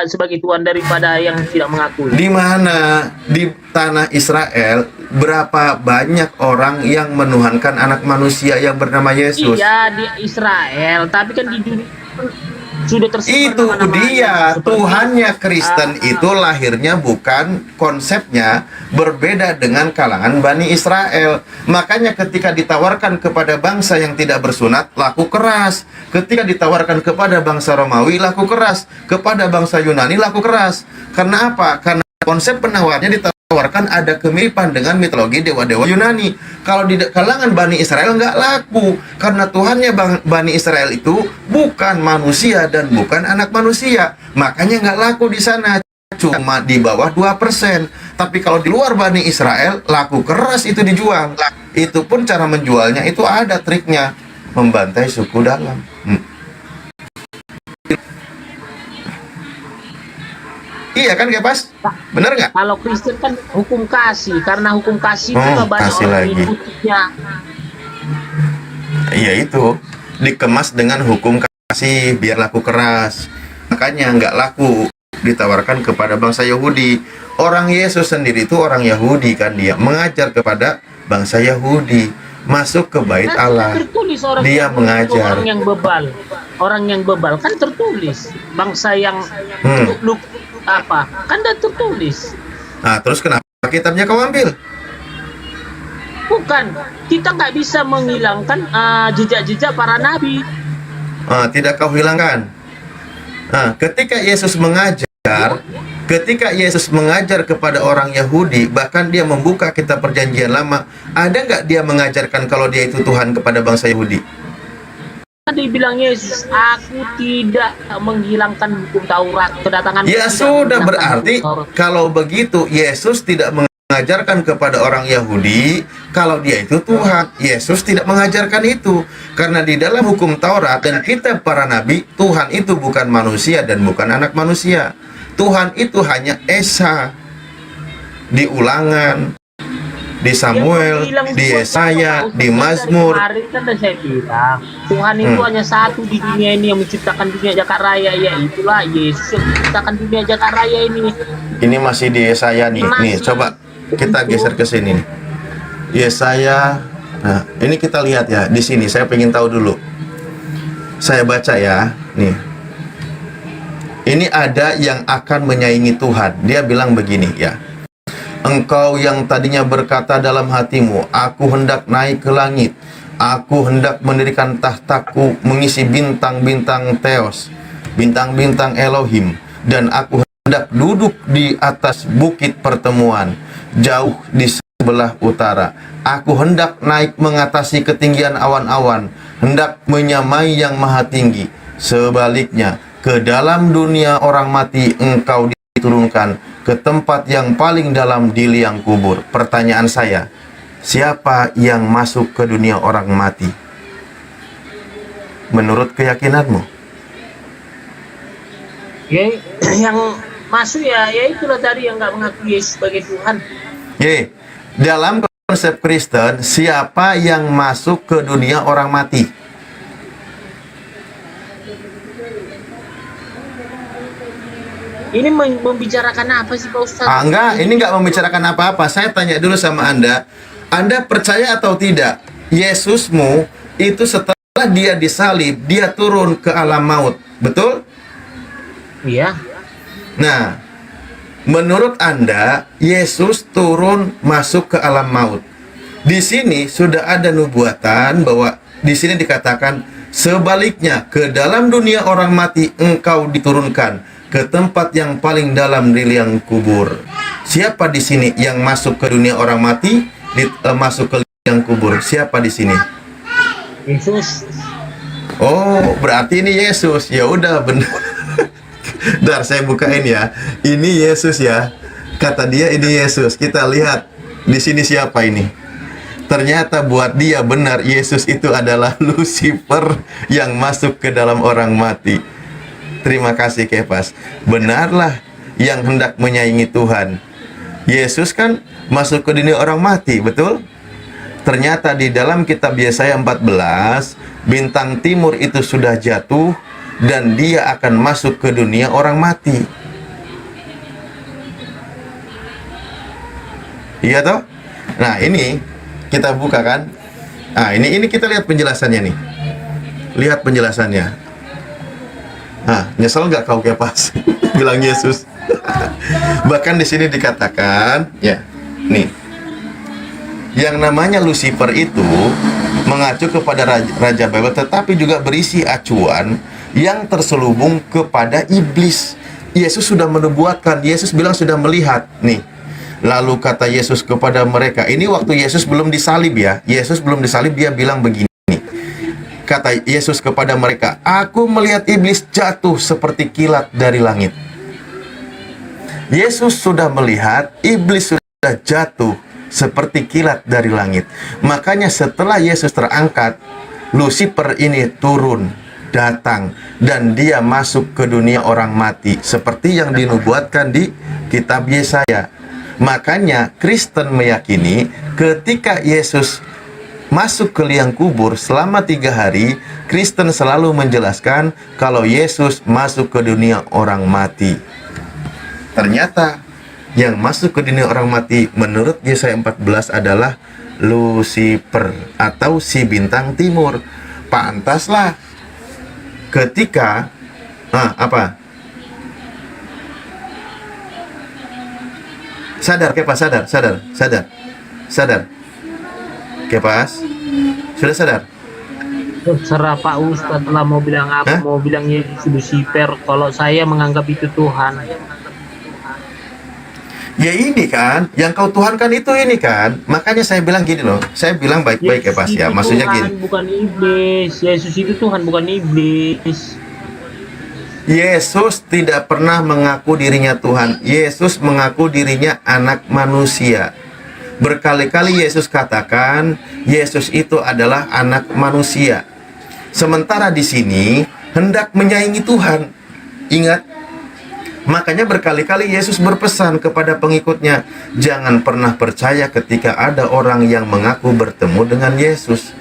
sebagai Tuhan daripada yang tidak mengakui. Di mana di tanah Israel berapa banyak orang yang menuhankan anak manusia yang bernama Yesus? Iya di Israel, tapi kan di dunia sudah tersebar. Itu dia Tuhannya Kristen itu lahirnya bukan konsepnya berbeda dengan kalangan Bani Israel. Makanya ketika ditawarkan kepada bangsa yang tidak bersunat, laku keras. Ketika ditawarkan kepada bangsa Romawi, laku keras. Kepada bangsa Yunani, laku keras. Karena apa? Karena konsep penawarnya ditawarkan ada kemiripan dengan mitologi dewa-dewa Yunani. Kalau di kalangan Bani Israel nggak laku, karena Tuhannya Bani Israel itu bukan manusia dan bukan anak manusia. Makanya nggak laku di sana, cuma di bawah 2%. Tapi kalau di luar Bani Israel, laku keras itu dijual. Itu pun cara menjualnya itu ada triknya, membantai suku dalam. Iya kan Kepas? Bener nggak? Kalau Kristen kan hukum kasih, karena hukum kasih juga banyak kasih orang lagi. mengikutinya. Iya itu dikemas dengan hukum kasih biar laku keras. Makanya nggak laku ditawarkan kepada bangsa Yahudi. Orang Yesus sendiri itu orang Yahudi kan, dia mengajar kepada bangsa Yahudi, masuk ke bait Allah. Tertulis orang Dia yang mengajar. orang yang bebal kan tertulis. Bangsa yang apa kan udah tertulis. Nah terus kenapa kitabnya kau ambil? Bukan, kita nggak bisa menghilangkan jejak-jejak para nabi. Tidak kau hilangkan. Nah, ketika Yesus mengajar kepada orang Yahudi, bahkan dia membuka kitab perjanjian lama, ada nggak dia mengajarkan kalau dia itu Tuhan kepada bangsa Yahudi? Dibilang Yesus, aku tidak menghilangkan hukum Taurat, kedatangan. Ya sudah, berarti kalau begitu Yesus tidak mengajarkan kepada orang Yahudi kalau dia itu Tuhan. Yesus tidak mengajarkan itu, karena di dalam hukum Taurat dan kitab para nabi, Tuhan itu bukan manusia dan bukan anak manusia. Tuhan itu hanya Esa. Di Ulangan, di Samuel, di Yesaya, di Mazmur. Kemarin kan udah saya bilang, Tuhan itu hanya satu di dunia ini yang menciptakan dunia jagat raya, ya itulah Yesus yang menciptakan dunia jagat raya ini. Ini masih di Yesaya nih. Nih, coba kita geser ke sini nih. Yesaya. Nah, ini kita lihat ya. Di sini saya pengen tahu dulu. Saya baca ya. Nih. Ini ada yang akan menyaingi Tuhan. Dia bilang begini ya. Engkau yang tadinya berkata dalam hatimu, aku hendak naik ke langit, aku hendak mendirikan tahtaku mengisi bintang-bintang Theos, bintang-bintang Elohim, dan aku hendak duduk di atas bukit pertemuan, jauh di sebelah utara. Aku hendak naik mengatasi ketinggian awan-awan, hendak menyamai yang maha tinggi. Sebaliknya, ke dalam dunia orang mati engkau diturunkan, ke tempat yang paling dalam di liang kubur. Pertanyaan saya, siapa yang masuk ke dunia orang mati? Menurut keyakinanmu? Ya, yang masuk ya itulah tadi yang nggak mengakui Yesus sebagai Tuhan. Dalam konsep Kristen, siapa yang masuk ke dunia orang mati? Ini membicarakan apa sih Pak Ustadz? Enggak, ini enggak membicarakan apa-apa. Saya tanya dulu sama Anda percaya atau tidak? Yesusmu itu setelah dia disalib, dia turun ke alam maut, betul? Iya. Nah, menurut Anda, Yesus turun masuk ke alam maut. Di sini sudah ada nubuatan bahwa di sini dikatakan sebaliknya, ke dalam dunia orang mati engkau diturunkan, ke tempat yang paling dalam di liang kubur. Siapa di sini yang masuk ke dunia orang mati, masuk ke liang kubur? Siapa di sini? Yesus. Oh, berarti ini Yesus. Ya udah benar. Dar, saya bukain ya. Ini Yesus ya. Kata dia ini Yesus. Kita lihat di sini siapa ini. Ternyata buat dia benar Yesus itu adalah Lucifer yang masuk ke dalam orang mati. Terima kasih Kepas. Benarlah yang hendak menyaingi Tuhan. Yesus kan masuk ke dunia orang mati, betul? Ternyata di dalam kitab Yesaya 14, bintang timur itu sudah jatuh dan dia akan masuk ke dunia orang mati. Iya toh? Nah, ini kita buka kan? Nah, ini kita lihat penjelasannya nih. Lihat penjelasannya. Nah, nyesel nggak kau Kepas? Bilang Yesus. Bahkan di sini dikatakan, ya, nih. Yang namanya Lucifer itu mengacu kepada Raja Babel, tetapi juga berisi acuan yang terselubung kepada iblis. Yesus sudah menubuatkan, Yesus bilang sudah melihat. Nih, lalu kata Yesus kepada mereka, ini waktu Yesus belum disalib ya. Yesus belum disalib, dia bilang begini. Kata Yesus kepada mereka, aku melihat iblis jatuh seperti kilat dari langit. Yesus sudah melihat iblis sudah jatuh seperti kilat dari langit. Makanya setelah Yesus terangkat, Lucifer ini turun, datang, dan dia masuk ke dunia orang mati, seperti yang dinubuatkan di kitab Yesaya. Makanya Kristen meyakini ketika Yesus masuk ke liang kubur selama 3 hari, Kristen selalu menjelaskan kalau Yesus masuk ke dunia orang mati. Ternyata yang masuk ke dunia orang mati menurut Yesaya 14 adalah Lucifer atau si bintang timur. Pantaslah ketika apa? Sadar Kepas, sadar. Kepas, sudah sadar? Terserah Pak Ustadz lah mau bilang apa, mau bilang Yesus Lucifer. Kalau saya menganggap itu Tuhan. Ya ini kan, yang kau tuhankan itu ini kan. Makanya saya bilang gini loh. Saya bilang baik-baik ya Pas ya. Maksudnya Tuhan, gini. bukan iblis. Yesus itu Tuhan, bukan iblis. Yesus tidak pernah mengaku dirinya Tuhan. Yesus mengaku dirinya anak manusia. Berkali-kali Yesus katakan, Yesus itu adalah anak manusia. Sementara di sini hendak menyaingi Tuhan. Ingat. Makanya berkali-kali Yesus berpesan kepada pengikutnya, jangan pernah percaya ketika ada orang yang mengaku bertemu dengan Yesus.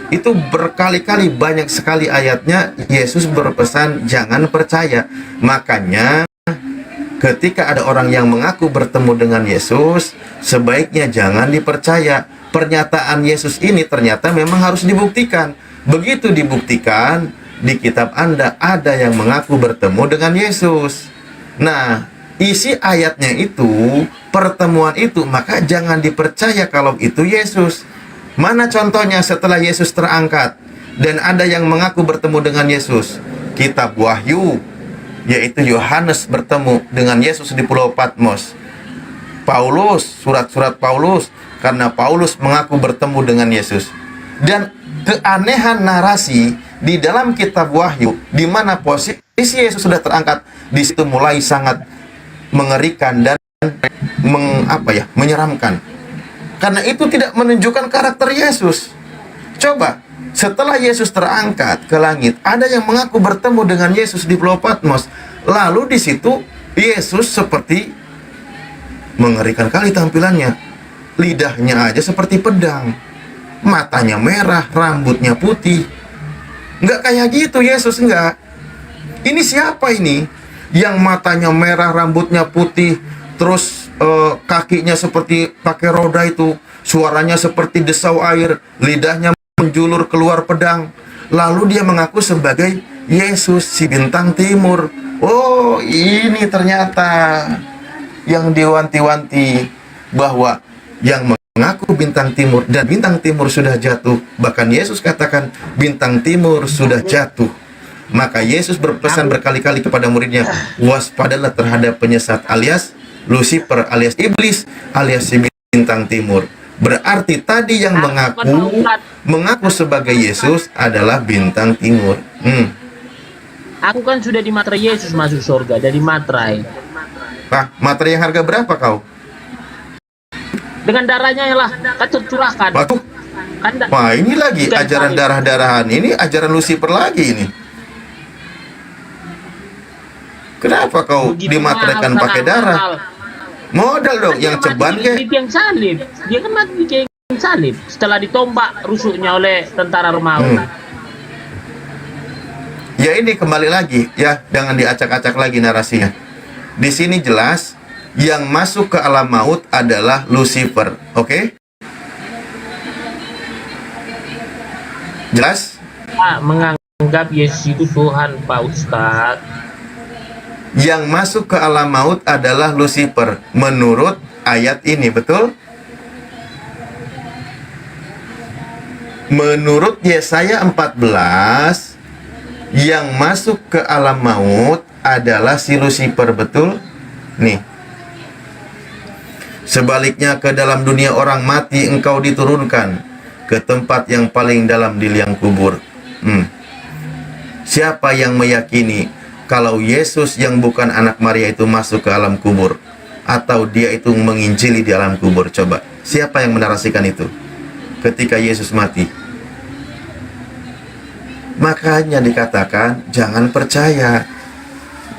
Itu berkali-kali, banyak sekali ayatnya Yesus berpesan jangan percaya. Makanya ketika ada orang yang mengaku bertemu dengan Yesus, sebaiknya jangan dipercaya. Pernyataan Yesus ini ternyata memang harus dibuktikan. Begitu dibuktikan, di kitab Anda ada yang mengaku bertemu dengan Yesus. Nah, isi ayatnya itu, pertemuan itu, maka jangan dipercaya kalau itu Yesus. Mana contohnya setelah Yesus terangkat dan ada yang mengaku bertemu dengan Yesus? Kitab Wahyu, yaitu Yohanes bertemu dengan Yesus di Pulau Patmos. Paulus, surat-surat Paulus, karena Paulus mengaku bertemu dengan Yesus. Dan keanehan narasi di dalam kitab Wahyu, di mana posisi Yesus sudah terangkat, di situ mulai sangat mengerikan dan menyeramkan. Karena itu tidak menunjukkan karakter Yesus. Coba, setelah Yesus terangkat ke langit, ada yang mengaku bertemu dengan Yesus di Pulau Patmos. Lalu di situ Yesus seperti mengerikan kali tampilannya. Lidahnya aja seperti pedang, matanya merah, rambutnya putih. Nggak kayak gitu Yesus, enggak. Ini siapa ini? Yang matanya merah, rambutnya putih, terus kakinya seperti pakai roda itu, suaranya seperti desau air, lidahnya menjulur keluar pedang. Lalu dia mengaku sebagai Yesus, si bintang timur. Oh, ini ternyata yang diwanti-wanti bahwa yang mengaku bintang timur dan bintang timur sudah jatuh. Bahkan Yesus katakan bintang timur sudah jatuh. Maka Yesus berpesan berkali-kali kepada muridnya, waspadalah terhadap penyesat alias Lucifer alias iblis alias si bintang timur. Berarti tadi yang mengaku sebagai Yesus adalah bintang timur. Aku kan sudah dimaterai Yesus masuk surga, dari materai. Nah, materai yang harga berapa kau? Dengan darahnya lah, kan tercurahkan. Wah, ini lagi ajaran darah-darahan. Ini ajaran Lucifer lagi ini. Kenapa kau dimateraikan pakai darah? Modal dong, yang ceban di tiang salib. Dia kan mati di tiang salib setelah ditombak rusuknya oleh tentara Romawi. Ya ini kembali lagi ya, jangan diacak-acak lagi narasinya. Di sini jelas yang masuk ke alam maut adalah Lucifer, oke? Jelas? Menganggap Yesus itu Tuhan, Pak Ustadz. Yang masuk ke alam maut adalah Lucifer menurut ayat ini, betul? Menurut Yesaya 14, yang masuk ke alam maut adalah si Lucifer, betul? Nih. Sebaliknya ke dalam dunia orang mati engkau diturunkan ke tempat yang paling dalam di liang kubur. Siapa yang meyakini kalau Yesus yang bukan anak Maria itu masuk ke alam kubur, atau dia itu menginjili di alam kubur? Coba, siapa yang menarasikan itu ketika Yesus mati? Makanya dikatakan jangan percaya.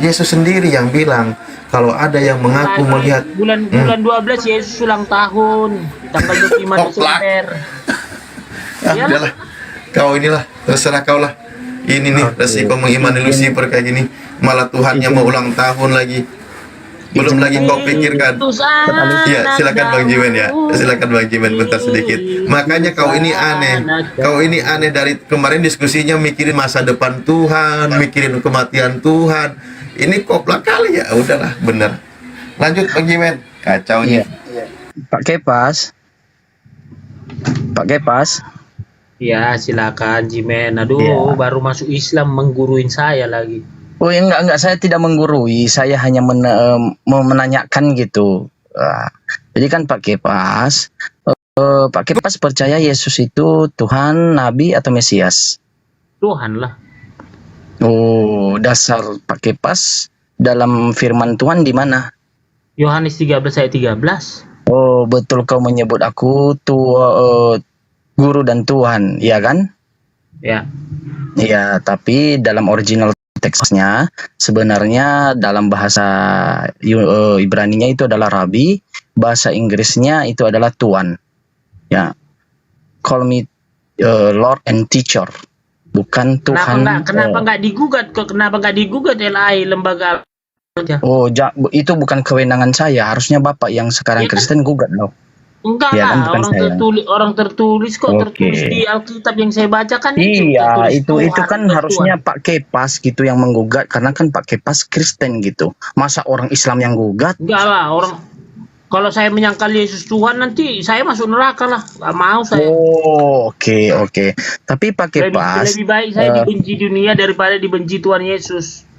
Yesus sendiri yang bilang kalau ada yang mengaku melihat bulan 12 Yesus ulang tahun tanggal 25 Desember. Ya udahlah, kau inilah, terserah kau lah. Ini nih resiko mengimani Lucifer kayak gini. Malah Tuhannya mau ulang tahun lagi. Belum lagi kau pikirkan. Ya, silakan Bang Jimen ya. Silakan Bang Jimen bentar sedikit. Makanya kau ini aneh. Kau ini aneh dari kemarin diskusinya mikirin masa depan Tuhan, mikirin kematian Tuhan. Ini kopla kali ya. Udahlah, bener. Lanjut Bang Jimen. Kacaunya. Pak Kepas. Pak Kepas. Ya, silakan Jimen. Aduh, baru masuk Islam mengguruin saya lagi. Oh ya, enggak, saya tidak menggurui, saya hanya mau menanyakan gitu. Jadi kan Pak Kepas, Pak Kepas percaya Yesus itu Tuhan, Nabi atau Mesias? Tuhan lah. Oh, dasar Pak Kepas dalam firman Tuhan di mana? Yohanes 13 ayat 13. Oh, betul kau menyebut aku guru dan Tuhan, ya kan? Ya. Iya, tapi dalam original teksnya sebenarnya dalam bahasa Ibraninya itu adalah Rabi, bahasa Inggrisnya itu adalah Tuhan. Ya, call me Lord and Teacher, bukan Tuhan. Kenapa nggak digugat? Kenapa nggak digugat LAI lembaga? Oh, itu bukan kewenangan saya. Harusnya Bapak yang sekarang Kristen gugat loh. Enggak ya, lah, kan, orang tertulis kok, tertulis di Alkitab yang saya bacakan. Iya, itu kan harusnya Tuhan. Pak Kepas gitu yang menggugat, karena kan Pak Kepas Kristen gitu. Masa orang Islam yang gugat? Enggak lah, kalau saya menyangkal Yesus Tuhan nanti saya masuk neraka lah. Gak mau saya. Oh, oke. Tapi Pak Kepas lebih baik saya dibenci dunia daripada dibenci Tuhan Yesus.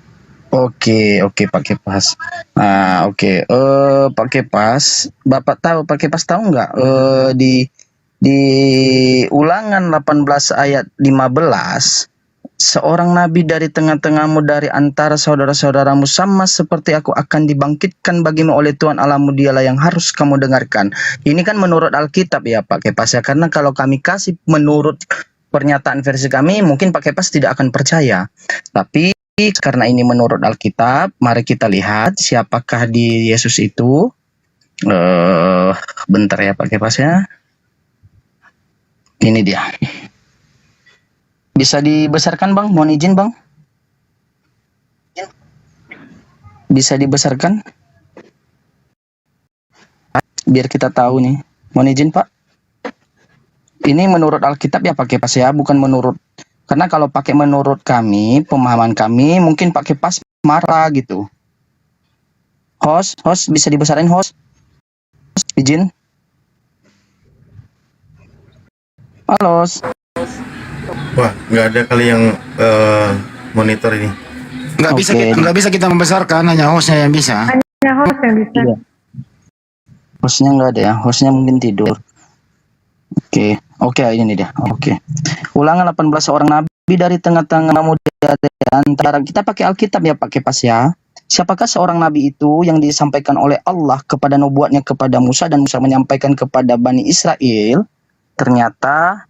Oke, Pak Kepas. Pak Kepas, Bapak tahu, Pak Kepas tahu nggak di Ulangan 18 ayat 15, seorang nabi dari tengah-tengahmu, dari antara saudara-saudaramu, sama seperti aku, akan dibangkitkan bagimu oleh Tuhan Allahmu, dialah yang harus kamu dengarkan. Ini kan menurut Alkitab ya Pak Kepas ya, karena kalau kami kasih menurut pernyataan versi kami, mungkin Pak Kepas tidak akan percaya. Tapi karena ini menurut Alkitab, mari kita lihat siapakah di Yesus itu. Bentar ya Pak Kepas ya. Ini dia. Bisa dibesarkan Bang? Mohon izin Bang. Bisa dibesarkan? Biar kita tahu nih. Mohon izin Pak. Ini menurut Alkitab ya Pak Kepas ya, bukan menurut. Karena kalau pakai menurut kami, pemahaman kami, mungkin Pak Kepas marah gitu. Host bisa dibesarin host? Izin. Halo. Wah, nggak ada kali yang monitor ini. Nggak bisa kita membesarkan, hanya hostnya yang bisa. Hanya host yang bisa. Iya. Hostnya nggak ada ya, hostnya mungkin tidur. Oke, ini dia. Oke. Ulangan 18, seorang nabi dari tengah-tengah muda antara, kita pakai Alkitab ya, pakai pas ya. Siapakah seorang nabi itu yang disampaikan oleh Allah kepada nubuatnya kepada Musa, dan Musa menyampaikan kepada Bani Israel? Ternyata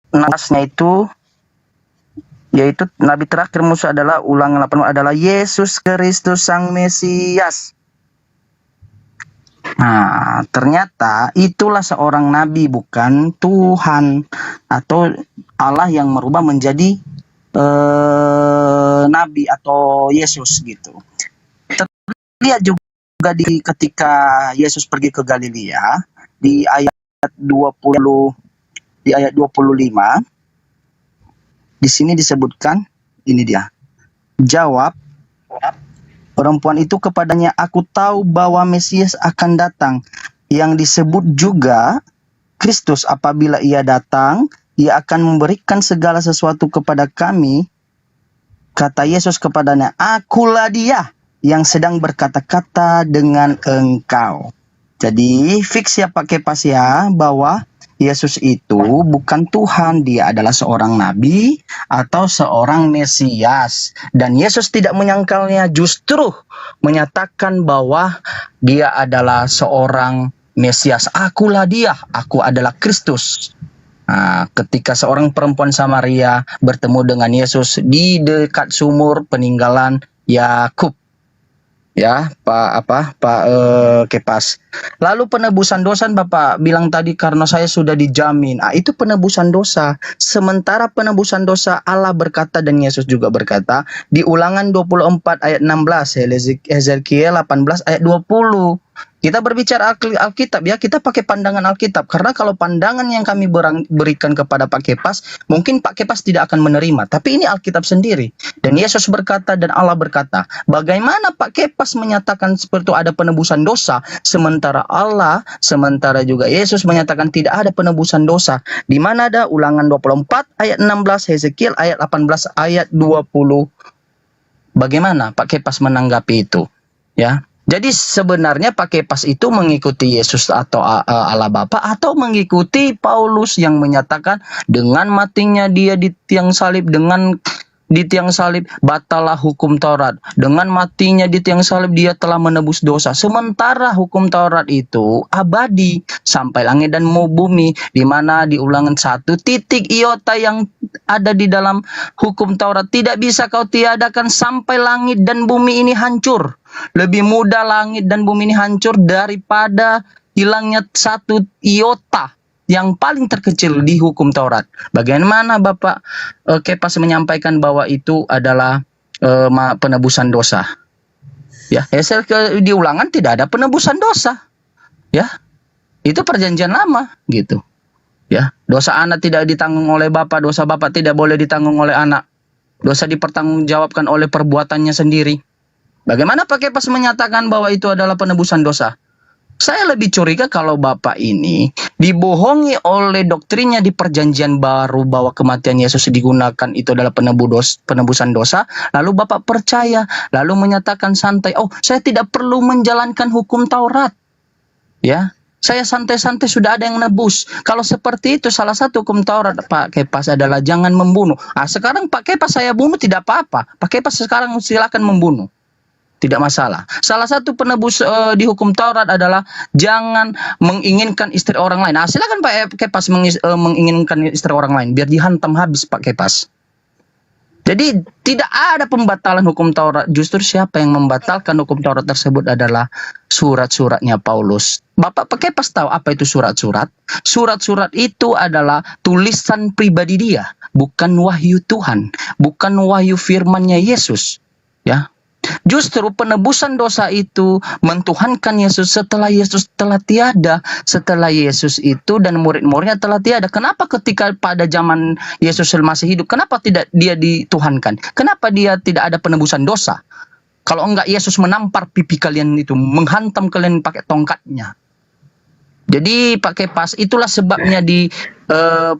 nasnya itu, yaitu nabi terakhir Musa adalah Ulangan 18, adalah Yesus Kristus Sang Mesias. Nah, ternyata itulah seorang nabi, bukan Tuhan atau Allah yang merubah menjadi nabi atau Yesus gitu. Terlihat juga ketika Yesus pergi ke Galilea di ayat 20, di ayat 25. Di sini disebutkan, ini dia. Jawab perempuan itu kepadanya, aku tahu bahwa Mesias akan datang, yang disebut juga Kristus. Apabila ia datang, ia akan memberikan segala sesuatu kepada kami. Kata Yesus kepadanya, akulah dia yang sedang berkata-kata dengan engkau. Jadi fix ya pakai pas ya, bahwa Yesus itu bukan Tuhan, dia adalah seorang nabi atau seorang Mesias. Dan Yesus tidak menyangkalnya, justru menyatakan bahwa dia adalah seorang Mesias. Akulah dia, aku adalah Kristus. Nah, ketika seorang perempuan Samaria bertemu dengan Yesus di dekat sumur peninggalan Yakub, ya Pak Kepas. Lalu penebusan dosa, Bapak bilang tadi karena saya sudah dijamin. Itu penebusan dosa. Sementara penebusan dosa Allah berkata dan Yesus juga berkata di Ulangan 24 ayat 16, Hezekiel 18 ayat 20. Kita berbicara Alkitab ya, kita pakai pandangan Alkitab. Karena kalau pandangan yang kami berikan kepada Pak Kepas, mungkin Pak Kepas tidak akan menerima. Tapi ini Alkitab sendiri. Dan Yesus berkata dan Allah berkata, bagaimana Pak Kepas menyatakan seperti itu ada penebusan dosa, sementara Allah, sementara juga Yesus menyatakan tidak ada penebusan dosa. Di mana ada Ulangan 24 ayat 16, Hezekiel ayat 18 ayat 20. Bagaimana Pak Kepas menanggapi itu? Ya. Jadi sebenarnya Pak Kepas itu mengikuti Yesus atau Allah Bapa, atau mengikuti Paulus yang menyatakan dengan matinya dia di tiang salib, batallah hukum Taurat. Dengan matinya di tiang salib dia telah menebus dosa. Sementara hukum Taurat itu abadi sampai langit dan bumi, di mana di Ulangan 1 titik iota yang ada di dalam hukum Taurat tidak bisa kau tiadakan sampai langit dan bumi ini hancur. Lebih mudah langit dan bumi ini hancur daripada hilangnya satu iota yang paling terkecil di hukum Taurat. Bagaimana Bapak Kepas menyampaikan bahwa itu adalah penebusan dosa? Ya, di Ulangan tidak ada penebusan dosa. Ya, itu perjanjian lama gitu. Ya, dosa anak tidak ditanggung oleh bapak, dosa bapak tidak boleh ditanggung oleh anak. Dosa dipertanggungjawabkan oleh perbuatannya sendiri. Bagaimana Pak Kepas menyatakan bahwa itu adalah penebusan dosa? Saya lebih curiga kalau Bapak ini dibohongi oleh doktrinnya di perjanjian baru bahwa kematian Yesus digunakan itu adalah penebusan dosa. Lalu Bapak percaya, lalu menyatakan santai, oh saya tidak perlu menjalankan hukum Taurat. Ya, saya santai-santai sudah ada yang nebus. Kalau seperti itu salah satu hukum Taurat Pak Kepas adalah jangan membunuh. Sekarang Pak Kepas saya bunuh tidak apa-apa. Pak Kepas sekarang silakan membunuh. Tidak masalah. Salah satu penebus di hukum Taurat adalah jangan menginginkan istri orang lain. Silakan Pak Kepas menginginkan istri orang lain biar dihantam habis Pak Kepas. Jadi tidak ada pembatalan hukum Taurat. Justru siapa yang membatalkan hukum Taurat tersebut adalah surat-suratnya Paulus. Bapak Kepas tahu apa itu surat-surat? Surat-surat itu adalah tulisan pribadi dia, bukan wahyu Tuhan, bukan wahyu firman-Nya Yesus. Ya. Justru penebusan dosa itu mentuhankan Yesus setelah Yesus telah tiada. Setelah Yesus itu dan murid-muridnya telah tiada. Kenapa ketika pada zaman Yesus masih hidup, kenapa tidak dia dituhankan? Kenapa dia tidak ada penebusan dosa? Kalau enggak Yesus menampar pipi kalian itu, menghantam kalian pakai tongkatnya. Jadi Pak Kepas, itulah sebabnya di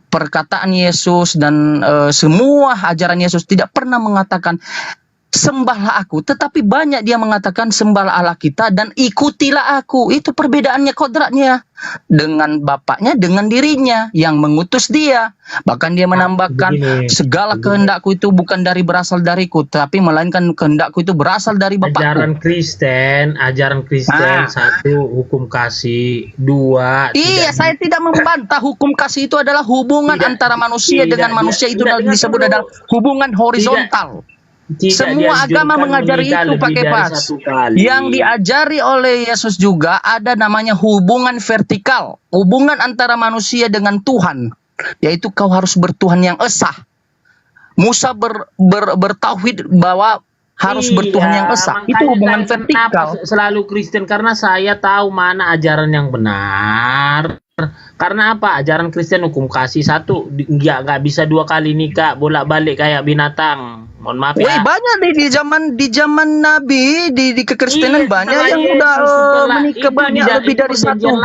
perkataan Yesus dan semua ajaran Yesus tidak pernah mengatakan sembahlah aku, tetapi banyak dia mengatakan sembahlah Allah kita dan ikutilah aku. Itu perbedaannya kodratnya dengan bapaknya, dengan dirinya yang mengutus dia. Bahkan dia menambahkan segala kehendakku itu bukan berasal dariku, tapi melainkan kehendakku itu berasal dari bapakku. Ajaran Kristen satu, hukum kasih, dua. Iya, saya tidak membantah hukum kasih itu adalah hubungan antara manusia dengan manusia, itu disebut adalah hubungan horizontal. Semua agama mengajari itu pakai pas. Yang diajari oleh Yesus juga ada namanya hubungan vertikal, hubungan antara manusia dengan Tuhan, yaitu kau harus bertuhan yang esa. Musa bertauhid bahwa harus bertuhan yang esa. Itu hubungan vertikal. Selalu Kristen karena saya tahu mana ajaran yang benar. Karena apa? Ajaran Kristen hukum kasih satu, nggak bisa 2 kali nikah bolak-balik kayak binatang. Mohon maaf ya. Wih, banyak di zaman Nabi di kekristenan banyak yang udah menikah banyak lebih dari satu.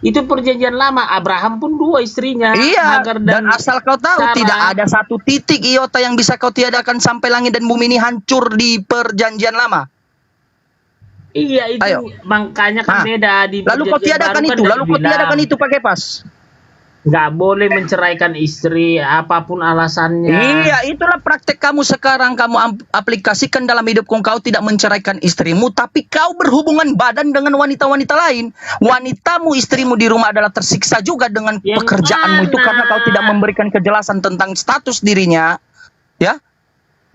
Itu perjanjian lama. Abraham pun 2 istrinya. Iya. Dan asal kau tahu tidak ada satu titik iota yang bisa kau tiadakan sampai langit dan bumi ini hancur di perjanjian lama. Iya, itu makanya kan beda di lalu kau tiadakan itu, itu pakai pas. Nggak boleh menceraikan istri apapun alasannya. Iya, itulah praktek kamu sekarang. Kamu aplikasikan dalam hidup kau tidak menceraikan istrimu, tapi kau berhubungan badan dengan wanita-wanita lain. Wanitamu, istrimu di rumah adalah tersiksa juga dengan pekerjaanmu itu karena kau tidak memberikan kejelasan tentang status dirinya. Ya,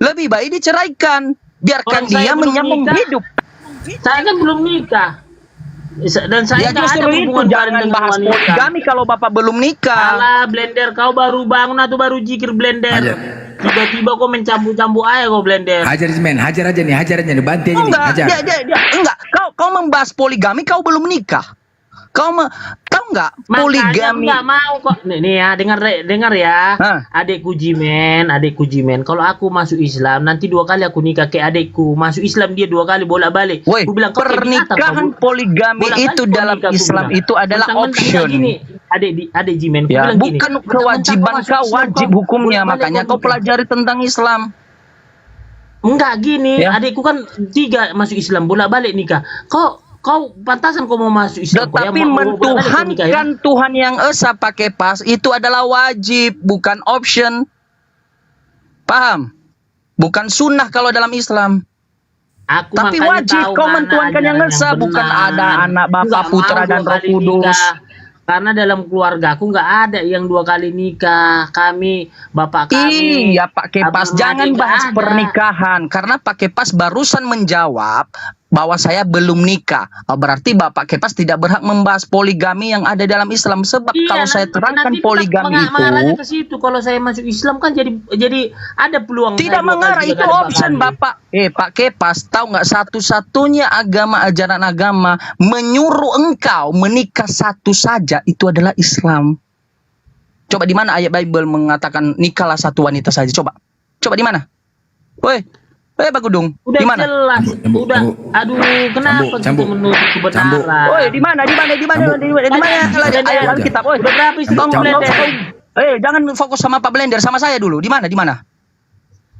lebih baik diceraikan. Biarkan dia menyambung hidup. Saya kan belum nikah. Dan saya nggak ada hubungan jangan bahas poligami kalau bapak belum nikah. Alah, Blender, kau baru bangun atau baru jikir Blender? Tiba-tiba kau mencampur-campur aja kau Blender. Hajar aja nih, bantu aja nih. Hajar. Enggak, kau membahas poligami, kau belum nikah. Kau tahu nggak poligami? Nggak mau kok. Nih ya, dengar ya. Adikku Jimen. Kalau aku masuk Islam, nanti 2 kali aku nikah kayak adikku. Masuk Islam dia 2 kali bolak-balik. Woi, pernikahan poligami itu dalam Islam itu adalah option. Adik Jimen, ya, bukan kewajiban kau, wajib hukumnya. Makanya kau pelajari tentang Islam. Enggak gini, adikku kan 3 masuk Islam bolak-balik nikah. Kau pantasan kau mau masuk Islam. Tetapi mentuhankan Tuhan yang esa pakai pas itu adalah wajib, bukan option. Paham? Bukan sunnah kalau dalam Islam. Tapi wajib kau mentuhankan yang esa, bukan ada anak Bapa, Putra dan Roh Kudus. Karena dalam keluarga aku nggak ada yang 2 kali nikah. Kami, bapak kami. Iya, Pak Kepas, jangan bahas pernikahan. Karena Pak Kepas barusan menjawab bahwa saya belum nikah. Berarti Bapak Kepas tidak berhak membahas poligami yang ada dalam Islam. Sebab kalau saya terangkan poligami itu, mengarahnya ke situ. Kalau saya masuk Islam kan jadi ada peluang. Tidak mengarah, itu option Bapak. Pak Kepas, tahu nggak satu-satunya ajaran agama menyuruh engkau menikah satu saja itu adalah Islam. Coba di mana ayat Bible mengatakan nikahlah satu wanita saja? Coba di mana? Woi. Pak Gudung, udah di mana? Jelas, udah. Aduh, kenapa gitu menutup kebenaran? Woi, di mana? Ayat Alkitab, woi. Udah berapa istri Blender? Jangan fokus sama Pak Blender, sama saya dulu. Di mana?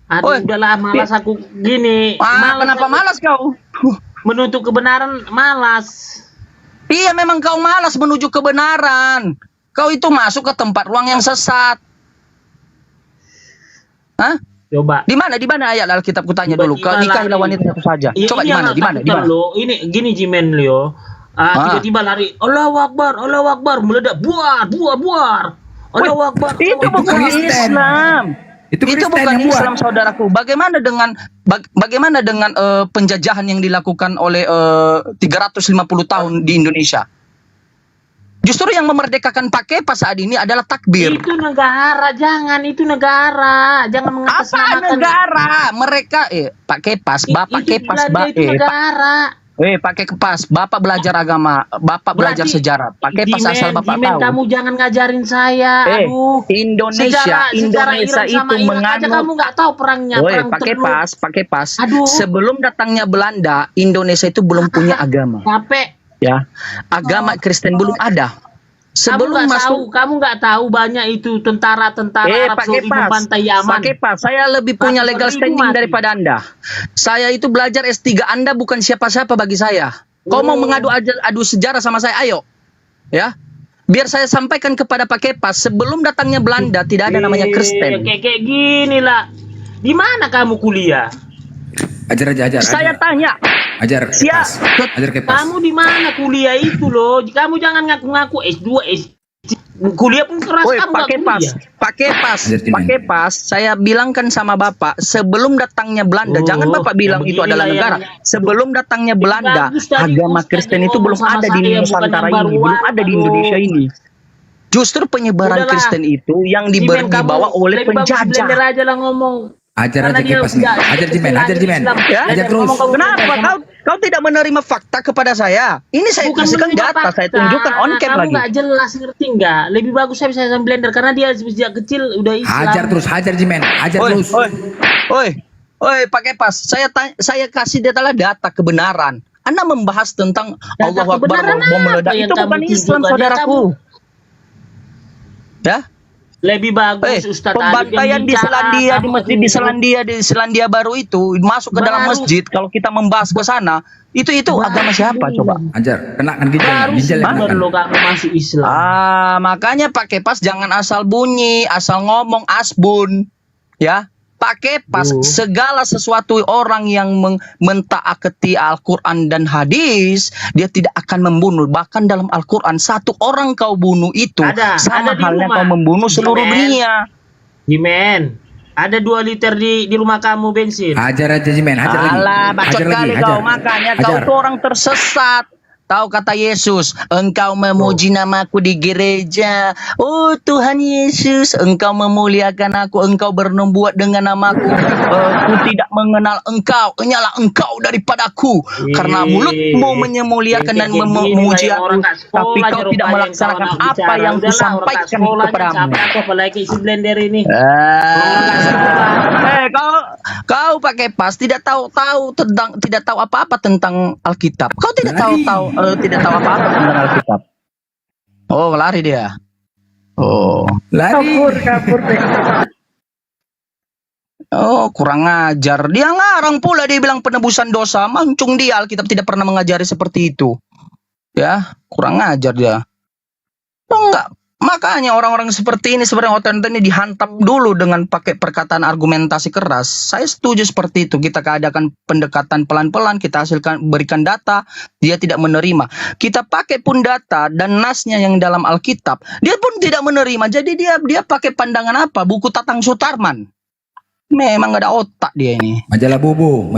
Aduh, udahlah, malas aku gini. Kenapa malas kau? Menutup kebenaran malas. Iya, memang kau malas menuju kebenaran. Kau itu masuk ke tempat ruang yang sesat. Hah? Coba. Di mana ayat Alkitab kutanya dulu. Kau nikahilah wanita satu saja. Coba di mana? Ini gini Jimen Leo. Tiba-tiba lari. Allahu Akbar, meledak buar. Allahu Akbar. Itu bukan Islam. Itu bukan Islam, saudaraku. Bagaimana dengan penjajahan yang dilakukan oleh 350 tahun di Indonesia? Justru yang memerdekakan Pak Kepas saat ini adalah takbir. Itu negara, jangan mengatasnamakan. Apa negara? Mereka Pak Kepas, Bapak Kepas, Pak Kepas, Bapak belajar agama, Bapak belajar sejarah. Pak Kepas asal Bapak tahu. Kamu jangan ngajarin saya. Indonesia itu menganut. Kamu nggak tahu perangnya. Pak Kepas. Sebelum datangnya Belanda, Indonesia itu belum punya agama. Capek. Ya, agama Kristen belum ada. Sebelum masuk, kamu nggak tahu banyak itu tentara-tentara Arab Pak Saudi Kepas, membantai Yaman. Pak Kepas, saya lebih punya legal standing daripada Anda. Saya itu belajar S3, Anda bukan siapa-siapa bagi saya. Kau mau adu sejarah sama saya, ayo. Ya. Biar saya sampaikan kepada Pak Kepas, sebelum datangnya Belanda tidak ada namanya Kristen. Kayak gini lah. Di mana kamu kuliah? Ajar. Saya tanya. Ajar Kepas. Ajar Kepas. Kamu di mana kuliah itu loh? Kamu jangan ngaku-ngaku S2, kuliah pun keras. Woi, kamu Pak Kepas, Pak Kepas, saya bilangkan sama Bapak, sebelum datangnya Belanda, jangan Bapak bilang itu adalah negara. Sebelum datangnya Belanda, agama Kristen itu belum ada di Nusantara ini, belum ada di Indonesia ini. Justru penyebaran Kristen itu yang dibawa oleh penjajah. Aja lah ngomong. Ajar Kepas nih. Ajar Jimen. Ajar terus. Kenapa kau tidak menerima fakta kepada saya? Ini saya kasihkan data, saya tunjukkan on cam lagi. Kamu nggak jelas, ngerti nggak? Lebih bagus saya bisa blender karena dia sejak kecil udah Islam. Hajar Jimen. Hajar terus. Oi, Pak Kepas, saya kasih data kebenaran. Anda membahas tentang Allahu Akbar bom meledak, itu bukan Islam, saudaraku. Ya? Lebih bagus Ustadz pembantaian di Selandia, di masjid di Selandia Baru itu masuk ke dalam masjid. Kalau kita membahas ke sana, itu agama siapa coba? Ajar, kenakan ginjal lo kamu masuk Islam. Makanya Pak Kepas jangan asal bunyi, asal ngomong asbun, ya. Pak Kepas, segala sesuatu orang yang mentaati Al-Quran dan hadis, dia tidak akan membunuh. Bahkan dalam Al-Quran, satu orang kau bunuh itu sama halnya kau membunuh seluruh dunia. Jimen, ada 2 liter di rumah kamu bensin. Ajar Jimen, hajar lagi. Alah, bacot kali kau, makanya kau tuh orang tersesat. Tahu kata Yesus, engkau memuji namaku di gereja. Oh Tuhan Yesus, engkau memuliakan aku, engkau bernubuat dengan namaku. Aku tidak mengenal engkau, hanyalah engkau daripadaku. Karena mulutmu menyemuliakan dan memuji aku, tapi kau tidak melaksanakan apa yang kusampaikan kepadamu. Apalagi isi blender ini. Kau pakai pas tidak tahu apa-apa tentang Alkitab. Kau tidak tahu apa-apa tentang Alkitab. Oh, lari dia. Oh, lari. Kabur. Oh, kurang ajar. Dia ngarang pula, dia bilang penebusan dosa. Mancung dia, Alkitab tidak pernah mengajari seperti itu. Ya, kurang ajar dia. Oh, enggak. Makanya orang-orang seperti ini sebenarnya oten-oten ini dihantam dulu dengan pakai perkataan argumentasi keras. Saya setuju seperti itu. Kita adakan pendekatan pelan-pelan, kita berikan data, dia tidak menerima. Kita pakai pun data dan nasnya yang dalam Alkitab, dia pun tidak menerima. Jadi dia pakai pandangan apa? Buku Tatang Sutarman. Memang gak ada otak dia ini. Majalah Bobo.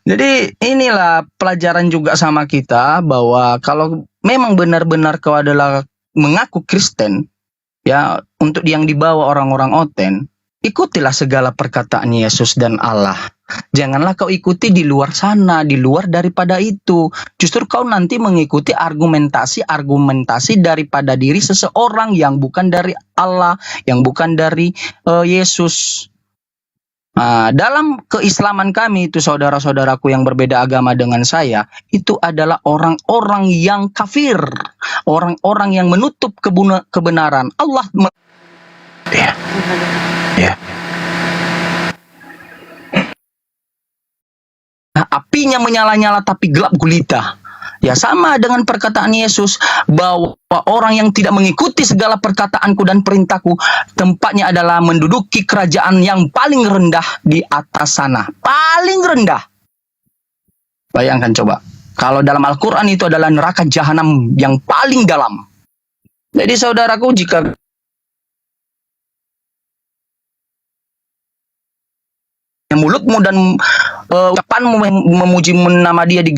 Jadi inilah pelajaran juga sama kita, bahwa kalau memang benar-benar kau adalah mengaku Kristen, ya, untuk yang dibawa orang-orang oten, ikutilah segala perkataan Yesus dan Allah. Janganlah kau ikuti di luar sana, di luar daripada itu. Justru kau nanti mengikuti argumentasi daripada diri seseorang yang bukan dari Allah, yang bukan dari Yesus. Nah, dalam keislaman kami itu, saudara-saudaraku yang berbeda agama dengan saya, itu adalah orang-orang yang kafir, orang-orang yang menutup kebenaran. Allah apinya menyala-nyala tapi gelap gulita. Ya, sama dengan perkataan Yesus bahwa orang yang tidak mengikuti segala perkataanku dan perintahku, tempatnya adalah menduduki kerajaan yang paling rendah di atas sana. Paling rendah. Bayangkan coba. Kalau dalam Al-Quran itu adalah neraka jahanam yang paling dalam. Jadi saudaraku, jika mulutmu dan ucapanmu memuji nama dia di